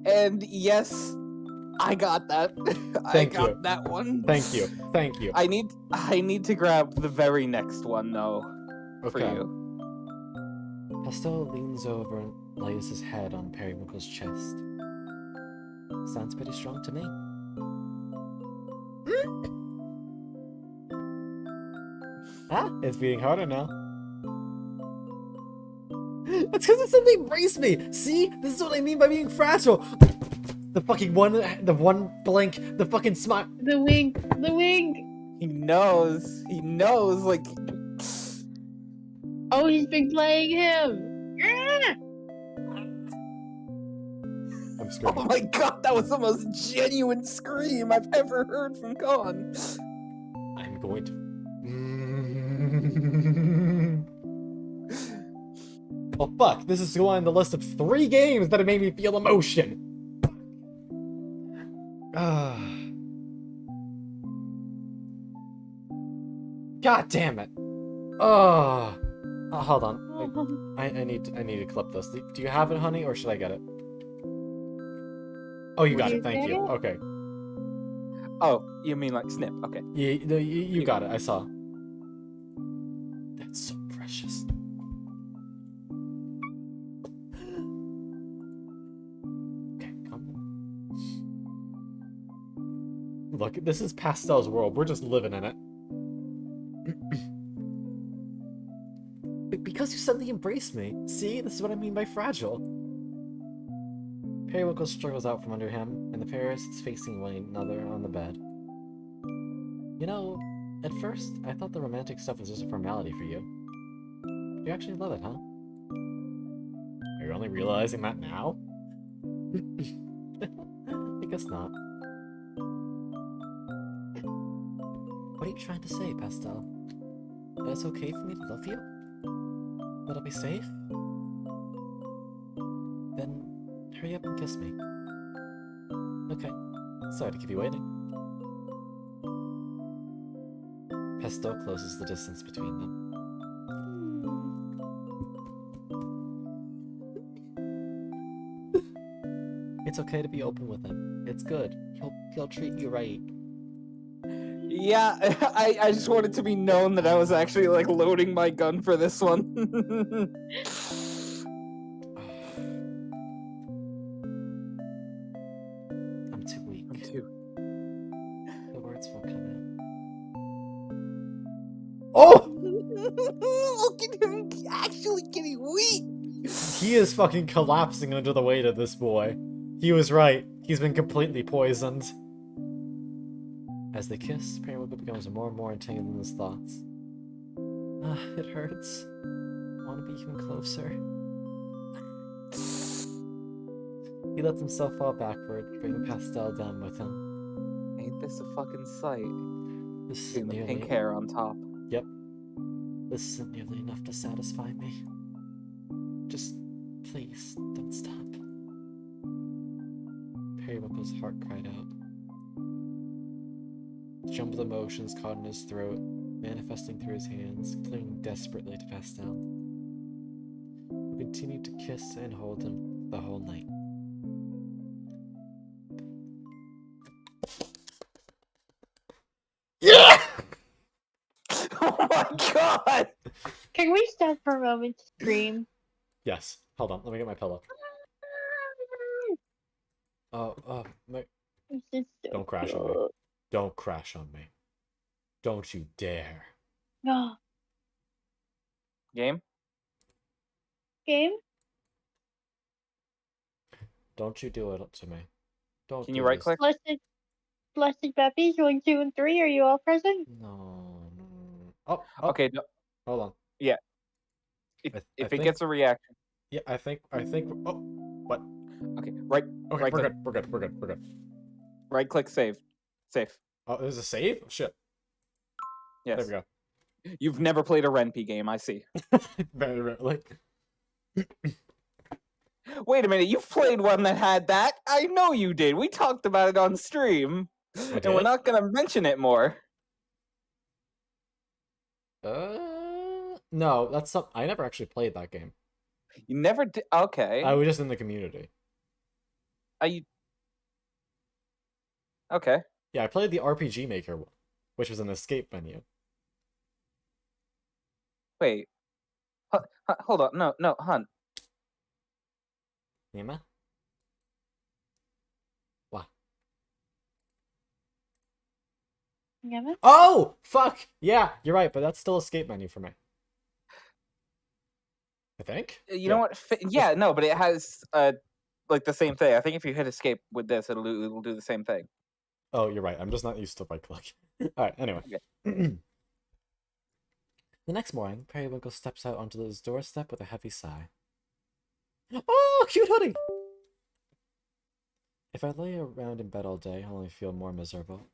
And yes, I got that. Thank I got you. that one. Thank you. Thank you. I need to grab the very next one though. For Okay. you. Pastel leans over and lays his head on Periwinkle's chest. Sounds pretty strong to me. Ah, it's beating harder now. That's because it said they embraced me! See? This is what I mean by being fragile! The one blink, the fucking smile. The wink, the wink. He knows, like... Oh, he's been playing him. Yeah! I'm Oh screaming. my god, that was the most genuine scream I've ever heard from Con. I'm going to... Oh fuck, this is going on the list of 3 games that have made me feel emotion. God damn it. Oh, hold on. I need to clip this. Do you have it, honey, or should I get it? Oh, you got You it. Thank get you. it? Okay. Oh, you mean like snip, okay. You got it. I saw. That's so precious. Okay, come on. Look, this is Pastel's world. We're just living in it. Because you suddenly embraced me. See, this is what I mean by fragile. Periwinkle struggles out from under him, and the pair sits facing one another on the bed. You know, at first, I thought the romantic stuff was just a formality for you. You actually love it, huh? Are you only realizing that now? I guess not. What are you trying to say, Pastel? That it's okay for me to love you? That I'll be safe? Then hurry up and kiss me. Okay. Sorry to keep you waiting. Pastel closes the distance between them. It's okay to be open with him. It's good. He'll treat you right. Yeah, I just wanted to be known that I was actually like loading my gun for this one. I'm too weak. Me too. The words won't come out. Oh! Look at him actually getting weak. He is fucking collapsing under the weight of this boy. He was right. He's been completely poisoned. As they kiss, Periwinkle becomes more and more entangled in his thoughts. It hurts. I want to be even closer. He lets himself fall backward, bringing Pastel down with him. Ain't this a fucking sight? This isn't Seeing the nearly... pink hair on top. Yep. This isn't nearly enough to satisfy me. Just, please, don't stop. Periwinkle's heart cried out. Jumbled emotions caught in his throat, manifesting through his hands, clinging desperately to Pastel. He continued to kiss and hold him the whole night. Yeah! Oh my god! Can we stop for a moment to scream? Yes. Hold on, let me get my pillow. My... This is so Don't crash on me. Don't crash on me. Don't you dare. No. Game? Game? Don't you do it up to me. Don't Can do you right this. click? Blessed Puppies, 1, 2, and 3, are you all present? No. Oh, Okay, no, hold on. if I it think- gets a reaction. Yeah, I think, oh, what? Okay, right Okay, right we're click. good, we're good. Right click save. Safe. Oh, there's a save? Shit. Yes. There we go. You've never played a Renpy game, I see. Very rarely. Wait a minute, you've played one that had that? I know you did. We talked about it on stream. And we're did? not gonna mention it more. No, that's some. I never actually played that game. You never did. Okay. I was just in the community. Are you? Okay. Yeah, I played the RPG Maker one, which was an escape menu. Wait. Hold on. No, Hunt. Nima? What? Yeah, Oh! Fuck! Yeah, you're right, but that's still escape menu for me. I think? You know what? Yeah, no, but it has like the same thing. I think if you hit escape with this, it'll do the same thing. Oh, you're right. I'm just not used to right click. Alright, anyway. Okay. The next morning, Periwinkle steps out onto his doorstep with a heavy sigh. Oh, cute hoodie! If I lay around in bed all day, I'll only feel more miserable.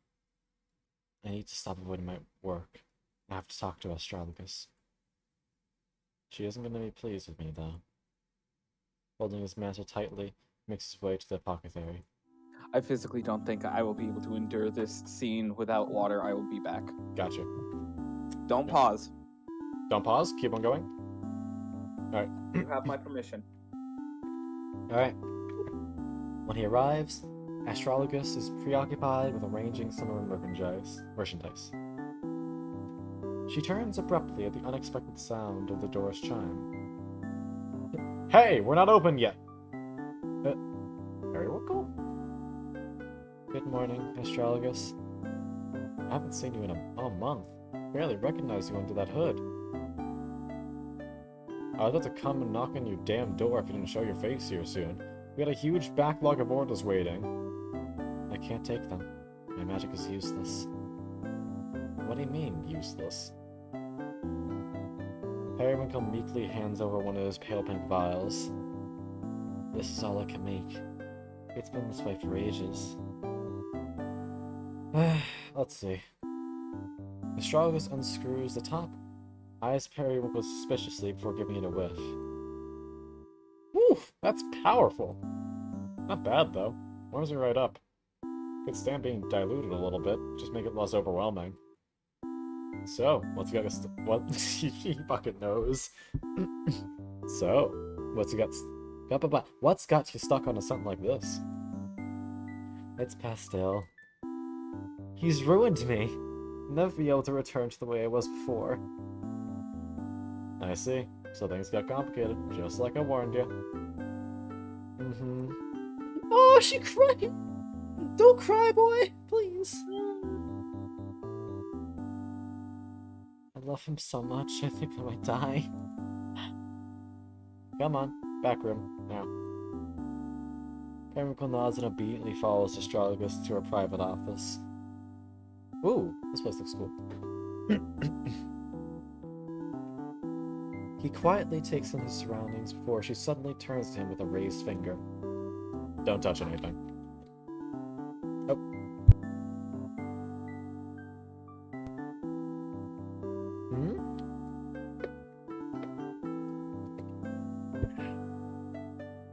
I need to stop avoiding my work. I have to talk to Astrologus. She isn't going to be pleased with me, though. Holding his mantle tightly, he makes his way to the apothecary. I physically don't think I will be able to endure this scene without water. I will be back. Gotcha. Don't pause. Don't pause. Keep on going. Alright. You have my permission. Alright. When he arrives, Astrologus is preoccupied with arranging some of the merchandise. She turns abruptly at the unexpected sound of the door's chime. Hey, we're not open yet! Periwinkle? Good morning, Astrologus. I haven't seen you in a month. Barely recognize you under that hood. I was about to come and knock on your damn door if you didn't show your face here soon. We got a huge backlog of orders waiting. I can't take them. My magic is useless. What do you mean, useless? Periwinkle meekly hands over one of those pale pink vials. This is all I can make. It's been this way for ages. Let's see. Astrologus unscrews the top, eyes Periwinkle suspiciously before giving it a whiff. Whew, that's powerful. Not bad, though. Warms me right up. Could stand being diluted a little bit, just make it less overwhelming. So, what's got us? What? He fucking knows. So, what's got you stuck on something like this? It's Pastel. He's ruined me. I'll never be able to return to the way I was before. I see. So things got complicated, just like I warned you. Oh, she cried! Don't cry, boy! Please! I love him so much, I think I might die. Come on, back room, now. Periwinkle nods and obediently follows Astrologus to her private office. Ooh, this place looks cool. He quietly takes in his surroundings before she suddenly turns to him with a raised finger. Don't touch anything. Oh. Hmm?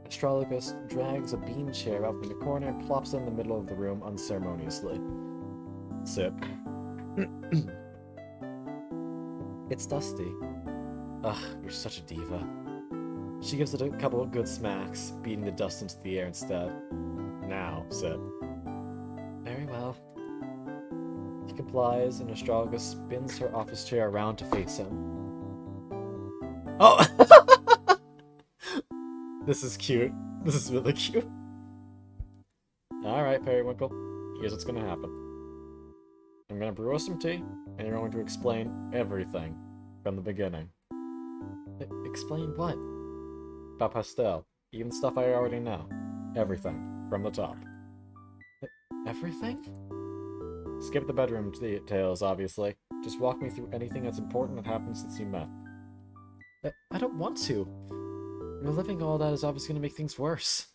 Astrologus drags a bean chair up in the corner and plops it in the middle of the room unceremoniously. Sit. It's dusty. Ugh, you're such a diva. She gives it a couple of good smacks, beating the dust into the air instead. Now, sit. Very well. He complies, and Astrologus spins her office chair around to face him. Oh! This is cute. This is really cute. Alright, Periwinkle. Here's what's gonna happen. I'm gonna brew us some tea, and you're going to explain everything from the beginning. Explain what? About Pastel. Even stuff I already know. Everything. From the top. Everything? Skip the bedroom details, obviously. Just walk me through anything that's important that happened since you met. I don't want to. Reliving all that is obviously going to make things worse.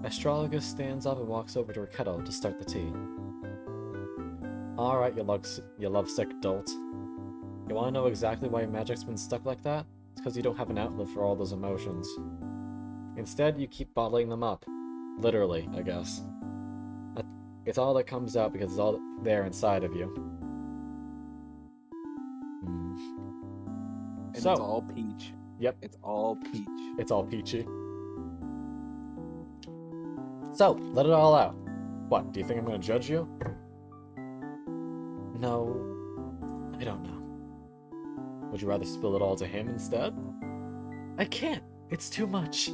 Astrologus stands up and walks over to her kettle to start the tea. Alright, you lovesick dolt. You want to know exactly why your magic's been stuck like that? It's because you don't have an outlet for all those emotions. Instead, you keep bottling them up. Literally, I guess. It's all that comes out because it's all there inside of you. And So, it's all peach. Yep. It's all peach. It's all peachy. So, let it all out. What, do you think I'm gonna judge you? No, I don't know. Would you rather spill it all to him instead? I can't. It's too much.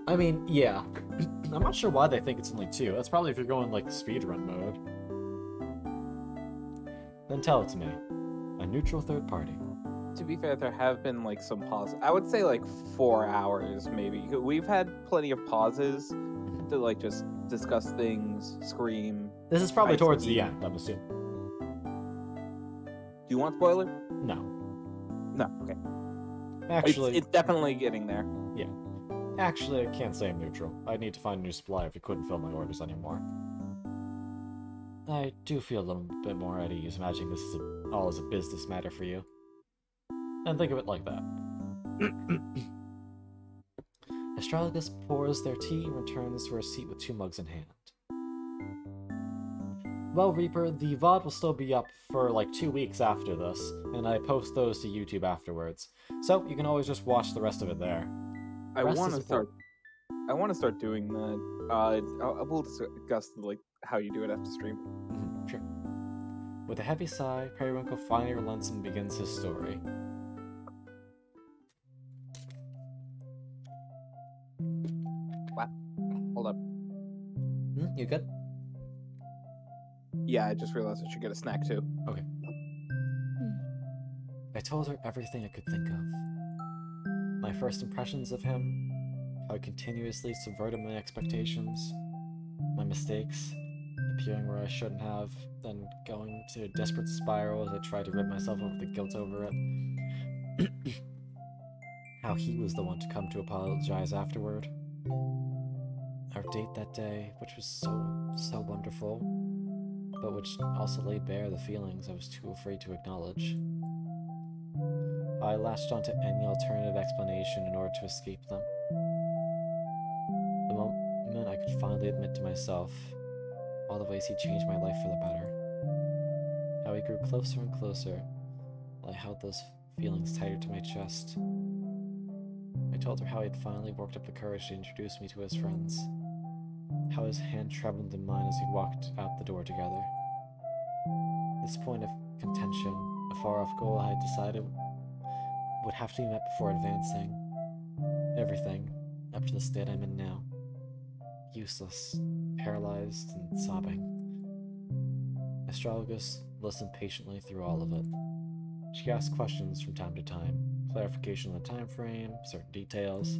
I mean, yeah. I'm not sure why they think it's only 2. That's probably if you're going, like, speedrun mode. Then tell it to me. A neutral third party. To be fair, there have been like some pauses. I would say like 4 hours, maybe. We've had plenty of pauses to like just discuss things, scream. This is probably I towards see. the end, I'm assuming. Do you want spoiler? No. No. Okay. Actually, It's definitely getting there. Actually, I can't say I'm neutral. I'd need to find a new supply if we couldn't fill my orders anymore. I do feel a little bit more at ease imagining this is all as a business matter for you. And think of it like that. Astrologus pours their tea and returns to her seat with 2 mugs in hand. Well, Reaper, the VOD will still be up for like 2 weeks after this, and I post those to YouTube afterwards. So you can always just watch the rest of it there. I Rest want is to start. I want to start doing that. We'll discuss like how you do it after stream. Sure. With a heavy sigh, Periwinkle finally relents and begins his story. Hold up. You good? Yeah, I just realized I should get a snack too. I told her everything I could think of. My first impressions of him, how he continuously subverted my expectations, my mistakes, appearing where I shouldn't have, then going to a desperate spiral as I tried to rid myself of the guilt over it. How he was the one to come to apologize afterward. Our date that day, which was so wonderful, but which also laid bare the feelings I was too afraid to acknowledge. I latched onto any alternative explanation in order to escape them. The moment I could finally admit to myself all the ways he changed my life for the better. How he grew closer and closer while I held those feelings tighter to my chest. I told her how he had finally worked up the courage to introduce me to his friends. How his hand trembled in mine as we walked out the door together. This point of contention, a far-off goal I had decided would have to be met before advancing. Everything, up to the state I'm in now. Useless, paralyzed, and sobbing. Astrologus listened patiently through all of it. She asked questions from time to time, clarification on the time frame, certain details.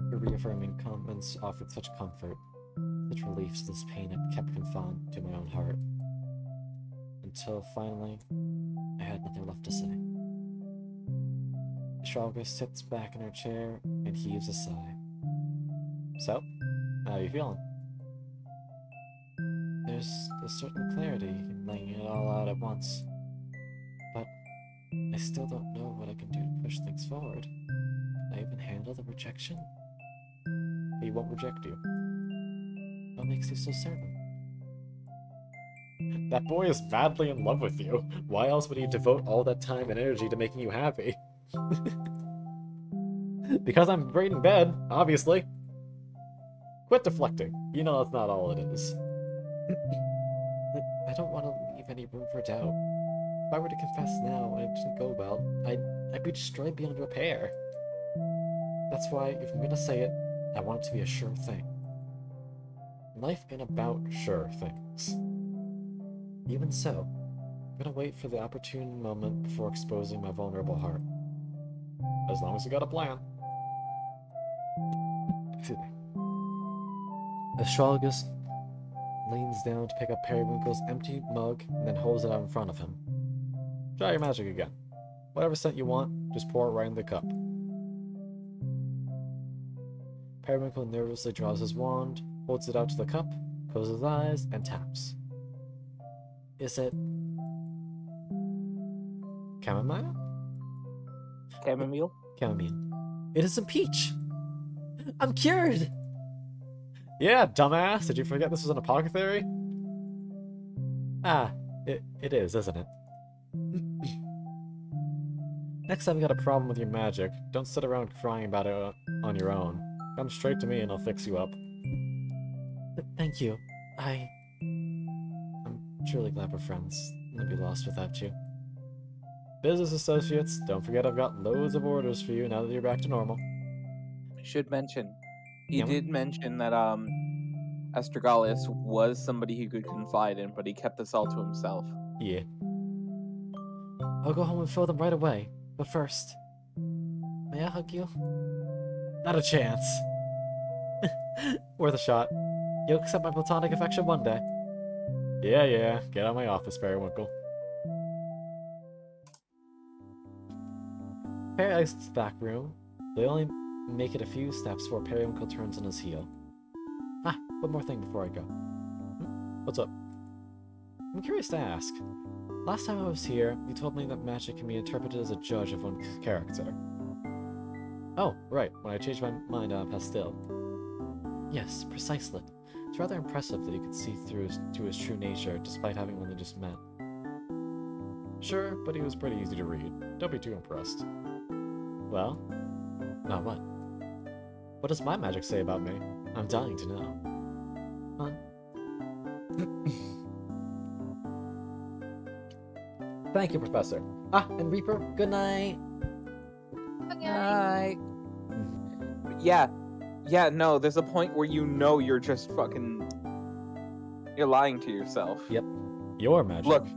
Her reaffirming comments offered such comfort, such relief to this pain I kept confined to my own heart. Until finally, I had nothing left to say. Astrologus sits back in her chair and heaves a sigh. So, how are you feeling? There's a certain clarity in laying it all out at once. But I still don't know what I can do to push things forward. Can I even handle the rejection? He won't reject you. What makes you so certain? That boy is madly in love with you. Why else would he devote all that time and energy to making you happy? Because I'm great in bed, obviously. Quit deflecting. You know that's not all it is. I don't want to leave any room for doubt. If I were to confess now and it didn't go well, I'd be destroyed beyond repair. That's why, if I'm gonna say it, I want it to be a sure thing. Life ain't about sure things. Even so, I'm gonna wait for the opportune moment before exposing my vulnerable heart. As long as you got a plan. Excuse me. Astrologus leans down to pick up Periwinkle's empty mug and then holds it out in front of him. Try your magic again. Whatever scent you want, just pour it right in the cup. Periwinkle nervously draws his wand, holds it out to the cup, closes his eyes, and taps. Is it... chamomile? Chamomile? Chamomile. It is a peach! I'm cured! Yeah, dumbass! Did you forget this was an apothecary? Ah, it is, isn't it? Next time you got a problem with your magic, don't sit around crying about it on your own. Come straight to me and I'll fix you up. Thank you. I'm truly glad we're friends. I'd be lost without you. Business associates, don't forget I've got loads of orders for you now that you're back to normal. Should mention. He Yeah. did mention that Astragalus was somebody he could confide in, but he kept this all to himself. Yeah. I'll go home and fill them right away. But first, may I hug you? Not a chance. Worth a shot. You'll accept my platonic affection one day. Yeah. Get out of my office, Periwinkle. Perry exits the back room. They only make it a few steps before Periwinkle turns on his heel. One more thing before I go. What's up? I'm curious to ask. Last time I was here, you told me that magic can be interpreted as a judge of one's character. Oh, right, when I changed my mind on Pastel. Yes, precisely. It's rather impressive that you could see through to his true nature, despite having only just met. Sure, but he was pretty easy to read. Don't be too impressed. Well, now what? What does my magic say about me? I'm dying to know. Huh? Thank you, Professor. And Reaper, good night. Night. Yeah, no, there's a point where you know you're just fucking... You're lying to yourself. Yep. Your magic. Look,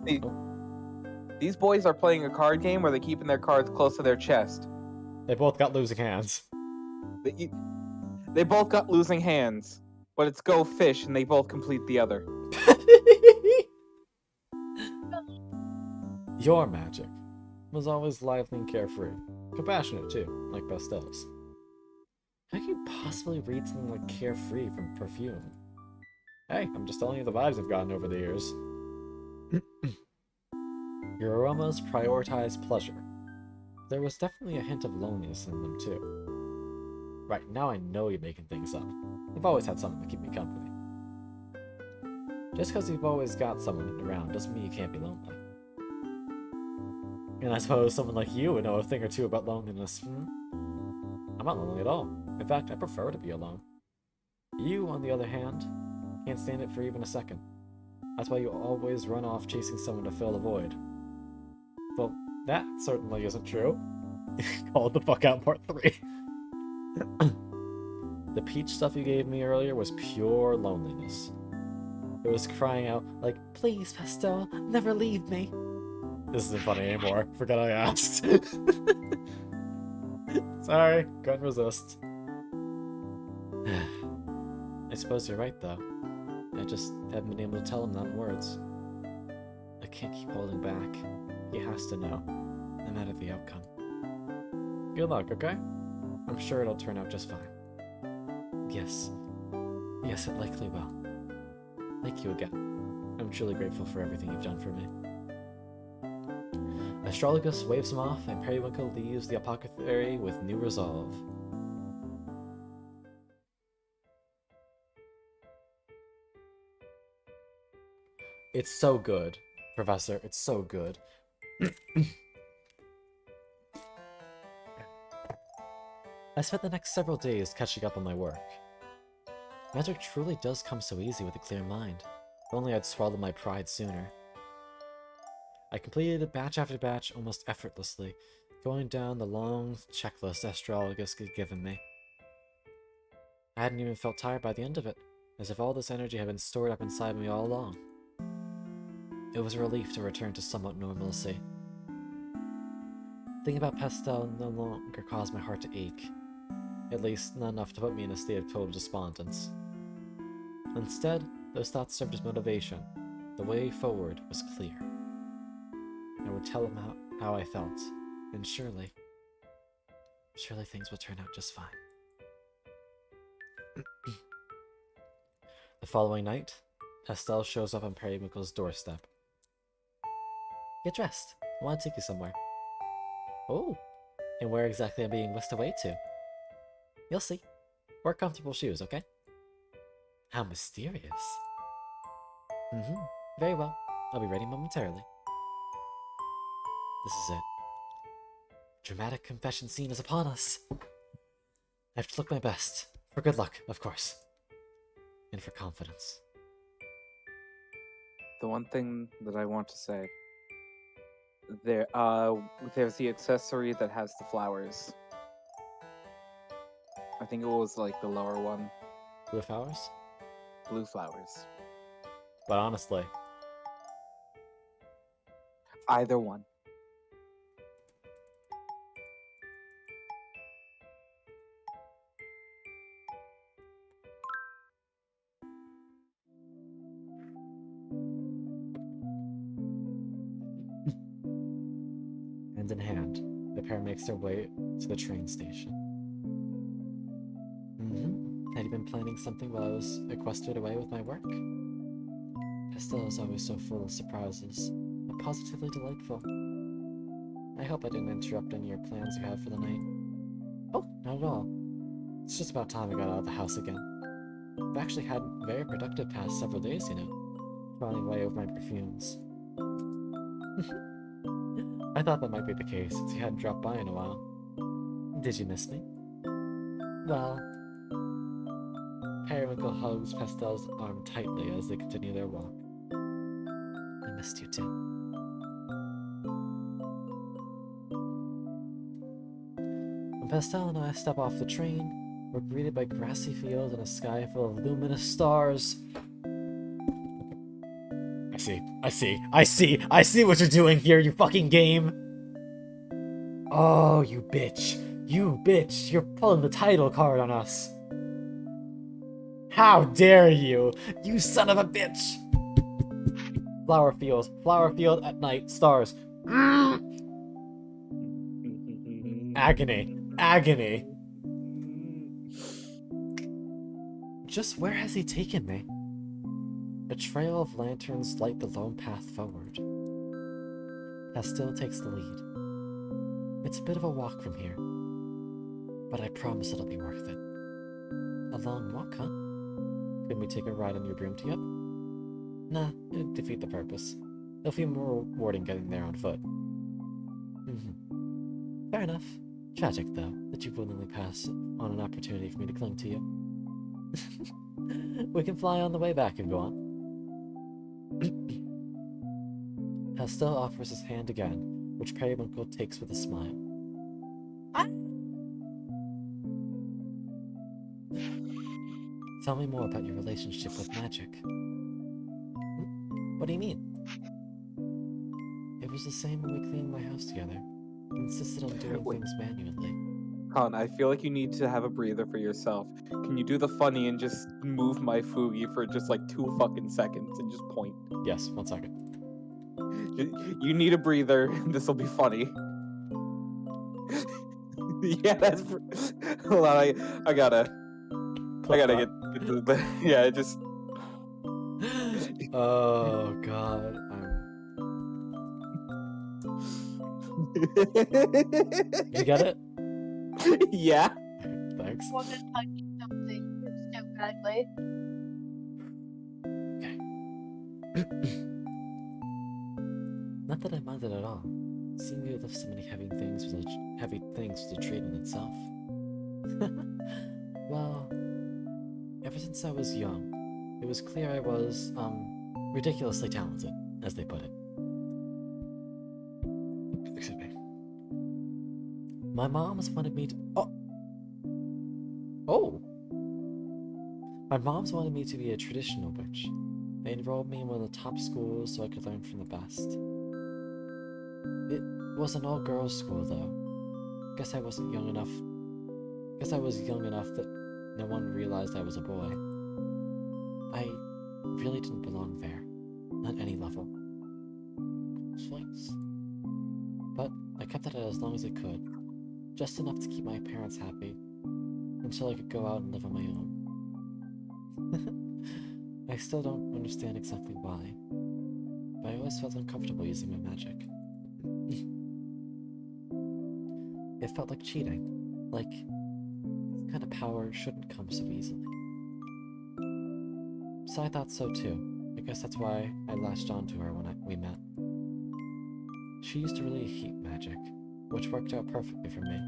these boys are playing a card game where they're keeping their cards close to their chest. They both got losing hands. They both got losing hands, but it's go fish and they both complete the other. Your magic was always lively and carefree. Compassionate, too, like Pastel's. How can you possibly read something like carefree from perfume? Hey, I'm just telling you the vibes I've gotten over the years. Your aromas prioritize pleasure. There was definitely a hint of loneliness in them, too. Right, now I know you're making things up. You've always had something to keep me company. Just because you've always got someone around doesn't mean you can't be lonely. And I suppose someone like you would know a thing or two about loneliness, I'm not lonely at all. In fact, I prefer to be alone. You, on the other hand, can't stand it for even a second. That's why you always run off chasing someone to fill the void. Well, that certainly isn't true. Called the fuck out part 3. The peach stuff you gave me earlier was pure loneliness. It was crying out, like, please, Pastel, never leave me. This isn't funny anymore. Forgot I asked. Sorry, couldn't resist. I suppose you're right, though. I just haven't been able to tell him that in words. I can't keep holding back. He has to know, no matter the outcome. Good luck, okay? I'm sure it'll turn out just fine. Yes. Yes, it likely will. Thank you again. I'm truly grateful for everything you've done for me. Astrologus waves him off, and Periwinkle leaves the apothecary with new resolve. It's so good, Professor. It's so good. I spent the next several days catching up on my work. Magic truly does come so easy with a clear mind. If only I'd swallowed my pride sooner. I completed batch after batch almost effortlessly, going down the long checklist Astrologus had given me. I hadn't even felt tired by the end of it, as if all this energy had been stored up inside me all along. It was a relief to return to somewhat normalcy. Thinking about Pastel no longer caused my heart to ache, at least not enough to put me in a state of total despondence. Instead, those thoughts served as motivation. The way forward was clear. I would tell him how I felt, and surely things would turn out just fine. The following night, Pastel shows up on Periwinkle's doorstep. Get dressed. I want to take you somewhere. Oh, and where exactly I'm being whisked away to? You'll see. Wear comfortable shoes, okay? How mysterious. Very well. I'll be ready momentarily. This is it. Dramatic confession scene is upon us. I have to look my best. For good luck, of course. And for confidence. The one thing that I want to say, there's the accessory that has the flowers. I think it was like the lower one. Blue flowers? Blue flowers. But honestly, Either one. hand in hand, the pair makes their way to the train station. Had you been planning something while I was sequestered away with my work? Pastel is always so full of surprises, but positively delightful. I hope I didn't interrupt any of your plans you had for the night. Oh, not at all. It's just about time I got out of the house again. I've actually had a very productive past several days, you know, crawling away with my perfumes. I thought that might be the case since you hadn't dropped by in a while. Did you miss me? Well, Periwinkle hugs Pastel's arm tightly as they continue their walk. I missed you too. When Pastel and I step off the train, we're greeted by grassy fields and a sky full of luminous stars. I see what you're doing here, you fucking game! Oh, you bitch. You're pulling the title card on us. How dare you! You son of a bitch! Flower field at night, stars. Agony. Just where has he taken me? A trail of lanterns light the lone path forward. Pastel takes the lead. It's a bit of a walk from here, but I promise it'll be worth it. A long walk, huh? Couldn't we take a ride on your broom together? Nah, it'd defeat the purpose. It'll feel more rewarding getting there on foot. Fair enough. Tragic, though, that you willingly pass on an opportunity for me to cling to you. We can fly on the way back if you want. Pastel offers his hand again, which Periwinkle takes with a smile. Tell me more about your relationship with magic. What do you mean? It was the same when we cleaned my house together. He insisted on doing Wait. things manually. Colin, I feel like you need to have a breather for yourself. Can you do the funny and just move my Fugi for just like 2 fucking seconds and just point? Yes, 1 second. You need a breather. This will be funny. Yeah, that's. Hold on, I gotta get the. Yeah, it just. Oh god. You get it? Yeah. Thanks. Want to touch something so badly. Not that I minded at all. Seeing you lift so many heavy things was a treat in itself. Well, ever since I was young, it was clear I was, ridiculously talented, as they put it. Excuse me. My mom's wanted me to. Oh! My mom's wanted me to be a traditional witch. They enrolled me in one of the top schools so I could learn from the best. It was an all-girls school, though. Guess I was young enough that no one realized I was a boy. I really didn't belong there. Not any level. Swings. But I kept at it as long as I could. Just enough to keep my parents happy. Until I could go out and live on my own. I still don't understand exactly why. But I always felt uncomfortable using my magic. It felt like cheating. Like, this kind of power shouldn't come so easily. So I thought so too. I guess that's why I latched onto her when we met. She used to really hate magic, which worked out perfectly for me.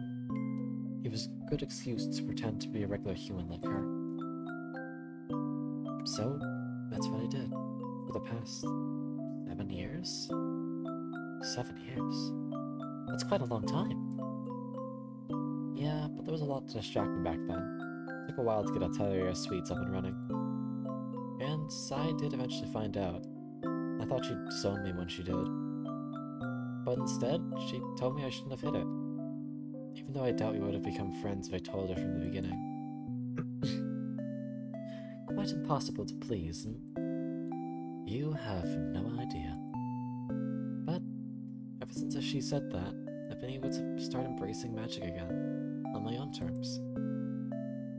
It was a good excuse to pretend to be a regular human like her. So, that's what I did. For the past 7 years? 7 years? That's quite a long time. Yeah, but there was a lot to distract me back then. It took a while to get Atelier Suites up and running. And I did eventually find out. I thought she'd disown me when she did. But instead, she told me I shouldn't have hit it. Even though I doubt we would have become friends if I told her from the beginning. Quite impossible to please, You have no idea. But ever since she said that, I've been able to start embracing magic again, on my own terms.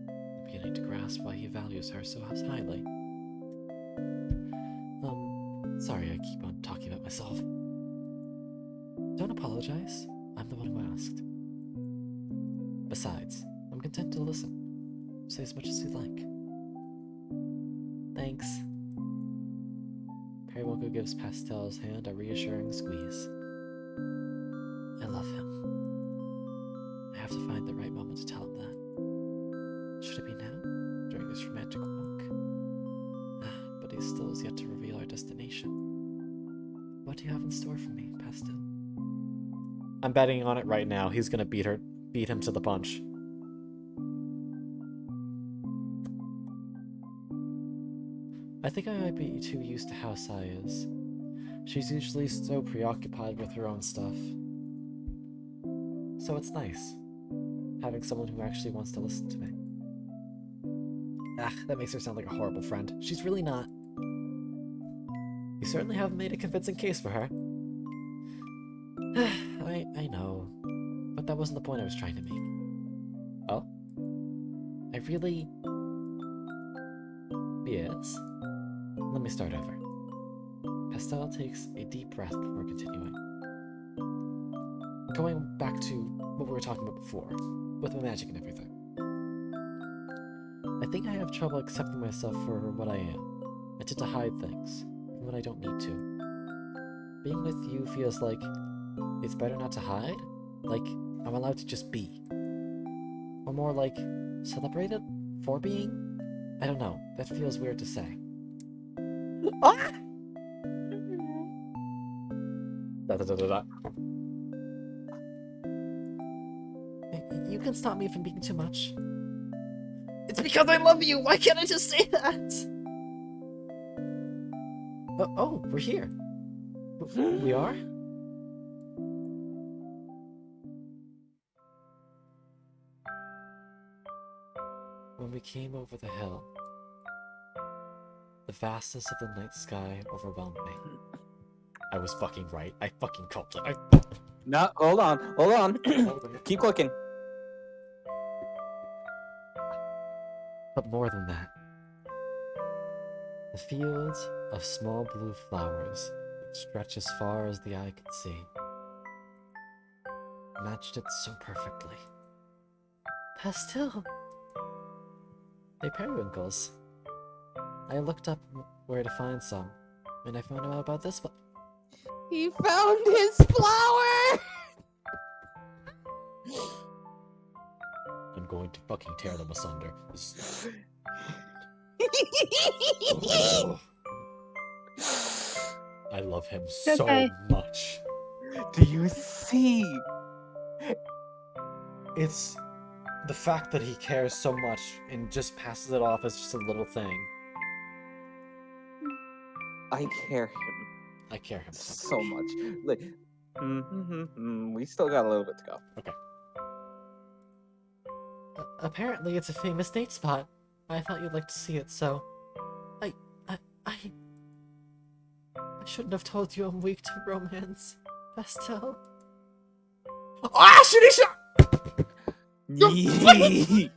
I'm beginning to grasp why he values her so highly. Sorry I keep on talking about myself. Don't apologize. I'm the one who asked. Besides, I'm content to listen. Say as much as you like. Thanks. Periwinkle gives Pastel's hand a reassuring squeeze. I love him. I have to find the right moment to tell him that. Should it be now? During this romantic walk? But he still has yet to reveal our destination. What do you have in store for me, Pastel? I'm betting on it right now. He's gonna beat him to the punch. I think I might be too used to how Sai is. She's usually so preoccupied with her own stuff. So it's nice, having someone who actually wants to listen to me. That makes her sound like a horrible friend. She's really not. You certainly haven't made a convincing case for her. I know, but that wasn't the point I was trying to make. Oh? I really... Yes? Let me start over. Pastel takes a deep breath before continuing. Going back to what we were talking about before, with my magic and everything. I think I have trouble accepting myself for what I am. I tend to hide things, even when I don't need to. Being with you feels like it's better not to hide? Like I'm allowed to just be. Or more like celebrated for being? I don't know, that feels weird to say. Ah! You can stop me from being too much. It's because I love you! Why can't I just say that? Oh, we're here. We are? When we came over the hill, the vastness of the night sky overwhelmed me. I was fucking right. I fucking called it. No, hold on. Keep clicking. But more than that, the fields of small blue flowers that stretch as far as the eye could see matched it so perfectly. Pastel! They periwinkles. I looked up where to find some, and I found out about this one. He found his flower! I'm going to fucking tear them asunder. I love him so Okay. much. Do you see? It's the fact that he cares so much and just passes it off as just a little thing. I care him I care him so so much. Like, we still got a little bit to go. Okay. Apparently, it's a famous date spot. I thought you'd like to see it, so I shouldn't have told you I'm weak to romance, Pastel. Ah, shooting shot! Yee.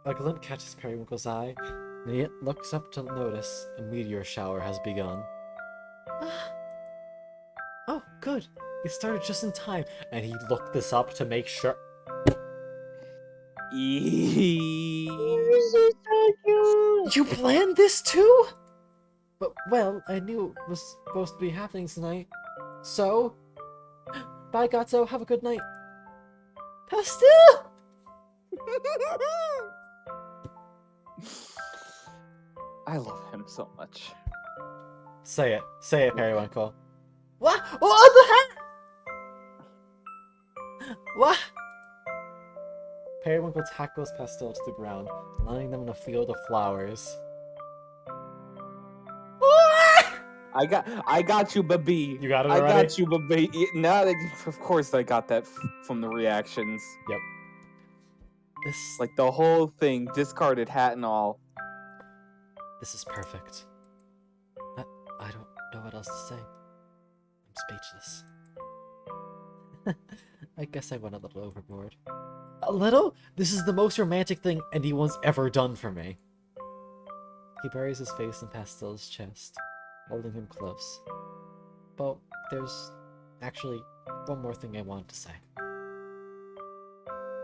A glint catches Periwinkle's eye, and he looks up to notice a meteor shower has begun. Oh, good. It started just in time, and he looked this up to make sure. Yee. This is so cute. You planned this too? But, well, I knew it was supposed to be happening tonight. So, bye, Gatto. Have a good night. Pastel! I love him so much. Say it, Periwinkle. What? What the heck? What? Periwinkle tackles Pastel to the ground, landing them in a field of flowers. I got you, baby. You got it I already? got you, baby. Now, of course, I got that from the reactions. Yep. This Like the whole thing, discarded hat and all. This is perfect. I don't know what else to say. I'm speechless. I guess I went a little overboard. A little? This is the most romantic thing anyone's ever done for me. He buries his face in Pastel's chest, holding him close. But there's actually one more thing I want to say.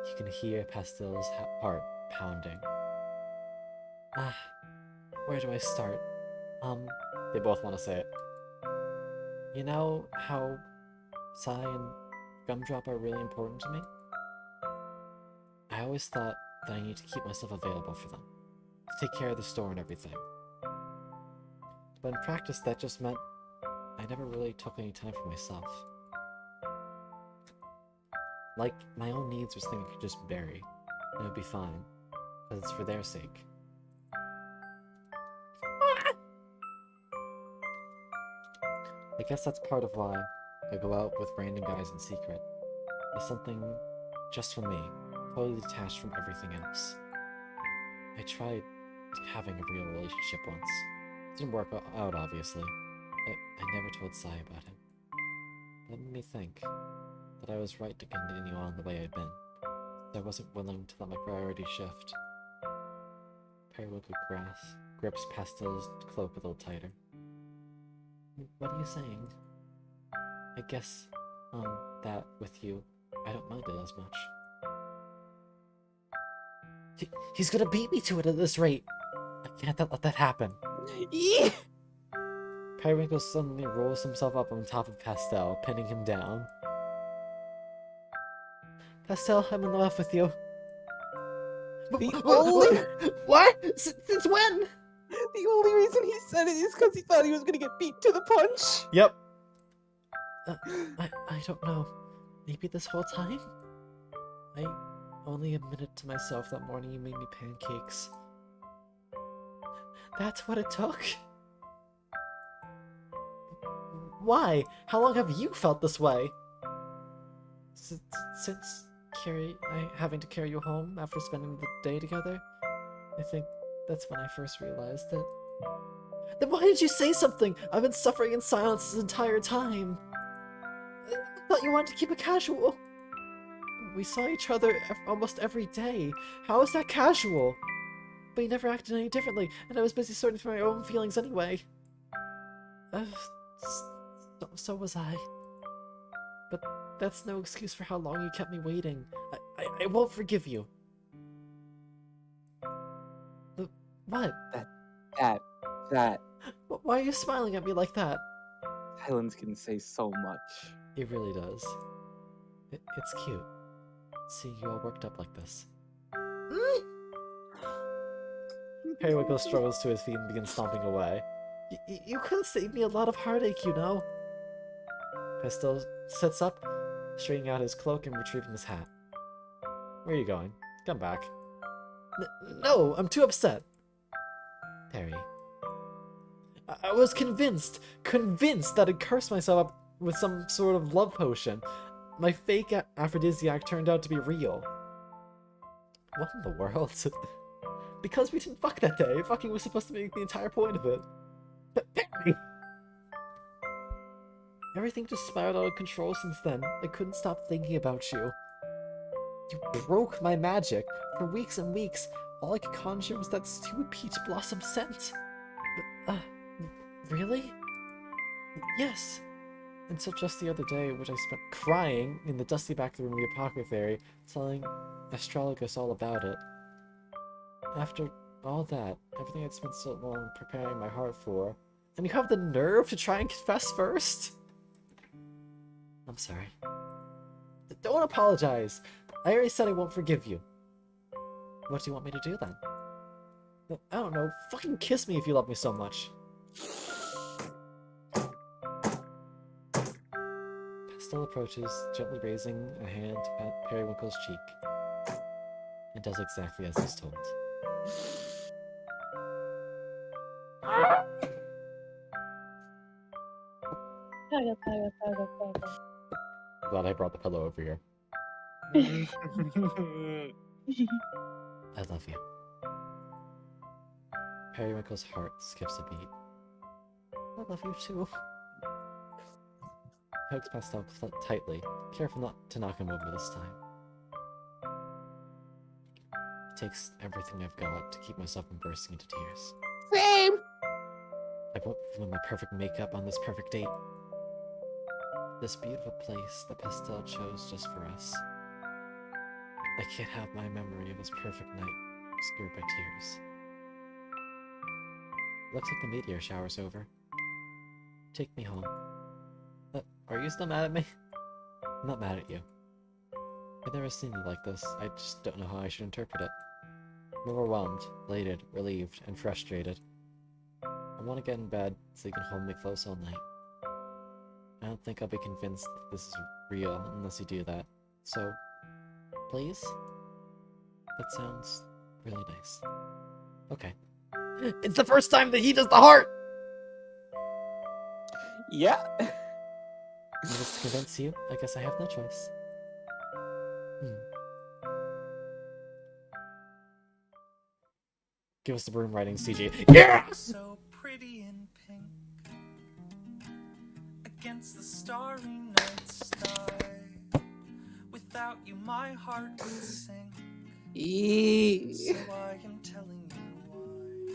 You can hear Pastel's heart pounding. Where do I start? They both want to say it. You know how Sai and Gumdrop are really important to me? I always thought that I need to keep myself available for them, to take care of the store and everything. But in practice, that just meant I never really took any time for myself. Like, my own needs were something I could just bury, and it would be fine, because it's for their sake. I guess that's part of why I go out with random guys in secret. It's something just for me, totally detached from everything else. I tried having a real relationship once. It didn't work out, obviously, but I never told Sai about him. That made me think that I was right to continue on the way I'd been, that I wasn't willing to let my priorities shift. Periwinkle grips Pastel's cloak a little tighter. What are you saying? I guess, that with you, I don't mind it as much. He's gonna beat me to it at this rate! I can't let that happen. Yee. Periwinkle suddenly rolls himself up on top of Pastel, pinning him down. Pastel, I'm in love with you. The only, What? Since when? the only reason he said it is because he thought he was gonna get beat to the punch. Yep. I don't know. Maybe this whole time? I only admitted to myself that morning you made me pancakes. That's what it took? Why? How long have you felt this way? Since having to carry you home after spending the day together? I think that's when I first realized it. Then why did you say something? I've been suffering in silence this entire time. I thought you wanted to keep it casual. We saw each other almost every day. How is that casual? But you never acted any differently, and I was busy sorting through my own feelings anyway. So was I. But that's no excuse for how long you kept me waiting. I won't forgive you. What? That. Why are you smiling at me like that? Silence can say so much. It really does. It's cute. Seeing you all worked up like this. Periwinkle struggles to his feet and begins stomping away. You could have saved me a lot of heartache, you know. Pestel sits up, straightening out his cloak and retrieving his hat. Where are you going? Come back. No, I'm too upset. Perry. I was convinced that I'd cursed myself up with some sort of love potion. My fake aphrodisiac turned out to be real. What in the world? Because we didn't fuck that day, fucking was supposed to make the entire point of it. But Perry! Everything just spiraled out of control since then. I couldn't stop thinking about you. You broke my magic. For weeks and weeks, all I could conjure was that stupid peach blossom scent. Really? Yes. Until just the other day, which I spent crying in the dusty back room of the apothecary, telling Astrologus all about it. After all that, everything I'd spent so long preparing my heart for, and you have the nerve to try and confess first? I'm sorry. Don't apologize. I already said I won't forgive you. What do you want me to do then? I don't know. Fucking kiss me if you love me so much. Pastel approaches, gently raising a hand to pat Periwinkle's cheek, and does exactly as he's told. Glad I brought the pillow over here. I love you. Periwinkle's heart skips a beat. I love you too. Hugs Pastel tightly, careful not to knock him over this time. It takes everything I've got to keep myself from bursting into tears. Same! I won't ruin my perfect makeup on this perfect date. This beautiful place that Pastel chose just for us. I can't have my memory of this perfect night obscured by tears. Looks like the meteor shower's over. Take me home. Are you still mad at me? I'm not mad at you. I've never seen you like this. I just don't know how I should interpret it. I'm overwhelmed, elated, relieved, and frustrated. I want to get in bed so you can hold me close all night. I don't think I'll be convinced that this is real unless you do that. So, please? That sounds really nice. Okay. It's the first time that he does the heart! Yeah. And just to convince you, I guess I have no choice. Give us the broom riding CG. Yeah! So pretty in pink against the starry night sky. Without you, my heart would sink. So I am telling you why.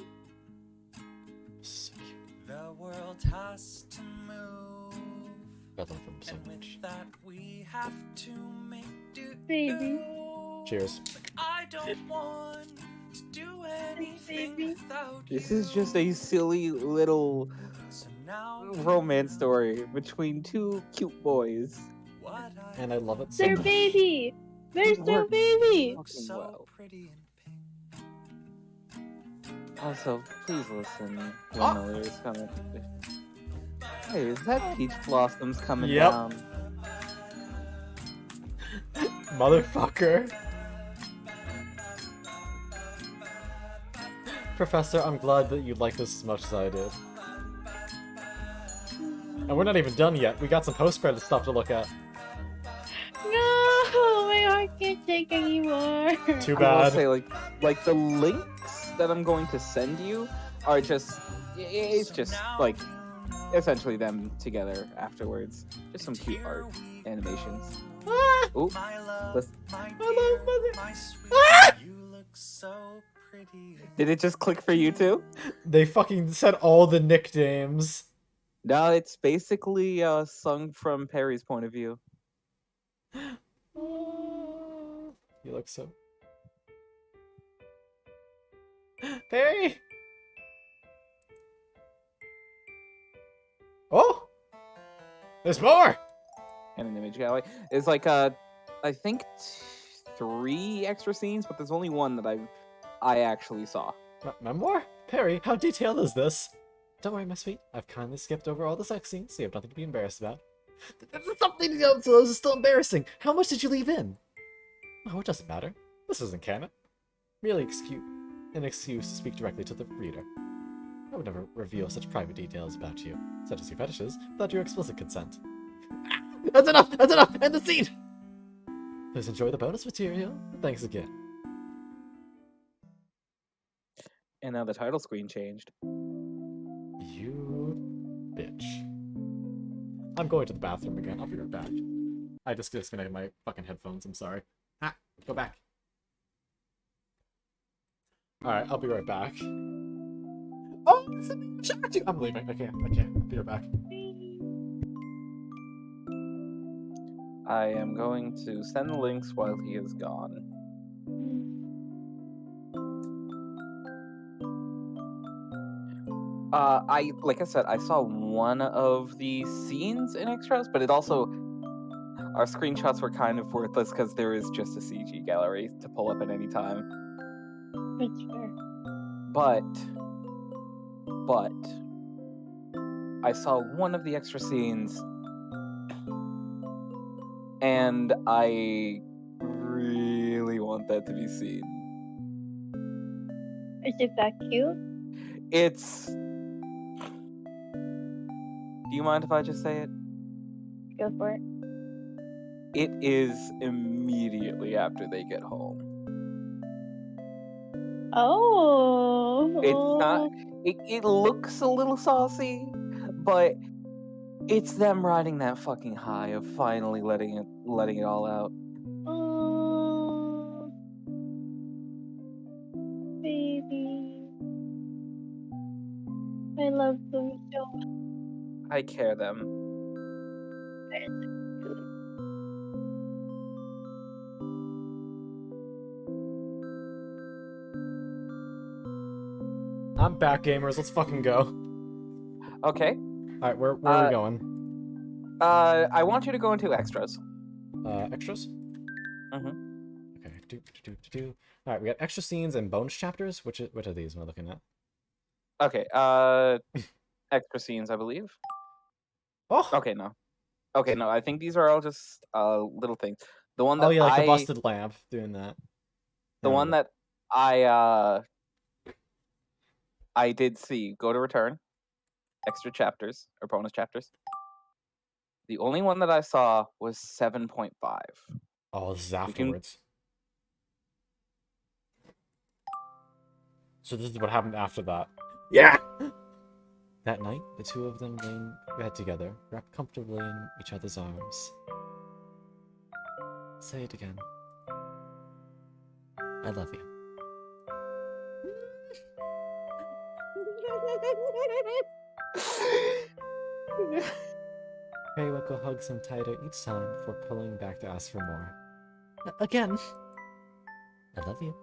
So cute. The world has to move. I love him so And much. with that, we have to make do. Baby. Cheers. But I don't want to do anything Baby. without This you. is just a silly little So now romance story between two cute boys. what I And I love it so Their much. baby! There's their Work. baby! Fucking so well. pretty in pink. Also, please listen when the lyrics come in. Hey, is that peach blossoms coming Yep. down? Motherfucker. Professor, I'm glad that you like this as much as I did. And we're not even done yet. We got some post-credit stuff to look at. No, my heart can't take anymore. Too I will bad. say, like the links that I'm going to send you are just, it's just like essentially them together afterwards. Just some cute art animations. Ooh, listen. Did it just click for you too? They fucking said all the nicknames. No, it's basically sung from Perry's point of view. You look so... Perry! Oh! There's more! And an image gallery. It's like I think 3 extra scenes, but there's only one that I actually saw. Memoir? Perry, how detailed is this? Don't worry, my sweet. I've kindly skipped over all the sex scenes, so you have nothing to be embarrassed about. That's something else that is still embarrassing. How much did you leave in? Oh, it doesn't matter. This isn't canon. Merely an excuse to speak directly to the reader. I would never reveal such private details about you, such as your fetishes, without your explicit consent. That's enough! That's enough! End the scene! Please enjoy the bonus material. Thanks again. And now the title screen changed. You bitch. I'm going to the bathroom again. I'll be right back. I just disconnected my fucking headphones. I'm sorry. Ah, go back. Alright, I'll be right back. Oh, I'm leaving. I can't. I'll be right back. I am going to send the links while he is gone. Like I said, I saw one of the scenes in extras, but it also, our screenshots were kind of worthless because there is just a CG gallery to pull up at any time. That's fair. But I saw one of the extra scenes, and I really want that to be seen. Is it that cute? It's. Do you mind if I just say it? Go for it. It is immediately after they get home. Oh. It's not. It looks a little saucy, but it's them riding that fucking high of finally letting it all out. Oh. Baby. I love them so much. I care them. I'm back, gamers. Let's fucking go. Okay. Alright, where are we going? I want you to go into extras. Extras? Mm-hmm. Okay. Alright, we got extra scenes and bonus chapters. Which are these am I looking at? Okay. Extra scenes, I believe. Oh! Okay, no. Okay, no. I think these are all just little things. The one that Oh yeah, like the busted lamp doing that. the one that I did see. Go to return. Extra chapters or bonus chapters. The only one that I saw was 7.5. Oh, this is afterwards. So this is what happened after that. Yeah! That night, the two of them lay in bed together, wrapped comfortably in each other's arms. Say it again. I love you. Periwinkle hugs him tighter each time before pulling back to ask for more. Again. I love you.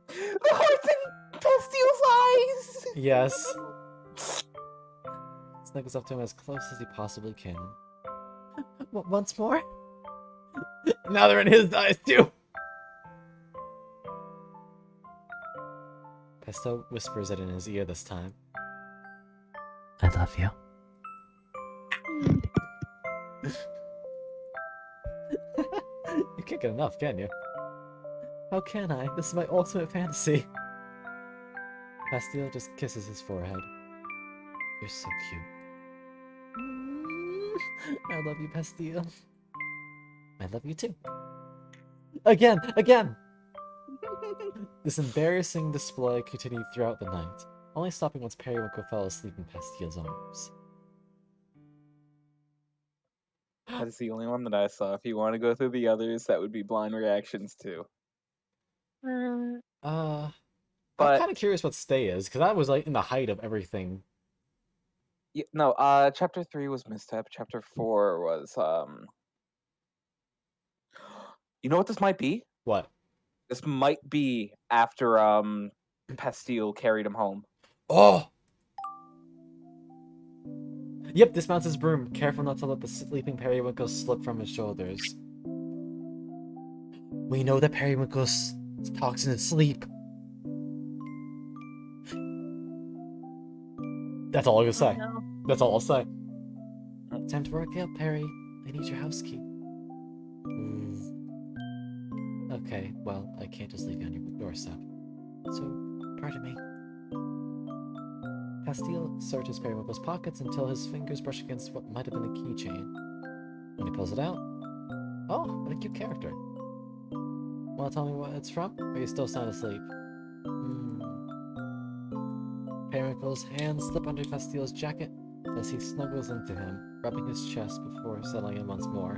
The hearts in Bastille's eyes! Yes. Snuggles up to him as close as he possibly can. Once more? Now they're in his eyes too! Pesto whispers it in his ear this time. I love you. You can't get enough, can you? How can I? This is my ultimate fantasy. Pastille just kisses his forehead. You're so cute. I love you, Pastille. I love you too. Again! This embarrassing display continued throughout the night, only stopping once Periwinkle fell asleep in Pastille's arms. That is the only one that I saw. If you want to go through the others, that would be blind reactions too. I'm But kind of curious what stay is, because that was like in the height of everything. no, chapter 3 was misstep. Chapter 4 was You know what this might be? What? This might be after Pastille carried him home. Oh! Yep, dismounts his broom, careful not to let the sleeping Periwinkle slip from his shoulders. We know that Periwinkle talks in his sleep. That's all I'm gonna say. No. That's all I'll say. Time to work out, Perry. I need your house key. Okay, well, I can't just leave you on your doorstep. So, pardon me. Pastille searches Periwinkle's pockets until his fingers brush against what might have been a keychain. When he pulls it out, oh, what a cute character. Wanna tell me what it's from? Or are you still sound asleep? Periwinkle's hands slip under Pastille's jacket as he snuggles into him, rubbing his chest before settling in once more.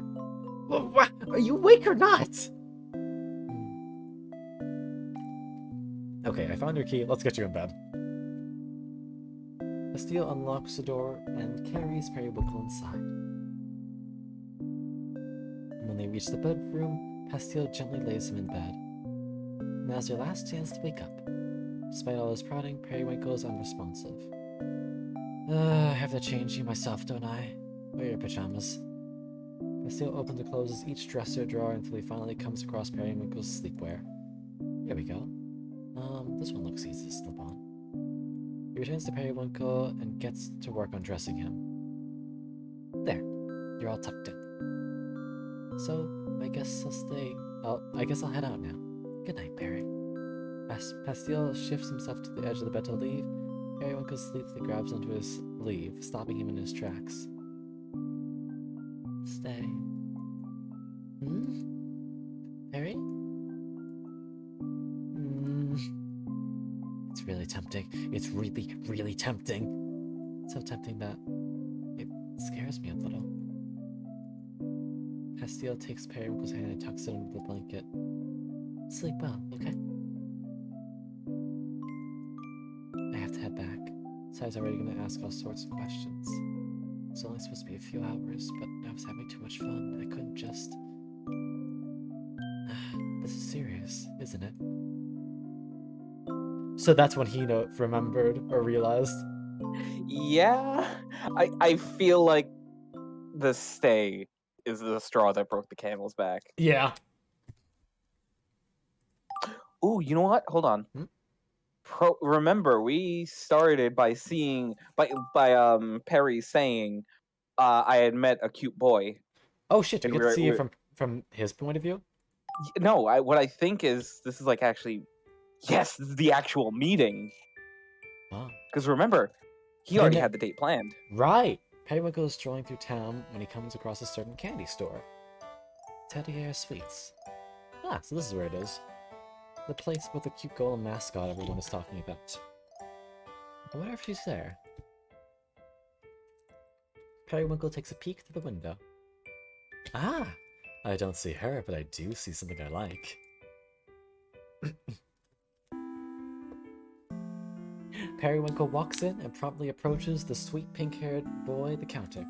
What? Are you awake or not? Okay, I found your key. Let's get you in bed. Pastille unlocks the door and carries Periwinkle inside. When they reach the bedroom, Pastille gently lays him in bed. Now's your last chance to wake up. Despite all his prodding, Periwinkle is unresponsive. I have to change you myself, don't I? Wear your pajamas. Pastille opens and closes each dresser drawer until he finally comes across Periwinkle's sleepwear. Here we go. This one looks easy to slip on. He returns to Periwinkle and gets to work on dressing him. There, you're all tucked in. So, I guess I'll stay. I guess I'll head out now. Good night, Perry. Pastille shifts himself to the edge of the bed to leave. Periwinkle sleepily grabs onto his sleeve, stopping him in his tracks. Stay. Perry? It's really tempting. It's really, really tempting. So tempting that it scares me a little. Pastille takes Periwinkle's hand and tucks it under the blanket. Sleep well, okay? I have to head back. Sai's already gonna ask all sorts of questions. It's only supposed to be a few hours, but I was having too much fun. I couldn't just... This is serious, isn't it? So that's when he remembered or realized. Yeah, I feel like the stay is the straw that broke the camel's back. Yeah. Ooh, you know what? Hold on. Remember, we started by seeing by Perry saying, I had met a cute boy. Oh shit! You And get to see it from his point of view. No, what I think is this is like actually, yes, this is the actual meeting. Oh. Because remember, he already had the date planned. Right. Periwinkle is strolling through town when he comes across a certain candy store. Teddy Air Sweets. Ah, so this is where it is. The place with the cute golden mascot everyone is talking about. I wonder if she's there. Periwinkle takes a peek through the window. Ah! I don't see her, but I do see something I like. Periwinkle walks in and promptly approaches the sweet pink-haired boy at the counter.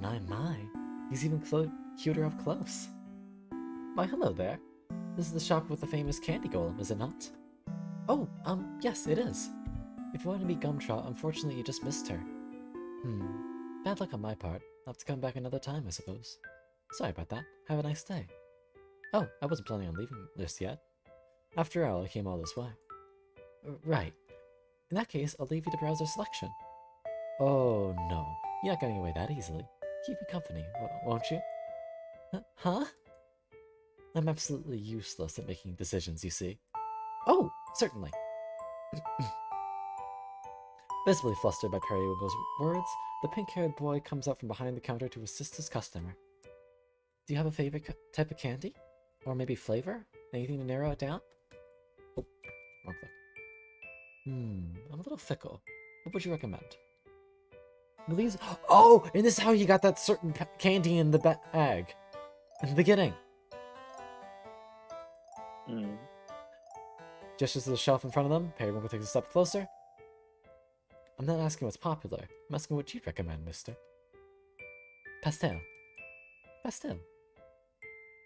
My, he's even cuter up close. Why, hello there. This is the shop with the famous candy golem, is it not? Oh, yes, it is. If you wanted to meet Gumtrot, unfortunately you just missed her. Bad luck on my part. I'll have to come back another time, I suppose. Sorry about that. Have a nice day. Oh, I wasn't planning on leaving just yet. After all, I came all this way. Right. In that case, I'll leave you to browse our selection. Oh, no. You're not getting away that easily. Keep me company, won't you? Huh? I'm absolutely useless at making decisions, you see. Oh, certainly. Visibly flustered by Periwinkle's words, the pink-haired boy comes up from behind the counter to assist his customer. Do you have a favorite type of candy? Or maybe flavor? Anything to narrow it down? Oh, wrong click. I'm a little fickle. What would you recommend? Louise? Oh, and this is how you got that certain candy in the bag. In the beginning. Gestures to the shelf in front of them. Periwinkle takes a step closer. I'm not asking what's popular. I'm asking what you'd recommend, mister. Pastel. Pastel.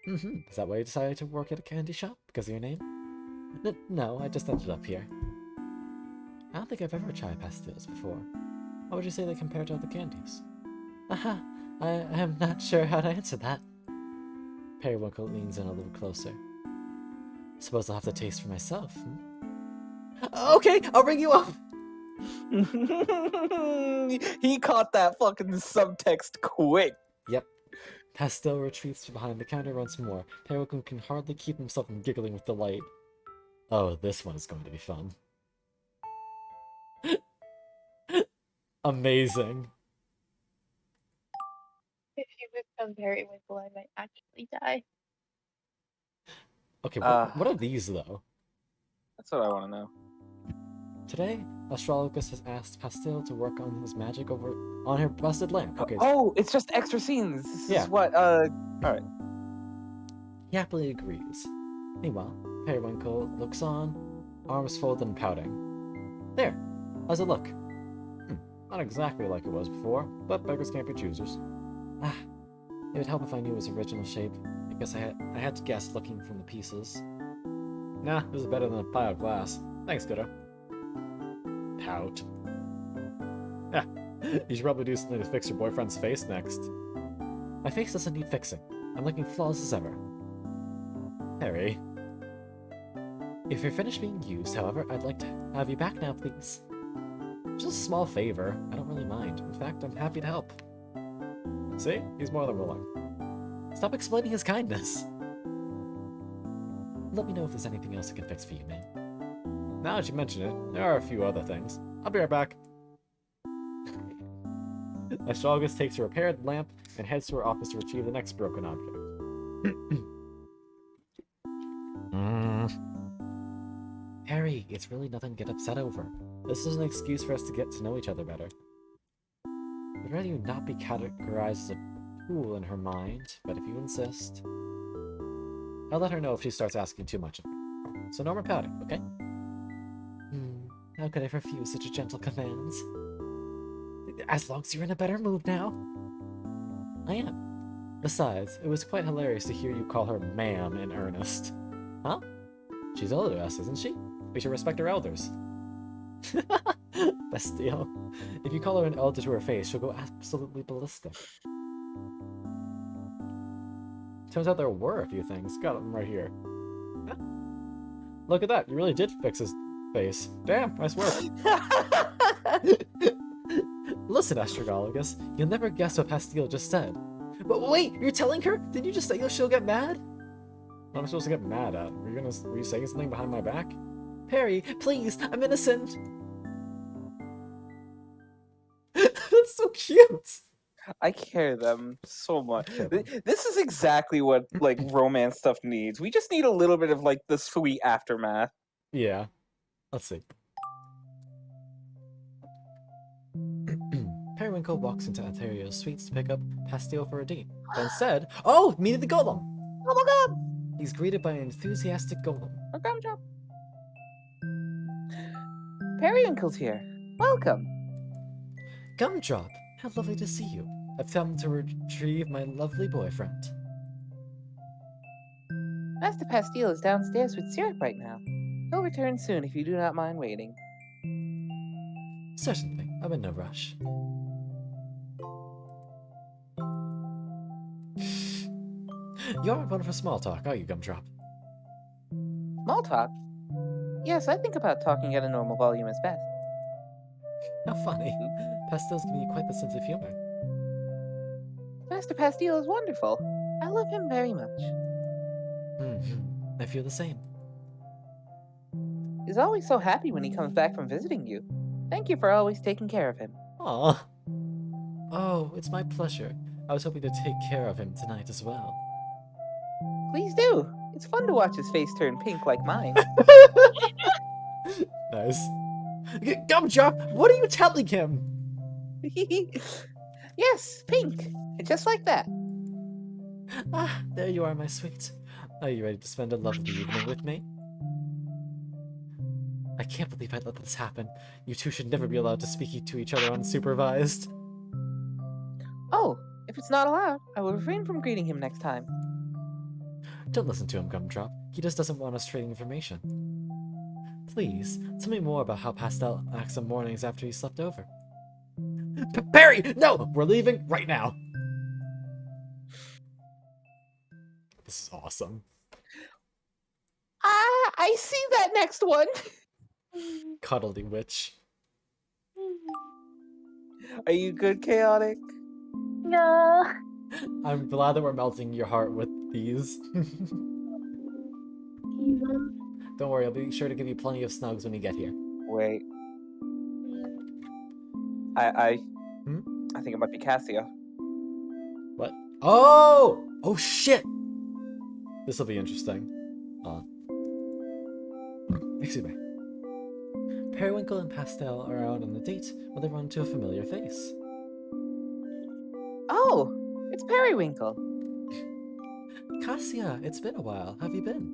Is that why you decided to work at a candy shop? Because of your name? No, I just ended up here. I don't think I've ever tried pastels before. How would you say they compare to other candies? I am not sure how to answer that. Periwinkle leans in a little closer. Suppose I'll have to taste for myself. Okay, I'll bring you up! He caught that fucking subtext quick. Yep. Pastel retreats behind the counter once more. Periwinkle can hardly keep himself from giggling with delight. Oh, this one is going to be fun. Amazing. If you become Periwinkle, I might actually die. Okay, what are these, though? That's what I want to know. Today, Astrologus has asked Pastel to work on his magic on her busted lamp. Okay. Oh, it's just extra scenes. This Yeah. is what, alright. He happily agrees. Meanwhile, Periwinkle looks on, arms folded and pouting. There. How's it look? Not exactly like it was before, but beggars can't be choosers. It would help if I knew its original shape. I guess I had to guess looking from the pieces. Nah, this is better than a pile of glass. Thanks, Goodo. Pout. Yeah, you should probably do something to fix your boyfriend's face next. My face doesn't need fixing. I'm looking flawless as ever. Harry. If you're finished being used, however, I'd like to have you back now, please. Just a small favor. I don't really mind. In fact, I'm happy to help. See? He's more than willing. Stop explaining his kindness. Let me know if there's anything else I can fix for you, man. Now that you mention it, there are a few other things. I'll be right back. Astrologus takes a repaired lamp and heads to her office to retrieve the next broken object. Harry, it's really nothing to get upset over. This is an excuse for us to get to know each other better. I'd rather you not be categorized as a fool in her mind, but if you insist... I'll let her know if she starts asking too much of me. So no more pouting, okay? How could I refuse such a gentle command? As long as you're in a better mood now. I am. Besides, it was quite hilarious to hear you call her ma'am in earnest. Huh? She's older than us, isn't she? We should respect our elders. Best deal. If you call her an elder to her face, she'll go absolutely ballistic. Turns out there were a few things. Got them right here. Huh? Look at that. You really did fix his face. Damn, nice work. Listen, Astrologus, you'll never guess what Pastille just said. But wait, you're telling her? Did you just say she'll get mad? What am I supposed to get mad at? Were you saying something behind my back? Perry, please, I'm innocent. That's so cute. I carry them so much. This is exactly what like romance stuff needs. We just need a little bit of like the sweet aftermath. Yeah. Let's see. Periwinkle walks into Ontario's Sweets to pick up Pastille for a date. But instead, oh, meeting the golem! Oh my god! He's greeted by an enthusiastic golem. A gumdrop. Periwinkle's here. Welcome. Gumdrop, how lovely to see you. I've come to retrieve my lovely boyfriend. Master Pastille is downstairs with syrup right now. He'll return soon if you do not mind waiting. Certainly, I'm in no rush. You aren't one for small talk, are you, Gumdrop? Small talk? Yes, I think about talking at a normal volume is best. How funny. Pastille's giving you quite the sense of humor. Master Pastille is wonderful. I love him very much. I feel the same. He's always so happy when he comes back from visiting you. Thank you for always taking care of him. Aw. Oh, it's my pleasure. I was hoping to take care of him tonight as well. Please do. It's fun to watch his face turn pink like mine. Nice. Gumdrop, what are you telling him? Yes, pink. Just like that. Ah, there you are, my sweet. Are you ready to spend a lovely evening with me? I can't believe I let this happen. You two should never be allowed to speak to each other unsupervised. Oh, if it's not allowed, I will refrain from greeting him next time. Don't listen to him, Gumdrop. He just doesn't want us trading information. Please, tell me more about how Pastel acts on mornings after he slept over. Perry! No! We're leaving right now! This is awesome. Ah, I see that next one. Cuddly witch. Are you good, Chaotic? No. I'm glad that we're melting your heart with these. Don't worry, I'll be sure to give you plenty of snugs when you get here. Wait. I think it might be Cassia. What? Oh! Oh shit! This will be interesting. Excuse me. Periwinkle and Pastel are out on a date when they run into a familiar face. Oh, it's Periwinkle. Cassia, it's been a while. How have you been?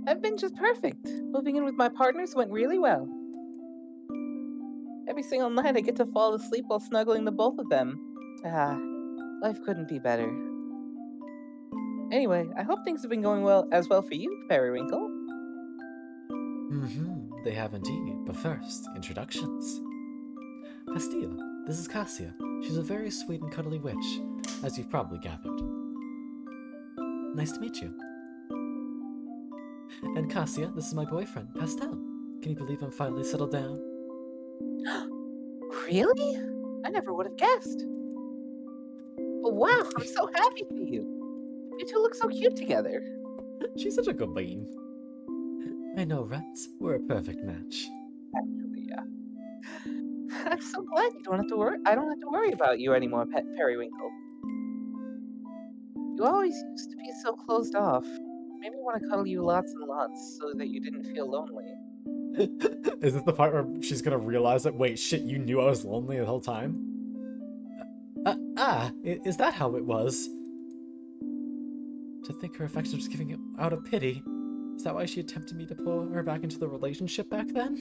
I've been just perfect. Moving in with my partners went really well. Every single night I get to fall asleep while snuggling the both of them. Ah, life couldn't be better. Anyway, I hope things have been going well for you, Periwinkle. They have indeed, but first, introductions. Pastille, this is Cassia. She's a very sweet and cuddly witch, as you've probably gathered. Nice to meet you. And Cassia, this is my boyfriend, Pastel. Can you believe I'm finally settled down? Really? I never would have guessed. Oh, wow, I'm so happy for you. You two look so cute together. She's such a good bean. I know, right? We're a perfect match. Actually, yeah. I'm so glad you don't have to worry. I don't have to worry about you anymore, Pet Periwinkle. You always used to be so closed off. Made me want to cuddle you lots and lots so that you didn't feel lonely. Is this the part where she's gonna realize that, wait, shit, you knew I was lonely the whole time? Is that how it was? To think her affection was giving it out of pity. Is that why she attempted me to pull her back into the relationship back then?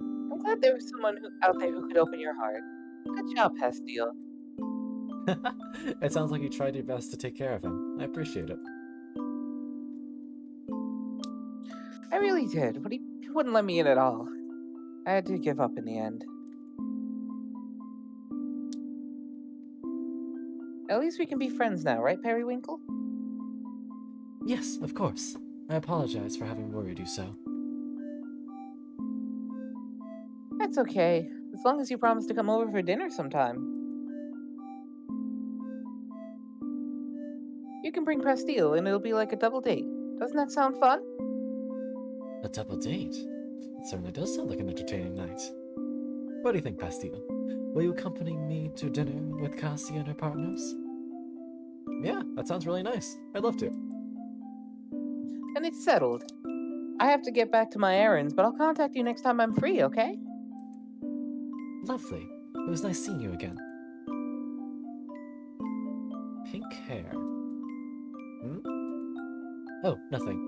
I'm glad there was someone out there who could open your heart. Good job, Pastille. It sounds like you tried your best to take care of him. I appreciate it. I really did, but he wouldn't let me in at all. I had to give up in the end. At least we can be friends now, right, Periwinkle? Yes, of course. I apologize for having worried you so. That's okay, as long as you promise to come over for dinner sometime. You can bring Pastille, and it'll be like a double date. Doesn't that sound fun? A double date? It certainly does sound like an entertaining night. What do you think, Pastille? Will you accompany me to dinner with Cassia and her partners? Yeah, that sounds really nice. I'd love to. And it's settled. I have to get back to my errands, but I'll contact you next time I'm free, okay? Lovely. It was nice seeing you again. Pink hair. Oh, nothing.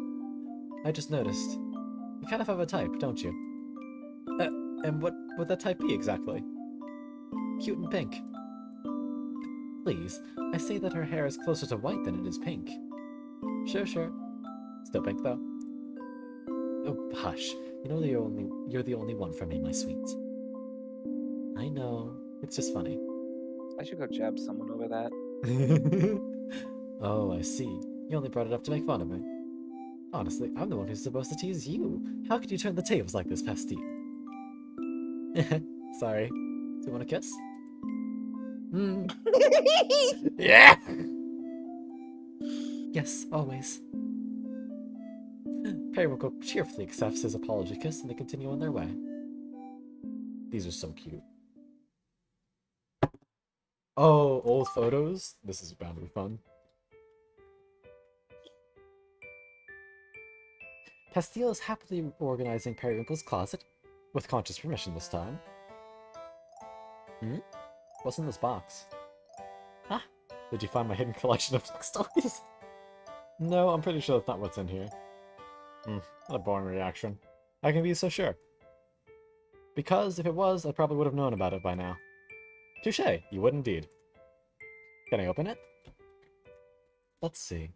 I just noticed. You kind of have a type, don't you? And what would that type be exactly? Cute and pink. Please, I say that her hair is closer to white than it is pink. Sure. Still pink though. Oh, hush. You know you're the only one for me, my sweet. I know. It's just funny. I should go jab someone over that. Oh, I see. You only brought it up to make fun of me. Honestly, I'm the one who's supposed to tease you. How could you turn the tables like this, Pastille? Sorry. Do you want a kiss? Yeah! Yes, always. Periwinkle cheerfully accepts his apology kiss and they continue on their way. These are so cute. Oh, old photos? This is bound to be fun. Pastille is happily organizing Periwinkle's closet, with conscious permission this time. What's in this box? Ah, did you find my hidden collection of sex toys? No, I'm pretty sure that's not what's in here. What a boring reaction. How can you be so sure? Because if it was, I probably would have known about it by now. Touché, you would indeed. Can I open it? Let's see.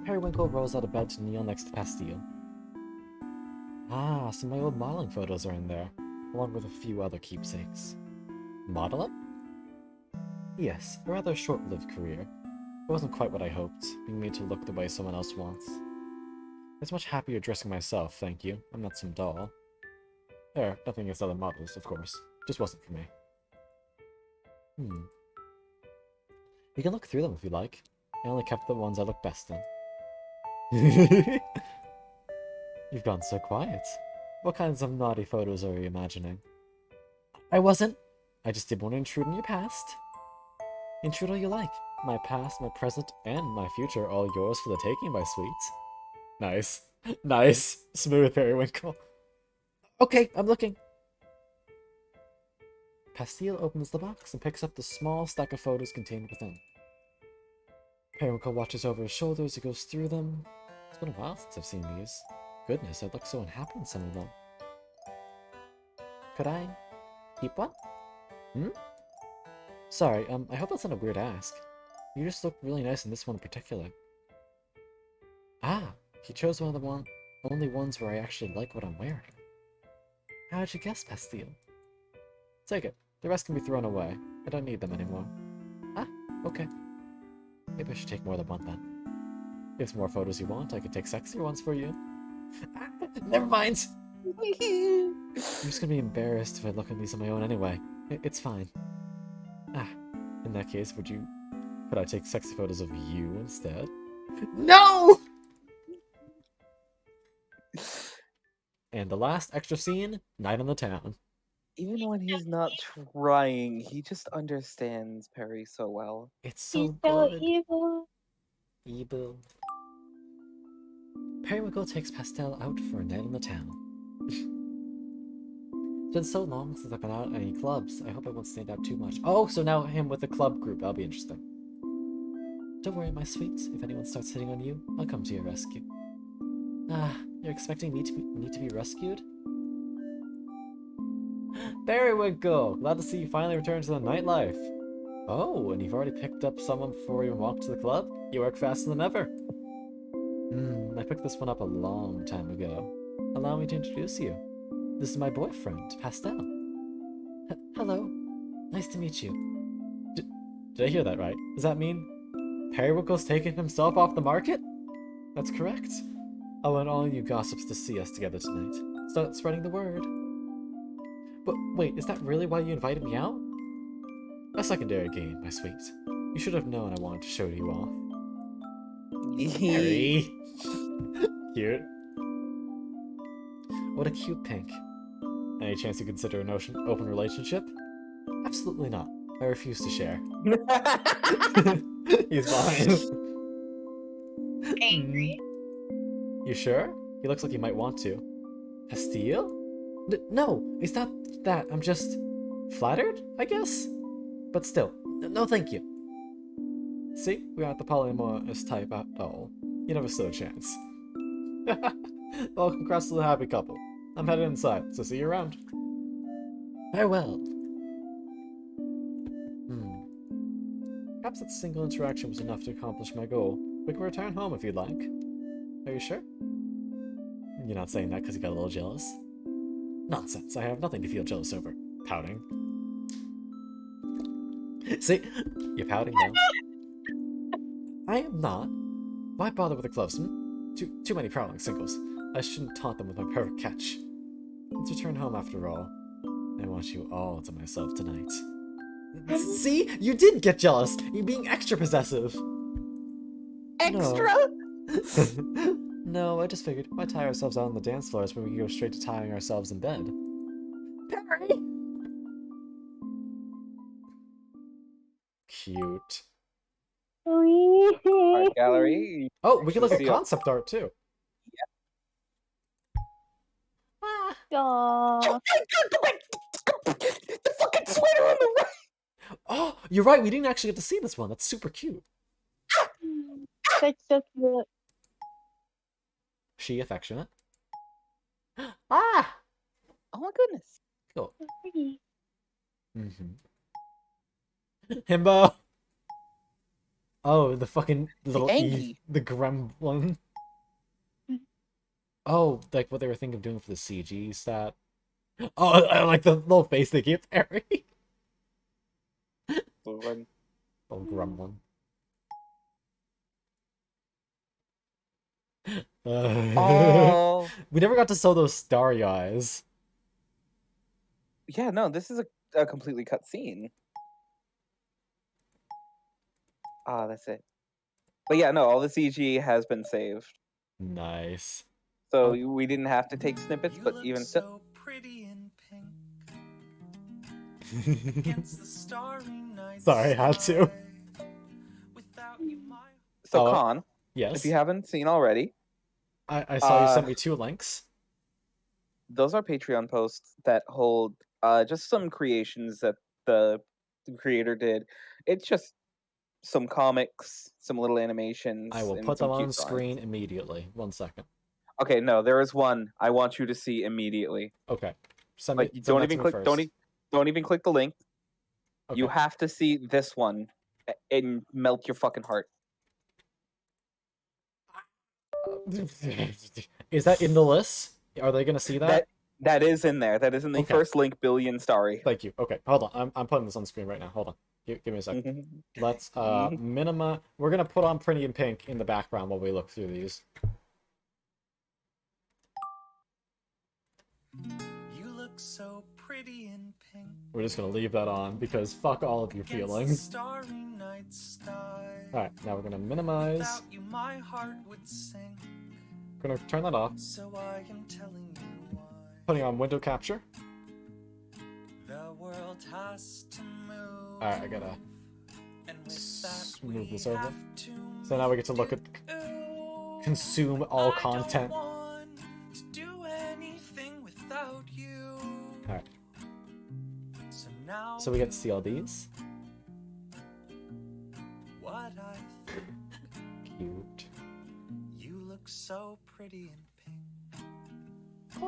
Periwinkle rolls out of bed to kneel next to Pastille. Ah, some of my old modeling photos are in there, along with a few other keepsakes. Modeling? Yes, a rather short-lived career. It wasn't quite what I hoped, being made to look the way someone else wants. I was much happier dressing myself, thank you. I'm not some doll. There, nothing against other models, of course. Just wasn't for me. You can look through them if you like. I only kept the ones I look best in. You've gone so quiet. What kinds of naughty photos are you imagining? I wasn't. I just didn't want to intrude on your past. Intrude all you like. My past, my present, and my future are all yours for the taking, my sweets. Nice. Nice. Smooth Periwinkle. Okay, I'm looking. Pastille opens the box and picks up the small stack of photos contained within. Periwinkle watches over his shoulder as he goes through them. It's been a while since I've seen these. Goodness, I'd look so unhappy in some of them. Could I keep one? Sorry, I hope that's not a weird ask. You just look really nice in this one in particular. Ah, he chose one of the only ones where I actually like what I'm wearing. How'd you guess, Pastille? Take it. The rest can be thrown away. I don't need them anymore. Ah, okay. Maybe I should take more than one then. If there's more photos you want, I could take sexier ones for you. Ah, never mind! I'm just gonna be embarrassed if I look at these on my own anyway. It's fine. Ah, in that case, could I take sexy photos of you instead? No! And the last extra scene, night on the town. Even when he's not trying, he just understands Perry so well. It's so He's so good. evil. Evil. Periwinkle takes Pastille out for a night on the town. It's been so long since I've been out at any clubs. I hope I won't stand out too much. Oh, so now him with the club group. That'll be interesting. Don't worry, my sweets. If anyone starts hitting on you, I'll come to your rescue. Ah, you're expecting me to be rescued? Periwinkle! Glad to see you finally returned to the nightlife. Oh, and you've already picked up someone before we even walked to the club? You work faster than ever. I picked this one up a long time ago. Allow me to introduce you. This is my boyfriend, Pastel. Hello. Nice to meet you. Did I hear that right? Does that mean Periwinkle's taken himself off the market? That's correct. I want all you gossips to see us together tonight. Start spreading the word. But wait, is that really why you invited me out? A secondary gain, my sweet. You should have known I wanted to show you off. Harry! Cute. What a cute pink. Any chance you consider an open relationship? Absolutely not. I refuse to share. He's fine. Angry. You sure? He looks like he might want to. Pastille? No, it's not that. I'm just flattered, I guess? But still, no thank you. See, we aren't the polyamorous type at all. You never stood a chance. Well, congrats to the happy couple. I'm headed inside, so see you around. Farewell. Perhaps that single interaction was enough to accomplish my goal. We can return home if you'd like. Are you sure? You're not saying that because you got a little jealous? Nonsense, I have nothing to feel jealous over. Pouting. See? You're pouting now. I am not. Why bother with the clubs? Too many prowling singles. I shouldn't taunt them with my perfect catch. Let's return home after all. I want you all to myself tonight. See? You did get jealous! You're being extra possessive! extra? No, I just figured why tie ourselves out on the dance floors when we can go straight to tying ourselves in bed. Perry! Cute. Art gallery. Oh, we can look at See all- concept art too. Ah. Aw. The fucking sweater on the right. Oh, you're right. We didn't actually get to see this one. That's super cute. That's so cute. She affectionate. Ah. Oh my goodness. Cool. So pretty. Himbo. Oh, the fucking little Angie. the gremlin. Oh, like what they were thinking of doing for the CG stat. Oh, I like the little face they gave Perry. Little Little gremlin. Oh. We never got to sew those starry eyes. Yeah, no, this is a completely cut scene. Ah, that's it. But yeah, no, all the CG has been saved. Nice. So we didn't have to take snippets, You but look even still. so pretty in pink against the starry night Sorry, I had to. sky. Without you, my So, Oh, Con, Yes. if you haven't seen already, I saw you sent me 2 links. those are Patreon posts that hold just some creations that the creator did. It's just some comics, some little animations. I will and put some them cute on drawings. screen immediately. 1 second. Okay, no, there is one I want you to see immediately. Okay. Send Like, me, send don't that even to me click. first. Don't even click the link. You Okay. have to see this one and melt your fucking heart. Is that in the list? Are they gonna see that? That is in there. That is in the Okay. first link, Billion Starry. Thank you. Okay, hold on. I'm putting this on screen right now. Hold on. Give me a second. Let's minima. We're gonna put on Pretty in Pink in the background while we look through these. You look so pretty in pink We're just gonna leave that on because fuck all of your against the feelings. starry night sky. Alright, now we're gonna minimize. Without you, my heart would sink. We're gonna turn that off. So I am telling you why. Putting on window capture. The world has to move. Alright, I gotta And with that, move we this over. have to So now we get to look at Ooh, consume all I content. don't want to do anything without you. Alright. So now So we get to see all these. what I think. Cute. You look so pretty in pink.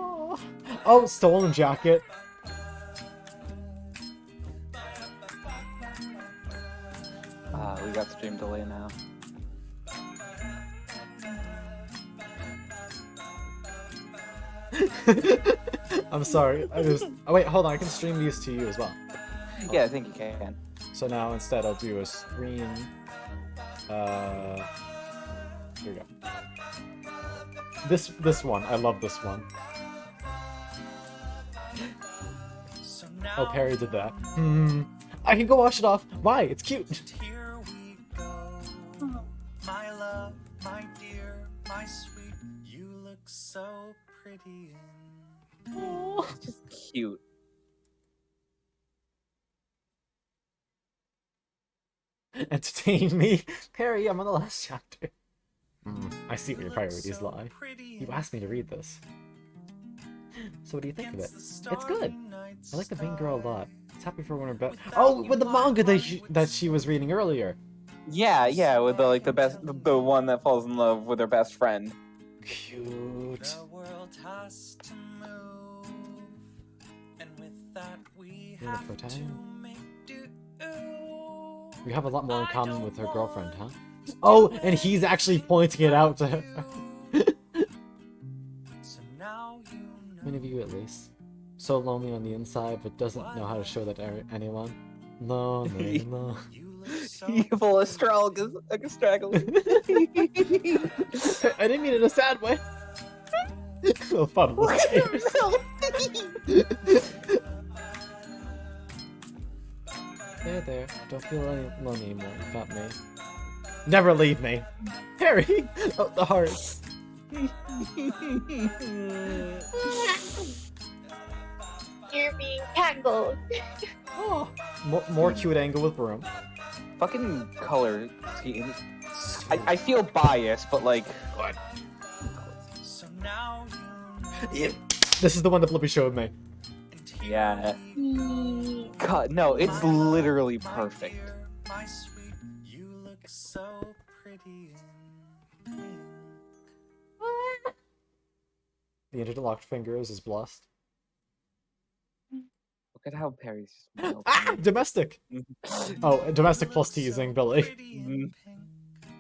Oh, stolen jacket. We got stream delay now. I'm sorry. I just. Oh wait, hold on. I can stream these to you as well. Yeah, I think you can. So now instead I'll do a screen. Here we go. This one. I love this one. So now Oh, Perry did that. I can go wash it off. Why? It's cute. here we go. My love, my dear, my sweet. You look so pretty in It's just cute. Entertain me, Perry. I'm on the last chapter. I see where your priorities lie. You asked me to read this. So what do you think of it? It's good. I like the main girl a lot. It's happy for one of her best. Oh, with the manga that she was reading earlier. Yeah, with the one that falls in love with her best friend. Cute. The world has to move, and with that we You're the have to protagonist? make do. We have a lot more in common with her girlfriend, huh? Oh, and he's actually pointing it out to her. So now you know. Many of you, at least. So lonely on the inside, but doesn't know how to show that to anyone. No. You look so Evil astrologers, astragglers. I didn't mean it in a sad way. Oh, fun. There. Don't feel lonely anymore. You got me. Never leave me. Harry! Oh, the hearts. You're being tangled. Oh, more cute angle with broom. Fucking color scheme. I feel biased, but like. So now Yeah. This is the one that Flippy showed me. Yeah. God, no, it's literally perfect. my sweet, you look so pretty in pink. The interlocked fingers is blessed. Look at how Perry's just melting. Ah! Domestic! Oh, domestic plus teasing, Billy.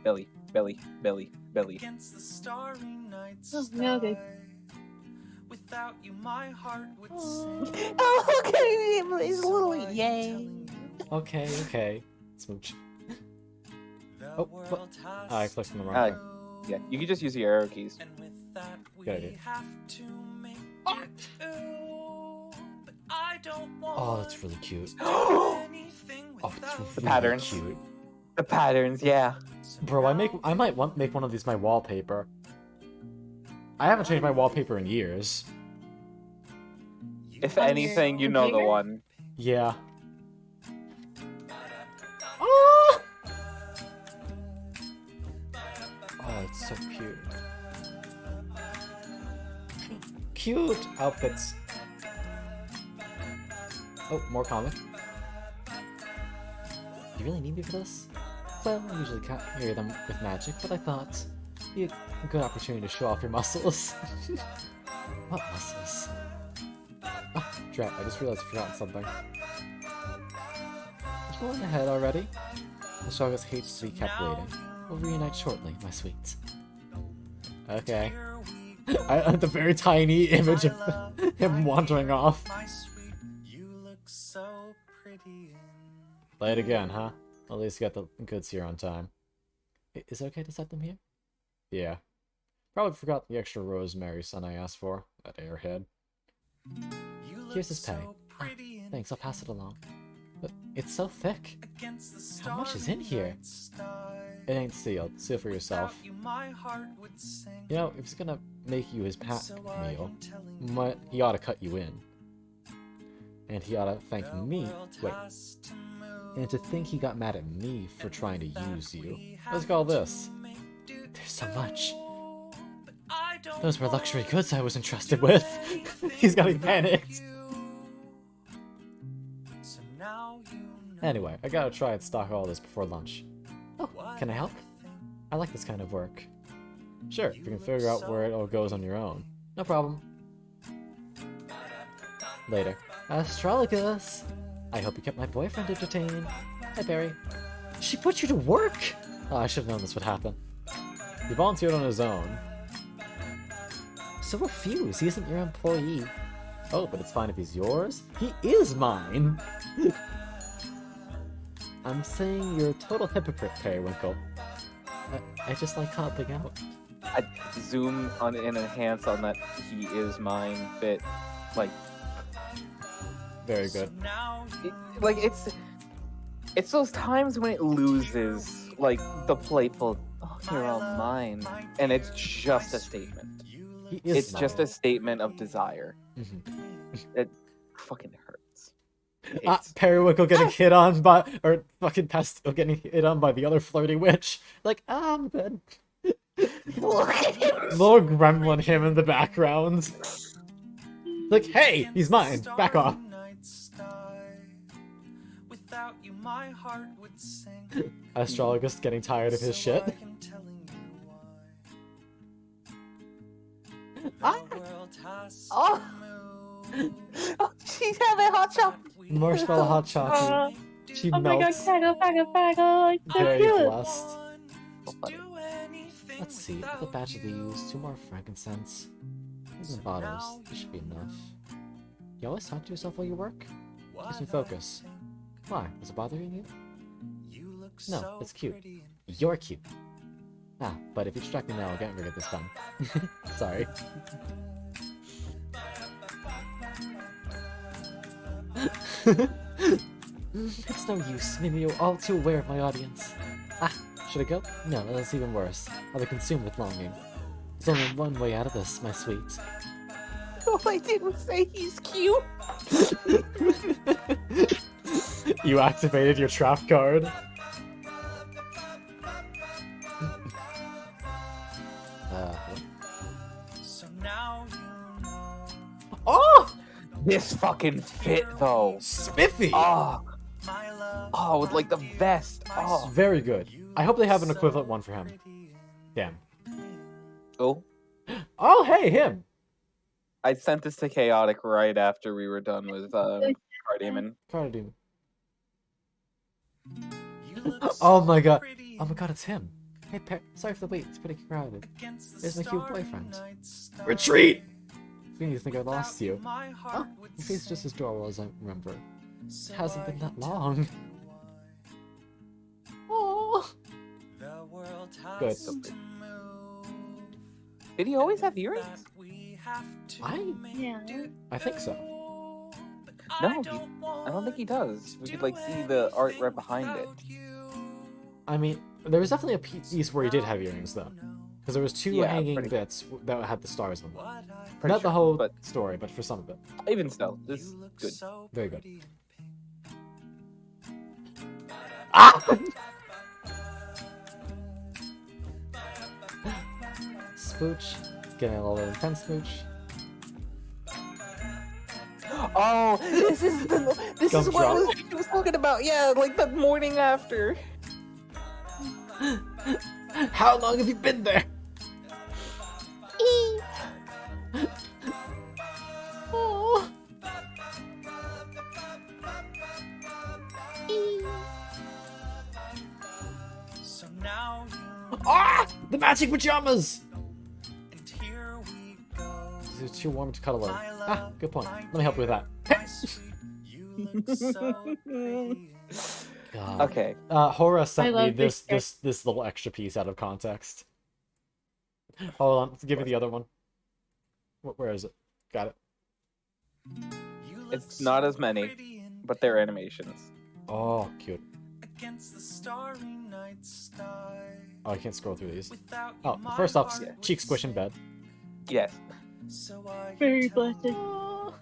Belly, belly, belly, belly. Against the starry night Oh, no, okay. sky. Without you, my heart would sing. Oh, look at him! He's So little I am yay. telling you, Okay. Smooch. the Oh, what? world has I clicked on the wrong Ah, thing. Yeah, you can just use the arrow keys. And with that, we Good idea. have to make it ooh, but I don't want Oh, that's really cute. anything Oh, it's without really patterns. cute. The patterns, yeah. Bro, I might make one of these my wallpaper. I haven't changed my wallpaper in years. If On your anything, you know the computer? one. Yeah. Oh, oh, it's so cute. Cute outfits. Oh, more comic. You really need me for this? Well, I usually can't carry them with magic, but I thought it'd be a good opportunity to show off your muscles. What muscles? Oh, drat, I just realized I forgot something. Going ahead already? The Shoggoth hates to be kept waiting. We'll reunite shortly, my sweet. Okay. The very tiny image of him wandering off. my sweet, you look so pretty in Play it again, huh? At least get the goods here on time. Is it okay to set them here? Yeah. Probably forgot the extra rosemary sun I asked for. That airhead. You look Here's his pay. so pretty in Thanks, I'll pass it along. But it's so thick. against the How much is starry in here? night sky. It ain't sealed. See it for yourself. Without you, my heart would sing. You know, if he's gonna make you his pack So I meal, am telling you, he ought to cut you in. And he ought to thank the me. world Wait. has to move, And to think he got mad at me for trying to that use you. we Let's have call to this. make do There's so much. but I don't Those were luxury want goods I was entrusted to with. do anything He's getting without panicked. you. So now you know Anyway, I gotta try and stock all this before lunch. Oh, what can I help? think. I like this kind of work. Sure, if you can figure out where it all goes on your own. No problem. Later. Astrologus! I hope you kept my boyfriend entertained. Hi, Barry. She put you to work? Oh, I should have known this would happen. He volunteered on his own. So refuse, he isn't your employee. Oh, but it's fine if he's yours? He is mine! I'm saying you're a total hypocrite, Periwinkle. I just like helping out. I zoom on and enhance on that he is mine bit. Like, Very good. Now you like it's those times when it loses like the playful, oh, you're all mine, and it's just a statement. He is It's just mine. a statement of desire. Mhm. It fucking hurts. Ah, It's- Periwinkle getting hit on by, or fucking Pesto getting hit on by the other flirty witch. Like, I'm good. Look at him. Little gremlin him in the background. Like, hey, he's mine. Back off. night sky. Without you, my heart would sing. Astrologus getting tired of his So shit. I am telling you why. Ah. The world has to Oh. move. Oh, she's having hot chocolate. We Marshmallow have hot to chocolate. do She Oh my god, melts. Pago, it's so Very cute. blessed. to do anything Let's see, with the batch of these, 2 more frankincense. These are bottles. This should be enough. You always talk to yourself while you work? Keeps me focus. Why? Was it bothering you? You look No, so it's cute. pretty You're cute. Ah, but if you distract me now, I'll get rid of this done. Sorry. It's no use. Maybe you're all too aware of my audience. Ah, Should I go? No, that's even worse. I'll be consumed with longing. There's only one way out of this, my sweet. All I did was say he's cute. You activated your trap card. So now you know Oh! This fucking fit though. Spiffy! Oh, my love. oh, with like the vest. Oh, Very good. I hope they have an equivalent one for him. Damn. oh. Oh, hey, him! I sent this to Chaotic right after we were done with Cardamon. Cardamon. You look Oh my so god. pretty Oh my god, it's him. Hey, sorry for the wait. It's pretty crowded. against the There's my cute starry boyfriend. night sky. Retreat! You think I lost Without you. my Oh, heart would your face is just as adorable as I remember. It So hasn't been I that tell long. you why. Oh. The world Good. has to move, Did he always have that earrings? we have to Yeah. I think so. but No, I I don't think he does. We could like see the art right behind it. I mean, there was definitely a piece where he did have earrings, though. Because there was two Yeah, hanging pretty- bits that had the stars on them. Pretty Not the sure, whole but story, but for some of it. even still, this is good. Very good. Ah! Smooch. Getting a little intense smooch. Oh, this is Gumdrop. what he was talking about. Yeah, like the morning after. How long have you been there? Oh. So now you Ah! The matching pajamas! and here we go. These are too warm to cuddle in. My Ah, love, good point. my Let me help you with that. my sweet, you look so pretty. God. Okay. Hora I sent me love this this this little extra piece out of context. Hold on, give me the other one. Where is it? Got it. You look It's not so as many, pretty and but they're animations. Oh, cute. against the starry night sky. Oh, I can't scroll through these. Without you, Oh, my first off, heart would cheek squish in sink. bed. Yes. So I Very tell blessed. you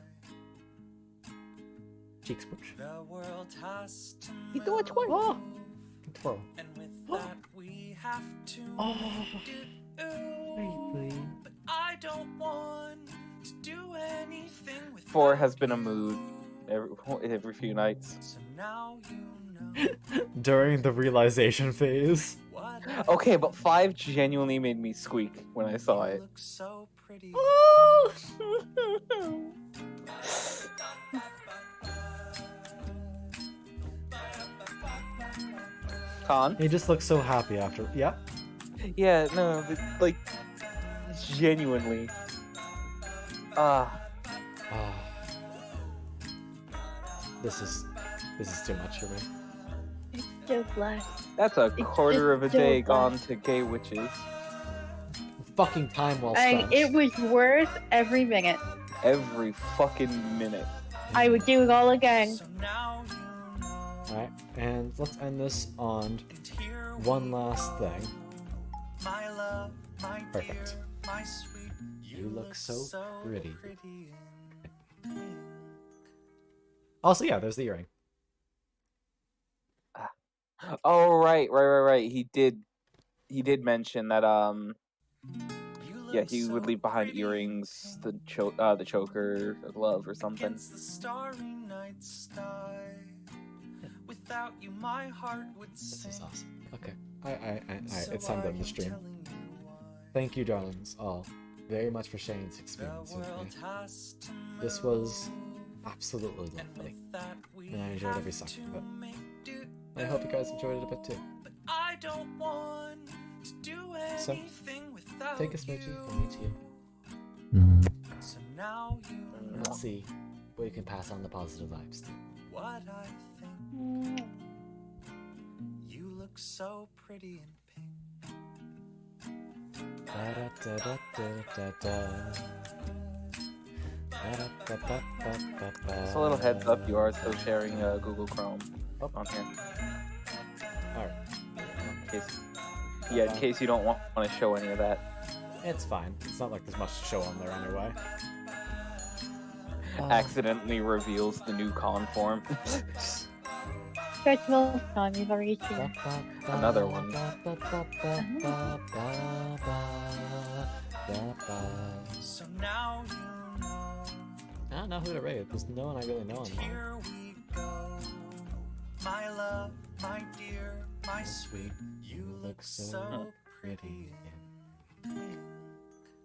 Cheek squish. the world has to He do it twice. Oh, twirl. and with that we have to Oh, do. baby. But I don't want to do anything with 4 has been a mood every few nights. So now you know During the realization phase. what Okay, but 5 genuinely made me squeak when I saw you it. look so pretty. Oh. Con? He just looks so happy after. Yeah. Yeah, no, like, genuinely. Ah, Ah. This is too much for me. It's so blessed. that's a It's quarter of a just so day fun. gone to gay witches. Fucking time well And spent. it was worth every minute. Every fucking minute. I would do it all again. So now you know Alright, and let's end this on and here one we last go. thing. My love, my Perfect. dear, my sweet, You look so pretty. and pink. Also, yeah, there's the earring. Oh, right. He did mention that, You yeah, look he would so leave behind pretty earrings, and the choker, a glove or something. against the starry night sky. Without you, my heart would This is sink. awesome. Okay. Alright, So it's time to I end the am stream. telling you why. Thank you, darlings, all, very much for sharing this The experience with world me. has to This was move, absolutely and lovely. with that we And I enjoyed every have second to of it. make do. I hope you guys enjoyed it a bit too. But I don't want to do So, anything without Take a smoochie you. from me to you. So now you And know let's see where you can pass on the positive vibes to. what I think. You look so pretty in pink. Just a little heads up, you are still sharing Google Chrome Oh. on here. Alright. In case Yeah, in case you don't want to show any of that. It's fine. It's not like there's much to show on there anyway. Accidentally reveals the new con form. Stretchable time, we've already seen. Another one. So now you know. I don't know who to rate. There's no one I really know on mine. Here we go. My love, my dear, my sweet. You look so pretty in pink.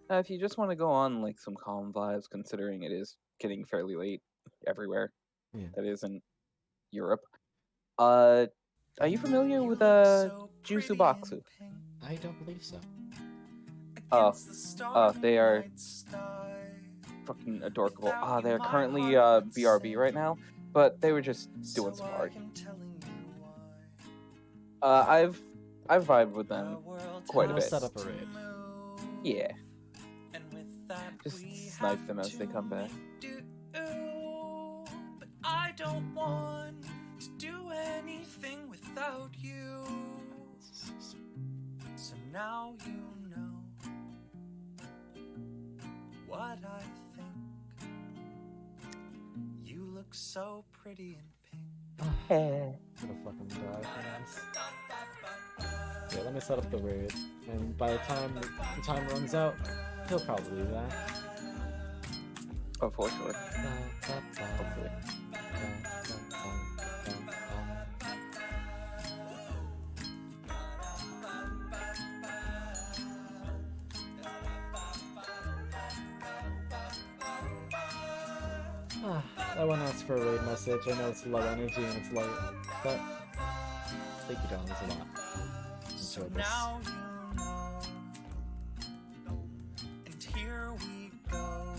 If you just want to go on like some calm vibes, considering it is getting fairly late everywhere Yeah. that isn't Europe. Are you familiar with Jusubaksu? I don't believe so. They are fucking adorable. They're currently BRB right now, but they were just doing some art. I've vibed with them quite a I'll bit. set up a raid. Yeah. Just snipe them as they come back. But I don't want to do anything without you. So now you know what I think. You look so pretty in pink. I'm gonna fucking die for this. Yeah, let me set up the raid, and by the time the time runs out, he'll probably be back. Oh, for sure. Hopefully. That one asks for a raid message. I know it's low energy and it's light, but thank you, darlings, a lot. So Enjoy this. now you know. And here we go.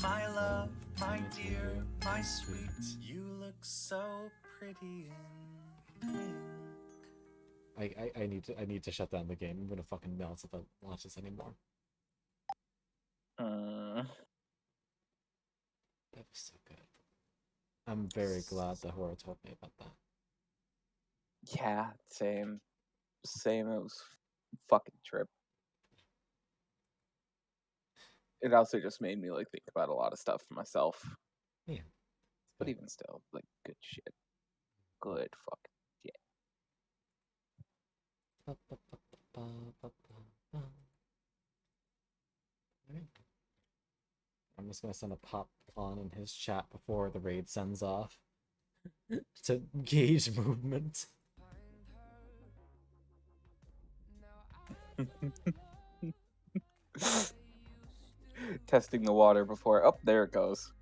My love, my dear, my sweet. You look so pretty in pink. I need to shut down the game. I'm gonna fucking melt if I watch this anymore. That was so good. I'm very glad the horror told me about that. Yeah, same. It was fucking trip. It also just made me like think about a lot of stuff for myself. Yeah. But even still, like good shit. Good fucking shit. I'm just gonna send a pop on in his chat before the raid sends off to gauge movement. Testing the water before. Oh, there it goes.